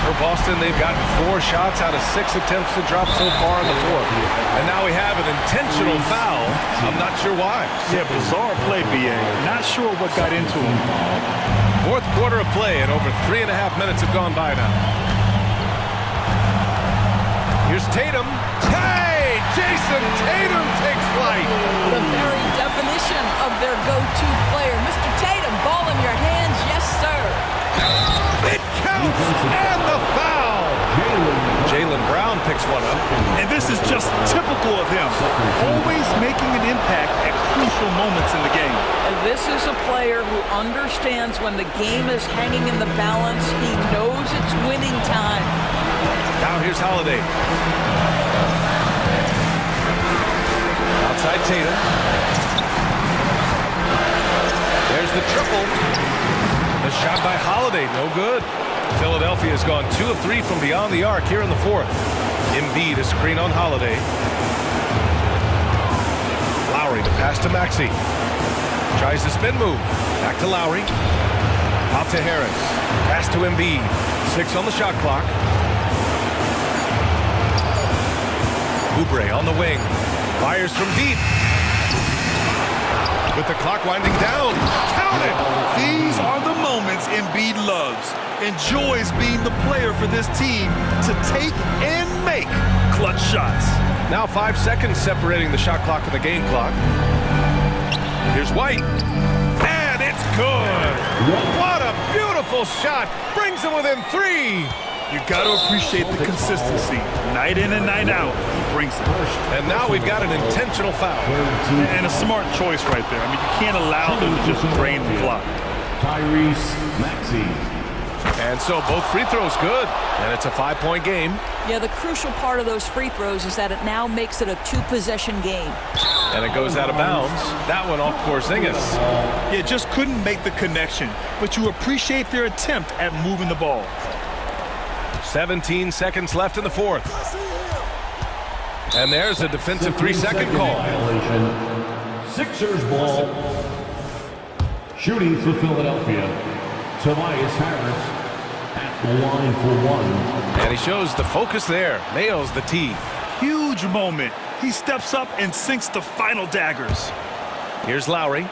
For Boston, they've gotten 4 shots out of 6 attempts to drop so far in the fourth. And now we have an intentional foul. I'm not sure why. Yeah, bizarre play, B.A. Not sure what got into him. Fourth quarter of play, and over 3.5 minutes have gone by now. Here's Tatum. Hey! Jason Tatum takes flight. The very definition of their go-to player. Mr. Tatum, ball in your hands. Yes, sir. It counts! And the foul! Jaylen Brown picks one up. And this is just typical of him. Always making an impact at crucial moments in the game. And this is a player who understands when the game is hanging in the balance. He knows it's winning time. Now here's Holiday. Outside Tatum. There's the triple. The shot by Holiday, no good. Philadelphia has gone 2 of 3 from beyond the arc here in the fourth. Embiid, a screen on Holiday. Lowry, the pass to Maxey. Tries the spin move. Back to Lowry. Out to Harris. Pass to Embiid. 6 on the shot clock. Oubre on the wing. Fires from deep. With the clock winding down. Count it! These are the moments Embiid loves. Enjoys being the player for this team to take and make clutch shots. Now 5 seconds separating the shot clock and the game clock. Here's White. And it's good! What a Beautiful shot. Brings him within 3. You got to appreciate the consistency. Night in and night out, he brings it. And now we've got an intentional foul. And a smart choice right there. I mean, you can't allow them to just drain the clock. Tyrese Maxey. And so both free throws good. And it's a 5-point game. Yeah, the crucial part of those free throws is that it now makes it a 2-possession game. And it goes out of bounds. That one off Porzingis. Yeah, just couldn't make the connection. But you appreciate their attempt at moving the ball. 17 seconds left in the fourth. And there's a defensive 3-second call. Violation. Sixers ball. Shooting for Philadelphia. Tobias Harris at the line for 1. And he shows the focus there. Nails the tee. Huge moment. He steps up and sinks the final daggers. Here's Lowry.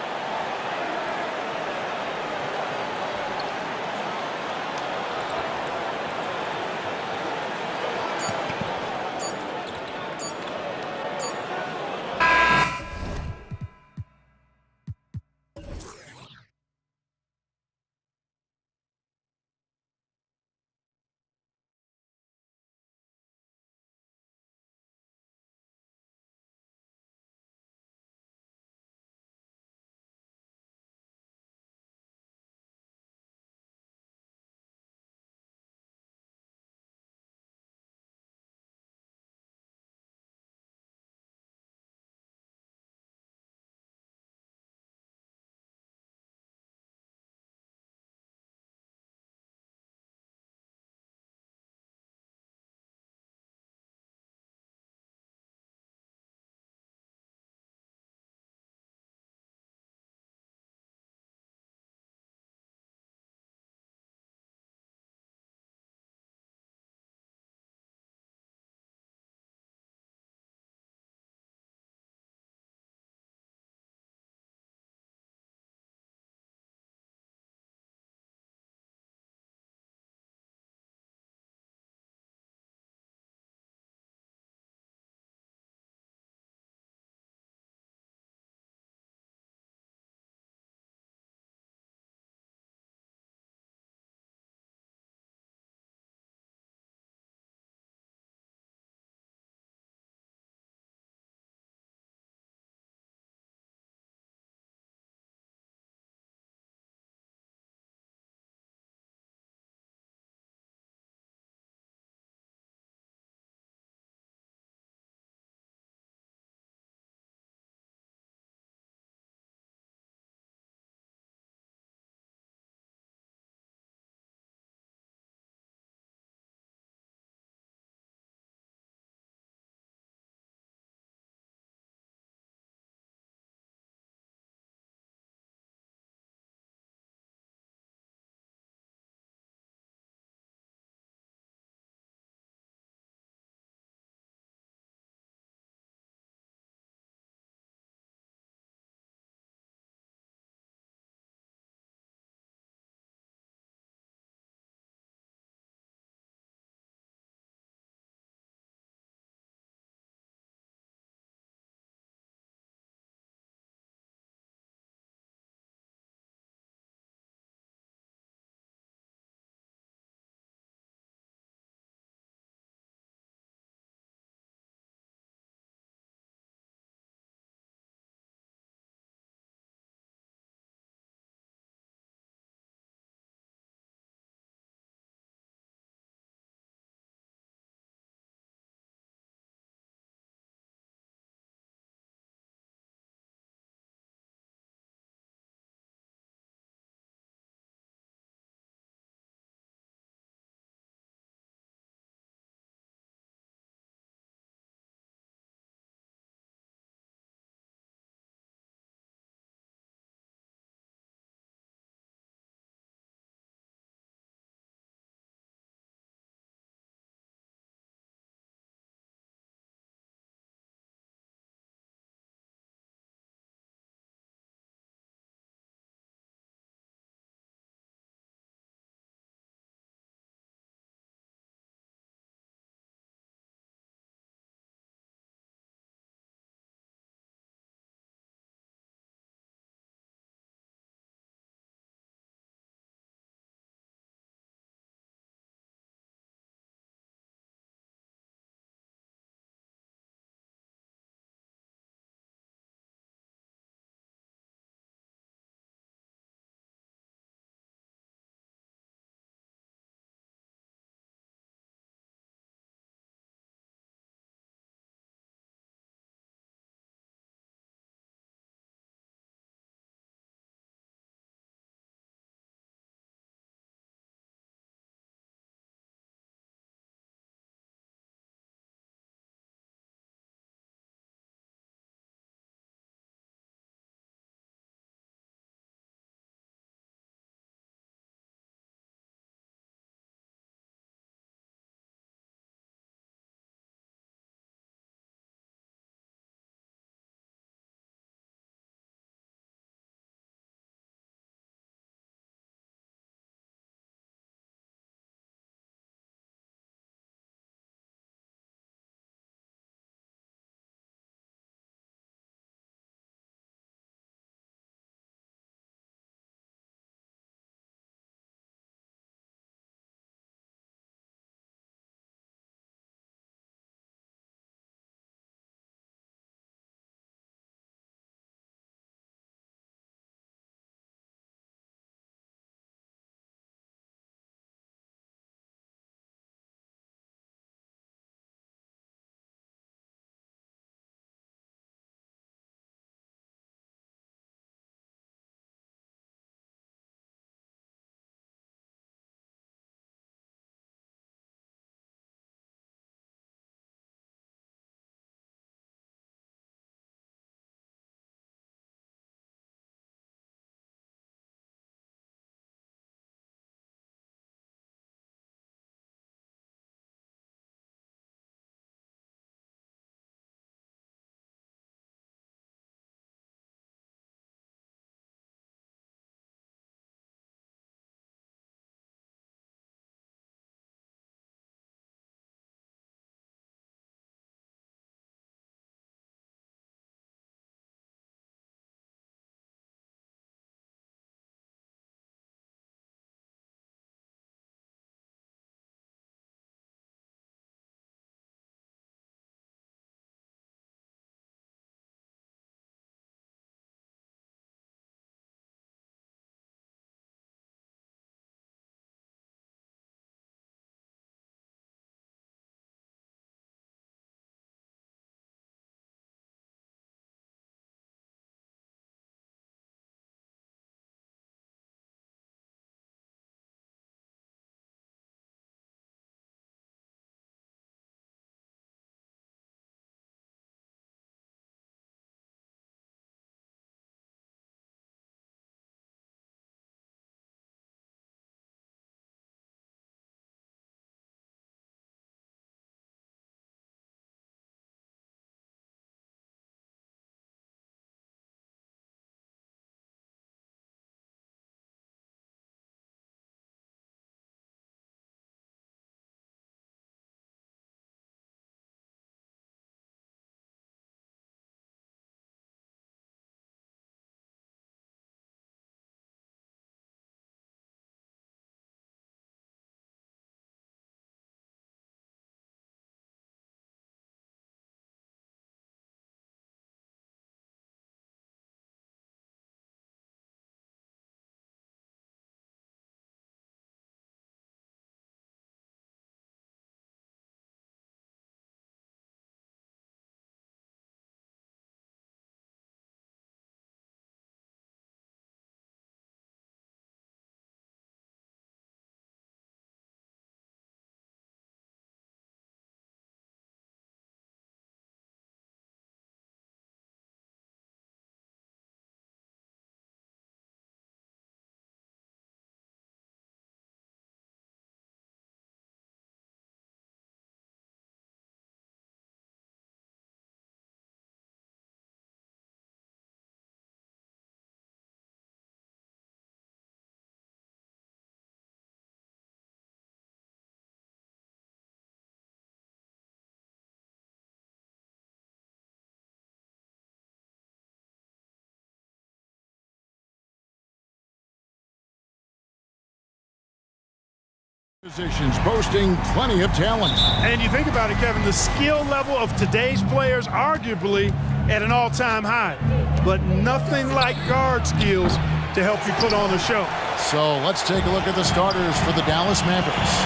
Positions boasting plenty of talent. And you think about it, Kevin, the skill level of today's players arguably at an all-time high, but nothing like guard skills to help you put on a show. So let's take a look at the starters for the Dallas Mavericks.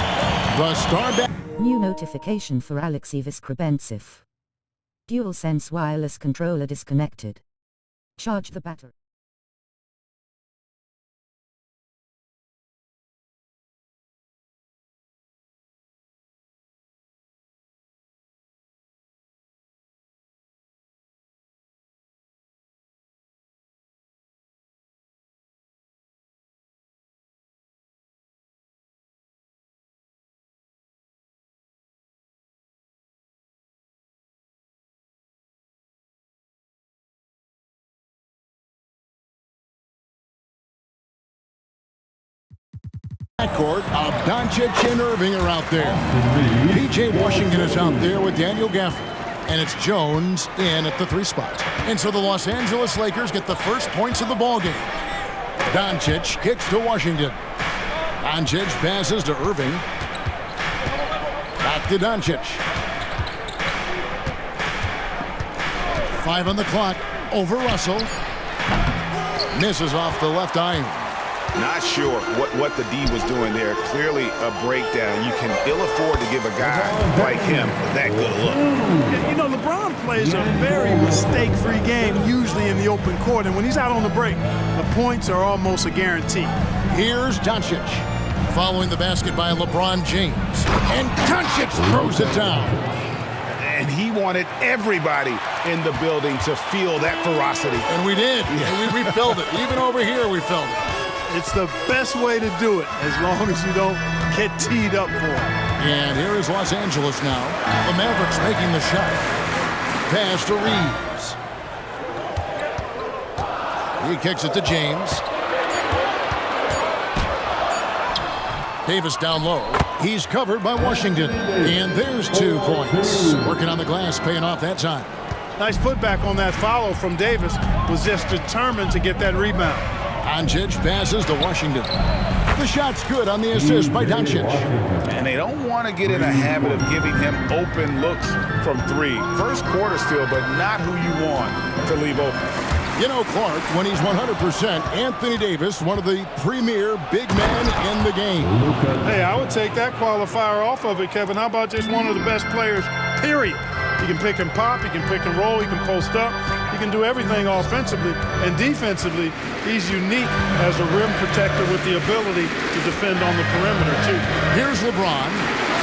The star New notification for Alexei Voskrebentsov. DualSense wireless controller disconnected. Charge the battery. Backcourt of Doncic and Irving are out there. P.J. Washington is out there with Daniel Gafford. And it's Jones in at the 3 spot. And so the Los Angeles Lakers get the first points of the ballgame. Doncic kicks to Washington. Doncic passes to Irving. Back to Doncic. 5 on the clock. Over Russell. Misses off the left iron. Not sure what the D was doing there. Clearly a breakdown. You can ill afford to give a guy like him that good look. You know, LeBron plays a very mistake-free game, usually in the open court. And when he's out on the break, the points are almost a guarantee. Here's Doncic. Following the basket by LeBron James. And Doncic throws it down. And he wanted everybody in the building to feel that ferocity. And we did. Yeah. We felt it. Even over here, we felt it. It's the best way to do it, as long as you don't get teed up for it. And here is Los Angeles now. The Mavericks making the shot. Pass to Reeves. He kicks it to James. Davis down low. He's covered by Washington. And there's 2 points. Working on the glass, paying off that time. Nice putback on that follow from Davis. Was just determined to get that rebound. Doncic passes to Washington. The shot's good on the assist by Doncic. And they don't want to get in a habit of giving him open looks from 3. First quarter still, but not who you want to leave open. You know, Clark, when he's 100%, Anthony Davis, one of the premier big men in the game. Hey, I would take that qualifier off of it, Kevin. How about just one of the best players, period? He can pick and pop, he can pick and roll, he can post up. He can do everything offensively, and defensively, he's unique as a rim protector with the ability to defend on the perimeter, too. Here's LeBron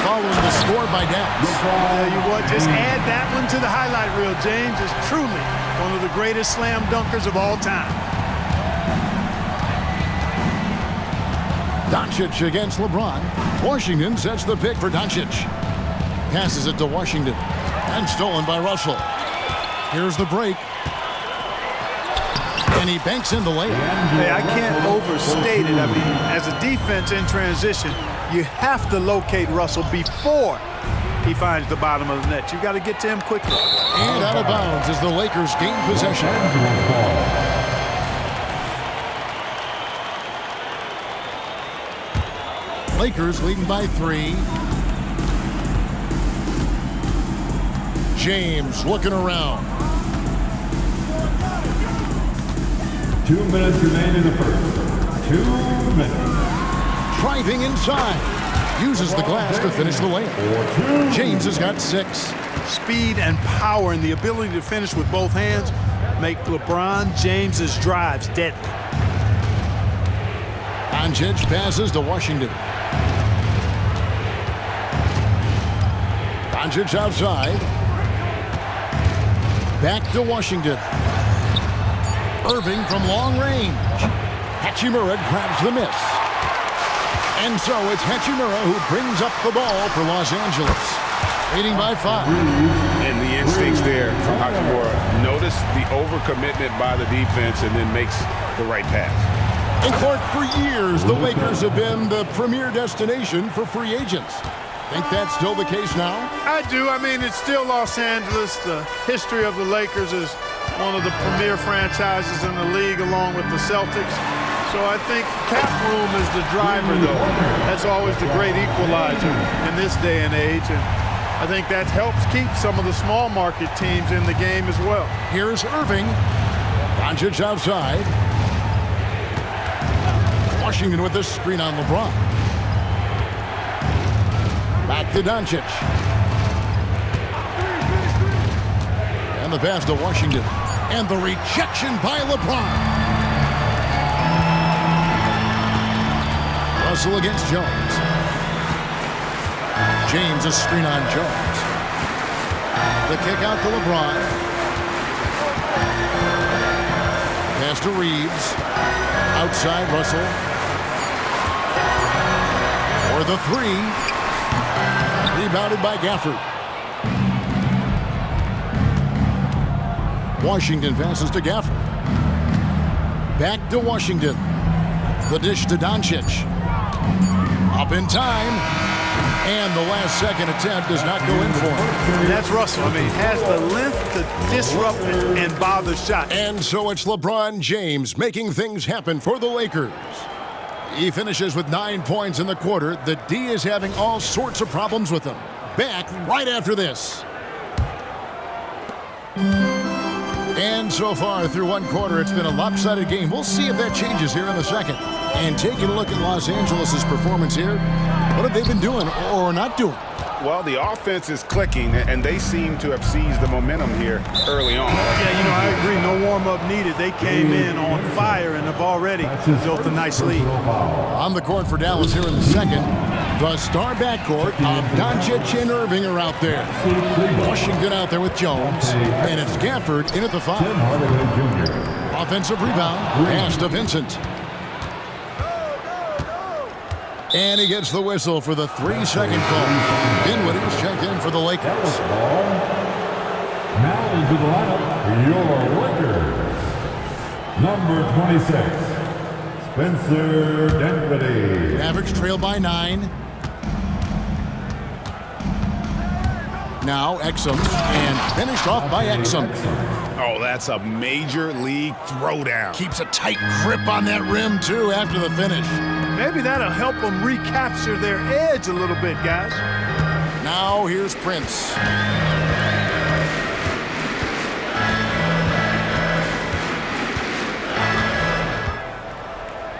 following the score by Dallas. Tell you what, just add that one to the highlight reel. James is truly one of the greatest slam dunkers of all time. Doncic against LeBron. Washington sets the pick for Doncic. Passes it to Washington. And stolen by Russell. Here's the break. And he banks in the layup. Hey, I can't overstate it. I mean, as a defense in transition, you have to locate Russell before he finds the bottom of the net. You got to get to him quickly. And out of bounds as the Lakers gain possession. Lakers leading by 3. James looking around. 2 minutes remain in the first. 2 minutes. Driving inside. Uses the glass to finish the layup. James has got 6. Speed and power and the ability to finish with both hands make LeBron James's drives deadly. Doncic passes to Washington. Doncic outside. Back to Washington. Irving from long range. Hachimura grabs the miss. And so it's Hachimura who brings up the ball for Los Angeles. Leading by 5. And the instincts there from Hachimura. Notice the overcommitment by the defense and then makes the right pass. And Clark, for years, the Lakers have been the premier destination for free agents. Think that's still the case now? I do. I mean, it's still Los Angeles. The history of the Lakers is one of the premier franchises in the league, along with the Celtics. So I think cap room is the driver, though. That's always the great equalizer in this day and age. And I think that helps keep some of the small market teams in the game as well. Here's Irving. Doncic outside. Washington with this screen on LeBron. Back to Doncic. And the pass to Washington. And the rejection by LeBron. Russell against Jones. James a screen on Jones. The kick out to LeBron. Pass to Reeves. Outside Russell. For the three. Rebounded by Gafford. Washington passes to Gafford. Back to Washington. The dish to Doncic. Up in time. And the last second attempt does not go in for him. That's Russell. I mean, has the length to disrupt and bother shots. And so it's LeBron James making things happen for the Lakers. He finishes with 9 points in the quarter. The D is having all sorts of problems with him. Back right after this. And so far through one quarter, it's been a lopsided game. We'll see if that changes here in the second. And taking a look at Los Angeles' performance here, what have they been doing or not doing? Well, the offense is clicking, and they seem to have seized the momentum here early on. Yeah, you know, I agree. No warm-up needed. They came in on fire and have already built a nice lead. On the court for Dallas here in the second, the star backcourt of Doncic and Irving are out there. Washington out there with Jones, and it's Gafford in at the 5. Offensive rebound, pass to Vincent. And he gets the whistle for the 3-second call. Dinwiddie's checked in for the Lakers. Now into the lineup, your Lakers. Number 26, Spencer Dinwiddie. Mavericks trail by 9. Now Exum, and finished off by Exum. Oh, that's a major league throwdown. Keeps a tight grip on that rim, too, after the finish. Maybe that'll help them recapture their edge a little bit, guys. Now here's Prince.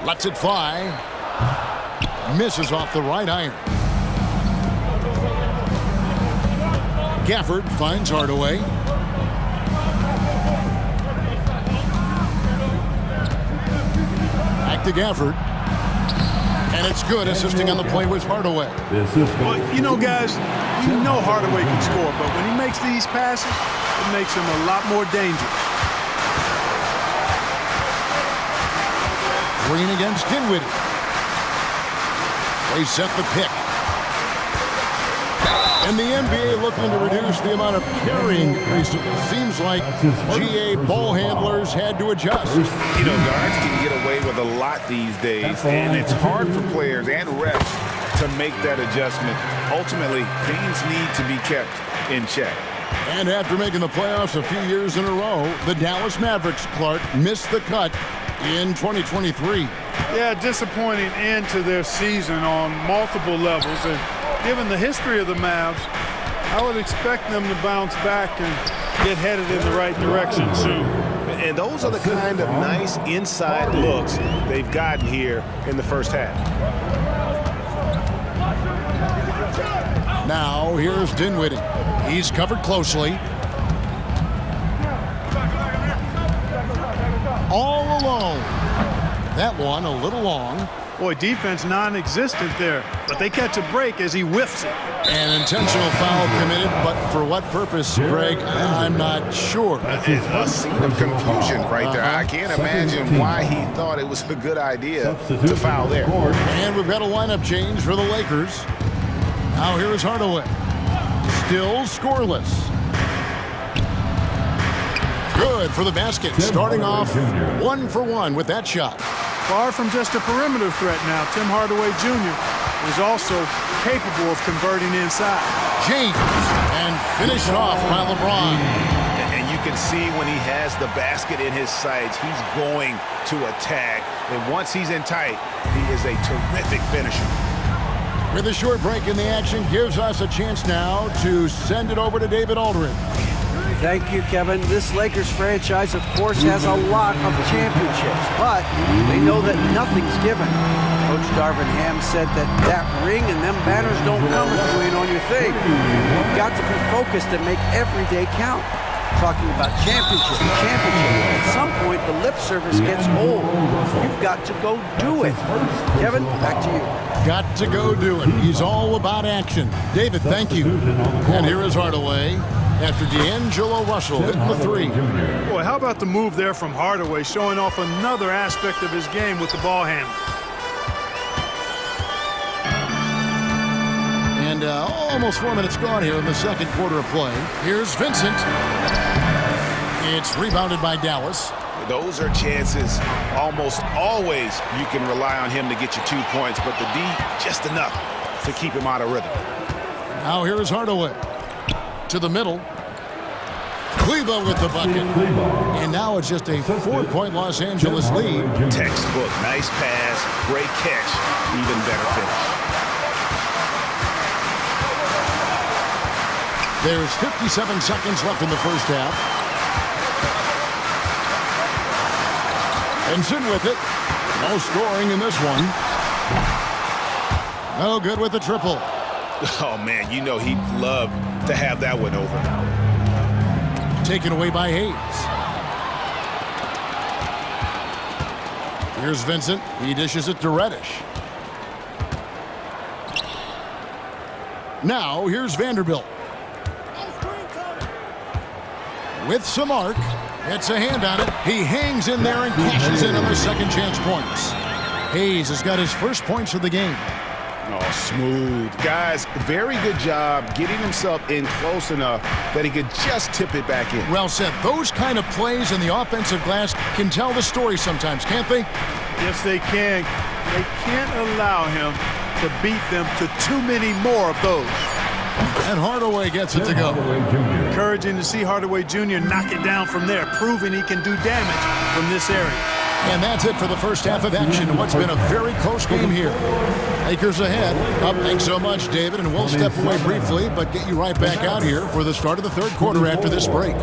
Lets it fly. Misses off the right iron. Gafford finds Hardaway. Back to Gafford. And it's good. Assisting on the play was Hardaway. Well, you know, guys, you know Hardaway can score, but when he makes these passes, it makes him a lot more dangerous. Green against Dinwiddie. They set the pick. And the NBA looking to reduce the amount of carrying recently. Seems like GA ball handlers had to adjust. You know, guards can get away with a lot these days, and it's hard for players and refs to make that adjustment. Ultimately, things need to be kept in check. And after making the playoffs a few years in a row, the Dallas Mavericks, Clark, missed the cut in 2023. Yeah, disappointing end to their season on multiple levels. And given the history of the Mavs, I would expect them to bounce back and get headed in the right direction soon. And those are the kind of nice inside looks they've gotten here in the first half. Now here's Dinwiddie. He's covered closely. All alone. That one a little long. Boy, defense non-existent there, but they catch a break as he whiffs it. An intentional foul committed, but for what purpose, Greg, I'm not sure. A scene of confusion right there. I can't imagine why he thought it was a good idea to foul there. And we've got a lineup change for the Lakers. Now here is Hardaway. Still scoreless. Good for the basket. Starting off 1 for 1 with that shot. Far from just a perimeter threat now, Tim Hardaway Jr. is also capable of converting inside. James, and finished off by LeBron. And you can see when he has the basket in his sights, he's going to attack. And once he's in tight, he is a terrific finisher. With a short break in the action, gives us a chance now to send it over to David Aldridge. Thank you, Kevin. This Lakers franchise, of course, has a lot of championships, but they know that nothing's given. Coach Darvin Ham said that ring and them banners don't come if you ain't on your thing. You've got to be focused and make every day count. Talking about championship. At some point, the lip service gets old. You've got to go do it. Kevin, back to you. Got to go do it. He's all about action. David, thank you. And here is Hardaway after D'Angelo Russell hitting the three. Boy, how about the move there from Hardaway, showing off another aspect of his game with the ball handle. And almost 4 minutes gone here in the second quarter of play. Here's Vincent. It's rebounded by Dallas. Those are chances almost always you can rely on him to get you 2 points, but the D just enough to keep him out of rhythm. Now here is Hardaway. To the middle. Cleva with the bucket. And now it's just a 4-point Los Angeles lead. Textbook, nice pass, great catch, even better finish. There's 57 seconds left in the first half. Benson with it. No scoring in this one. No good with the triple. Oh, man, you know he'd love to have that one over. Taken away by Hayes. Here's Vincent. He dishes it to Reddish. Now, here's Vanderbilt. With some arc. It's a hand on it. He hangs in there and cashes in on the second chance points. Hayes has got his first points of the game. Oh, smooth. Guys, very good job getting himself in close enough that he could just tip it back in. Well said. Those kind of plays in the offensive glass can tell the story sometimes, can't they? Yes, they can. They can't allow him to beat them to too many more of those. And Hardaway gets it to go. Encouraging to see Hardaway Jr. knock it down from there, proving he can do damage from this area. And that's it for the first half of action. What's been a very close game here. Lakers ahead. Thanks so much, David. And we'll step away briefly, but get you right back out here for the start of the third quarter after this break.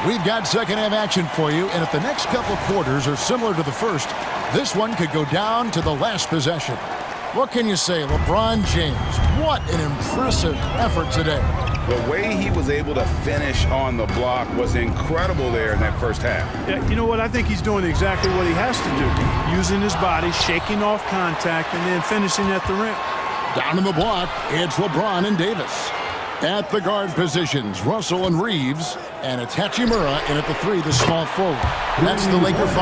We've got second half action for you, and if the next couple quarters are similar to the first, this one could go down to the last possession. What can you say, LeBron James? What an impressive effort today. The way he was able to finish on the block was incredible there in that first half. Yeah, you know what? I think he's doing exactly what he has to do. Using his body, shaking off contact, and then finishing at the rim. Down in the block, it's LeBron and Davis. At the guard positions, Russell and Reeves. And it's Hachimura in at the three, the small forward. That's the Laker 5.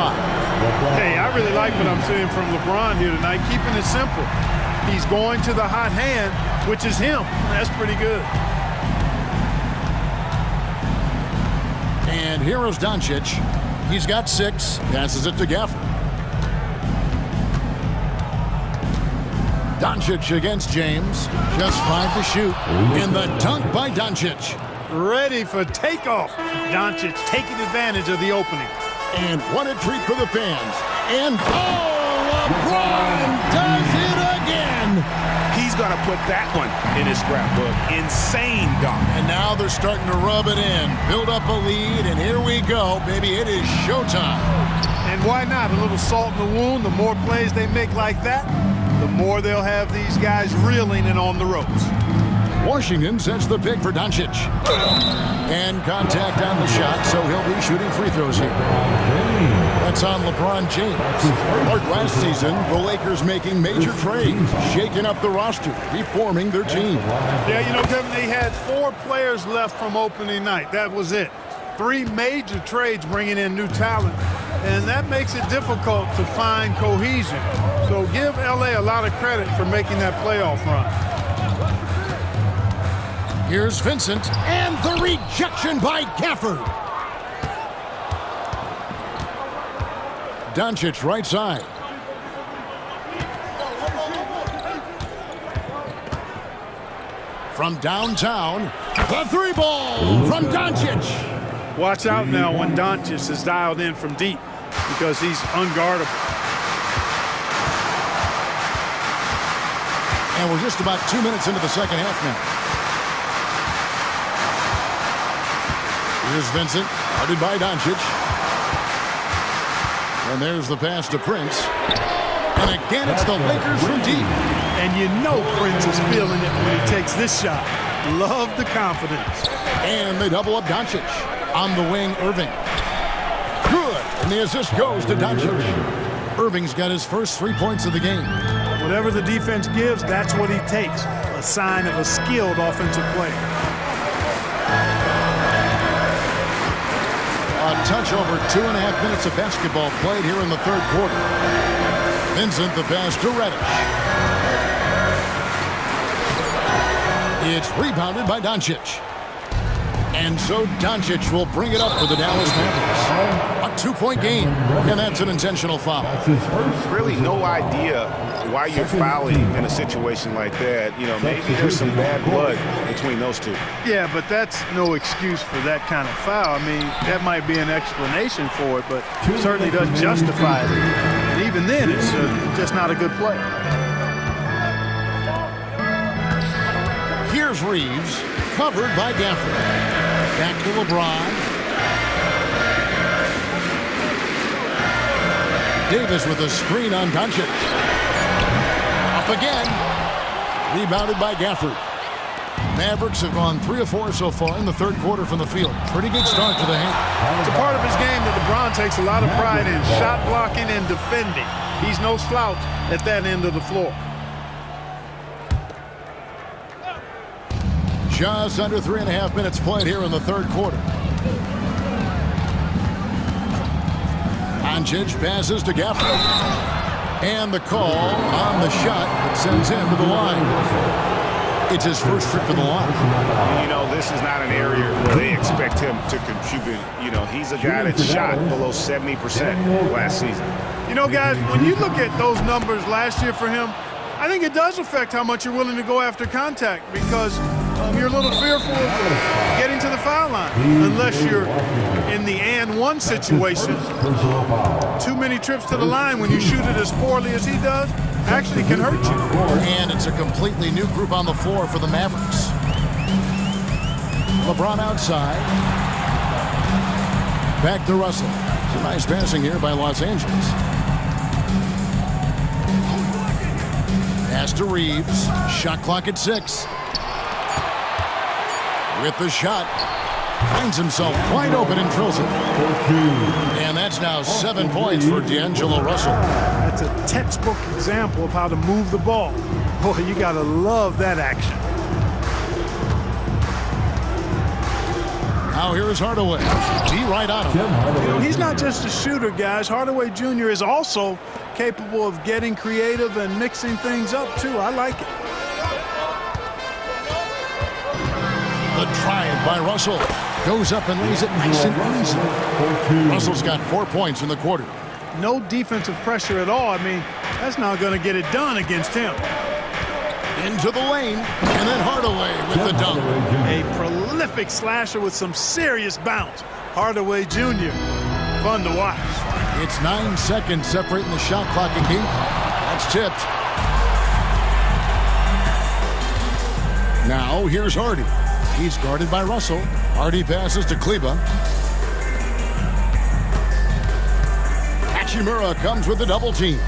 Hey, I really like what I'm seeing from LeBron here tonight, keeping it simple. He's going to the hot hand, which is him. That's pretty good. And here is Doncic. He's got 6, passes it to Gafford. Doncic against James, just 5 to shoot. And the dunk by Doncic. Ready for takeoff. Doncic taking advantage of the opening. And what a treat for the fans. And LeBron does it again. He's going to put that one in his scrapbook. Insane dunk. And now they're starting to rub it in. Build up a lead, and here we go, baby. It is showtime. And why not? A little salt in the wound. The more plays they make like that, the more they'll have these guys reeling and on the ropes. Washington sets the pick for Doncic. And contact on the shot, so he'll be shooting free throws here. That's on LeBron James. Like last season, the Lakers making major trades, shaking up the roster, reforming their team. Yeah, you know, Kevin, they had 4 players left from opening night. That was it. 3 major trades bringing in new talent, and that makes it difficult to find cohesion. So give LA a lot of credit for making that playoff run. Here's Vincent, and the rejection by Gafford. Doncic right side. From downtown, the three ball from Doncic. Watch out now when Doncic is dialed in from deep because he's unguardable. And we're just about 2 minutes into the second half now. Here's Vincent, guarded by Doncic. And there's the pass to Prince. And again, it's the Lakers from deep. And you know Prince is feeling it when he takes this shot. Love the confidence. And they double up Doncic. On the wing, Irving. Good. And the assist goes to Doncic. Irving's got his first 3 points of the game. Whatever the defense gives, that's what he takes. A sign of a skilled offensive player. A touch over 2.5 minutes of basketball played here in the third quarter. Vincent the pass to Reddish. It's rebounded by Doncic. And so Doncic will bring it up for the Dallas Mavericks. A 2-point game, and that's an intentional foul. Really no idea why you're fouling in a situation like that. You know, maybe there's some bad blood between those two. Yeah, but that's no excuse for that kind of foul. I mean, that might be an explanation for it, but it certainly doesn't justify it. And even then, it's just not a good play. Here's Reeves, covered by Gafford. Back to LeBron. Davis with a screen on Doncic. Up again. Rebounded by Gafford. Mavericks have gone 3 of 4 so far in the third quarter from the field. Pretty good start to the hand. It's a part of his game that LeBron takes a lot of pride in. Shot blocking and defending. He's no slouch at that end of the floor. Just under 3.5 minutes played here in the third quarter. Doncic passes to Gafford. And the call on the shot that sends him to the line. It's his first trip to the line. You know, this is not an area where they expect him to contribute. You know, he's a guy that shot below 70% last season. You know, guys, when you look at those numbers last year for him, I think it does affect how much you're willing to go after contact because you're a little fearful of getting to the foul line unless you're in the and one situation. Too many trips to the line when you shoot it as poorly as he does actually can hurt you. And it's a completely new group on the floor for the Mavericks. LeBron outside. Back to Russell. It's a nice passing here by Los Angeles. Pass to Reeves. Shot clock at 6. With the shot. Finds himself wide open and drills it. And that's now 7 points for D'Angelo Russell. That's a textbook example of how to move the ball. Boy, you got to love that action. Now here is Hardaway. Be right on him. You know, he's not just a shooter, guys. Hardaway Jr. is also capable of getting creative and mixing things up, too. I like it. The drive by Russell. Goes up and lays it nice and easy. Russell's got 4 points in the quarter. No defensive pressure at all. I mean, that's not going to get it done against him. Into the lane, and then Hardaway with the dunk. A prolific slasher with some serious bounce. Hardaway Jr. Fun to watch. It's 9 seconds separating the shot clock and game clock. That's tipped. Now here's Hardy. He's guarded by Russell. Hardy passes to Kleba. Hachimura comes with the double team.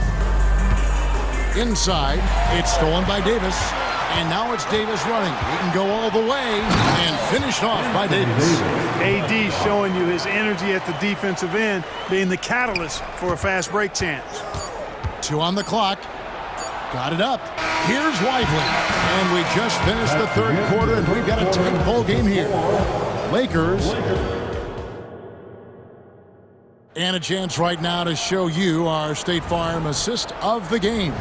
Inside, it's stolen by Davis. And now it's Davis running. He can go all the way and finished off by Davis. AD showing you his energy at the defensive end, being the catalyst for a fast break chance. 2 on the clock. Got it up. Here's Lively. And we just finished the third quarter, and we've got a tight ball game here. Lakers. And a chance right now to show you our State Farm assist of the game.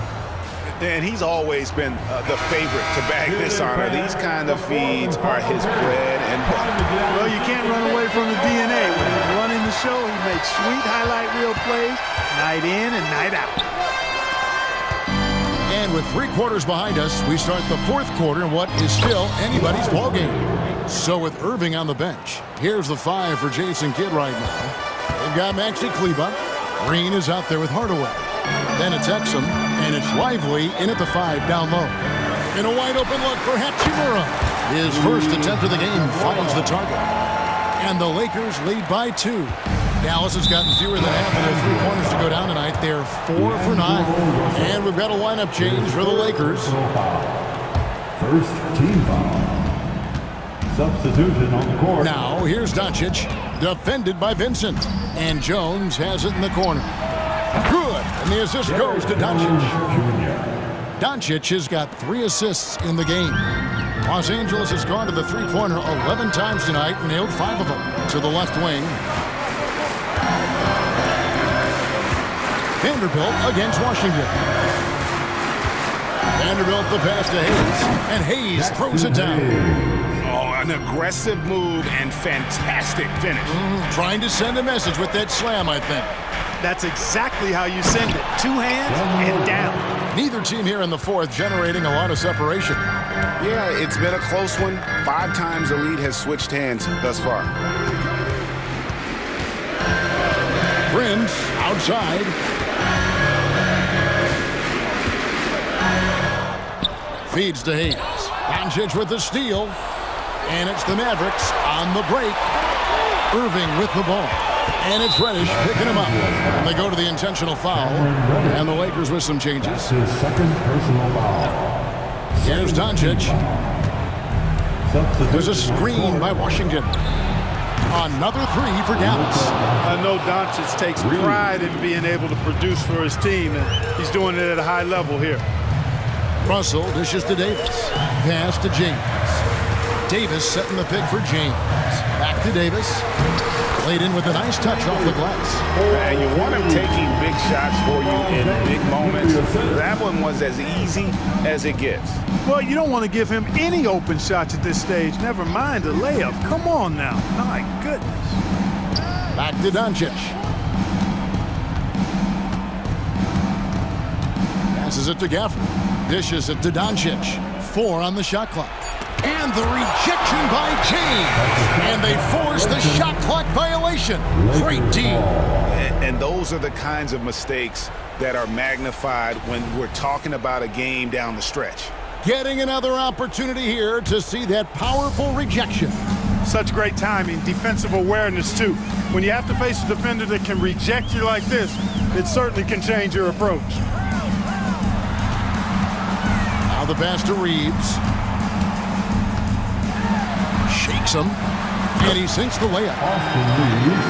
And he's always been the favorite to bag this honor. These kind of feeds are his bread and butter. Well, you can't run away from the DNA. When he's running the show, he makes sweet highlight reel plays night in and night out. And with 3 quarters behind us, we start the 4th quarter in what is still anybody's ballgame. So with Irving on the bench, here's the 5 for Jason Kidd right now. They've got Maxi Kleba. Green is out there with Hardaway. Then it's Exum, and it's Lively in at the 5 down low. In a wide open look for Hachimura. His first attempt of the game finds the target. And the Lakers lead by 2. Dallas has gotten fewer than half of their 3 pointers to go down tonight. They're 4 for 9. And we've got a lineup change for the Lakers. First team foul. Substitution on the court. Now here's Doncic, defended by Vincent. And Jones has it in the corner. Good, and the assist goes to Doncic. Doncic has got 3 assists in the game. Los Angeles has gone to the three-pointer 11 times tonight and nailed 5 of them. To the left wing. Vanderbilt against Washington. Vanderbilt the pass to Hayes, and Hayes throws it down. Oh, an aggressive move and fantastic finish. Trying to send a message with that slam, I think. That's exactly how you send it. 2 hands and down. Neither team here in the 4th generating a lot of separation. Yeah, it's been a close one. 5 times the lead has switched hands thus far. Prince outside. Feeds to Hayes. Doncic with the steal. And it's the Mavericks on the break. Irving with the ball. And it's Reddish picking him up. And they go to the intentional foul. And the Lakers with some changes. His second personal foul. Here's Doncic. There's a screen by Washington. Another 3 for Dallas. I know Doncic takes pride in being able to produce for his team, and he's doing it at a high level here. Russell dishes to Davis. Pass to James. Davis setting the pick for James. Back to Davis. Played in with a nice touch off the glass. And you want him taking big shots for you in big moments. That one was as easy as it gets. Well, you don't want to give him any open shots at this stage. Never mind a layup. Come on now. My goodness. Back to Doncic. Passes it to Gafford. Dishes it to Doncic. 4 on the shot clock. And the rejection by James. And they force the shot clock violation. Great team. And those are the kinds of mistakes that are magnified when we're talking about a game down the stretch. Getting another opportunity here to see that powerful rejection. Such great timing, defensive awareness too. When you have to face a defender that can reject you like this, it certainly can change your approach. Now the pass to Reeves. Shakes him, and he sinks the layup.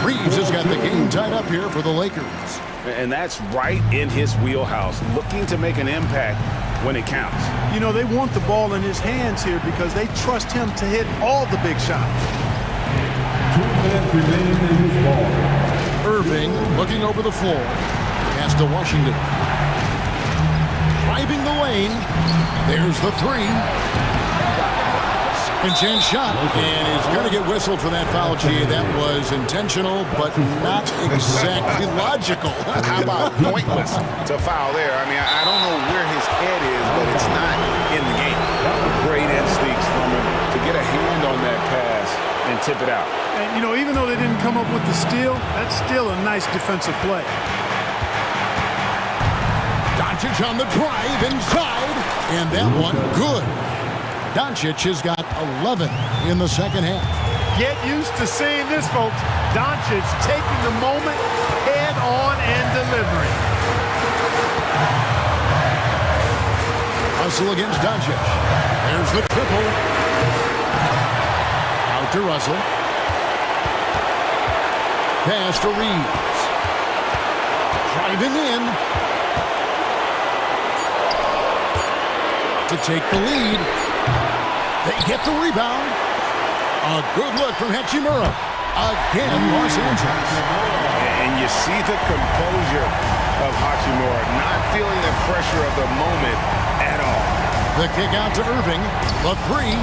Reeves has got the game tied up here for the Lakers. And that's right in his wheelhouse, looking to make an impact when it counts. You know, they want the ball in his hands here because they trust him to hit all the big shots. 2 minutes remaining in his ball. Irving looking over the floor. Pass to Washington. Driving the lane. There's the 3. Second chance shot, and he's going to get whistled for that foul, G. That was intentional, but not exactly logical. How about pointless to foul there? I mean, I don't know where his head is, but it's not in the game. Great instincts from him to get a hand on that pass and tip it out. And, you know, even though they didn't come up with the steal, that's still a nice defensive play. Doncic on the drive inside, and that one good. Doncic has got 11 in the second half. Get used to seeing this, folks. Doncic taking the moment head on and delivering. Russell against Doncic. There's the triple. Out to Russell. Pass to Reeves. Driving in. To take the lead. They get the rebound. A good look from Hachimura. Again, Los Angeles. And you see the composure of Hachimura, not feeling the pressure of the moment at all. The kick out to Irving. The three.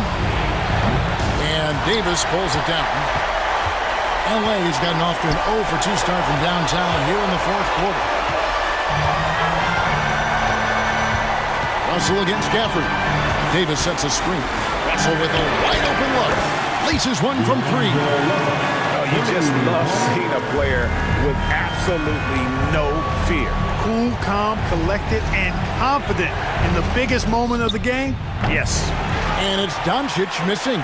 And Davis pulls it down. LA's gotten off to an 0 for 2 start from downtown here in the fourth quarter. Russell against Gafford. Davis sets a screen. Russell with a wide open look. Laces one from 3. Oh, you just love seeing a player with absolutely no fear. Cool, calm, collected, and confident in the biggest moment of the game? Yes. And it's Doncic missing.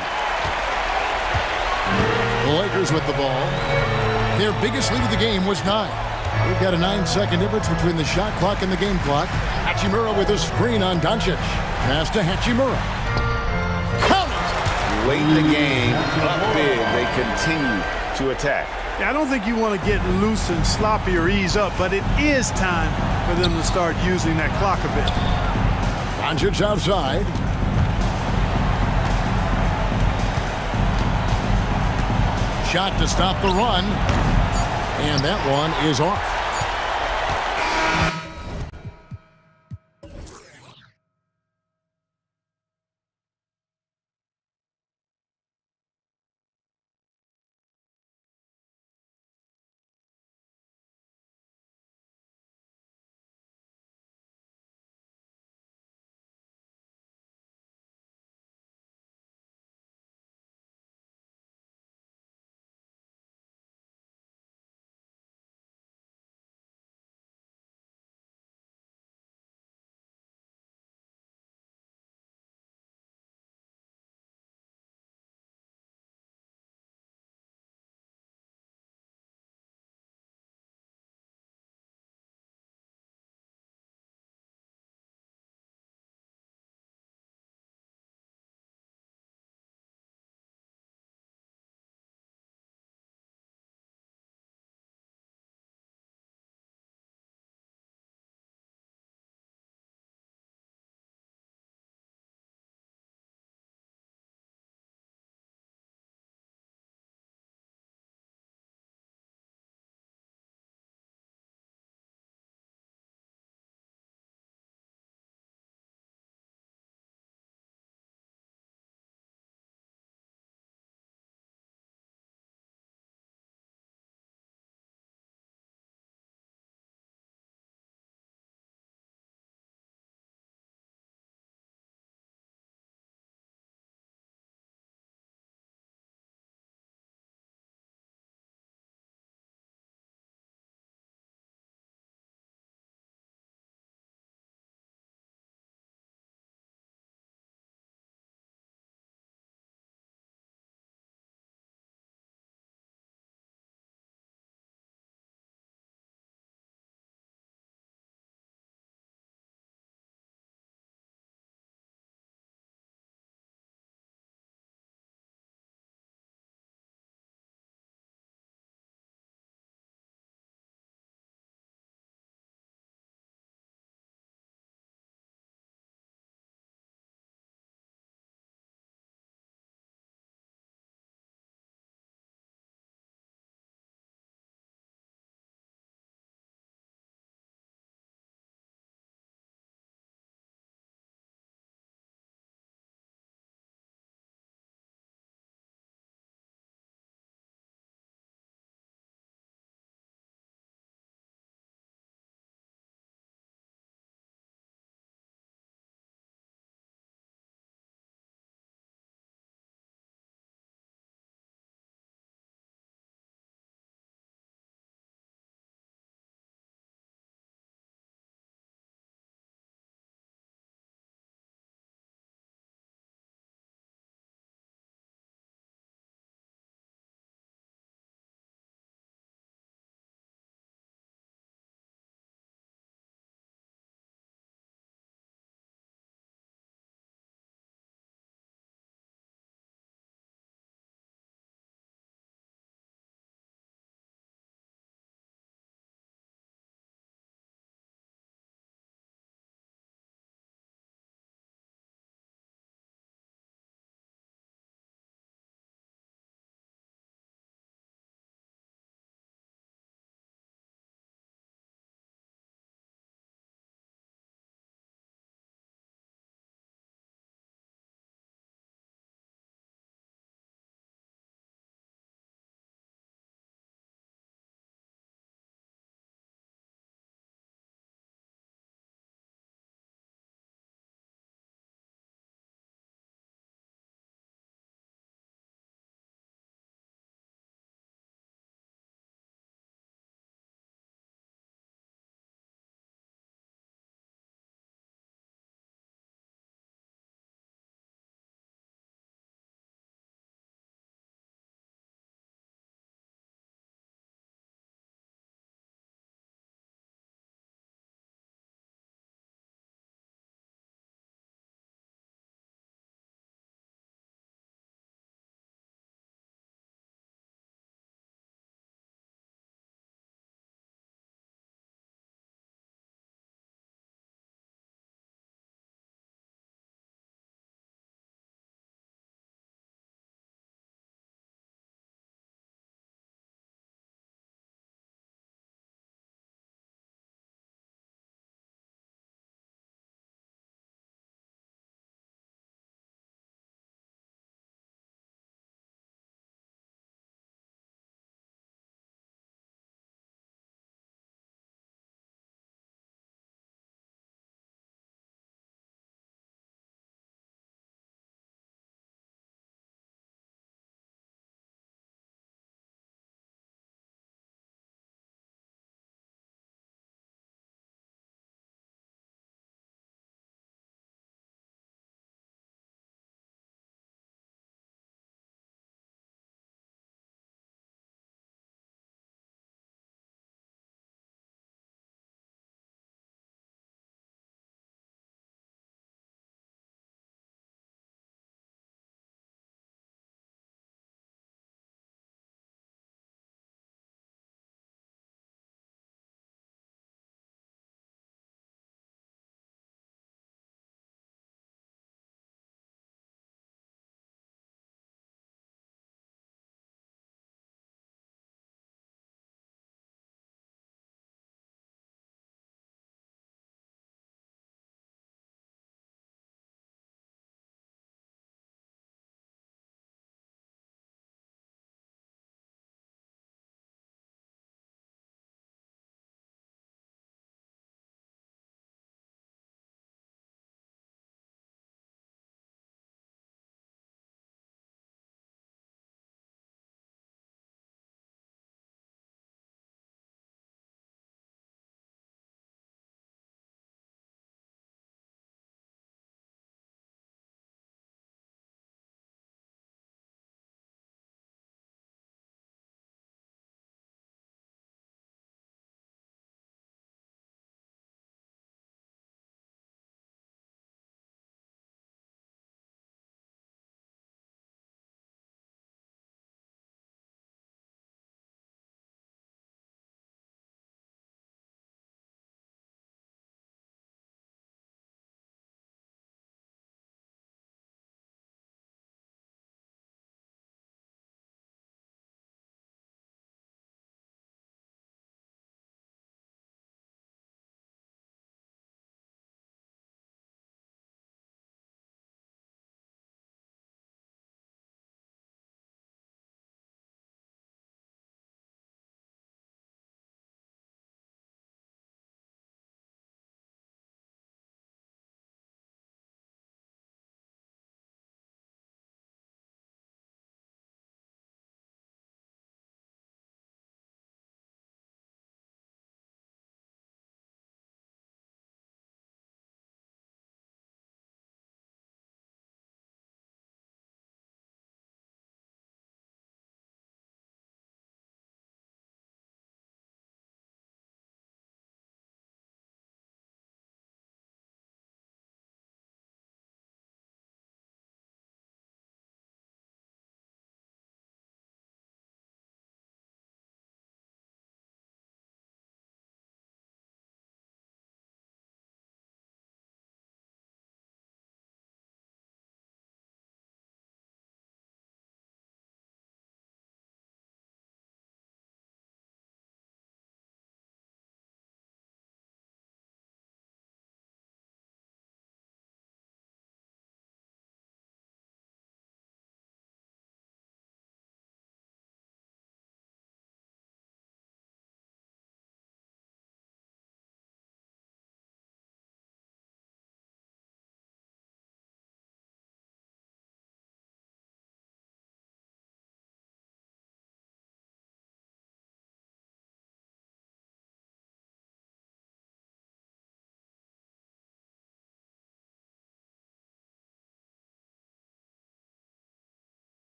The Lakers with the ball. Their biggest lead of the game was 9. We've got a 9-second difference between the shot clock and the game clock. Hachimura with a screen on Doncic. Pass to Hachimura. Count it! Late in the game, up big, they continue to attack. I don't think you want to get loose and sloppy or ease up, but it is time for them to start using that clock a bit. Doncic outside. Shot to stop the run. And that one is off.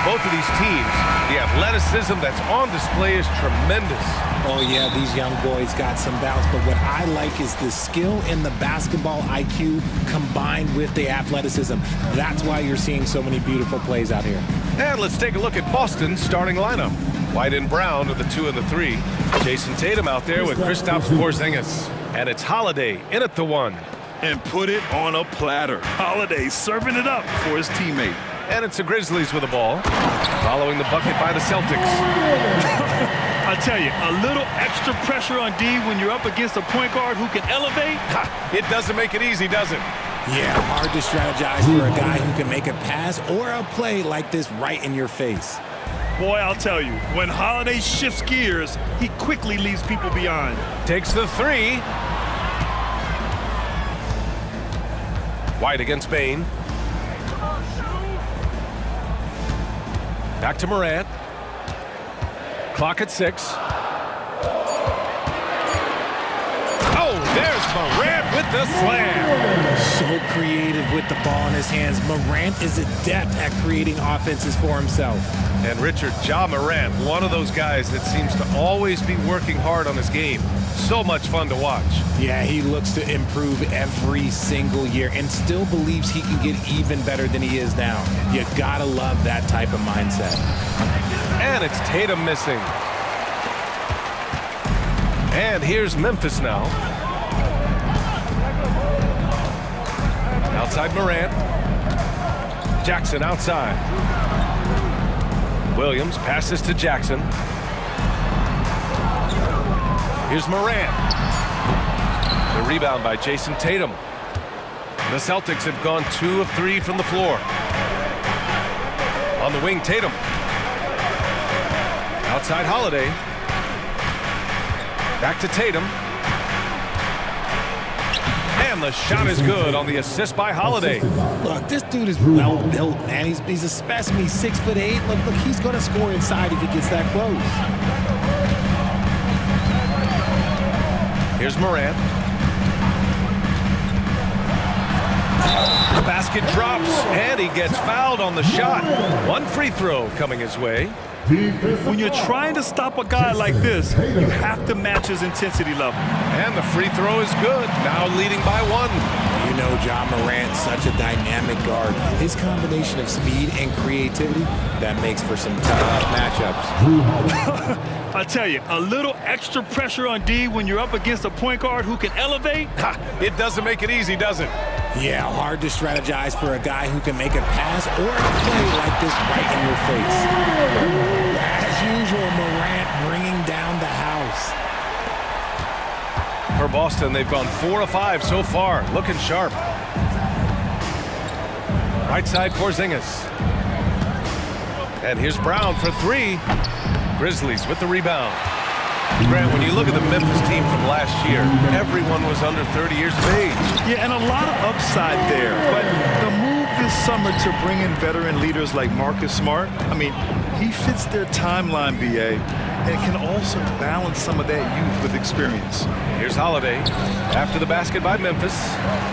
both of these teams, the athleticism that's on display is tremendous. Oh, yeah, these young boys got some bounce, but what I like is the skill and the basketball IQ combined with the athleticism. That's why you're seeing so many beautiful plays out here. And let's take a look at Boston's starting lineup. White and Brown are the 2 and the 3. Jason Tatum out there with Kristaps Porzingis. And it's Holiday in at the 1. And put it on a platter. Holiday serving it up for his teammate. And it's the Grizzlies with the ball, following the bucket by the Celtics. I tell you, a little extra pressure on D when you're up against a point guard who can elevate. It doesn't make it easy, does it? Yeah, hard to strategize for a guy who can make a pass or a play like this right in your face. Boy, I'll tell you, when Holiday shifts gears, he quickly leaves people behind. Takes the 3. White against Bain. Back to Morant. Clock at 6. Oh, there's Morant with the slam. So creative with the ball in his hands. Morant is adept at creating offenses for himself. And Richard, Ja Morant, one of those guys that seems to always be working hard on his game. So much fun to watch. Yeah, he looks to improve every single year and still believes he can get even better than he is now. You gotta love that type of mindset. And it's Tatum missing. And here's Memphis now. Outside Morant. Jackson outside. Williams passes to Jackson. Here's Morant. The rebound by Jason Tatum. The Celtics have gone 2 of 3 from the floor. On the wing, Tatum. Outside Holiday. Back to Tatum. And the shot is good on the assist by Holiday. Look, this dude is well built, man. He's a specimen. He's 6'8". Look, he's going to score inside if he gets that close. Here's Morant. The basket drops, and he gets fouled on the shot. 1 free throw coming his way. When you're trying to stop a guy like this, you have to match his intensity level. And the free throw is good, now leading by 1. You know, Ja Morant's such a dynamic guard. His combination of speed and creativity, that makes for some tough matchups. I tell you, a little extra pressure on D when you're up against a point guard who can elevate. It doesn't make it easy, does it? Yeah, hard to strategize for a guy who can make a pass or a play like this right in your face. As usual, Morant bringing down the house. For Boston, they've gone 4 of 5 so far, looking sharp. Right side, Porzingis. And here's Brown for 3. Grizzlies with the rebound. Grant, when you look at the Memphis team from last year, everyone was under 30 years of age. Yeah, and a lot of upside there. But the move this summer to bring in veteran leaders like Marcus Smart, I mean, he fits their timeline, BA, and can also balance some of that youth with experience. Here's Holiday after the basket by Memphis.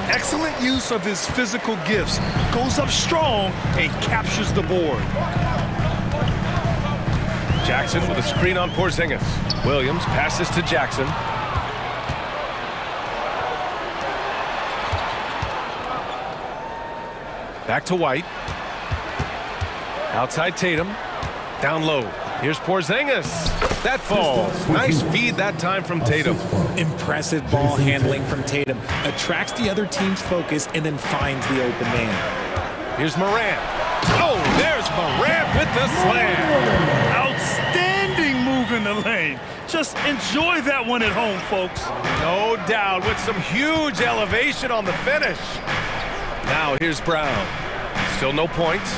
Excellent use of his physical gifts. Goes up strong and captures the board. Jackson with a screen on Porzingis. Williams passes to Jackson. Back to White. Outside Tatum. Down low. Here's Porzingis. That falls. Nice feed that time from Tatum. Impressive ball handling from Tatum. Attracts the other team's focus and then finds the open man. Here's Morant. Oh, there's Morant with the slam. Outstanding move in the lane. Just enjoy that one at home, folks. No doubt, with some huge elevation on the finish. Now here's Brown. Still no points.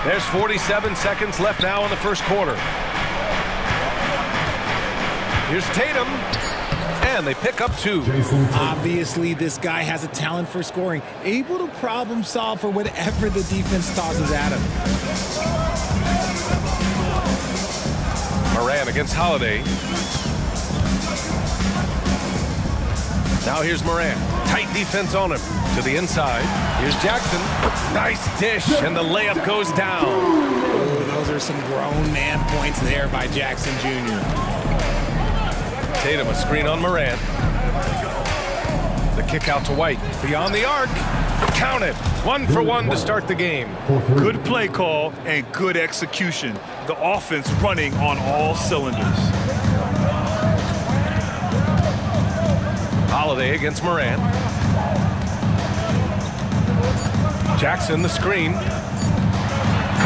There's 47 seconds left now in the first quarter. Here's Tatum. And they pick up 2. Obviously, this guy has a talent for scoring, able to problem solve for whatever the defense tosses at him. Morant against Holiday. Now here's Morant. Tight defense on him. To the inside. Here's Jackson. Nice dish, and the layup goes down. Oh, those are some grown man points there by Jackson Jr. Tatum, a screen on Morant. The kick out to White. Beyond the arc. Count it. 1 for 1 to start the game. Good play call and good execution. The offense running on all cylinders. Holiday against Morant. Jackson, the screen.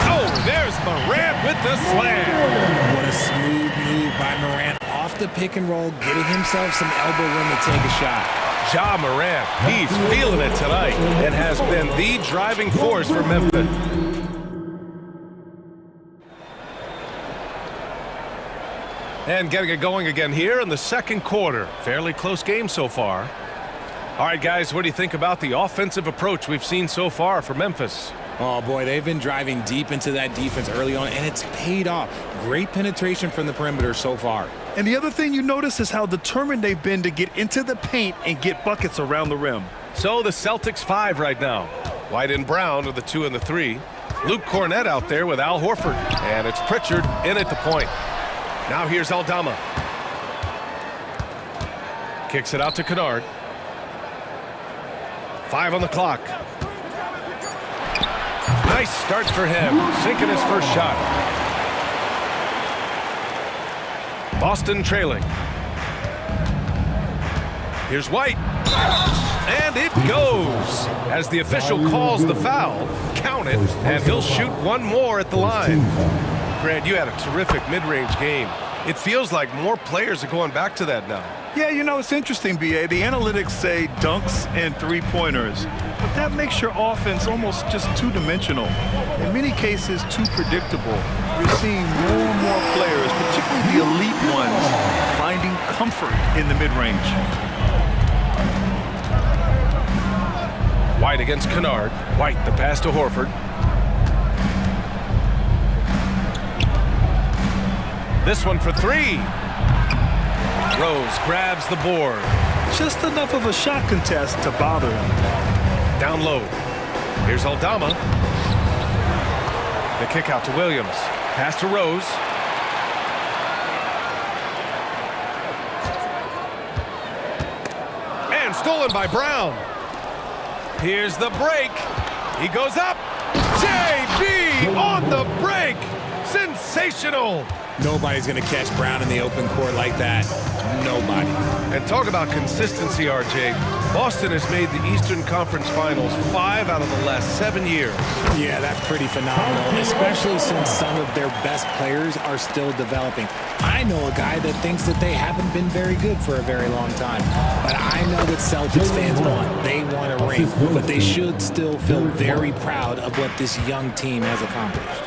Oh, there's Morant with the slam. What a smooth move by Morant off the pick and roll, getting himself some elbow room to take a shot. Ja Morant, he's feeling it tonight and has been the driving force for Memphis. And getting it going again here in the second quarter. Fairly close game so far. All right, guys, what do you think about the offensive approach we've seen so far for Memphis? Oh, boy, they've been driving deep into that defense early on, and it's paid off. Great penetration from the perimeter so far. And the other thing you notice is how determined they've been to get into the paint and get buckets around the rim. So the Celtics 5 right now. White and Brown are the 2 and the 3. Luke Cornett out there with Al Horford. And it's Pritchard in at the point. Now here's Aldama. Kicks it out to Kennard. 5 on the clock. Nice start for him, sinking his first shot. Boston trailing. Here's White. And it goes. As the official calls the foul, count it, and he'll shoot one more at the line. Grant, you had a terrific mid-range game. It feels like more players are going back to that now. Yeah, you know, it's interesting, B.A. The analytics say dunks and three-pointers, but that makes your offense almost just two-dimensional. In many cases, too predictable. You're seeing more and more players, particularly the elite ones, finding comfort in the mid-range. White against Kennard. White, the pass to Horford. This one for 3. Rose grabs the board. Just enough of a shot contest to bother him. Down low. Here's Aldama. The kick out to Williams. Pass to Rose. And stolen by Brown. Here's the break. He goes up. JB on the break. Sensational. Nobody's going to catch Brown in the open court like that. Nobody. And talk about consistency, RJ. Boston has made the Eastern Conference Finals 5 out of the last 7 years. Yeah, that's pretty phenomenal, especially since some of their best players are still developing. I know a guy that thinks that they haven't been very good for a very long time. But I know that Celtics fans they want a ring. But they should still feel very proud of what this young team has accomplished.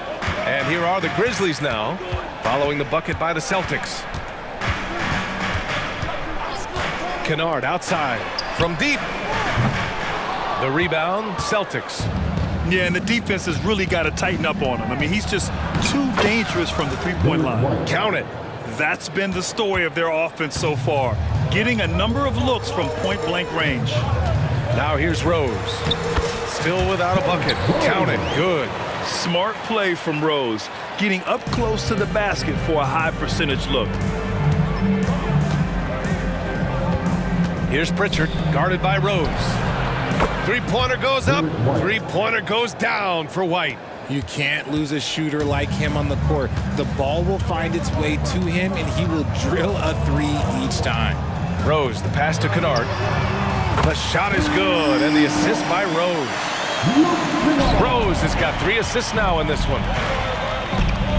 And here are the Grizzlies now, following the bucket by the Celtics. Kennard outside from deep. The rebound, Celtics. Yeah, and the defense has really got to tighten up on him. I mean, he's just too dangerous from the three-point line. Count it. That's been the story of their offense so far, getting a number of looks from point-blank range. Now here's Rose. Still without a bucket. Count it. Good. Smart play from Rose, getting up close to the basket for a high percentage look. Here's Pritchard, guarded by Rose. Three-pointer goes up, three-pointer goes down for White. You can't lose a shooter like him on the court. The ball will find its way to him, and he will drill a 3 each time. Rose, the pass to Kennard. The shot is good, and the assist by Rose. Rose has got 3 assists now in this one.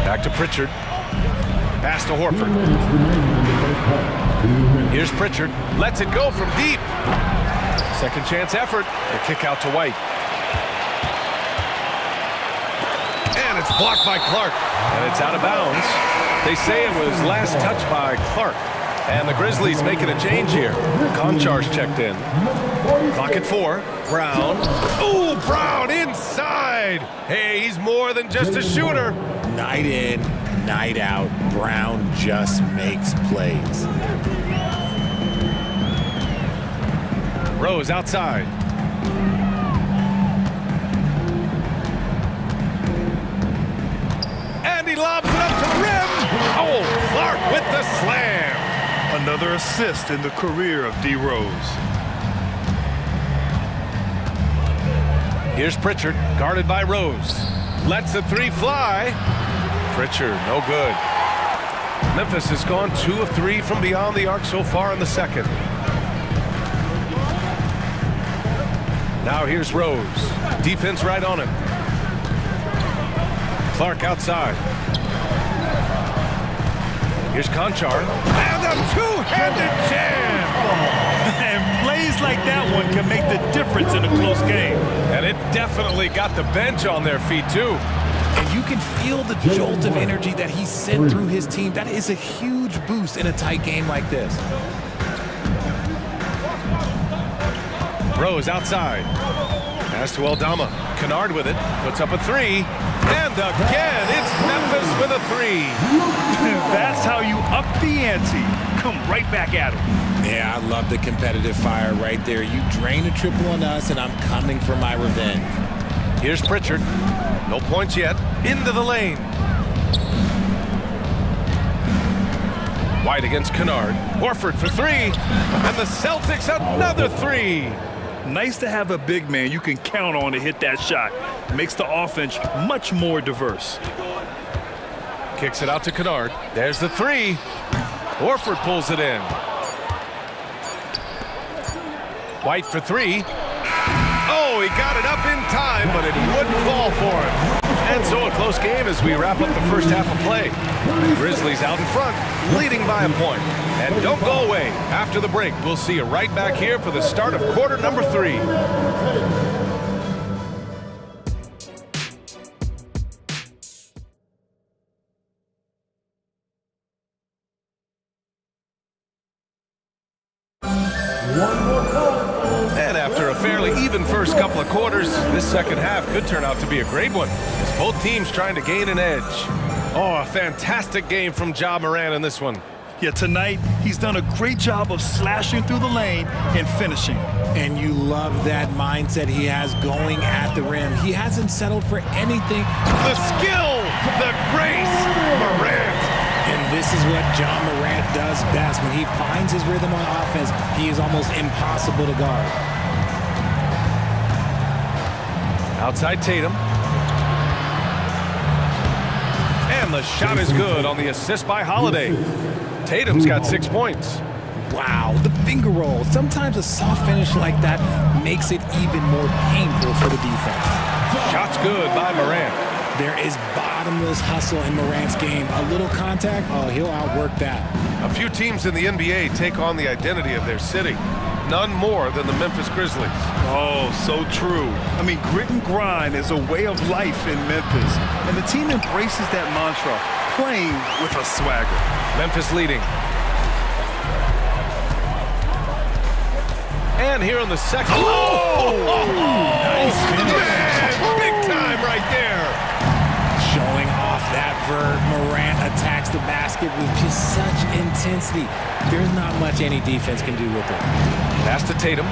Back to Pritchard. Pass to Horford. Here's Pritchard. Lets it go from deep. Second chance effort. The kick out to White. And it's blocked by Clark. And it's out of bounds. They say it was last touched by Clark. And the Grizzlies making a change here. Konchar's checked in. Clock at 4. Brown. Ooh, Brown inside. Hey, he's more than just a shooter. Night in, night out, Brown just makes plays. Rose outside. And he lobs it up to the rim. Oh, Clark with the slam. Another assist in the career of D. Rose. Here's Pritchard, guarded by Rose. Lets the three fly. Pritchard, no good. Memphis has gone 2 of 3 from beyond the arc so far in the second. Now here's Rose. Defense right on him. Clark outside. Here's Conchar. And a two-handed jam! And plays like that one can make the difference in a close game. And it definitely got the bench on their feet, too. And you can feel the jolt of energy that he sent through his team. That is a huge boost in a tight game like this. Rose outside. Pass to Aldama. Kennard with it. Puts up a three. And again, it's Memphis with a three. That's how you up the ante. Come right back at him. Yeah, I love the competitive fire right there. You drain a triple on us, and I'm coming for my revenge. Here's Pritchard. No points yet. Into the lane. White against Kennard. Horford for three. And the Celtics another three. Nice to have a big man you can count on to hit that shot. Makes the offense much more diverse. Kicks it out to Kennard. There's the three. Horford pulls it in. White for three. Oh, he got it up in time, but it wouldn't fall for him. And so a close game as we wrap up the first half of play. Grizzlies out in front, leading by a point. And don't go away. After the break, we'll see you right back here for the start of quarter number 3. And after a fairly even first couple of quarters, this second half could turn out to be a great one, as both teams trying to gain an edge. Oh, a fantastic game from Ja Morant in this one. Yeah, tonight, he's done a great job of slashing through the lane and finishing. And you love that mindset he has going at the rim. He hasn't settled for anything. The skill, the grace, Morant. And this is what Ja Morant does best. When he finds his rhythm on offense, he is almost impossible to guard. Outside Tatum. And the shot is good on the assist by Holiday. Tatum's got 6 points. Wow, the finger roll. Sometimes a soft finish like that makes it even more painful for the defense. Shot's good by Morant. There is bottomless hustle in Morant's game. A little contact, oh, he'll outwork that. A few teams in the NBA take on the identity of their city. None more than the Memphis Grizzlies. Oh, so true. I mean, grit and grind is a way of life in Memphis. And the team embraces that mantra, playing with a swagger. Memphis leading. And here in the second. Oh! Nice finish. Man, big time right there. Showing off that vert. Morant attacks the basket with just such intensity. There's not much any defense can do with it. Pass to Tatum.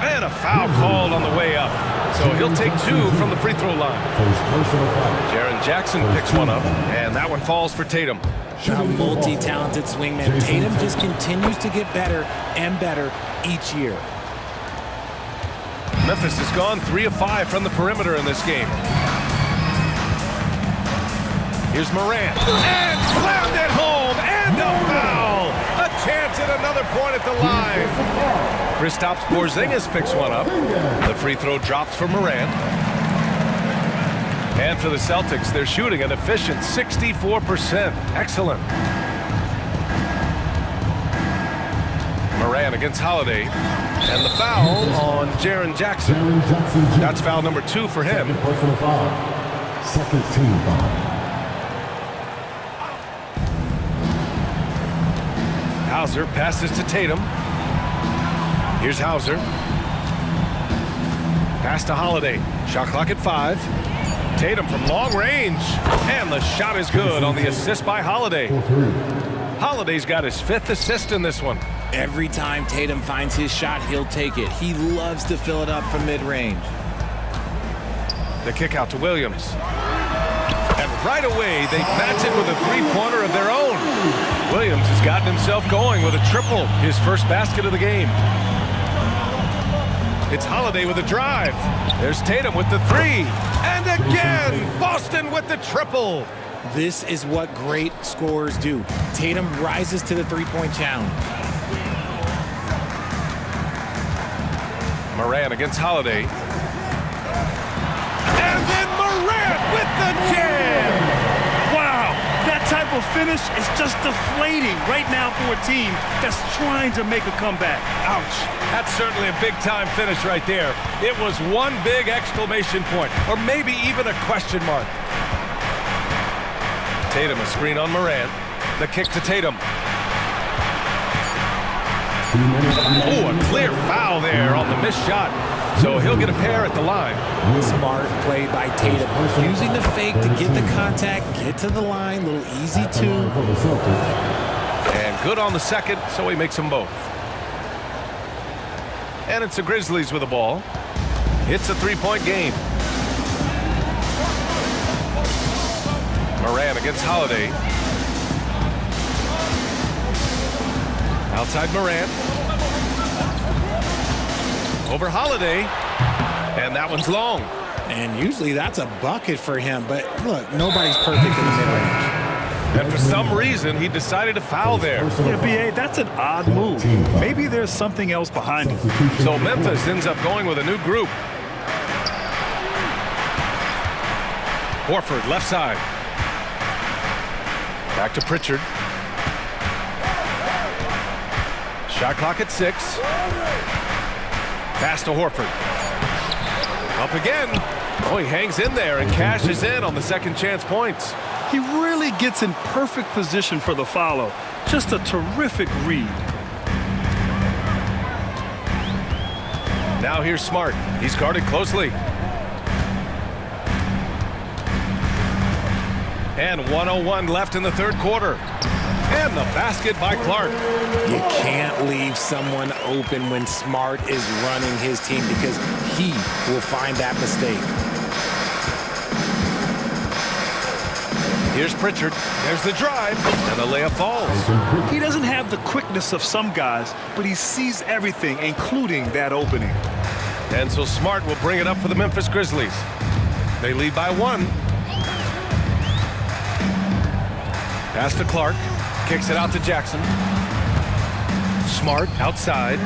And a foul called on the way up. So he'll take 2 from the free throw line. Jaren Jackson picks one up, and that one falls for Tatum. A multi-talented swingman. Tatum just continues to get better and better each year. Memphis has gone 3 of 5 from the perimeter in this game. Here's Morant. And slammed it home. And a foul. A chance at another point at the line. Kristaps Porzingis picks one up. The free throw drops for Morant. And for the Celtics, they're shooting an efficient 64%. Excellent. Morant against Holiday. And the foul on Jaren Jackson. That's foul number 2 for him. Second team foul. Hauser passes to Tatum. Here's Hauser. Pass to Holiday. Shot clock at 5. Tatum from long range. And the shot is good on the assist by Holiday. Holiday's got his 5th assist in this one. Every time Tatum finds his shot, he'll take it. He loves to fill it up from mid-range. The kick out to Williams. And right away, they match it with a three-pointer of their own. Williams has gotten himself going with a triple, his first basket of the game. It's Holiday with a drive. There's Tatum with the 3. And again, Boston with the triple. This is what great scorers do. Tatum rises to the three-point challenge. Morant against Holiday. And then Morant with the jam! Wow, that type of finish is just deflating right now for a team that's trying to make a comeback. Ouch. That's certainly a big-time finish right there. It was one big exclamation point, or maybe even a question mark. Tatum, a screen on Morant. The kick to Tatum. Oh, a clear foul there on the missed shot. So he'll get a pair at the line. Smart play by Tatum. Using the fake to get the contact, get to the line, little easy two. And good on the second, so he makes them both. And it's the Grizzlies with the ball. It's a three-point game. Morant against Holiday. Outside Morant. Over Holiday. And that one's long. And usually that's a bucket for him, but look, nobody's perfect in the mid-range. And for some reason, he decided to foul there. Yeah, B.A., that's an odd move. Maybe there's something else behind it. So Memphis ends up going with a new group. Horford, left side. Back to Pritchard. Shot clock at 6. Pass to Horford. Up again. Oh, he hangs in there and cashes in on the second chance points. He really gets in perfect position for the follow. Just a terrific read. Now here's Smart. He's guarded closely. And 1:01 left in the third quarter. And the basket by Clark. You can't leave someone open when Smart is running his team because he will find that mistake. Here's Pritchard. There's the drive. And the layup falls. He doesn't have the quickness of some guys, but he sees everything, including that opening. And so Smart will bring it up for the Memphis Grizzlies. They lead by 1. Pass to Clark. Kicks it out to Jackson. Smart outside.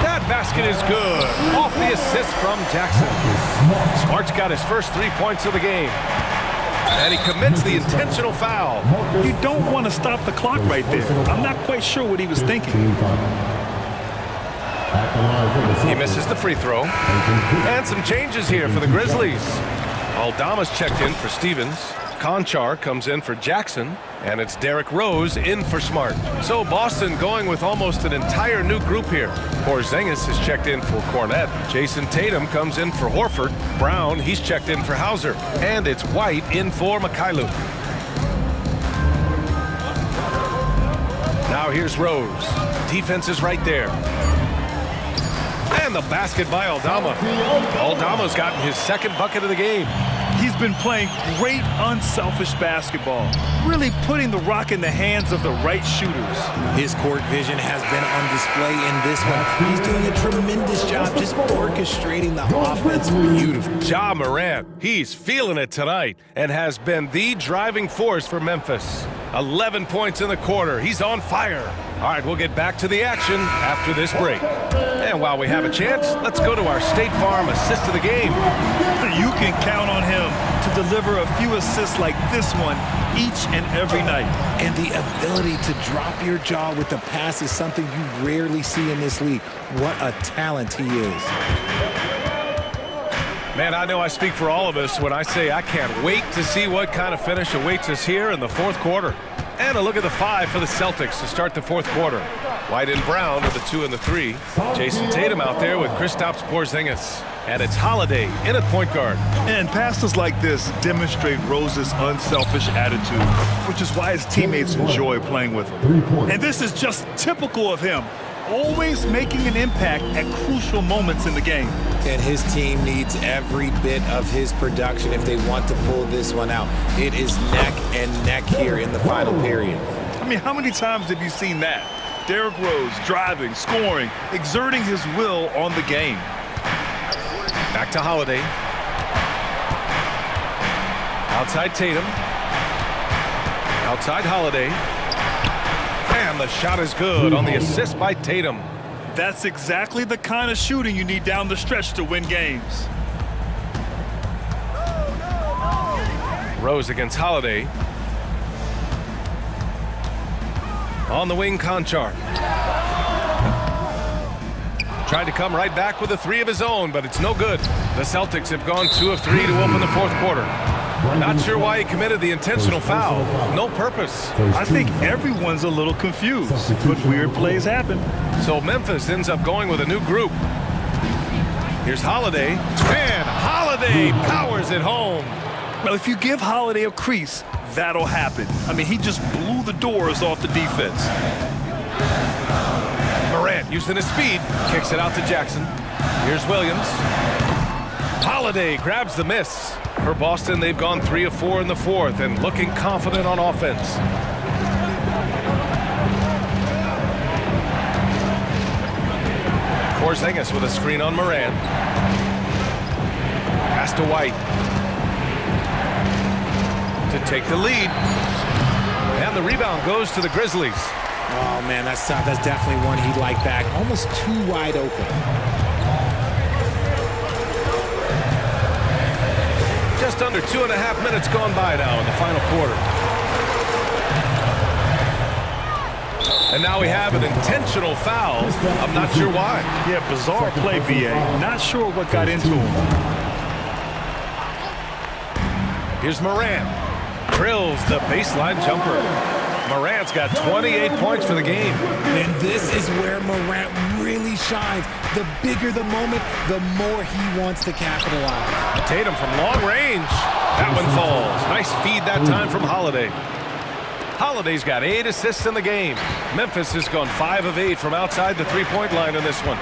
That basket is good. Off the assist from Jackson. Smart's got his first 3 points of the game. And he commits the intentional foul. You don't want to stop the clock right there. I'm not quite sure what he was thinking. He misses the free throw. And some changes here for the Grizzlies. Aldama's checked in for Stevens. Conchar comes in for Jackson. And it's Derrick Rose in for Smart. So Boston going with almost an entire new group here. Porzingis is checked in for Cornette. Jason Tatum comes in for Horford. Brown, he's checked in for Hauser. And it's White in for Mikhailuk. Now here's Rose. Defense is right there. And the basket by Aldama. Aldama's gotten his second bucket of the game. He's been playing great unselfish basketball, really putting the rock in the hands of the right shooters. His court vision has been on display in this one. He's doing a tremendous job just orchestrating the offense beautifully. Ja Morant, he's feeling it tonight and has been the driving force for Memphis. 11 points in the quarter. He's on fire. All right, we'll get back to the action after this break. And while we have a chance, let's go to our State Farm assist of the game. You can count on him to deliver a few assists like this one each and every night. And the ability to drop your jaw with the pass is something you rarely see in this league. What a talent he is. Man, I know I speak for all of us when I say I can't wait to see what kind of finish awaits us here in the fourth quarter. And a look at the 5 for the Celtics to start the fourth quarter. White and Brown with the 2 and the 3. Jason Tatum out there with Kristaps Porzingis. And it's Holiday in at point guard. And passes like this demonstrate Rose's unselfish attitude, which is why his teammates enjoy playing with him. And this is just typical of him, always making an impact at crucial moments in the game. And his team needs every bit of his production if they want to pull this one out. It is neck and neck here in the final period. I mean, how many times have you seen that? Derrick Rose driving, scoring, exerting his will on the game. Back to Holiday. Outside Tatum. Outside Holiday. And the shot is good on the assist by Tatum. That's exactly the kind of shooting you need down the stretch to win games. Rose against Holiday. On the wing, Conchar. Tried to come right back with a 3 of his own, but it's no good. The Celtics have gone 2 of 3 to open the fourth quarter. Not sure why he committed the intentional foul. No purpose. I think everyone's a little confused, but weird plays happen. So Memphis ends up going with a new group. Here's Holiday, and Holiday powers it home. Well, if you give Holiday a crease, that'll happen. I mean, he just blew the doors off the defense. Morant using his speed, kicks it out to Jackson. Here's Williams. Holiday grabs the miss. For Boston, they've gone 3 of 4 in the fourth and looking confident on offense. Porzingis with a screen on Morant. Pass to White. To take the lead. And the rebound goes to the Grizzlies. Oh, man, that's tough. That's definitely one he'd like back. Almost too wide open. Just under 2.5 minutes gone by now in the final quarter. And now we have an intentional foul. I'm not sure why. Yeah, bizarre play, BA. Not sure what got into him. Here's Morant. Drills the baseline jumper. Morant's got 28 points for the game. And this is where Morant really shines. The bigger the moment, the more he wants to capitalize. Tatum from long range. That one falls. Nice feed that time from Holiday. Holiday's got 8 assists in the game. Memphis has gone 5 of 8 from outside the three-point line in this one.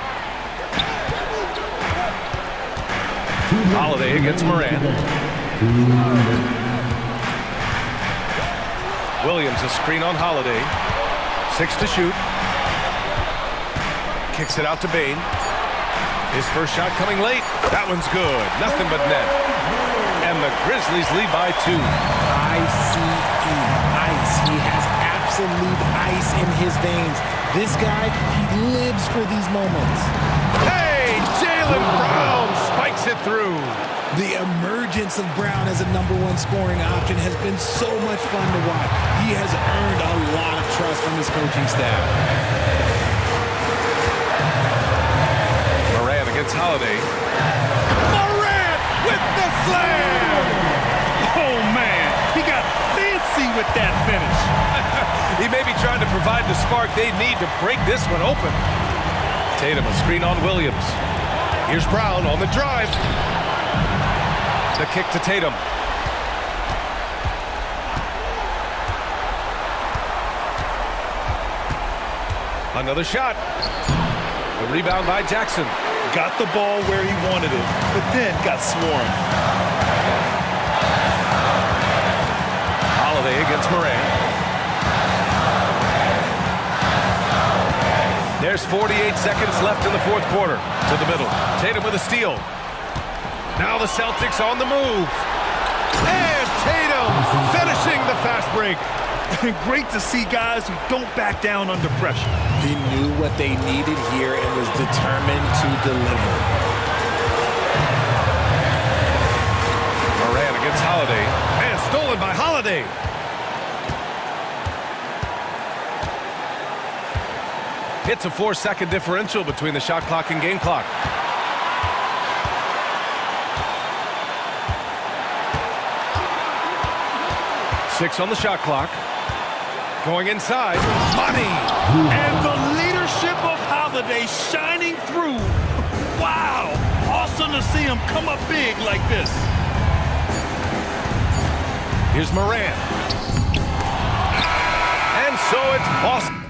Holiday against Morant. Williams a screen on Holiday. 6 to shoot. Kicks it out to Bane. His first shot coming late. That one's good. Nothing but net. And the Grizzlies lead by 2. I-C-E. Ice. He has absolute ice in his veins. This guy, he lives for these moments. Hey, Jaylen Brown spikes it through. The emergence of Brown as a #1 scoring option has been so much fun to watch. He has earned a lot of trust from his coaching staff. Morant against Holiday. Morant with the slam! Oh, man. He got fancy with that finish. He may be trying to provide the spark they need to break this one open. Tatum a screen on Williams. Here's Brown on the drive. The kick to Tatum. Another shot. The rebound by Jackson. Got the ball where he wanted it, but then got swarmed. Holiday against Morant. There's 48 seconds left in the fourth quarter. To the middle. Tatum with a steal. Now the Celtics on the move. And Tatum finishing the fast break. Great to see guys who don't back down under pressure. He knew what they needed here and was determined to deliver. Morant against Holiday. And stolen by Holiday. It's a 4-second differential between the shot clock and game clock. Six on the shot clock. Going inside. Money. And the leadership of Holiday shining through. Wow. Awesome to see him come up big like this. Here's Moran. And so it's Boston.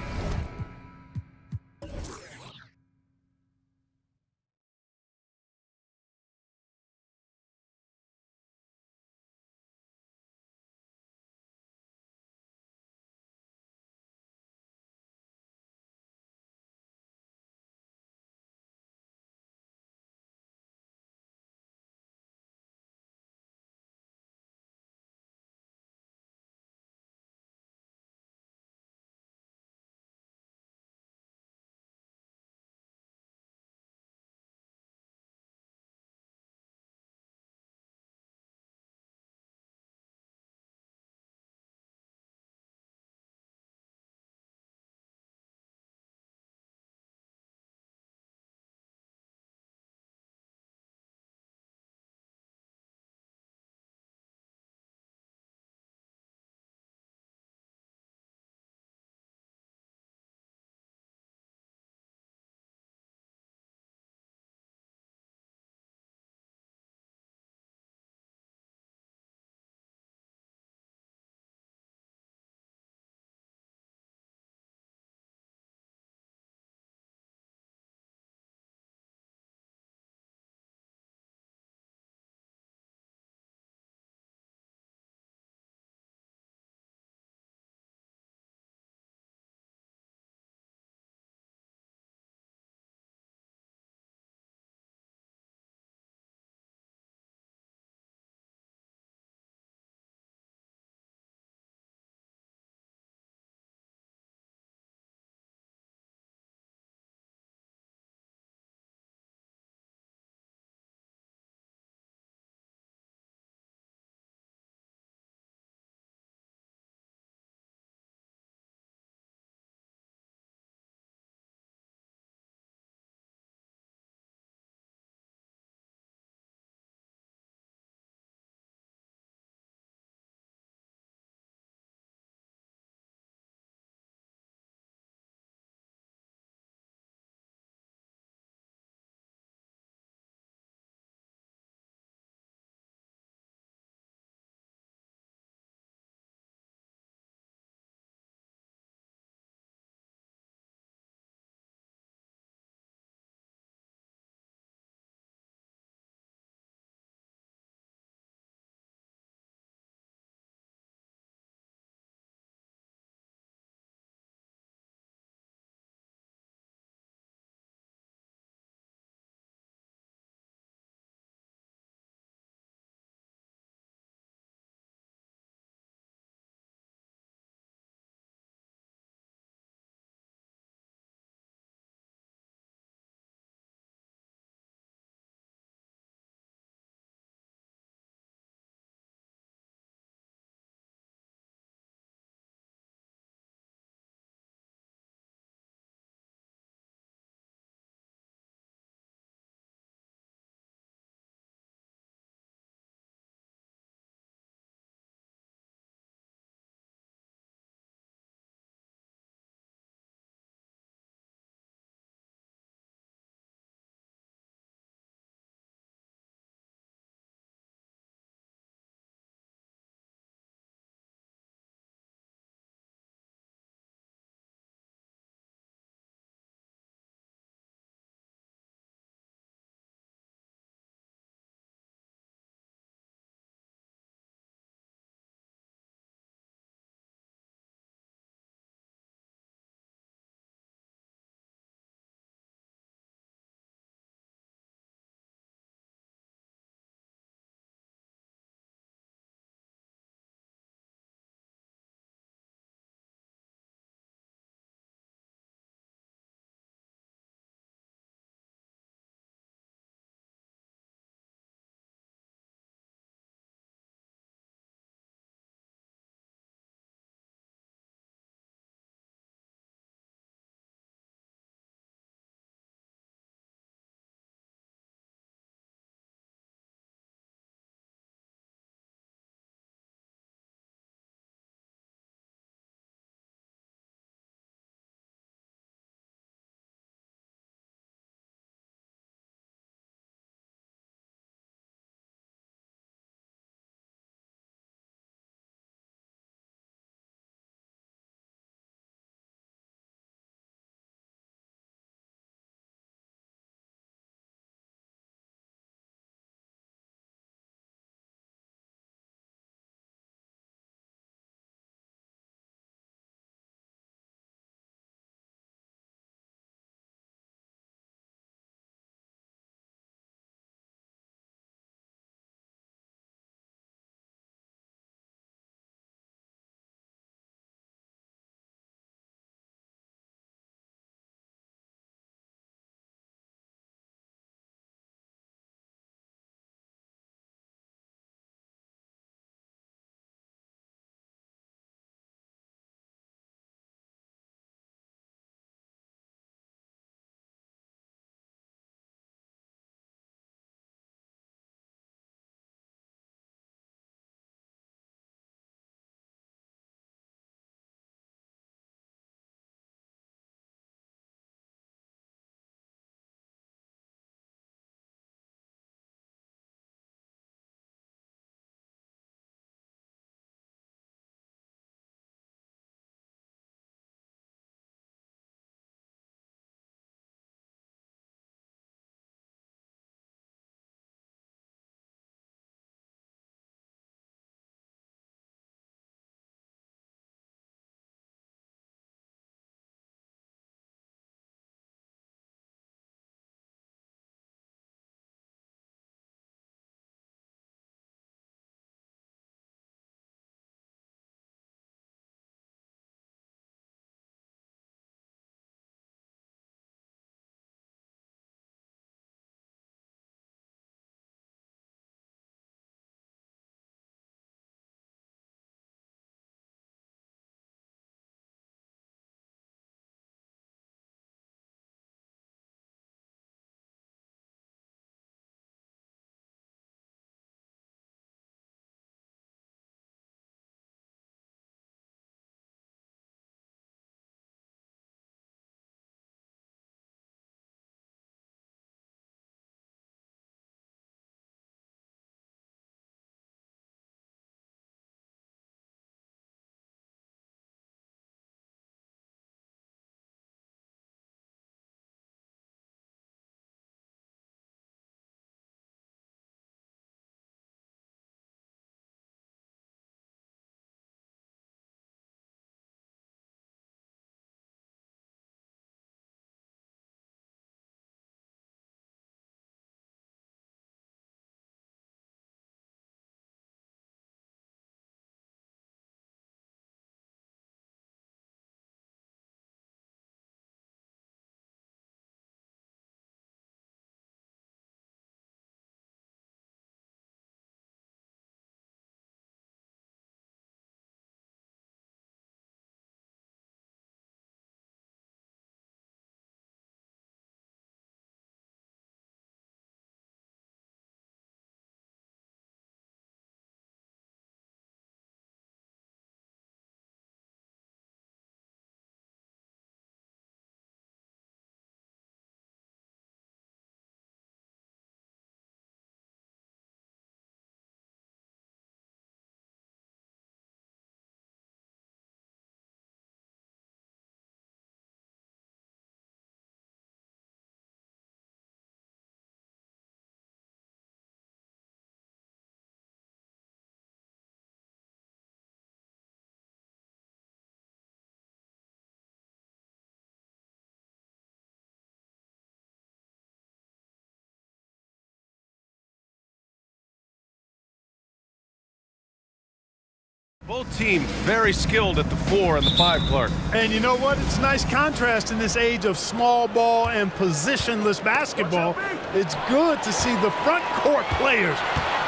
Both teams very skilled at the 4 and the 5, Clark. And you know what? It's a nice contrast in this age of small ball and positionless basketball. It's good to see the front court players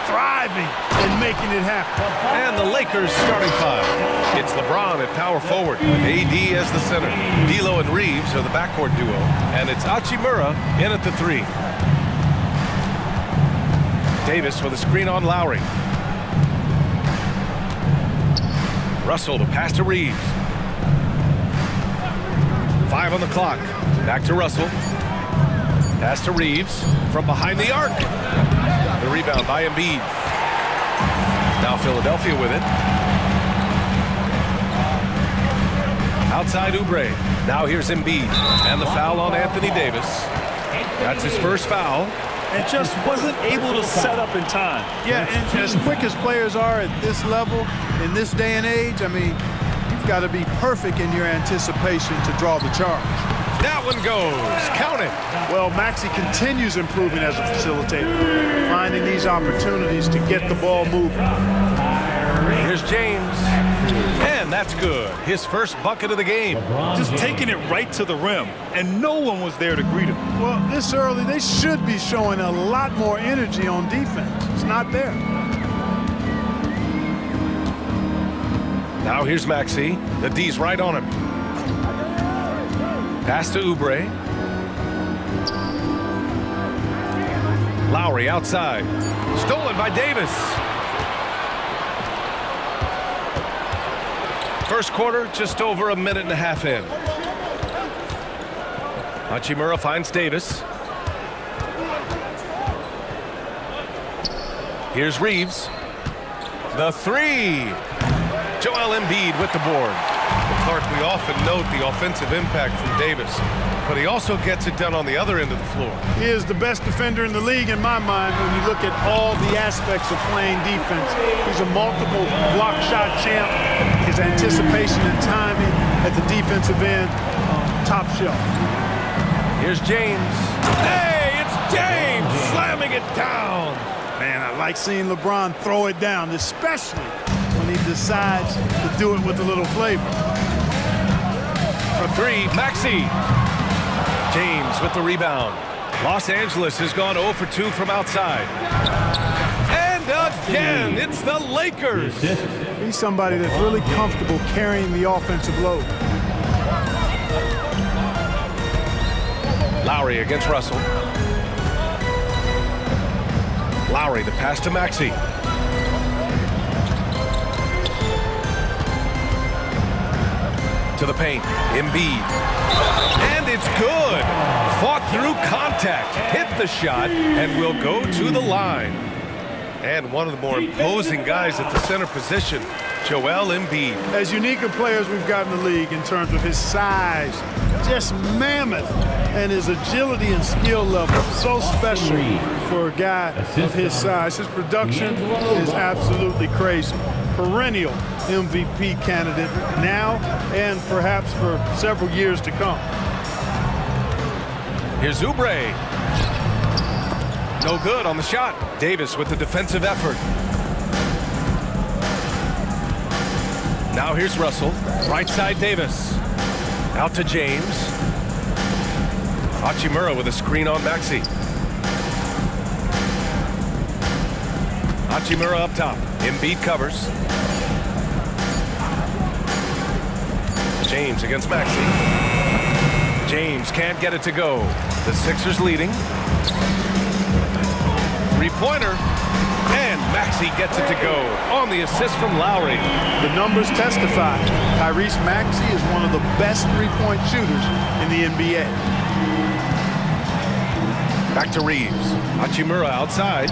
thriving and making it happen. And the Lakers starting 5. It's LeBron at power forward with AD as the center. D'Lo and Reeves are the backcourt duo. And it's Hachimura in at the 3. Davis with a screen on Lowry. Russell to pass to Reeves. 5 on the clock. Back to Russell. Pass to Reeves from behind the arc. The rebound by Embiid. Now Philadelphia with it. Outside Oubre. Now here's Embiid. And the foul on Anthony Davis. That's his first foul. And just wasn't able to set up in time. Yeah, and as quick as players are at this level, in this day and age, I mean, you've got to be perfect in your anticipation to draw the charge. That one goes. Count it. Well, Maxey continues improving as a facilitator, finding these opportunities to get the ball moving. Here's James. And that's good. His first bucket of the game. Just taking it right to the rim, and no one was there to greet him. Well, this early, they should be showing a lot more energy on defense. It's not there. Now here's Maxey. The D's right on him. Pass to Oubre. Lowry outside. Stolen by Davis. First quarter, just over a minute and a half in. Hachimura finds Davis. Here's Reeves. The 3. Joel Embiid with the board. Clark, we often note the offensive impact from Davis, but he also gets it done on the other end of the floor. He is the best defender in the league in my mind when you look at all the aspects of playing defense. He's a multiple block shot champ. His anticipation and timing at the defensive end, top shelf. Here's James. Hey, it's James slamming it down. Man, I like seeing LeBron throw it down, especially when he decides to do it with a little flavor. For 3, Maxey. James with the rebound. Los Angeles has gone 0 for 2 from outside. And again, it's the Lakers. He's somebody that's really comfortable carrying the offensive load. Lowry against Russell. Lowry, the pass to Maxey. To the paint, Embiid. And it's good. Fought through contact, hit the shot, and will go to the line. And one of the more imposing guys at the center position, Joel Embiid. As unique a player as we've got in the league in terms of his size, just mammoth, and his agility and skill level, so special for a guy of his size. His production is absolutely crazy. Perennial MVP candidate now and perhaps for several years to come. Here's Oubre. No good on the shot. Davis with the defensive effort. Now here's Russell. Right side Davis. Out to James. Hachimura with a screen on Maxey. Hachimura up top. Embiid covers. James against Maxey. James can't get it to go. The Sixers leading. Three-pointer. And Maxey gets it to go on the assist from Lowry. The numbers testify. Tyrese Maxey is one of the best three-point shooters in the NBA. Back to Reeves. Hachimura outside.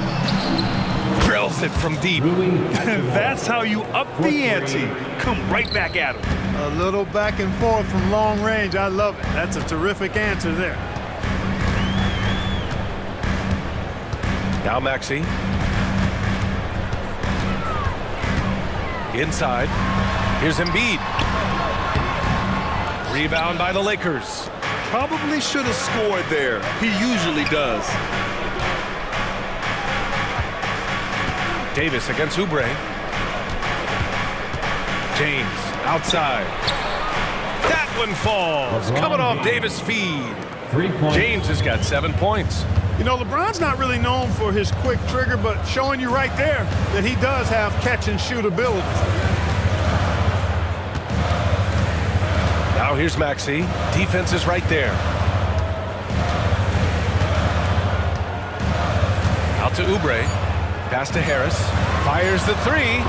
Drills it from deep. That's how you up the ante. Come right back at him. A little back and forth from long range. I love it. That's a terrific answer there. Now Maxey. Inside. Here's Embiid. Rebound by the Lakers. Probably should have scored there. He usually does. Davis against Oubre. James outside. That one falls. Coming off Davis' feed. James has got 7 points. You know, LeBron's not really known for his quick trigger, but showing you right there that he does have catch and shoot ability. Now here's Maxey. Defense is right there. Out to Oubre. Pass to Harris. Fires the three.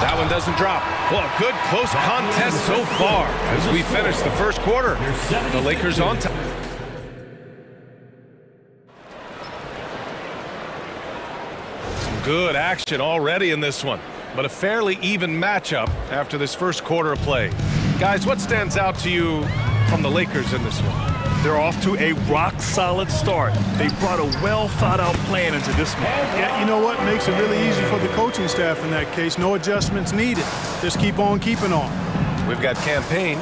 That one doesn't drop. Well, a good close contest so far as we finish the first quarter. The Lakers on top. Some good action already in this one, but a fairly even matchup after this first quarter of play. Guys, what stands out to you from the Lakers in this one? They're off to a rock-solid start. They brought a well-thought-out plan into this one. Yeah, you know what? Makes it really easy for the coaching staff in that case. No adjustments needed. Just keep on keeping on. We've got Campaign,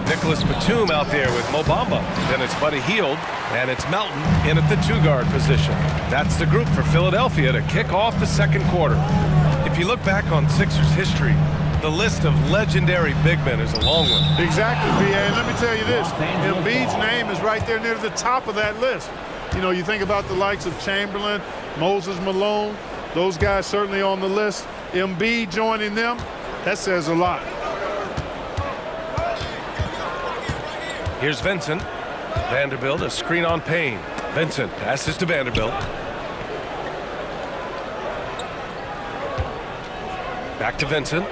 Nicholas Batum out there with Mo Bamba. Then it's Buddy Hield, and it's Melton in at the two-guard position. That's the group for Philadelphia to kick off the second quarter. If you look back on Sixers history, the list of legendary big men is a long one. Exactly, B.A. And let me tell you this, Embiid's name is right there near the top of that list. You know, you think about the likes of Chamberlain, Moses Malone, those guys certainly on the list. Embiid joining them, that says a lot. Here's Vincent. Vanderbilt, a screen on Payne. Vincent passes to Vanderbilt. Back to Vincent.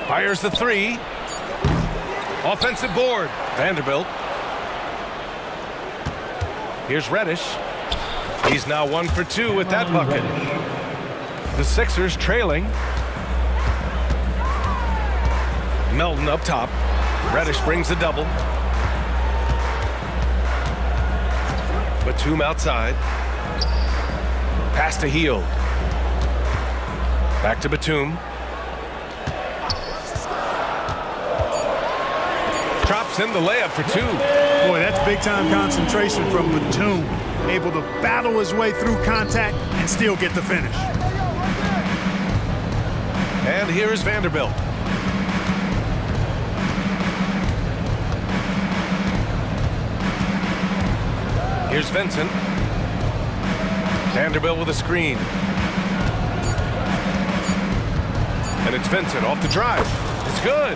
Fires the three. Offensive board. Vanderbilt. Here's Reddish. He's now 1 for 2 with that bucket. The Sixers trailing. Melton up top. Reddish brings the double. Batum outside. Pass to Hield. Back to Batum. Drops in the layup for two. Boy, that's big-time concentration from Batum. Able to battle his way through contact and still get the finish. And here's Vanderbilt. Here's Vincent. Vanderbilt with a screen. And it's Vincent off the drive. It's good.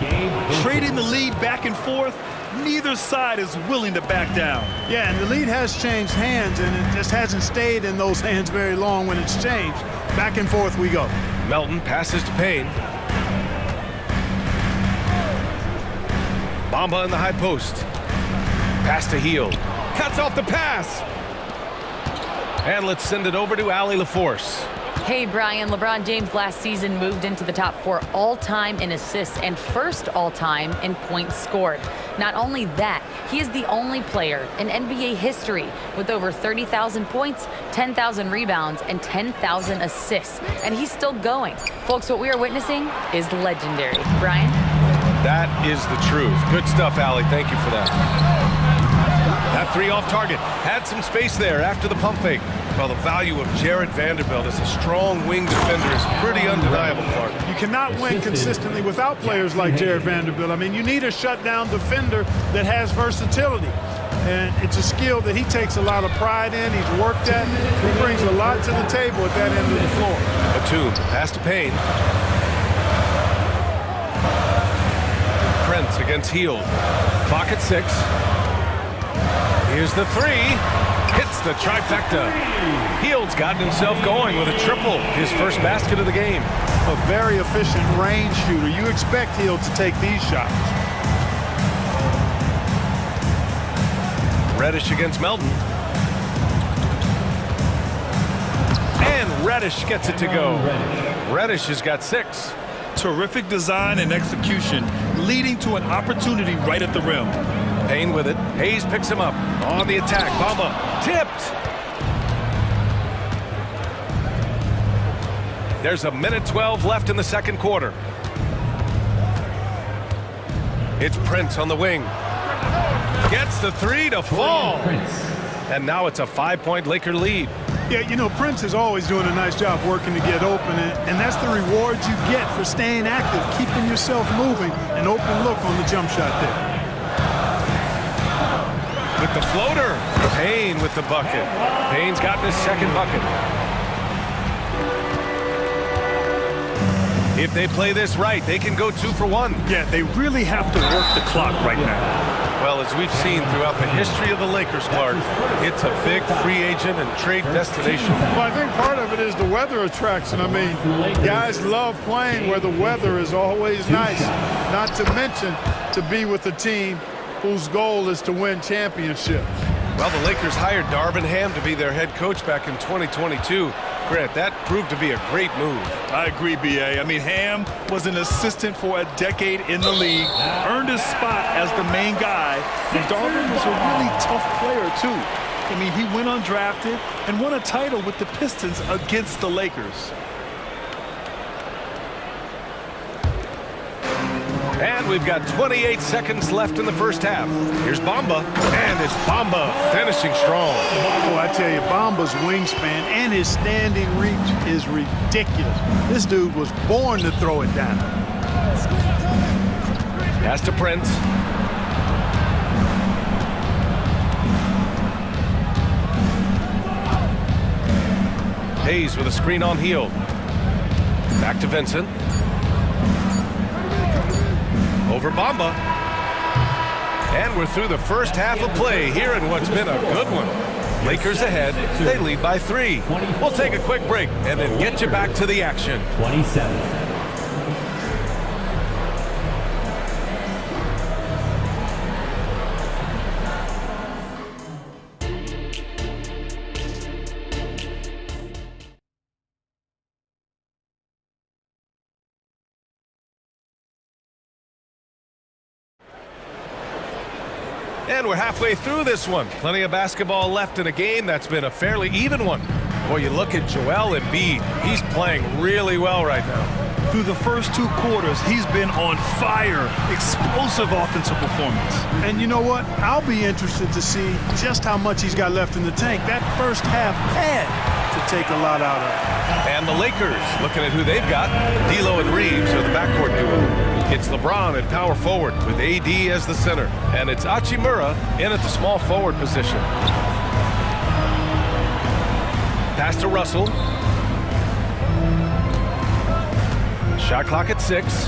Trading the lead back and forth, neither side is willing to back down. Yeah, and the lead has changed hands, and it just hasn't stayed in those hands very long when it's changed. Back and forth we go. Melton passes to Payne. Bamba in the high post. Pass to Hield. Cuts off the pass. And let's send it over to Allie LaForce. Hey, Brian, LeBron James last season moved into the top 4 all-time in assists and first all-time in points scored. Not only that, he is the only player in NBA history with over 30,000 points, 10,000 rebounds, and 10,000 assists. And he's still going. Folks, what we are witnessing is legendary. Brian? That is the truth. Good stuff, Allie. Thank you for that. That three off target. Had some space there after the pump fake. Well, the value of Jared Vanderbilt as a strong wing defender is pretty undeniable, Clark. You cannot win consistently without players like Jared Vanderbilt. I mean, you need a shutdown defender that has versatility. And it's a skill that he takes a lot of pride in. He's worked at. He brings a lot to the table at that end of the floor. Batum, pass to Payne. Prince against Hield. Clock at 6. Here's the three. Hits the trifecta. Hield's gotten himself going with a triple. His first basket of the game. A very efficient range shooter. You expect Hield to take these shots. Reddish against Melton. And Reddish gets it to go. Reddish has got 6. Terrific design and execution, leading to an opportunity right at the rim. Payne with it. Hayes picks him up. On the attack. Bamba tipped. There's a minute 12 left in the second quarter. It's Prince on the wing. Gets the three to fall. And now it's a 5-point Laker lead. Yeah, you know, Prince is always doing a nice job working to get open, and that's the reward you get for staying active, keeping yourself moving, an open look on the jump shot there. With the floater, Payne with the bucket. Payne's gotten his second bucket. If they play this right, they can go 2 for 1. Yeah, they really have to work the clock right now. Well, as we've seen throughout the history of the Lakers, Clark, it's a big free agent and trade destination. Well, I think part of it is the weather attraction. I mean, guys love playing where the weather is always nice. Not to mention to be with a team whose goal is to win championships. Well, the Lakers hired Darvin Ham to be their head coach back in 2022. Grant, that proved to be a great move. I agree, B.A. I mean, Ham was an assistant for a decade in the league, earned his spot as the main guy, and Darvin was a really tough player, too. I mean, he went undrafted and won a title with the Pistons against the Lakers. And we've got 28 seconds left in the first half. Here's Bamba, and it's Bamba finishing strong. Oh, I tell you, Bamba's wingspan and his standing reach is ridiculous. This dude was born to throw it down. Pass to Prince. Hayes with a screen on Hield. Back to Vincent. Over Bamba. And we're through the first half of play here in what's been a good one. Lakers ahead. They lead by 3. We'll take a quick break and then get you back to the action. 27. And we're halfway through this one. Plenty of basketball left in a game that's been a fairly even one. Boy, you look at Joel Embiid. He's playing really well right now. Through the first 2 quarters, he's been on fire. Explosive offensive performance. And you know what? I'll be interested to see just how much he's got left in the tank. That first half had to take a lot out of it. And the Lakers, looking at who they've got, D'Lo and Reeves are the backcourt duo. It's LeBron at power forward with AD as the center. And it's Hachimura in at the small forward position. Pass to Russell. Shot clock at 6.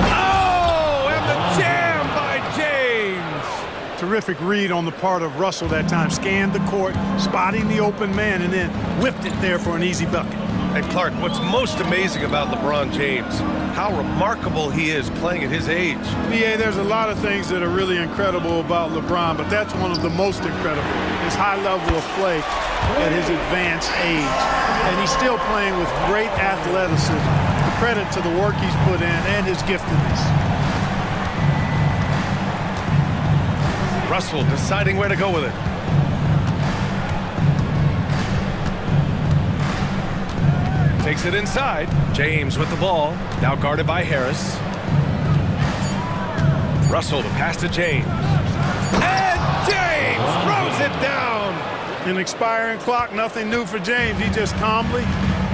Oh, and the jam by James. Terrific read on the part of Russell that time. Scanned the court, spotting the open man, and then whipped it there for an easy bucket. And Clark, what's most amazing about LeBron James, how remarkable he is playing at his age. Yeah, there's a lot of things that are really incredible about LeBron, but that's one of the most incredible. His high level of play at his advanced age. And he's still playing with great athleticism. The credit to the work he's put in and his giftedness. Russell deciding where to go with it. Takes it inside. James with the ball. Now guarded by Harris. Russell to pass to James. And James throws it down. An expiring clock, nothing new for James. He just calmly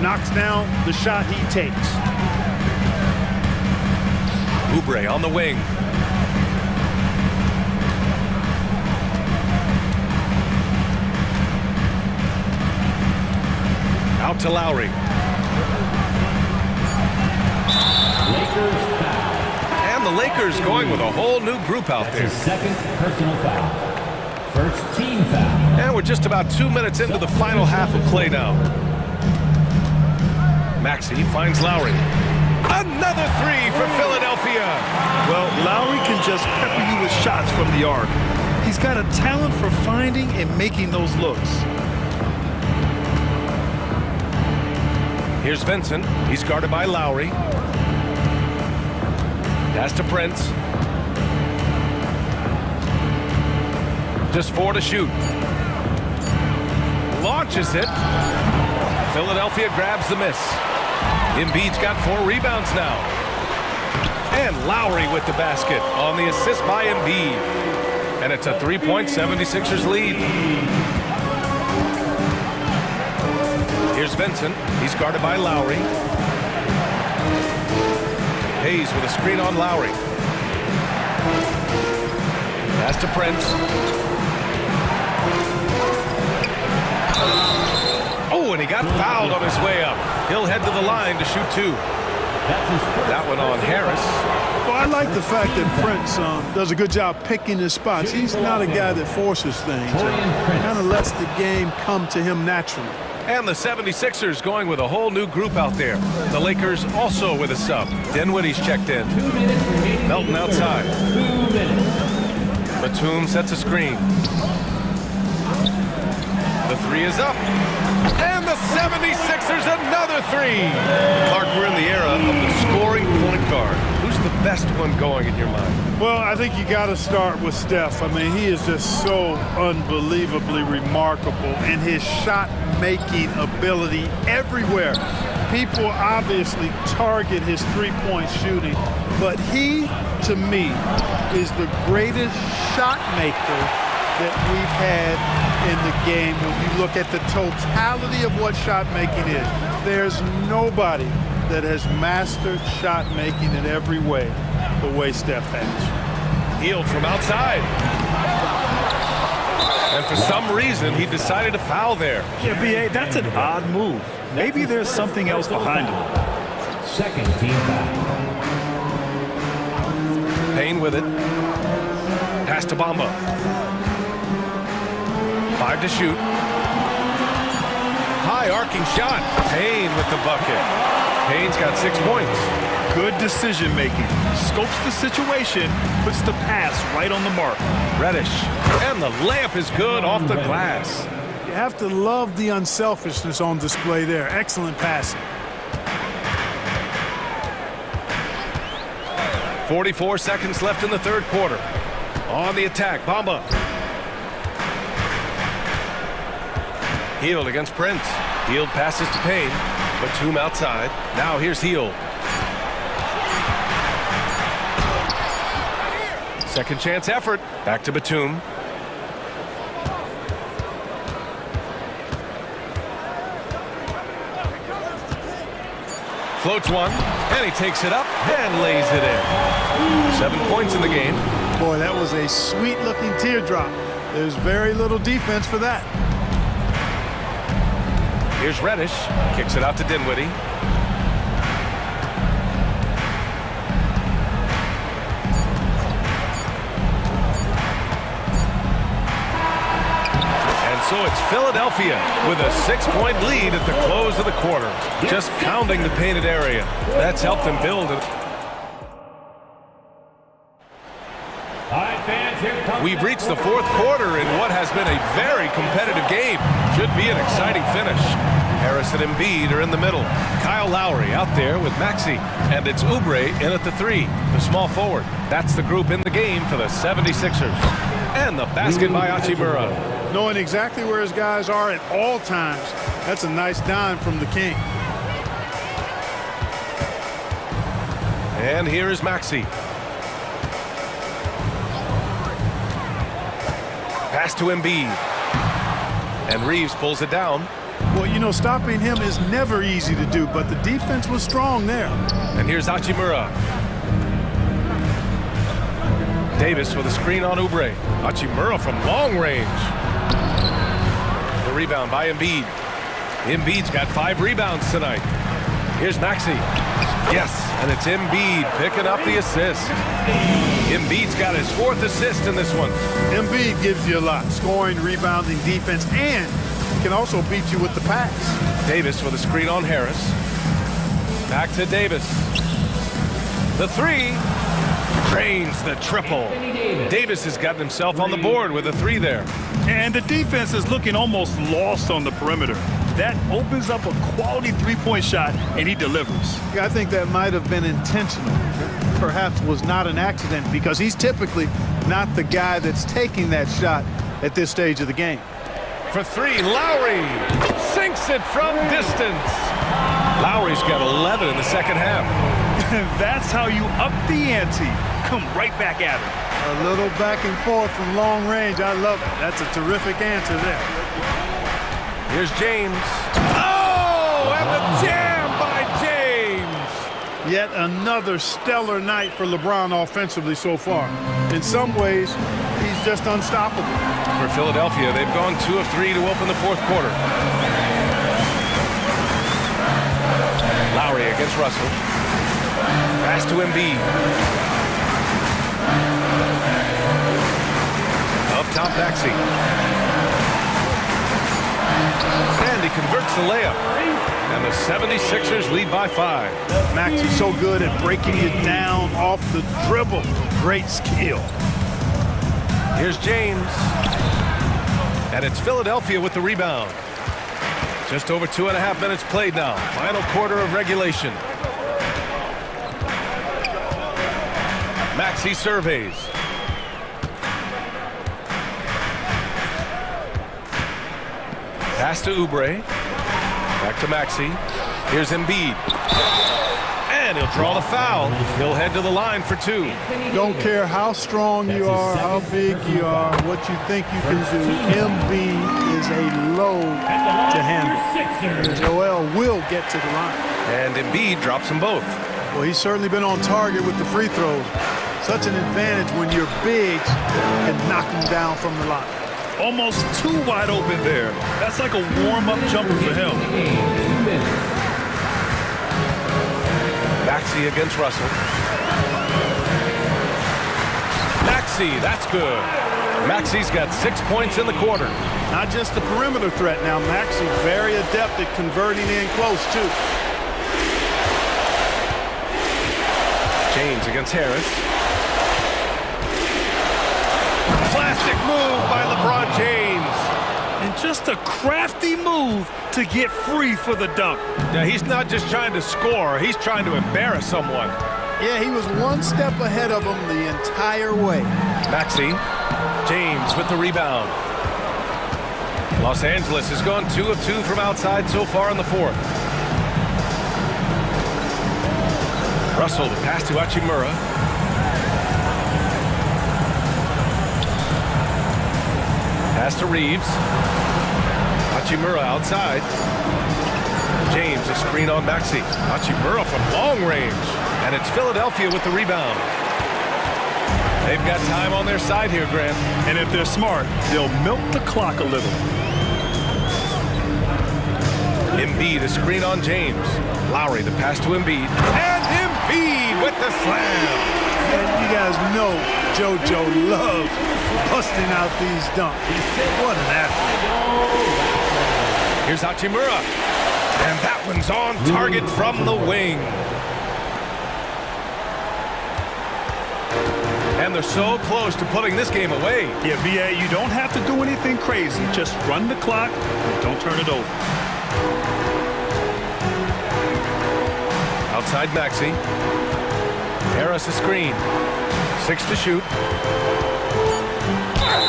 knocks down the shot he takes. Oubre on the wing. Out to Lowry. And the Lakers going with a whole new group out there. Second personal foul. First team foul. And we're just about 2 minutes into the final half of play now. Maxey finds Lowry. Another 3 for Philadelphia. Well, Lowry can just pepper you with shots from the arc. He's got a talent for finding and making those looks. Here's Vincent. He's guarded by Lowry. Pass to Prince. Just 4 to shoot. Launches it. Philadelphia grabs the miss. Embiid's got 4 rebounds now. And Lowry with the basket on the assist by Embiid. And it's a 3-point 76ers lead. Here's Vincent. He's guarded by Lowry. Hayes with a screen on Lowry. Pass to Prince. Oh, and he got fouled on his way up. He'll head to the line to shoot 2. That one on Harris. Well, I like the fact that Prince does a good job picking his spots. He's not a guy that forces things. Kind of lets the game come to him naturally. And the 76ers going with a whole new group out there. The Lakers also with a sub. Dinwiddie's checked in. Melton outside. Batum sets a screen. The 3 is up. And the 76ers another 3. Clark, we're in the era of the scoring point guard. Who's the best one going in your mind? Well, I think you got to start with Steph. I mean, he is just so unbelievably remarkable in his shot-making ability everywhere. People obviously target his three-point shooting, but he, to me, is the greatest shot maker that we've had in the game when you look at the totality of what shot making is. There's nobody that has mastered shot making in every way the way Steph has. Healed from outside. And for some reason, he decided to foul there. Yeah, B.A., that's an odd move. Maybe there's something else behind him. Second team foul. Payne with it. Pass to Bamba. 5 to shoot. High arcing shot. Payne with the bucket. Payne's got 6 points. Good decision making. Scopes the situation, puts the pass right on the mark. Reddish. And the layup is good off the glass. You have to love the unselfishness on display there. Excellent passing. 44 seconds left in the third quarter. On the attack, Bamba. Hield against Prince. Hield passes to Payne. Batum outside. Now here's Hield. Second chance effort. Back to Batum. Floats one, and he takes it up and lays it in. 7 points in the game. Boy, that was a sweet-looking teardrop. There's very little defense for that. Here's Reddish. Kicks it out to Dinwiddie. So it's Philadelphia with a 6-point lead at the close of the quarter. Just pounding the painted area. That's helped them build it. We've reached the fourth quarter in what has been a very competitive game. Should be an exciting finish. Harris and Embiid are in the middle. Kyle Lowry out there with Maxey. And it's Oubre in at the 3, the small forward. That's the group in the game for the 76ers. And the basket by Hachimura. Knowing exactly where his guys are at all times. That's a nice dime from the King. And here is Maxey. Pass to Embiid. And Reeves pulls it down. Well, you know, stopping him is never easy to do, but the defense was strong there. And here's Hachimura. Davis with a screen on Oubre. Hachimura from long range. The rebound by Embiid. Embiid's got 5 rebounds tonight. Here's Maxey. Yes, and it's Embiid picking up the assist. Embiid's got his 4th assist in this one. Embiid gives you a lot. Scoring, rebounding, defense, and can also beat you with the pass. Davis with a screen on Harris. Back to Davis. The 3. Drains the triple. Davis has gotten himself on the board with a 3 there. And the defense is looking almost lost on the perimeter. That opens up a quality three-point shot, and he delivers. I think that might have been intentional. Perhaps was not an accident because he's typically not the guy that's taking that shot at this stage of the game. For 3, Lowry sinks it from distance. Lowry's got 11 in the second half. That's how you up the ante. Come right back at him. A little back and forth from long range. I love it. That's a terrific answer there. Here's James. Oh, and the jam by James. Yet another stellar night for LeBron offensively so far. In some ways, he's just unstoppable. For Philadelphia, they've gone 2 of 3 to open the fourth quarter. Lowry against Russell. Pass to Embiid. Up top, Maxey. And he converts the layup. And the 76ers lead by 5. Maxey's so good at breaking you down off the dribble. Great skill. Here's James. And it's Philadelphia with the rebound. Just over 2.5 minutes played now. Final quarter of regulation. Maxey surveys. Pass to Oubre. Back to Maxey. Here's Embiid. And he'll draw the foul. He'll head to the line for 2. Don't care how strong you are, how big you are, what you think you can do. Embiid is a load to handle. Joel will get to the line. And Embiid drops them both. Well, he's certainly been on target with the free throws. Such an advantage when your bigs can knock them down from the line. Almost too wide open there. That's like a warm-up jumper for him. Maxey against Russell. Maxey, that's good. Maxey's got 6 points in the quarter. Not just the perimeter threat now. Maxey's very adept at converting in close, too. James against Harris. Classic move by LeBron James. And just a crafty move to get free for the dunk. Now, he's not just trying to score. He's trying to embarrass someone. Yeah, he was one step ahead of him the entire way. Maxey. James with the rebound. Los Angeles has gone 2 of 2 from outside so far in the fourth. Russell, the pass to Hachimura. Pass to Reeves. Hachimura outside. James, a screen on Maxey. Hachimura from long range. And it's Philadelphia with the rebound. They've got time on their side here, Grant. And if they're smart, they'll milk the clock a little. Embiid, a screen on James. Lowry, the pass to Embiid. And Embiid with the slam. And you guys know JoJo loves busting out these dunks. What an athlete. Here's Hachimura. And that one's on target from the wing. And they're so close to putting this game away. Yeah, BA, you don't have to do anything crazy. Just run the clock and don't turn it over. Outside Maxey. Harris a screen. 6 to shoot.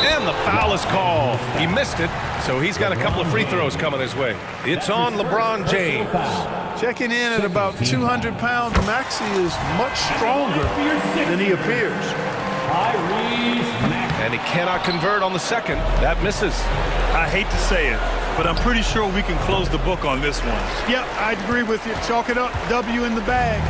And the foul is called. He missed it, so he's got a couple of free throws coming his way. It's on LeBron James. Checking in at about 200 pounds, Maxey is much stronger than he appears. And he cannot convert on the second. That misses. I hate to say it, but I'm pretty sure we can close the book on this one. Yep, I'd agree with you. Chalk it up. W in the bag.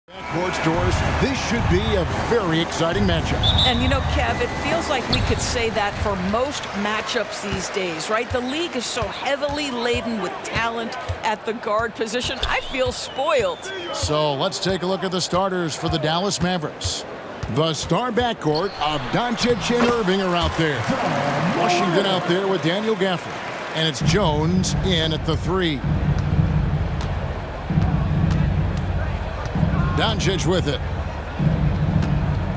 Backcourt, Doris, this should be a very exciting matchup. And you know, Kev, it feels like we could say that for most matchups these days, right? The league is so heavily laden with talent at the guard position. I feel spoiled. So let's take a look at the starters for the Dallas Mavericks. The star backcourt of Doncic and Irving are out there. Washington out there with Daniel Gafford. And it's Jones in at the 3. Doncic with it.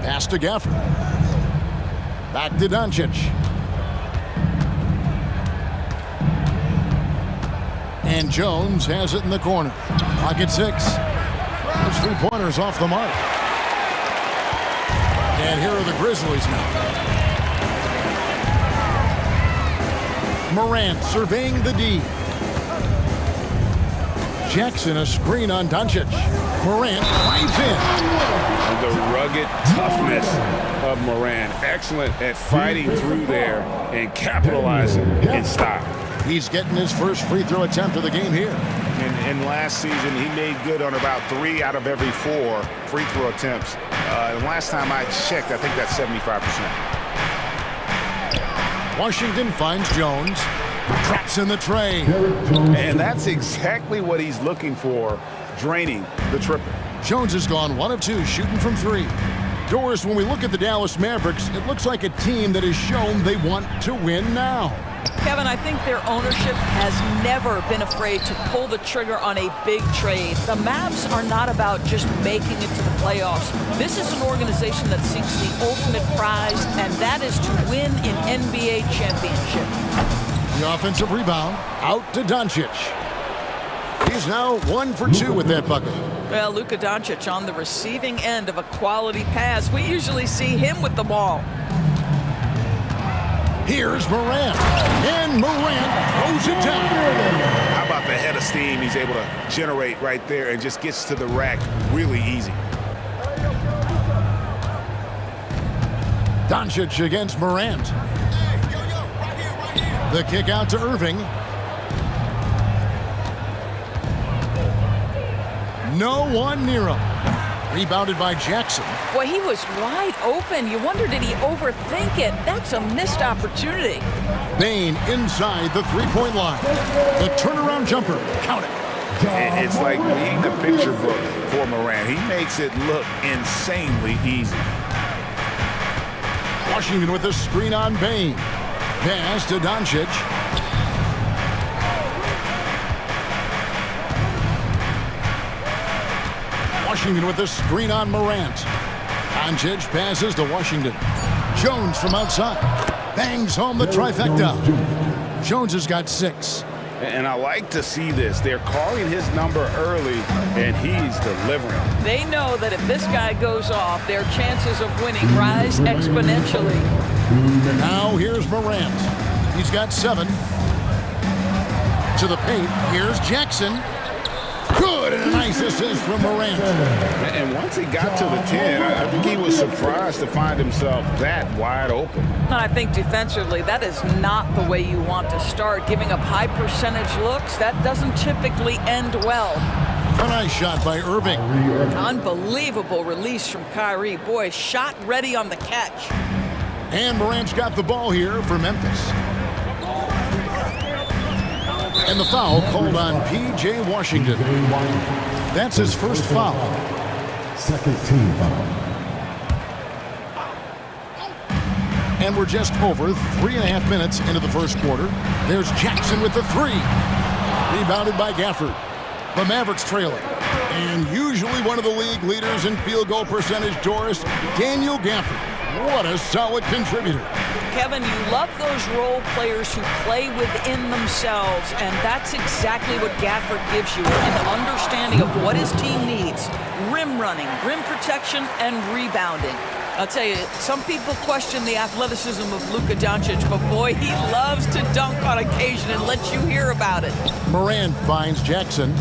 Pass to Gafford. Back to Doncic. And Jones has it in the corner. Pocket 6. Those 3-pointers off the mark. And here are the Grizzlies now. Morant surveying the D. Jackson, a screen on Doncic. Morant drives in. And the rugged toughness of Morant. Excellent at fighting through there and capitalizing in style. He's getting his first free throw attempt of the game here. And last season, he made good on about 3 out of every 4 free throw attempts. And last time I checked, I think that's 75%. Washington finds Jones. Traps in the tray. And that's exactly what he's looking for, draining the triple. Jones has gone 1 of 2, shooting from 3. Doris, when we look at the Dallas Mavericks, it looks like a team that has shown they want to win now. Kevin, I think their ownership has never been afraid to pull the trigger on a big trade. The Mavs are not about just making it to the playoffs. This is an organization that seeks the ultimate prize, and that is to win an NBA championship. The offensive rebound out to Doncic. He's now 1 for 2 with that bucket. Well, Luka Doncic on the receiving end of a quality pass. We usually see him with the ball. Here's Morant, and Morant throws it down. How about the head of steam he's able to generate right there and just gets to the rack really easy. Doncic against Morant. The kick out to Irving. No one near him. Rebounded by Jackson. Boy, he was wide open. You wonder, did he overthink it? That's a missed opportunity. Bane inside the three-point line. The turnaround jumper. Count it. It's like reading the picture book for Morant. He makes it look insanely easy. Washington with a screen on Bane. Pass to Doncic. Washington with a screen on Morant. Doncic passes to Washington. Jones from outside. Bangs home the trifecta. Jones has got 6. And I like to see this. They're calling his number early, and he's delivering. They know that if this guy goes off, their chances of winning rise exponentially. Now here's Morant. He's got 7. To the paint. Here's Jackson. Good, and a nice assist from Morant. And once he got to the 10, I think he was surprised to find himself that wide open. I think defensively, that is not the way you want to start. Giving up high percentage looks, that doesn't typically end well. A nice shot by Irving. Unbelievable release from Kyrie. Boy, shot ready on the catch. And Morant's got the ball here for Memphis. And the foul called on P.J. Washington. That's his first foul. Second team foul. And we're just over 3.5 minutes into the first quarter. There's Jackson with the 3. Rebounded by Gafford. The Mavericks trailing. And usually one of the league leaders in field goal percentage, Doris, Daniel Gafford. What a solid contributor. Kevin, you love those role players who play within themselves, and that's exactly what Gafford gives you, an understanding of what his team needs. Rim running, rim protection, and rebounding. I'll tell you, some people question the athleticism of Luka Doncic, but boy, he loves to dunk on occasion and let you hear about it. Morant finds Jackson.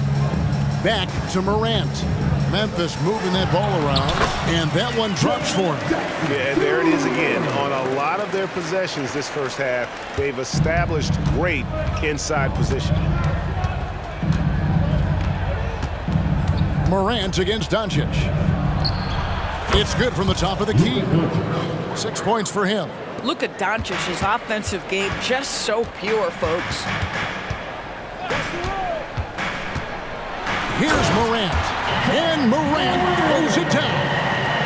Back to Morant. Memphis moving that ball around, and that one drops for him. Yeah, there it is again. On a lot of their possessions this first half, they've established great inside position. Morant against Doncic. It's good from the top of the key. 6 points for him. Look at Doncic's offensive game, just so pure, folks. Here's Morant. And Morant throws it down.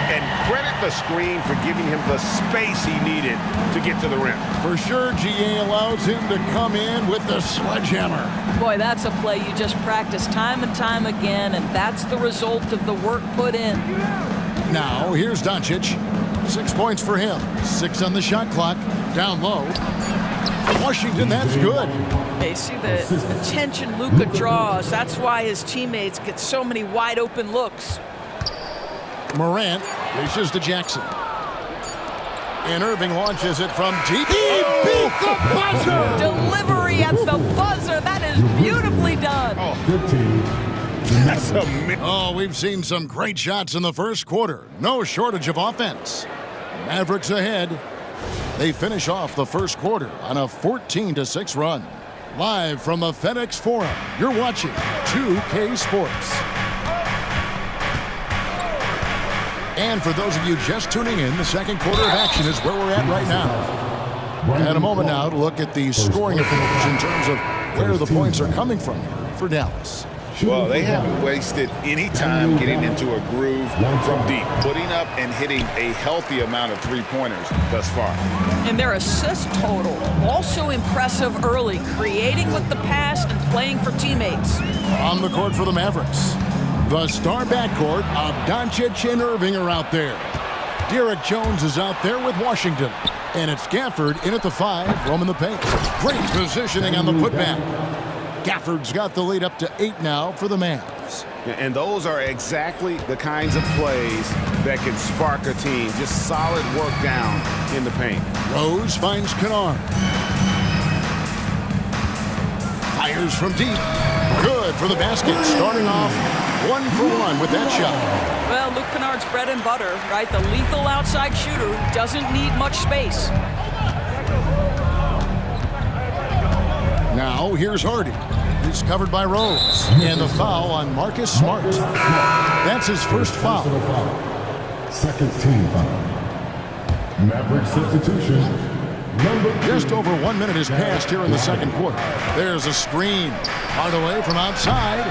And credit the screen for giving him the space he needed to get to the rim. For sure, GA allows him to come in with the sledgehammer. Boy, that's a play you just practice time and time again, and that's the result of the work put in. Now, here's Doncic. 6 points for him. 6 on the shot clock. Down low. Washington, that's good. They see the attention Luka draws. That's why his teammates get so many wide open looks. Morant dishes to Jackson. And Irving launches it from deep. He beat the buzzer! Delivery at the buzzer. That is beautifully done. Good team. We've seen some great shots in the first quarter. No shortage of offense. Mavericks ahead. They finish off the first quarter on a 14-6 run. Live from the FedEx Forum, you're watching 2K Sports. And for those of you just tuning in, the second quarter of action is where we're at right now. And a moment now to look at the scoring approach in terms of where the points are coming from for Dallas. Well, they haven't wasted any time getting into a groove from deep, putting up and hitting a healthy amount of three-pointers thus far. And their assist total, also impressive early, creating with the pass and playing for teammates. On the court for the Mavericks, the star backcourt of Doncic and Irving are out there. Derek Jones is out there with Washington. And it's Gafford in at the 5, roaming the paint. Great positioning on the putback. Gafford's got the lead up to 8 now for the Mavs. And those are exactly the kinds of plays that can spark a team. Just solid work down in the paint. Rose finds Kennard. Fires from deep. Good for the basket. Starting off 1 for 1 with that shot. Well, Luke Kennard's bread and butter, right? The lethal outside shooter who doesn't need much space. Now, here's Hardy. He's covered by Rose. And the foul on Marcus Smart. That's his first foul. Second team foul. Maverick substitution. Just over 1 minute has passed here in the second quarter. There's a screen. Hardaway from outside.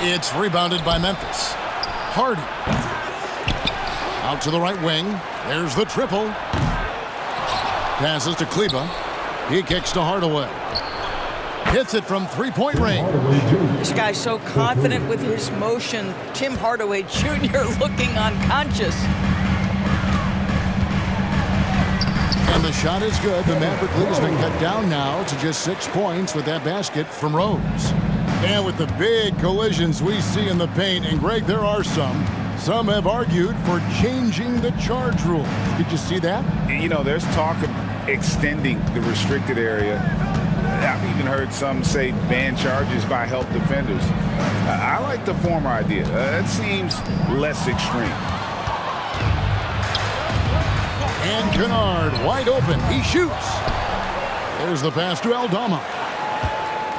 It's rebounded by Memphis. Hardy. Out to the right wing. There's the triple. Passes to Kleba. He kicks to Hardaway. Hits it from three-point range. This guy's so confident with his motion. Tim Hardaway Jr. looking unconscious. And the shot is good. The Maverick lead has been cut down now to just 6 points with that basket from Rose. And with the big collisions we see in the paint, and Greg, there are some have argued for changing the charge rule. Did you see that? You know, there's talk of extending the restricted area. I've even heard some say ban charges by help defenders. I like the former idea. It seems less extreme. And Kennard wide open. He shoots. There's the pass to Aldama.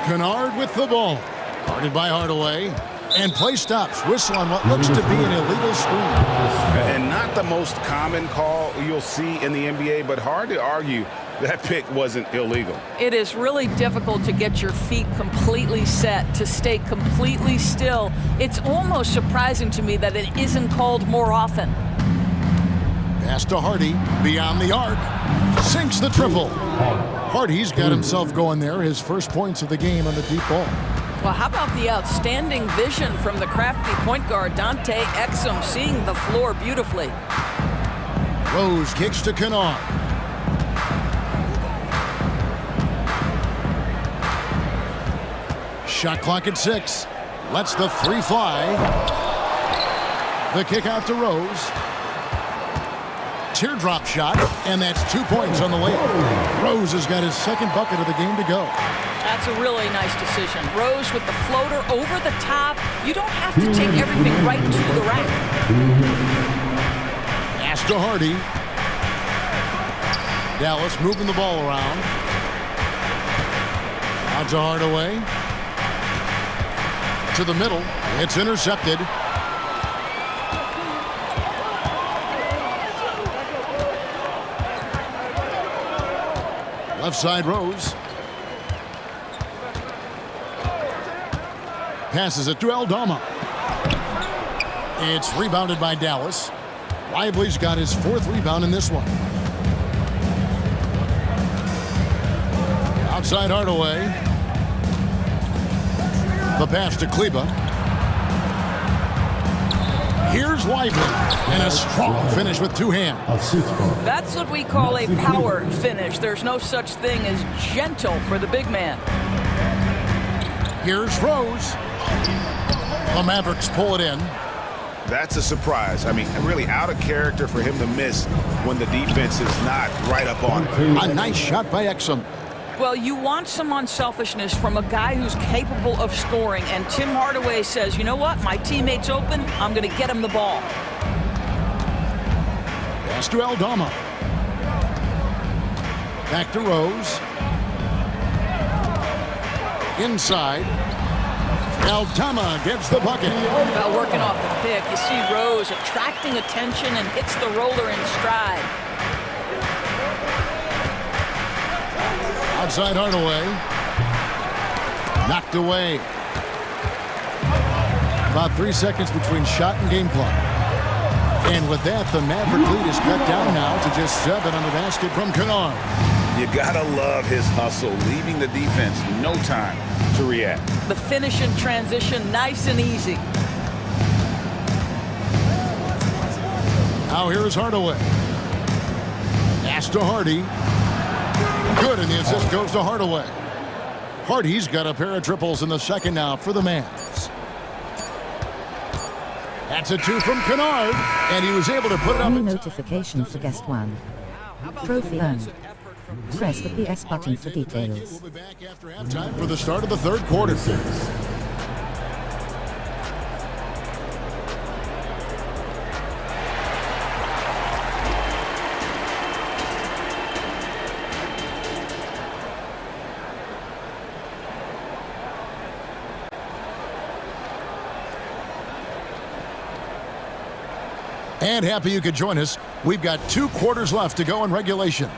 Kennard with the ball. Guarded by Hardaway. And play stops. Whistle on what looks to be an illegal screen. And not the most common call you'll see in the NBA, but hard to argue that pick wasn't illegal. It is really difficult to get your feet completely set, to stay completely still. It's almost surprising to me that it isn't called more often. Pass to Hardy, beyond the arc. Sinks the triple. Hardy's got himself going there, his first points of the game on the deep ball. Well, how about the outstanding vision from the crafty point guard, Dante Exum, seeing the floor beautifully. Rose kicks to Kennard. Shot clock at 6. Lets the 3 fly. The kick out to Rose. Teardrop shot, and that's 2 points on the layup. Rose has got his second bucket of the game to go. That's a really nice decision. Rose with the floater over the top. You don't have to take everything right to the rack. Pass to Hardy. Dallas moving the ball around. Out to Hardaway. To the middle. It's intercepted. Left side Rose. Passes it to Aldama. It's rebounded by Dallas. Lively's got his 4th rebound in this one. Outside Hardaway. The pass to Kleba. Here's Lively, and a strong finish with 2 hands. That's what we call a power finish. There's no such thing as gentle for the big man. Here's Rose. The Mavericks pull it in. That's a surprise. I mean, really out of character for him to miss when the defense is not right up on him. A nice shot by Exum. Well, you want some unselfishness from a guy who's capable of scoring, and Tim Hardaway says, you know what, my teammate's open, I'm going to get him the ball. Pass to Aldama. Back to Rose. Inside. Aldama gets the bucket. Well, working off the pick, you see Rose attracting attention and hits the roller in stride. Outside Hardaway. Knocked away. About 3 seconds between shot and game clock. And with that, the Maverick lead is cut down now to just 7 on the basket from Kennard. You gotta love his hustle, leaving the defense no time to react. The finish in transition, nice and easy. Now here's Hardaway. Pass to Hardy. Good, and the assist goes to Hardaway. Hardy's got a pair of triples in the second now for the Mavs. That's a 2 from Kennard, and he was able to put it up. New notification for guest 1. Trophy earned. Press the PS button for details. We'll be back after halftime for the start of the 3rd quarter. And happy you could join us. We've got 2 quarters left to go in regulation.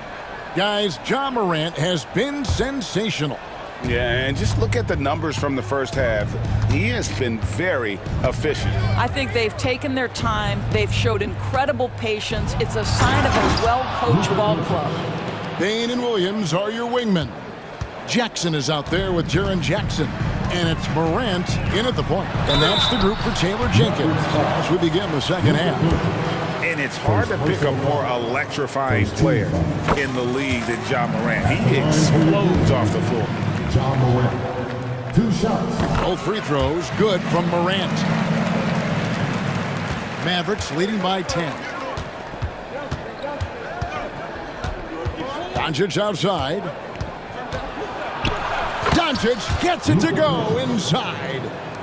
Guys, Ja Morant has been sensational. Yeah, and just look at the numbers from the first half. He has been very efficient. I think they've taken their time. They've showed incredible patience. It's a sign of a well-coached ball club. Bain and Williams are your wingmen. Jackson is out there with Jaren Jackson. And it's Morant in at the point. And that's the group for Taylor Jenkins as we begin the second half. And it's hard to pick a more electrifying player in the league than Ja Morant. He explodes off the floor. Ja Morant. 2 shots. Both free throws good from Morant. Mavericks leading by 10. Doncic outside. Doncic gets it to go inside.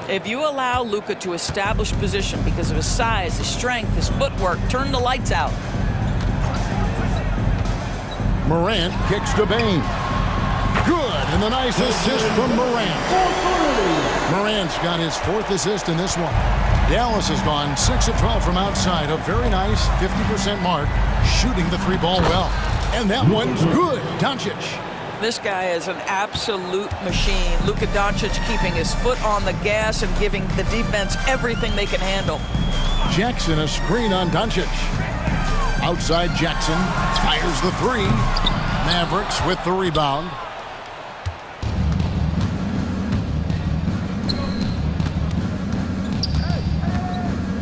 If you allow Luka to establish position because of his size, his strength, his footwork, turn the lights out. Morant kicks to Bain. Good, and the nice assist from Morant. Morant's got his 4th assist in this one. Dallas has gone 6 of 12 from outside, a very nice 50% mark, shooting the 3-ball well. And that one's good. Doncic. This guy is an absolute machine. Luka Doncic keeping his foot on the gas and giving the defense everything they can handle. Jackson a screen on Doncic. Outside Jackson fires the 3. Mavericks with the rebound.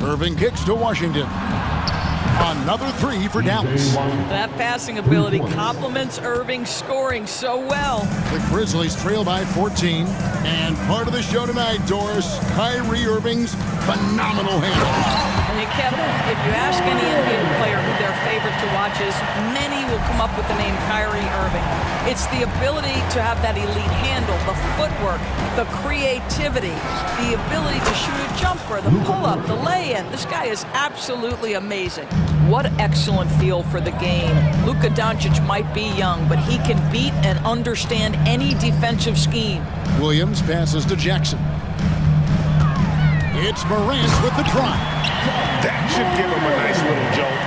Irving kicks to Washington. Another 3 for Dallas. That passing ability complements Irving's scoring so well. The Grizzlies trail by 14. And part of the show tonight, Doris, Kyrie Irving's phenomenal handle. Hey, Kevin, if you ask any NBA player who their favorite to watch is, many will come up with the name Kyrie Irving. It's the ability to have that elite handle, the footwork, the creativity, the ability to shoot a jumper, the pull-up, the lay-in. This guy is absolutely amazing. What excellent feel for the game. Luka Doncic might be young, but he can beat and understand any defensive scheme. Williams passes to Jackson. It's Morant with the drive. That should give him a nice little jolt.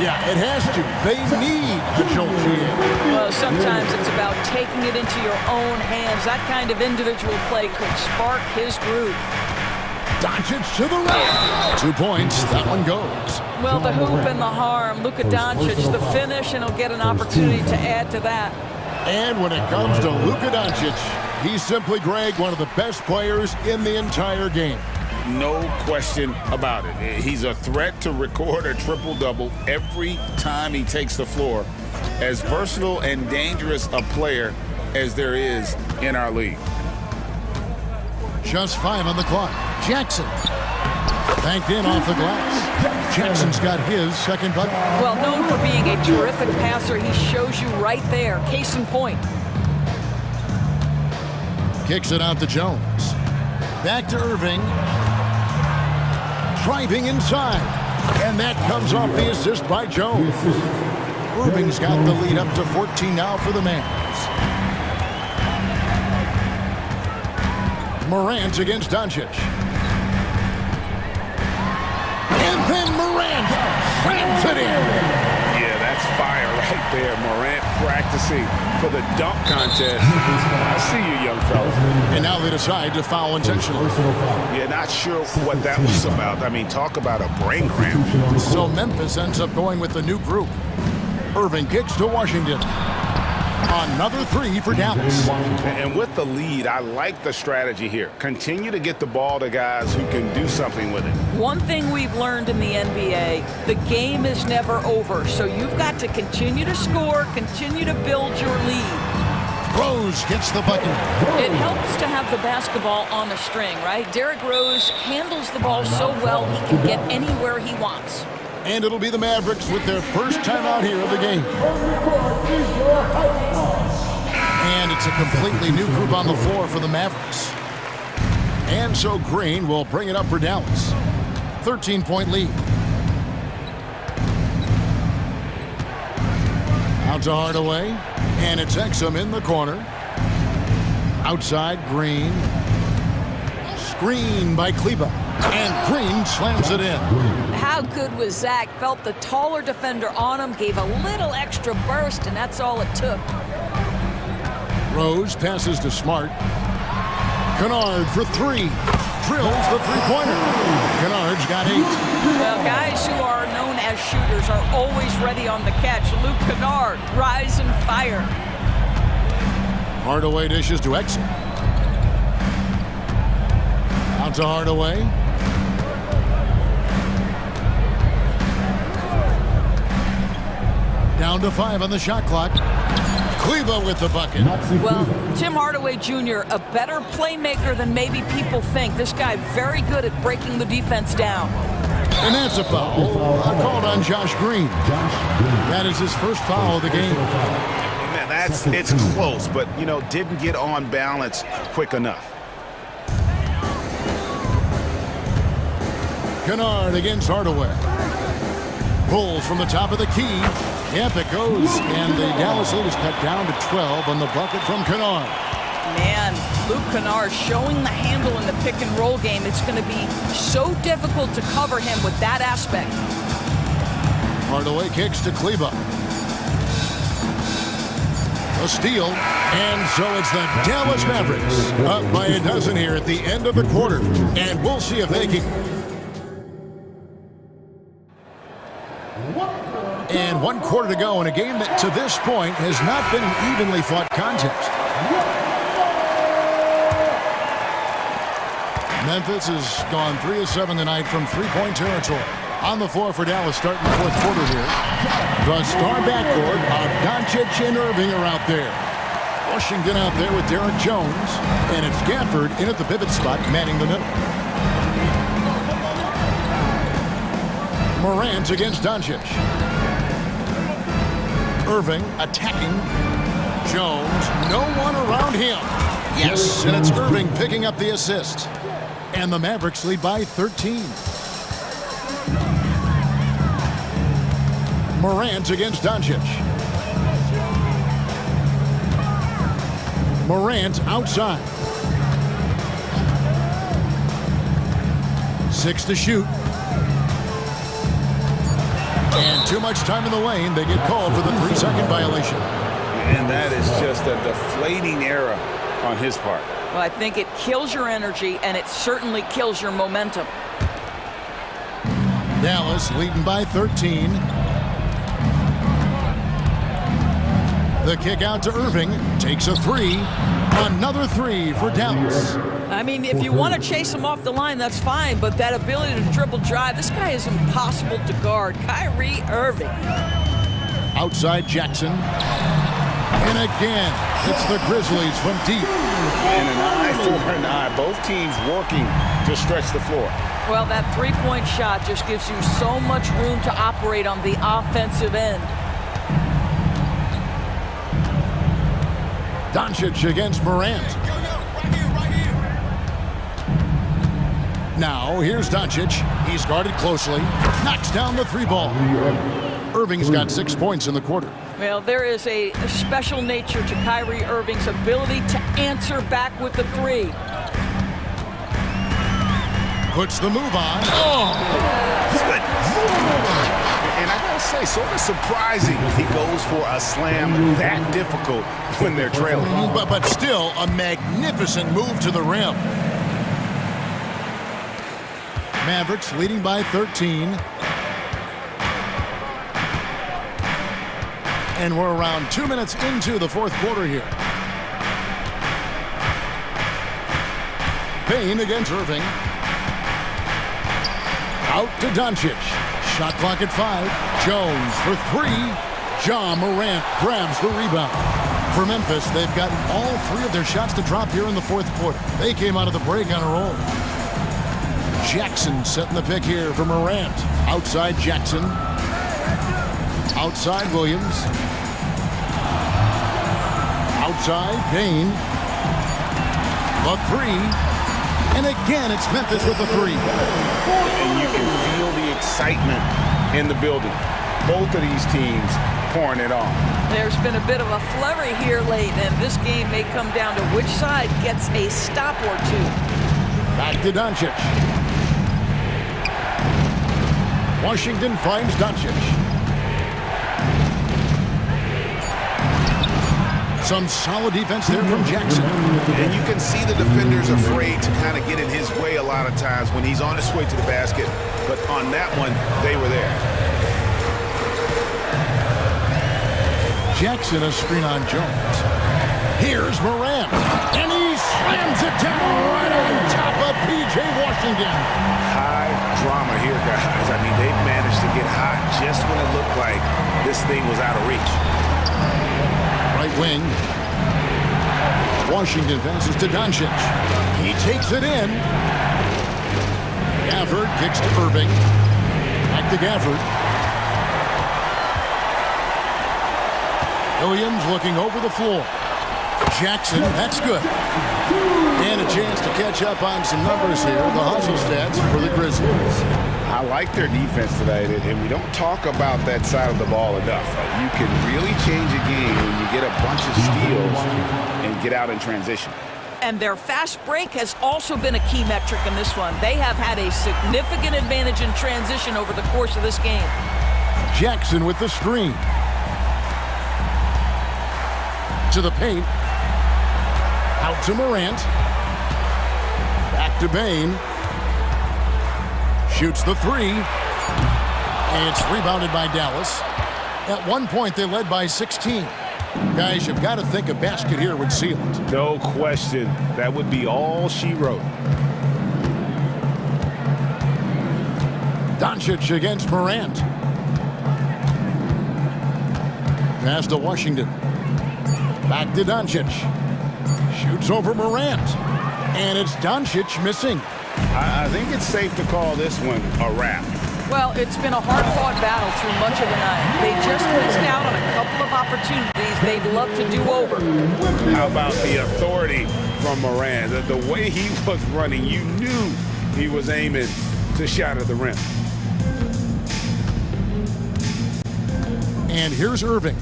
Yeah, it has to. They need the jolt here. Well, sometimes it's about taking it into your own hands. That kind of individual play could spark his groove. Doncic to the right. 2 points. That one goes. Well, the hoop and the harm. Luka Doncic, the finish, and he'll get an opportunity to add to that. And when it comes to Luka Doncic, he's simply, Greg, one of the best players in the entire game. No question about it. He's a threat to record a triple-double every time he takes the floor. As versatile and dangerous a player as there is in our league. Just 5 on the clock. Jackson. Banked in off the glass. Jackson's got his second bucket. Well, known for being a terrific passer, he shows you right there. Case in point. Kicks it out to Jones. Back to Irving. Driving inside. And that comes off the assist by Jones. Irving's got the lead up to 14 now for the Mavs. Morant against Doncic. And then Morant slams it in. Yeah, that's fire right there. Morant practicing for the dunk contest. I see you, young fella. And now they decide to foul intentionally. Yeah, not sure what that was about. I mean, talk about a brain cramp. So Memphis ends up going with the new group. Irving kicks to Washington. Another 3 for Dallas. And with the lead, I like the strategy here. Continue to get the ball to guys who can do something with it. One thing we've learned in the NBA, the game is never over. So you've got to continue to score, continue to build your lead. Rose gets the bucket. It helps to have the basketball on the string, right? Derrick Rose handles the ball so well he can get anywhere he wants. And it'll be the Mavericks with their first time out here of the game. And it's a completely new group on the floor for the Mavericks. And so Green will bring it up for Dallas. 13-point lead. Out to Hardaway. And it's Exum in the corner. Outside, Green. Screen by Kleba. And Green slams it in. How good was Zach? Felt the taller defender on him, gave a little extra burst, and that's all it took. Rose passes to Smart. Kennard for 3. Drills the three-pointer. Kennard's got 8. Well, guys who are known as shooters are always ready on the catch. Luke Kennard, rise and fire. Hardaway dishes to Exum. Out to Hardaway. Down to 5 on the shot clock. Kleba with the bucket. Well, Tim Hardaway Jr., a better playmaker than maybe people think. This guy very good at breaking the defense down. And that's a foul called on Josh Green. That is his first foul of the game. Man, it's close, but, you know, didn't get on balance quick enough. Kennard against Hardaway. Pulls from the top of the key. Yep, it goes. And the Dallas lead is cut down to 12 on the bucket from Kennard. Man, Luke Kennard showing the handle in the pick-and-roll game. It's going to be so difficult to cover him with that aspect. Hardaway kicks to Kleba. A steal. And so it's the Dallas Mavericks up by a dozen here at the end of the quarter. And we'll see if they can... And 1 quarter to go in a game that to this point has not been an evenly fought contest. Memphis has gone 3 of 7 tonight from three-point territory. On the floor for Dallas starting the 4th quarter here. The star backcourt of Doncic and Irving are out there. Washington out there with Derrick Jones. And it's Gafford in at the pivot spot, manning the middle. Morant against Doncic. Irving attacking. Jones, no one around him. Yes, and it's Irving picking up the assist. And the Mavericks lead by 13. Morant against Doncic. Morant outside. 6 to shoot. And too much time in the lane. They get called for the 3-second violation. And that is just a deflating error on his part. Well, I think it kills your energy, and it certainly kills your momentum. Dallas leading by 13. The kick out to Irving. Takes a 3. Another 3 for Dallas. I mean, if you want to chase him off the line, that's fine, but that ability to dribble drive, this guy is impossible to guard. Kyrie Irving. Outside Jackson. And again, it's the Grizzlies from deep. And an eye for an eye. Both teams working to stretch the floor. Well, that three-point shot just gives you so much room to operate on the offensive end. Doncic against Morant. Now, here's Doncic. He's guarded closely. Knocks down the 3-ball. Irving's got 6 points in the quarter. Well, there is a special nature to Kyrie Irving's ability to answer back with the 3. Puts the move on. Oh! And I gotta say, sort of surprising he goes for a slam that difficult when they're trailing. But still, a magnificent move to the rim. Mavericks leading by 13. And we're around 2 minutes into the fourth quarter here. Payne against Irving. Out to Doncic. Shot clock at 5. Jones for 3. Ja Morant grabs the rebound. For Memphis, they've gotten all 3 of their shots to drop here in the fourth quarter. They came out of the break on a roll. Jackson setting the pick here for Morant. Outside Jackson. Outside Williams. Outside Payne. The 3. And again, it's Memphis with the 3. And you can feel the excitement in the building. Both of these teams pouring it on. There's been a bit of a flurry here late, and this game may come down to which side gets a stop or 2. Back to Doncic. Washington finds Doncic. Some solid defense there from Jackson. And you can see the defenders afraid to kind of get in his way a lot of times when he's on his way to the basket. But on that one, they were there. Jackson a screen on Jones. Here's Morant. And he slams it down right on top of P.J. Washington. High drama here, guys. I mean, they've managed to get hot just when it looked like this thing was out of reach. Right wing. Washington passes to Doncic. He takes it in. Gafford kicks to Irving. Back to Gafford. Williams looking over the floor. Jackson, that's good. And a chance to catch up on some numbers here. The hustle stats for the Grizzlies. I like their defense today, and we don't talk about that side of the ball enough. You can really change a game when you get a bunch of steals and get out in transition. And their fast break has also been a key metric in this one. They have had a significant advantage in transition over the course of this game. Jackson with the screen. To the paint. Out to Morant. Back to Payne. Shoots the 3. And it's rebounded by Dallas. At one point, they led by 16. Guys, you've got to think a basket here would seal it. No question. That would be all she wrote. Doncic against Morant. Pass to Washington. Back to Doncic. Shoots over Morant. And it's Doncic missing. I think it's safe to call this one a wrap. Well, it's been a hard-fought battle through much of the night. They just missed out on a couple of opportunities they'd love to do over. How about the authority from Morant? The way he was running, you knew he was aiming to shot at the rim. And here's Irving.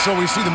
So we see the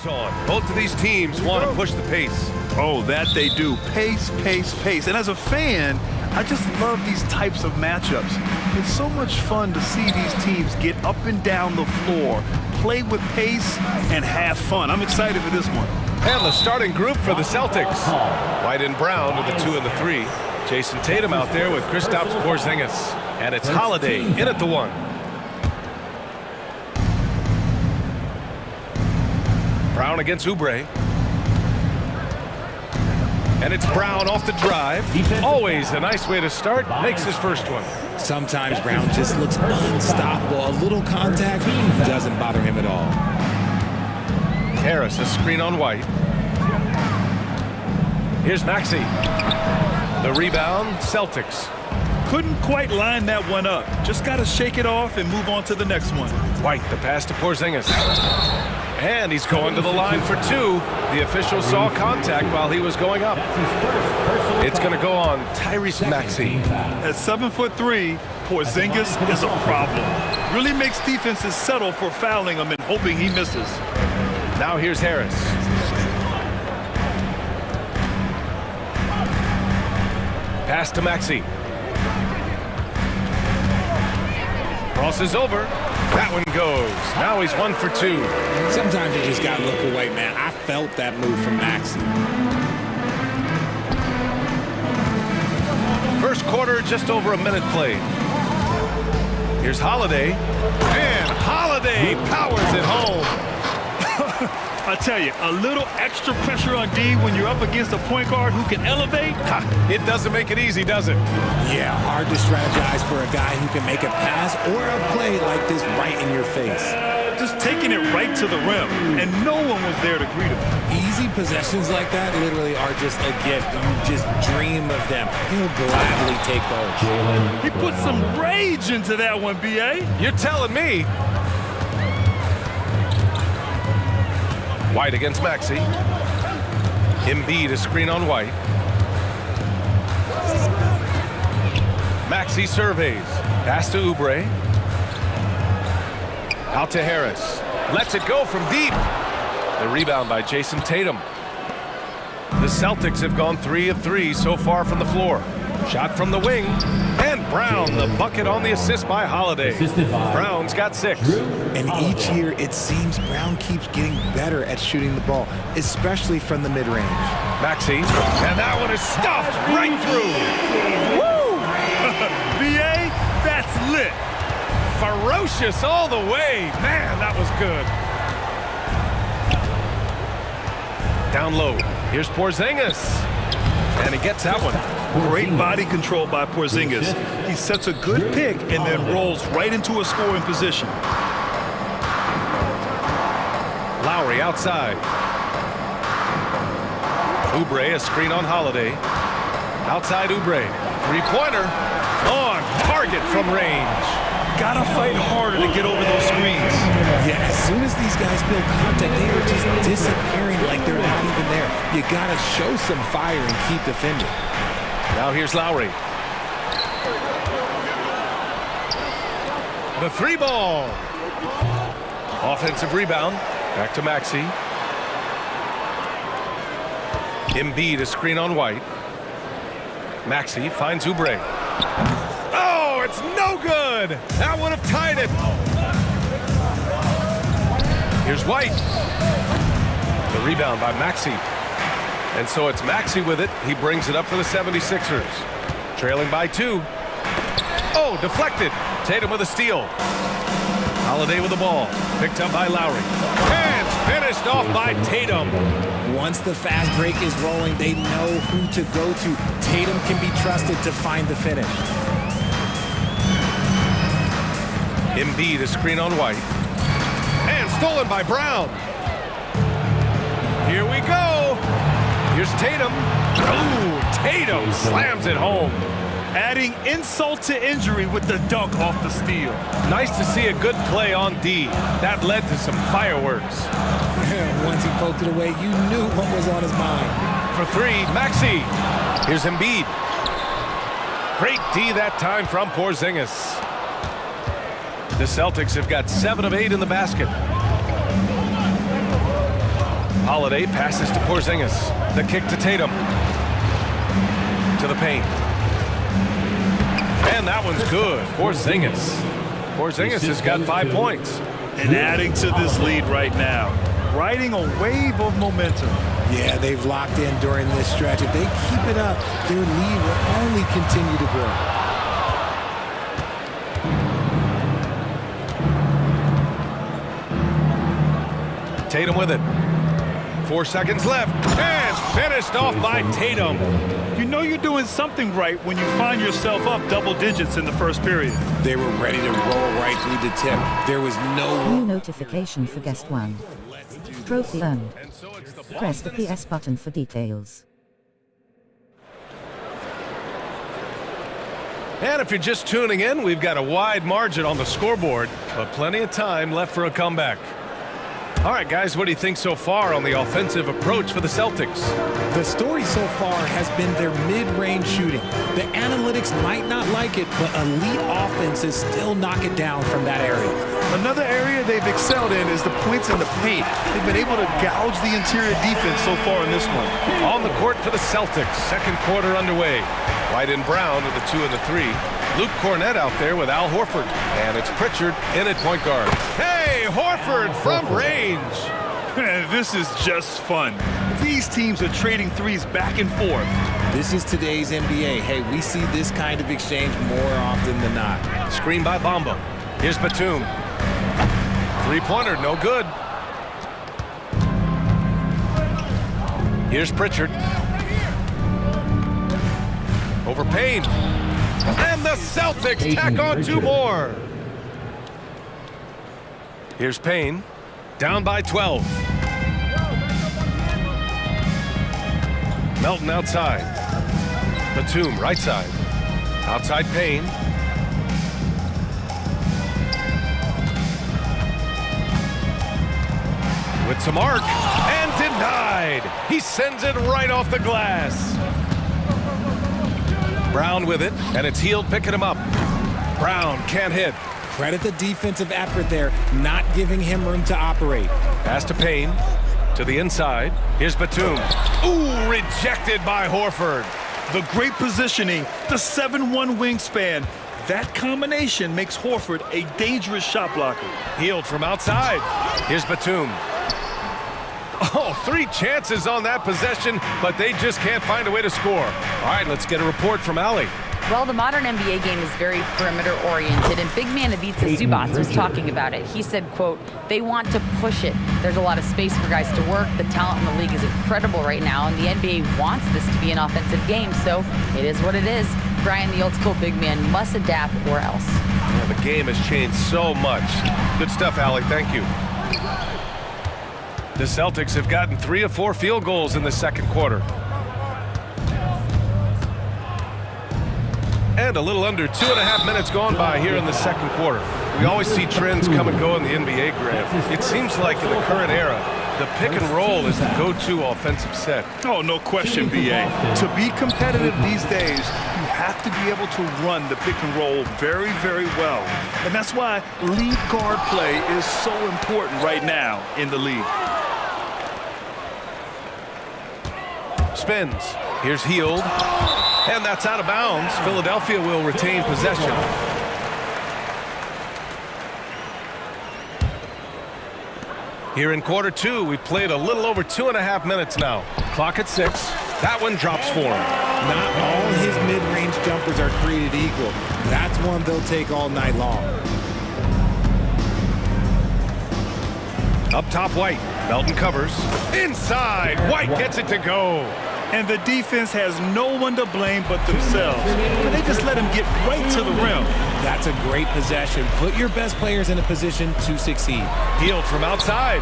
brakes on. Both of these teams want to push the pace. Oh, that they do. Pace, pace, pace. And as a fan, I just love these types of matchups. It's so much fun to see these teams get up and down the floor, play with pace, and have fun. I'm excited for this one. And the starting group for the Celtics. White and Brown with the 2 and the 3. Jason Tatum out there with Kristaps Porzingis. And it's Holiday in at the 1. Brown against Oubre. And it's Brown off the drive. Always a nice way to start. Makes his first one. Sometimes Brown just looks unstoppable. A little contact doesn't bother him at all. Harris, a screen on White. Here's Maxey. The rebound, Celtics. Couldn't quite line that one up. Just got to shake it off and move on to the next one. White, the pass to Porzingis. And he's going to the line for 2. The official saw contact while he was going up. It's going to go on Tyrese Maxey. At 7'3", Porzingis is a problem. Really makes defenses settle for fouling him and hoping he misses. Now here's Harris. Pass to Maxey. Crosses over. That one goes. Now he's 1 for 2. Sometimes you just got to look away, man. I felt that move from Maxey. First quarter, just over a minute played. Here's Holiday. And Holiday powers it home. I tell you, a little extra pressure on D when you're up against a point guard who can elevate. It doesn't make it easy, does it? Yeah, hard to strategize for a guy who can make a pass or a play like this right in your face. Just taking it right to the rim, and no one was there to greet him. Easy possessions like that literally are just a gift. You just dream of them. He'll gladly take those. He put some rage into that one, B.A. You're telling me. White against Maxey. Embiid, a screen on White. Maxey surveys. Pass to Oubre. Out to Harris. Lets it go from deep. The rebound by Jason Tatum. The Celtics have gone 3 of 3 so far from the floor. Shot from the wing. And Brown, the bucket on the assist by Holiday. Brown's got 6. And each year, it seems Brown keeps getting better at shooting the ball, especially from the mid-range. Maxey, and that one is stuffed right through. Woo! B.A., that's lit. Ferocious all the way. Man, that was good. Down low. Here's Porzingis. And he gets that one. Great body control by Porzingis. He sets a good pick and then rolls right into a scoring position. Lowry outside. Oubre, a screen on Holiday. Outside Oubre. Three-pointer. On target from range. Gotta fight harder to get over those screens. Yeah, as soon as these guys feel contact, they are just disappearing like they're not even there. You gotta show some fire and keep defending. Now here's Lowry. The 3 ball. Offensive rebound. Back to Maxey. Embiid, a screen on White. Maxey finds Oubre. Oh, it's no good. That would have tied it. Here's White. The rebound by Maxey. And so it's Maxey with it. He brings it up for the 76ers. Trailing by 2. Oh, deflected. Tatum with a steal. Holiday with the ball. Picked up by Lowry. And finished off by Tatum. Once the fast break is rolling, they know who to go to. Tatum can be trusted to find the finish. Embiid, a screen on White. And stolen by Brown. Here we go. Here's Tatum. Ooh, Tatum slams it home. Adding insult to injury with the dunk off the steal. Nice to see a good play on D. That led to some fireworks. Once he poked it away, you knew what was on his mind. For 3, Maxey. Here's Embiid. Great D that time from Porzingis. The Celtics have got 7 of 8 in the basket. Holiday passes to Porzingis. The kick to Tatum. To the paint. And that one's good. Porzingis. Porzingis has got 5 points. And adding to this lead right now. Riding a wave of momentum. Yeah, they've locked in during this stretch. If they keep it up, their lead will only continue to grow. Tatum with it. 4 seconds left. And finished off by Tatum. You know you're doing something right when you find yourself up double digits in the first period. They were ready to roll right through the tip. There was no... New notification for guest 1. Trophy earned. Press the PS button for details. And if you're just tuning in, we've got a wide margin on the scoreboard, but plenty of time left for a comeback. All right, guys, what do you think so far on the offensive approach for the Celtics? The story so far has been their mid-range shooting. The analytics might not like it, but elite offenses still knock it down from that area. Another area they've excelled in is the points in the paint. They've been able to gouge the interior defense so far in this one. On the court for the Celtics, second quarter underway. White and Brown are the 2 and the 3. Luke Cornett out there with Al Horford. And it's Pritchard in at point guard. Hey, Horford from range. This is just fun. These teams are trading threes back and forth. This is today's NBA. Hey, we see this kind of exchange more often than not. Screen by Bamba. Here's Batum. Three-pointer, no good. Here's Pritchard. Over Payne. And the Celtics tack on 2 more. Here's Payne. Down by 12. Melton outside. Batum right side. Outside Payne. With some arc. And denied. He sends it right off the glass. Brown with it, and it's Hield picking him up. Brown can't hit. Credit the defensive effort there, not giving him room to operate. Pass to Payne, to the inside. Here's Batum. Ooh, rejected by Horford. The great positioning, the 7'1" wingspan. That combination makes Horford a dangerous shot blocker. Hield from outside. Here's Batum. Oh, 3 chances on that possession, but they just can't find a way to score. All right, let's get a report from Allie. Well, the modern NBA game is very perimeter-oriented, and big man Ivica Zubac was talking about it. He said, quote, they want to push it. There's a lot of space for guys to work. The talent in the league is incredible right now, and the NBA wants this to be an offensive game, so it is what it is. Brian, the old-school big man, must adapt or else. Yeah, the game has changed so much. Good stuff, Allie. Thank you. The Celtics have gotten 3 of 4 field goals in the second quarter. And a little under 2.5 minutes gone by here in the second quarter. We always see trends come and go in the NBA, Grant. It seems like in the current era, the pick and roll is the go-to offensive set. Oh, no question, B.A. To be competitive these days, you have to be able to run the pick and roll very, very well. And that's why lead guard play is so important right now in the league. Spins. Here's Hield. And that's out of bounds. Philadelphia will retain possession. Here in quarter 2, we've played a little over 2.5 minutes now. Clock at 6. That one drops for him. Not all his mid-range jumpers are created equal. That's one they'll take all night long. Up top, White. Melton covers. Inside. White gets it to go. And the defense has no one to blame but themselves. And they just let him get right to the rim. That's a great possession. Put your best players in a position to succeed. Hield from outside.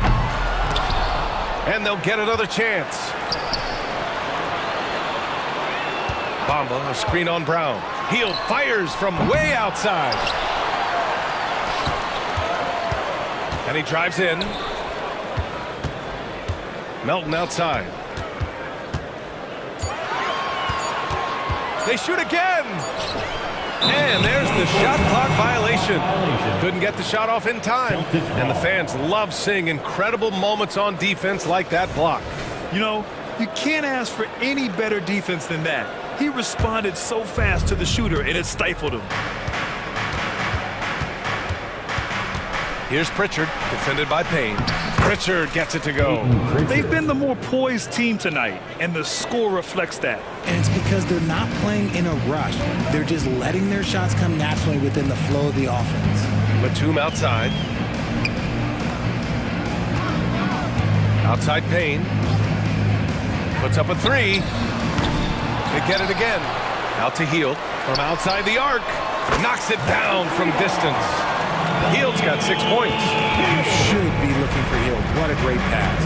And they'll get another chance. Bamba, a screen on Brown. Hield fires from way outside. And he drives in. Melton outside. They shoot again. And there's the shot clock violation. Couldn't get the shot off in time. And the fans love seeing incredible moments on defense like that block. You know, you can't ask for any better defense than that. He responded so fast to the shooter, and it stifled him. Here's Pritchard, defended by Payne. Pritchard gets it to go. They've been the more poised team tonight, and the score reflects that. And it's because they're not playing in a rush. They're just letting their shots come naturally within the flow of the offense. Batum outside. Outside Payne. Puts up a three. They get it again. Out to Hield from outside the arc. Knocks it down from distance. Hield's got 6 points. You should be looking for Hield. What a great pass.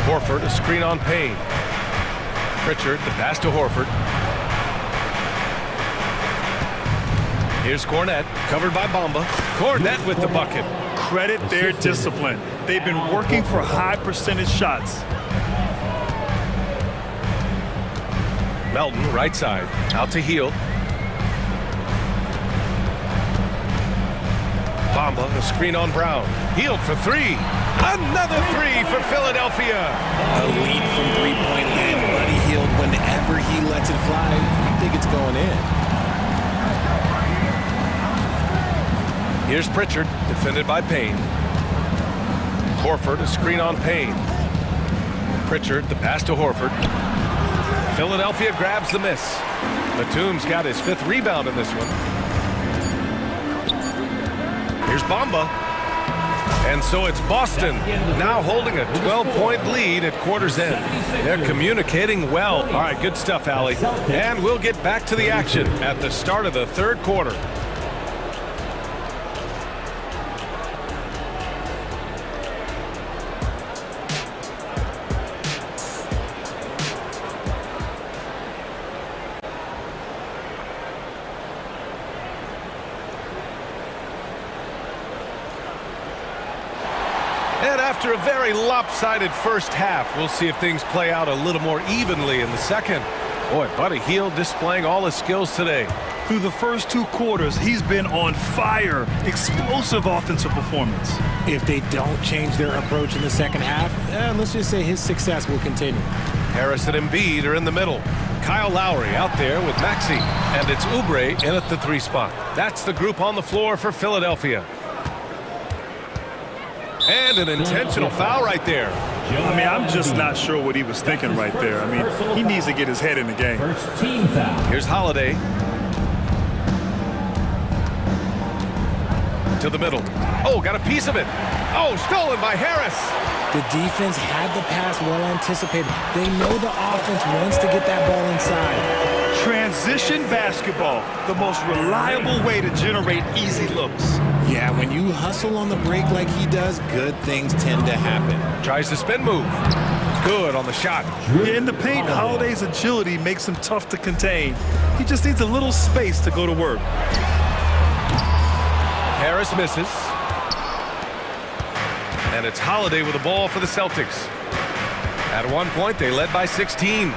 Horford, a screen on Payne. Pritchard, the pass to Horford. Here's Cornette, covered by Bamba. Cornette with the bucket. Credit their discipline. They've been working for high percentage shots. Melton, right side, out to Hield. Bamba, a screen on Brown. Hield for three. Another three for Philadelphia. A lead from three-point land. Buddy Hield, whenever he lets it fly, I think it's going in. Here's Pritchard, defended by Payne. Horford, a screen on Payne. Pritchard, the pass to Horford. Philadelphia grabs the miss. Batum's got his 5th rebound in this one. Here's Bamba. And so it's Boston now holding a 12-point lead at quarter's end. They're communicating well. All right, good stuff, Allie. And we'll get back to the action at the start of the 3rd quarter. And after a very lopsided first half, we'll see if things play out a little more evenly in the second. Boy, Buddy Hield displaying all his skills today. Through the first 2 quarters, he's been on fire. Explosive offensive performance. If they don't change their approach in the second half, let's just say his success will continue. Harris and Embiid are in the middle. Kyle Lowry out there with Maxey. And it's Oubre in at the 3 spot. That's the group on the floor for Philadelphia. And an intentional foul right there. I mean, I'm just not sure what he was thinking right there. I mean, he needs to get his head in the game. Here's Holiday. To the middle. Oh, got a piece of it. Oh, stolen by Harris. The defense had the pass well anticipated. They know the offense wants to get that ball inside. Transition basketball, the most reliable way to generate easy looks. Yeah, when you hustle on the break like he does, good things tend to happen. Tries the spin move. Good on the shot. In the paint, Holiday's agility makes him tough to contain. He just needs a little space to go to work. Harris misses. And it's Holiday with the ball for the Celtics. At one point, they led by 16.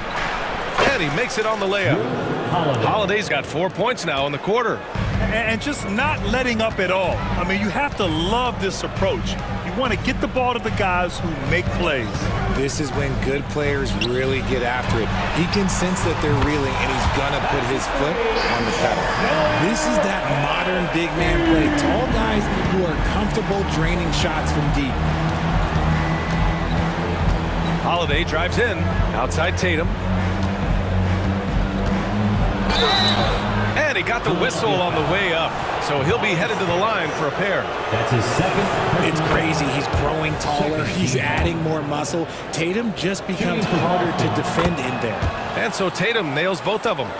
And he makes it on the layup. Holiday's got 4 points now in the quarter. And just not letting up at all. I mean, you have to love this approach. You want to get the ball to the guys who make plays. This is when good players really get after it. He can sense that they're reeling, and he's going to put his foot on the pedal. This is that modern big man play. Tall guys who are comfortable draining shots from deep. Holiday drives in. Outside Tatum. And he got the whistle on the way up. So he'll be headed to the line for a pair. That's his 2nd. It's crazy. He's growing taller. He's adding more muscle. Tatum just becomes harder to defend in there. And so Tatum nails both of them.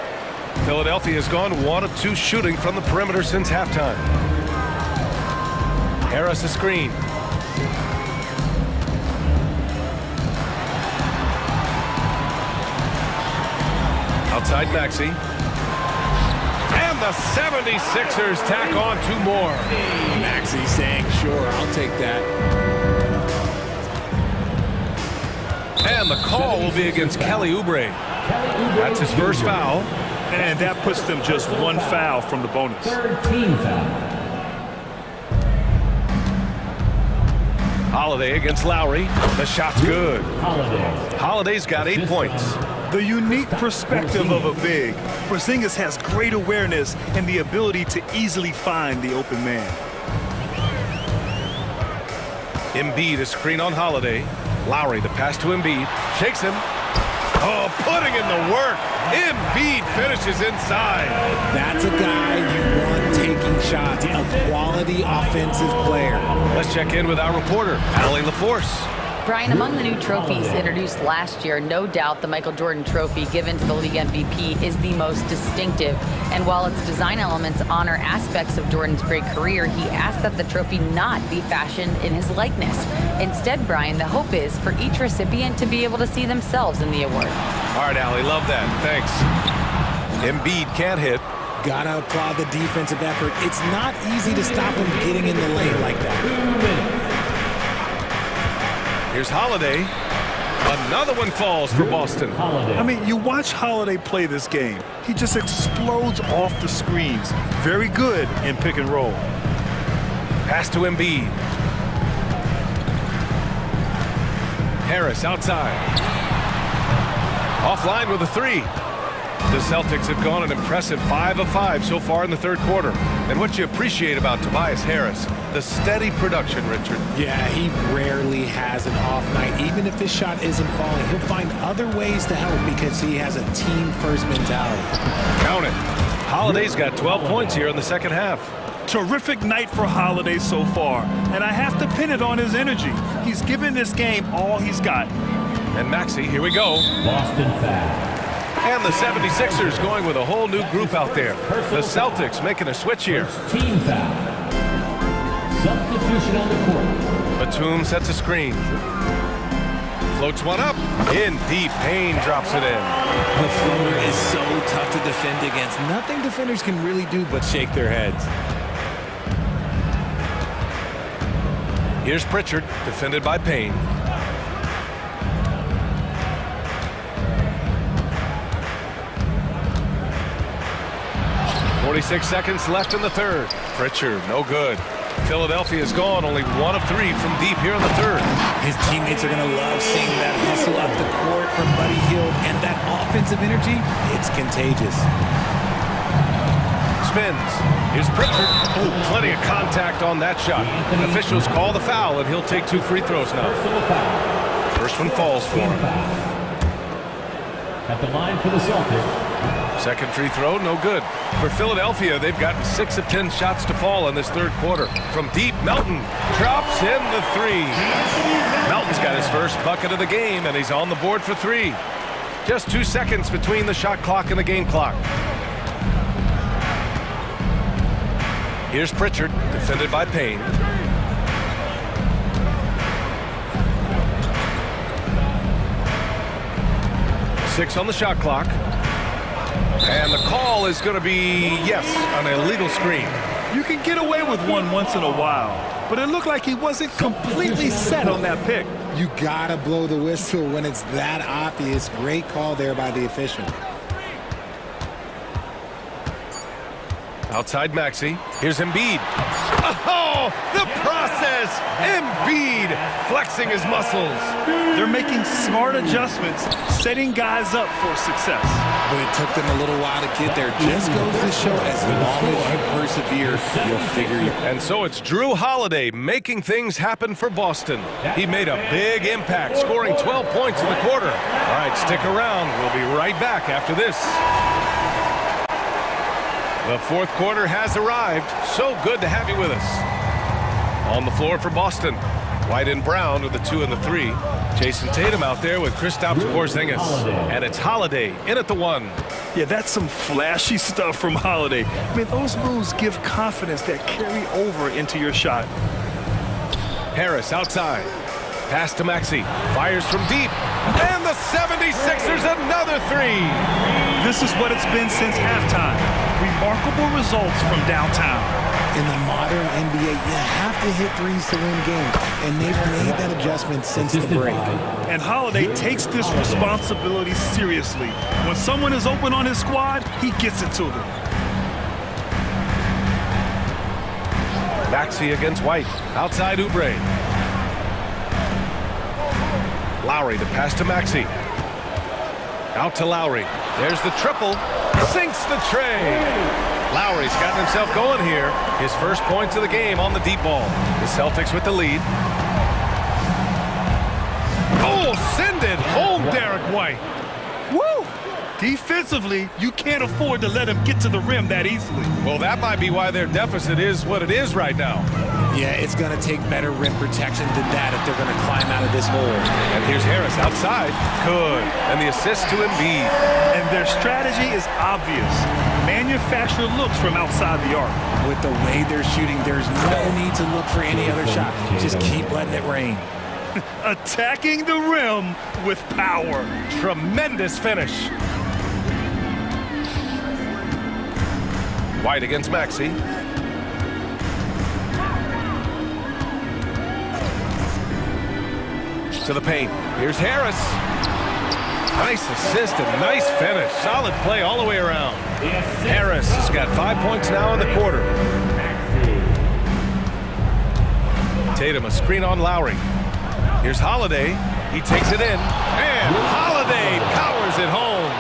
Philadelphia has gone 1 of 2 shooting from the perimeter since halftime. Harris a screen. Outside Maxey. And the 76ers tack on 2 more. Maxey saying, sure, I'll take that. And the call will be against Kelly Oubre. That's his first foul. And that puts them just one foul from the bonus. Third team foul. Holiday against Lowry. The shot's good. Holiday's got 8 points. The unique perspective of a big. Porzingis has great awareness and the ability to easily find the open man. Embiid, a screen on Holiday. Lowry, the pass to Embiid. Shakes him. Oh, putting in the work. Embiid finishes inside. That's a guy you want taking shots, a quality offensive player. Let's check in with our reporter, Allie LaForce. Brian, among the new trophies introduced last year, no doubt the Michael Jordan Trophy given to the league MVP is the most distinctive. And while its design elements honor aspects of Jordan's great career, he asked that the trophy not be fashioned in his likeness. Instead, Brian, the hope is for each recipient to be able to see themselves in the award. All right, Allie, love that. Thanks. Embiid can't hit. Gotta applaud the defensive effort. It's not easy to stop him getting in the lane like that. Here's Holiday. Another one falls for Boston. I mean, you watch Holiday play this game. He just explodes off the screens. Very good in pick and roll. Pass to Embiid. Harris outside. Offline with a three. The Celtics have gone an impressive 5 of 5 so far in the third quarter. And what you appreciate about Tobias Harris, the steady production, Richard. Yeah, he rarely has an off night. Even if his shot isn't falling, he'll find other ways to help because he has a team-first mentality. Count it. Holiday's got 12 points here in the second half. Terrific night for Holiday so far, and I have to pin it on his energy. He's given this game all he's got. And Maxey, here we go. Boston foul. And the 76ers going with a whole new group out there. The Celtics making a switch here. Team foul. Substitution on the court. Batum sets a screen. Floats one up. In deep. Payne drops it in. The floater is so tough to defend against. Nothing defenders can really do but shake their heads. Here's Pritchard, defended by Payne. 46 seconds left in the third. Pritchard, no good. Philadelphia's gone only 1 of 3 from deep here in the third. His teammates are going to love seeing that hustle up the court from Buddy Hield, and that offensive energy, it's contagious. Spins. Here's Pritchard. Oh, plenty of contact on that shot. Officials call the foul, and he'll take 2 free throws now. First one falls for him. At the line for the Celtics. Second free throw, no good. For Philadelphia, they've gotten 6 of 10 shots to fall in this third quarter. From deep, Melton drops in the 3. Melton's got his first bucket of the game, and he's on the board for 3. Just 2 seconds between the shot clock and the game clock. Here's Pritchard, defended by Payne. Six on the shot clock. And the call is going to be, yes, an illegal screen. You can get away with one once in a while, but it looked like he wasn't completely set on that pick. You gotta blow the whistle when it's that obvious. Great call there by the official. Outside Maxey. Here's Embiid. Oh, the process! Embiid flexing his muscles. They're making smart adjustments, setting guys up for success. But it took them a little while to get there. Just goes to show as long as you persevere, you'll figure it out. And so it's Drew Holiday making things happen for Boston. He made a big impact, scoring 12 points in the quarter. All right, stick around. We'll be right back after this. The fourth quarter has arrived. So good to have you with us. On the floor for Boston, White and Brown with the 2 and the 3. Jason Tatum out there with Kristaps Porzingis. And it's Holiday in at the 1. Yeah, that's some flashy stuff from Holiday. I mean, those moves give confidence that carry over into your shot. Harris outside. Pass to Maxey. Fires from deep. And the 76ers another 3. This is what it's been since halftime. Remarkable results from downtown. In the modern NBA, you have to hit threes to win games, and they've made that adjustment since the break. And Holiday takes this responsibility seriously. When someone is open on his squad, he gets it to them. Maxey against White. Outside Oubre. Lowry, the pass to Maxey. Out to Lowry. There's the triple. Sinks the tray. Lowry's gotten himself going here. His first points of the game on the deep ball. The Celtics with the lead. Oh, send it home, Derek White. Woo! Defensively, you can't afford to let him get to the rim that easily. Well, that might be why their deficit is what it is right now. Yeah, it's going to take better rim protection than that if they're going to climb out of this hole. And here's Harris outside. Good. And the assist to Embiid. And their strategy is obvious. Manufacture looks from outside the arc. With the way they're shooting, there's no need to look for any other shot. Just keep letting it rain. Attacking the rim with power. Tremendous finish. White against Maxey. To the paint. Here's Harris. Nice assist and nice finish. Solid play all the way around. Harris has got 5 points now in the quarter. Tatum, a screen on Lowry. Here's Holiday. He takes it in. And Holiday powers it home.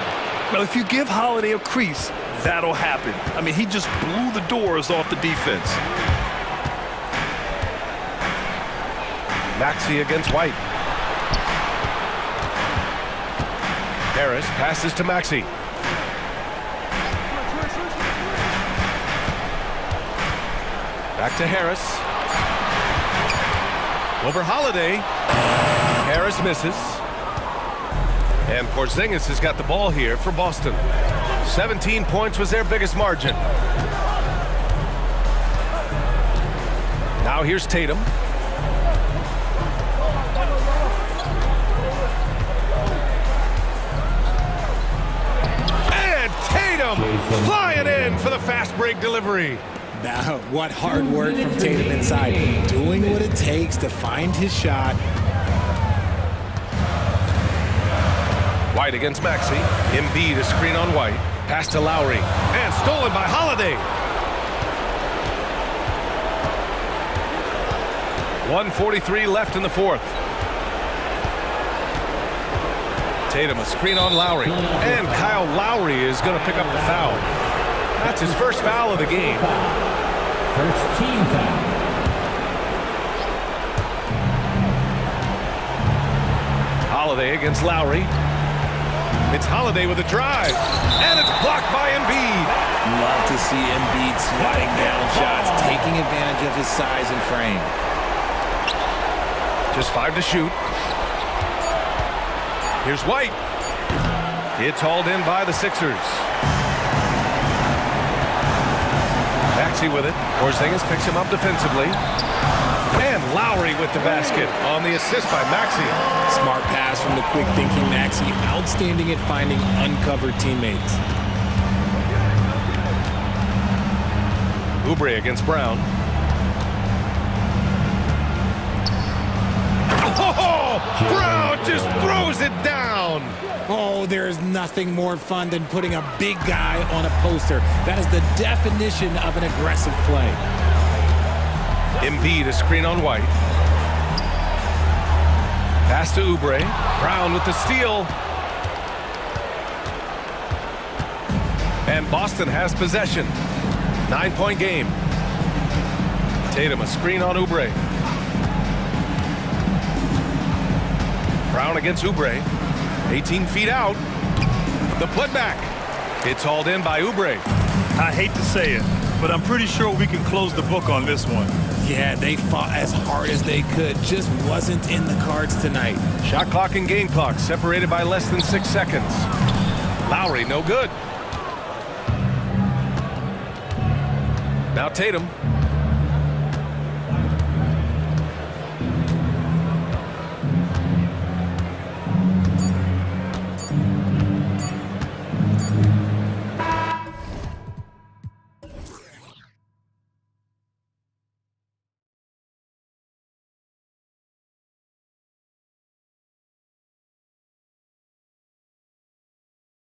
Well, if you give Holiday a crease, that'll happen. I mean, he just blew the doors off the defense. Maxey against White. Harris passes to Maxey. Back to Harris. Over Holiday. Harris misses. And Porzingis has got the ball here for Boston. 17 points was their biggest margin. Now here's Tatum. And Tatum flying in for the fast break delivery. Now, what hard work from Tatum inside. Doing what it takes to find his shot. White against Maxey. Embiid, a screen on White. Pass to Lowry. And stolen by Holiday. 1:43 left in the fourth. Tatum, a screen on Lowry. And Kyle Lowry is going to pick up the foul. That's his first foul of the game. First team foul. Holiday against Lowry. It's Holiday with a drive. And it's blocked by Embiid. Love to see Embiid swatting down shots, taking advantage of his size and frame. Just 5 to shoot. Here's White. It's hauled in by the Sixers. Maxey with it. Porzingis picks him up defensively. And Lowry with the basket on the assist by Maxey. Smart pass from the quick-thinking Maxey. Outstanding at finding uncovered teammates. Oubre against Brown. Oh, Brown just throws it down. Oh, there is nothing more fun than putting a big guy on a poster. That is the definition of an aggressive play. Embiid, a screen on White. Pass to Oubre. Brown with the steal. And Boston has possession. 9-point game. Tatum, a screen on Oubre. Brown against Oubre. 18 feet out. The putback. It's hauled in by Oubre. I hate to say it, but I'm pretty sure we can close the book on this one. Yeah, they fought as hard as they could. Just wasn't in the cards tonight. Shot clock and game clock separated by less than 6 seconds. Lowry, no good. Now Tatum.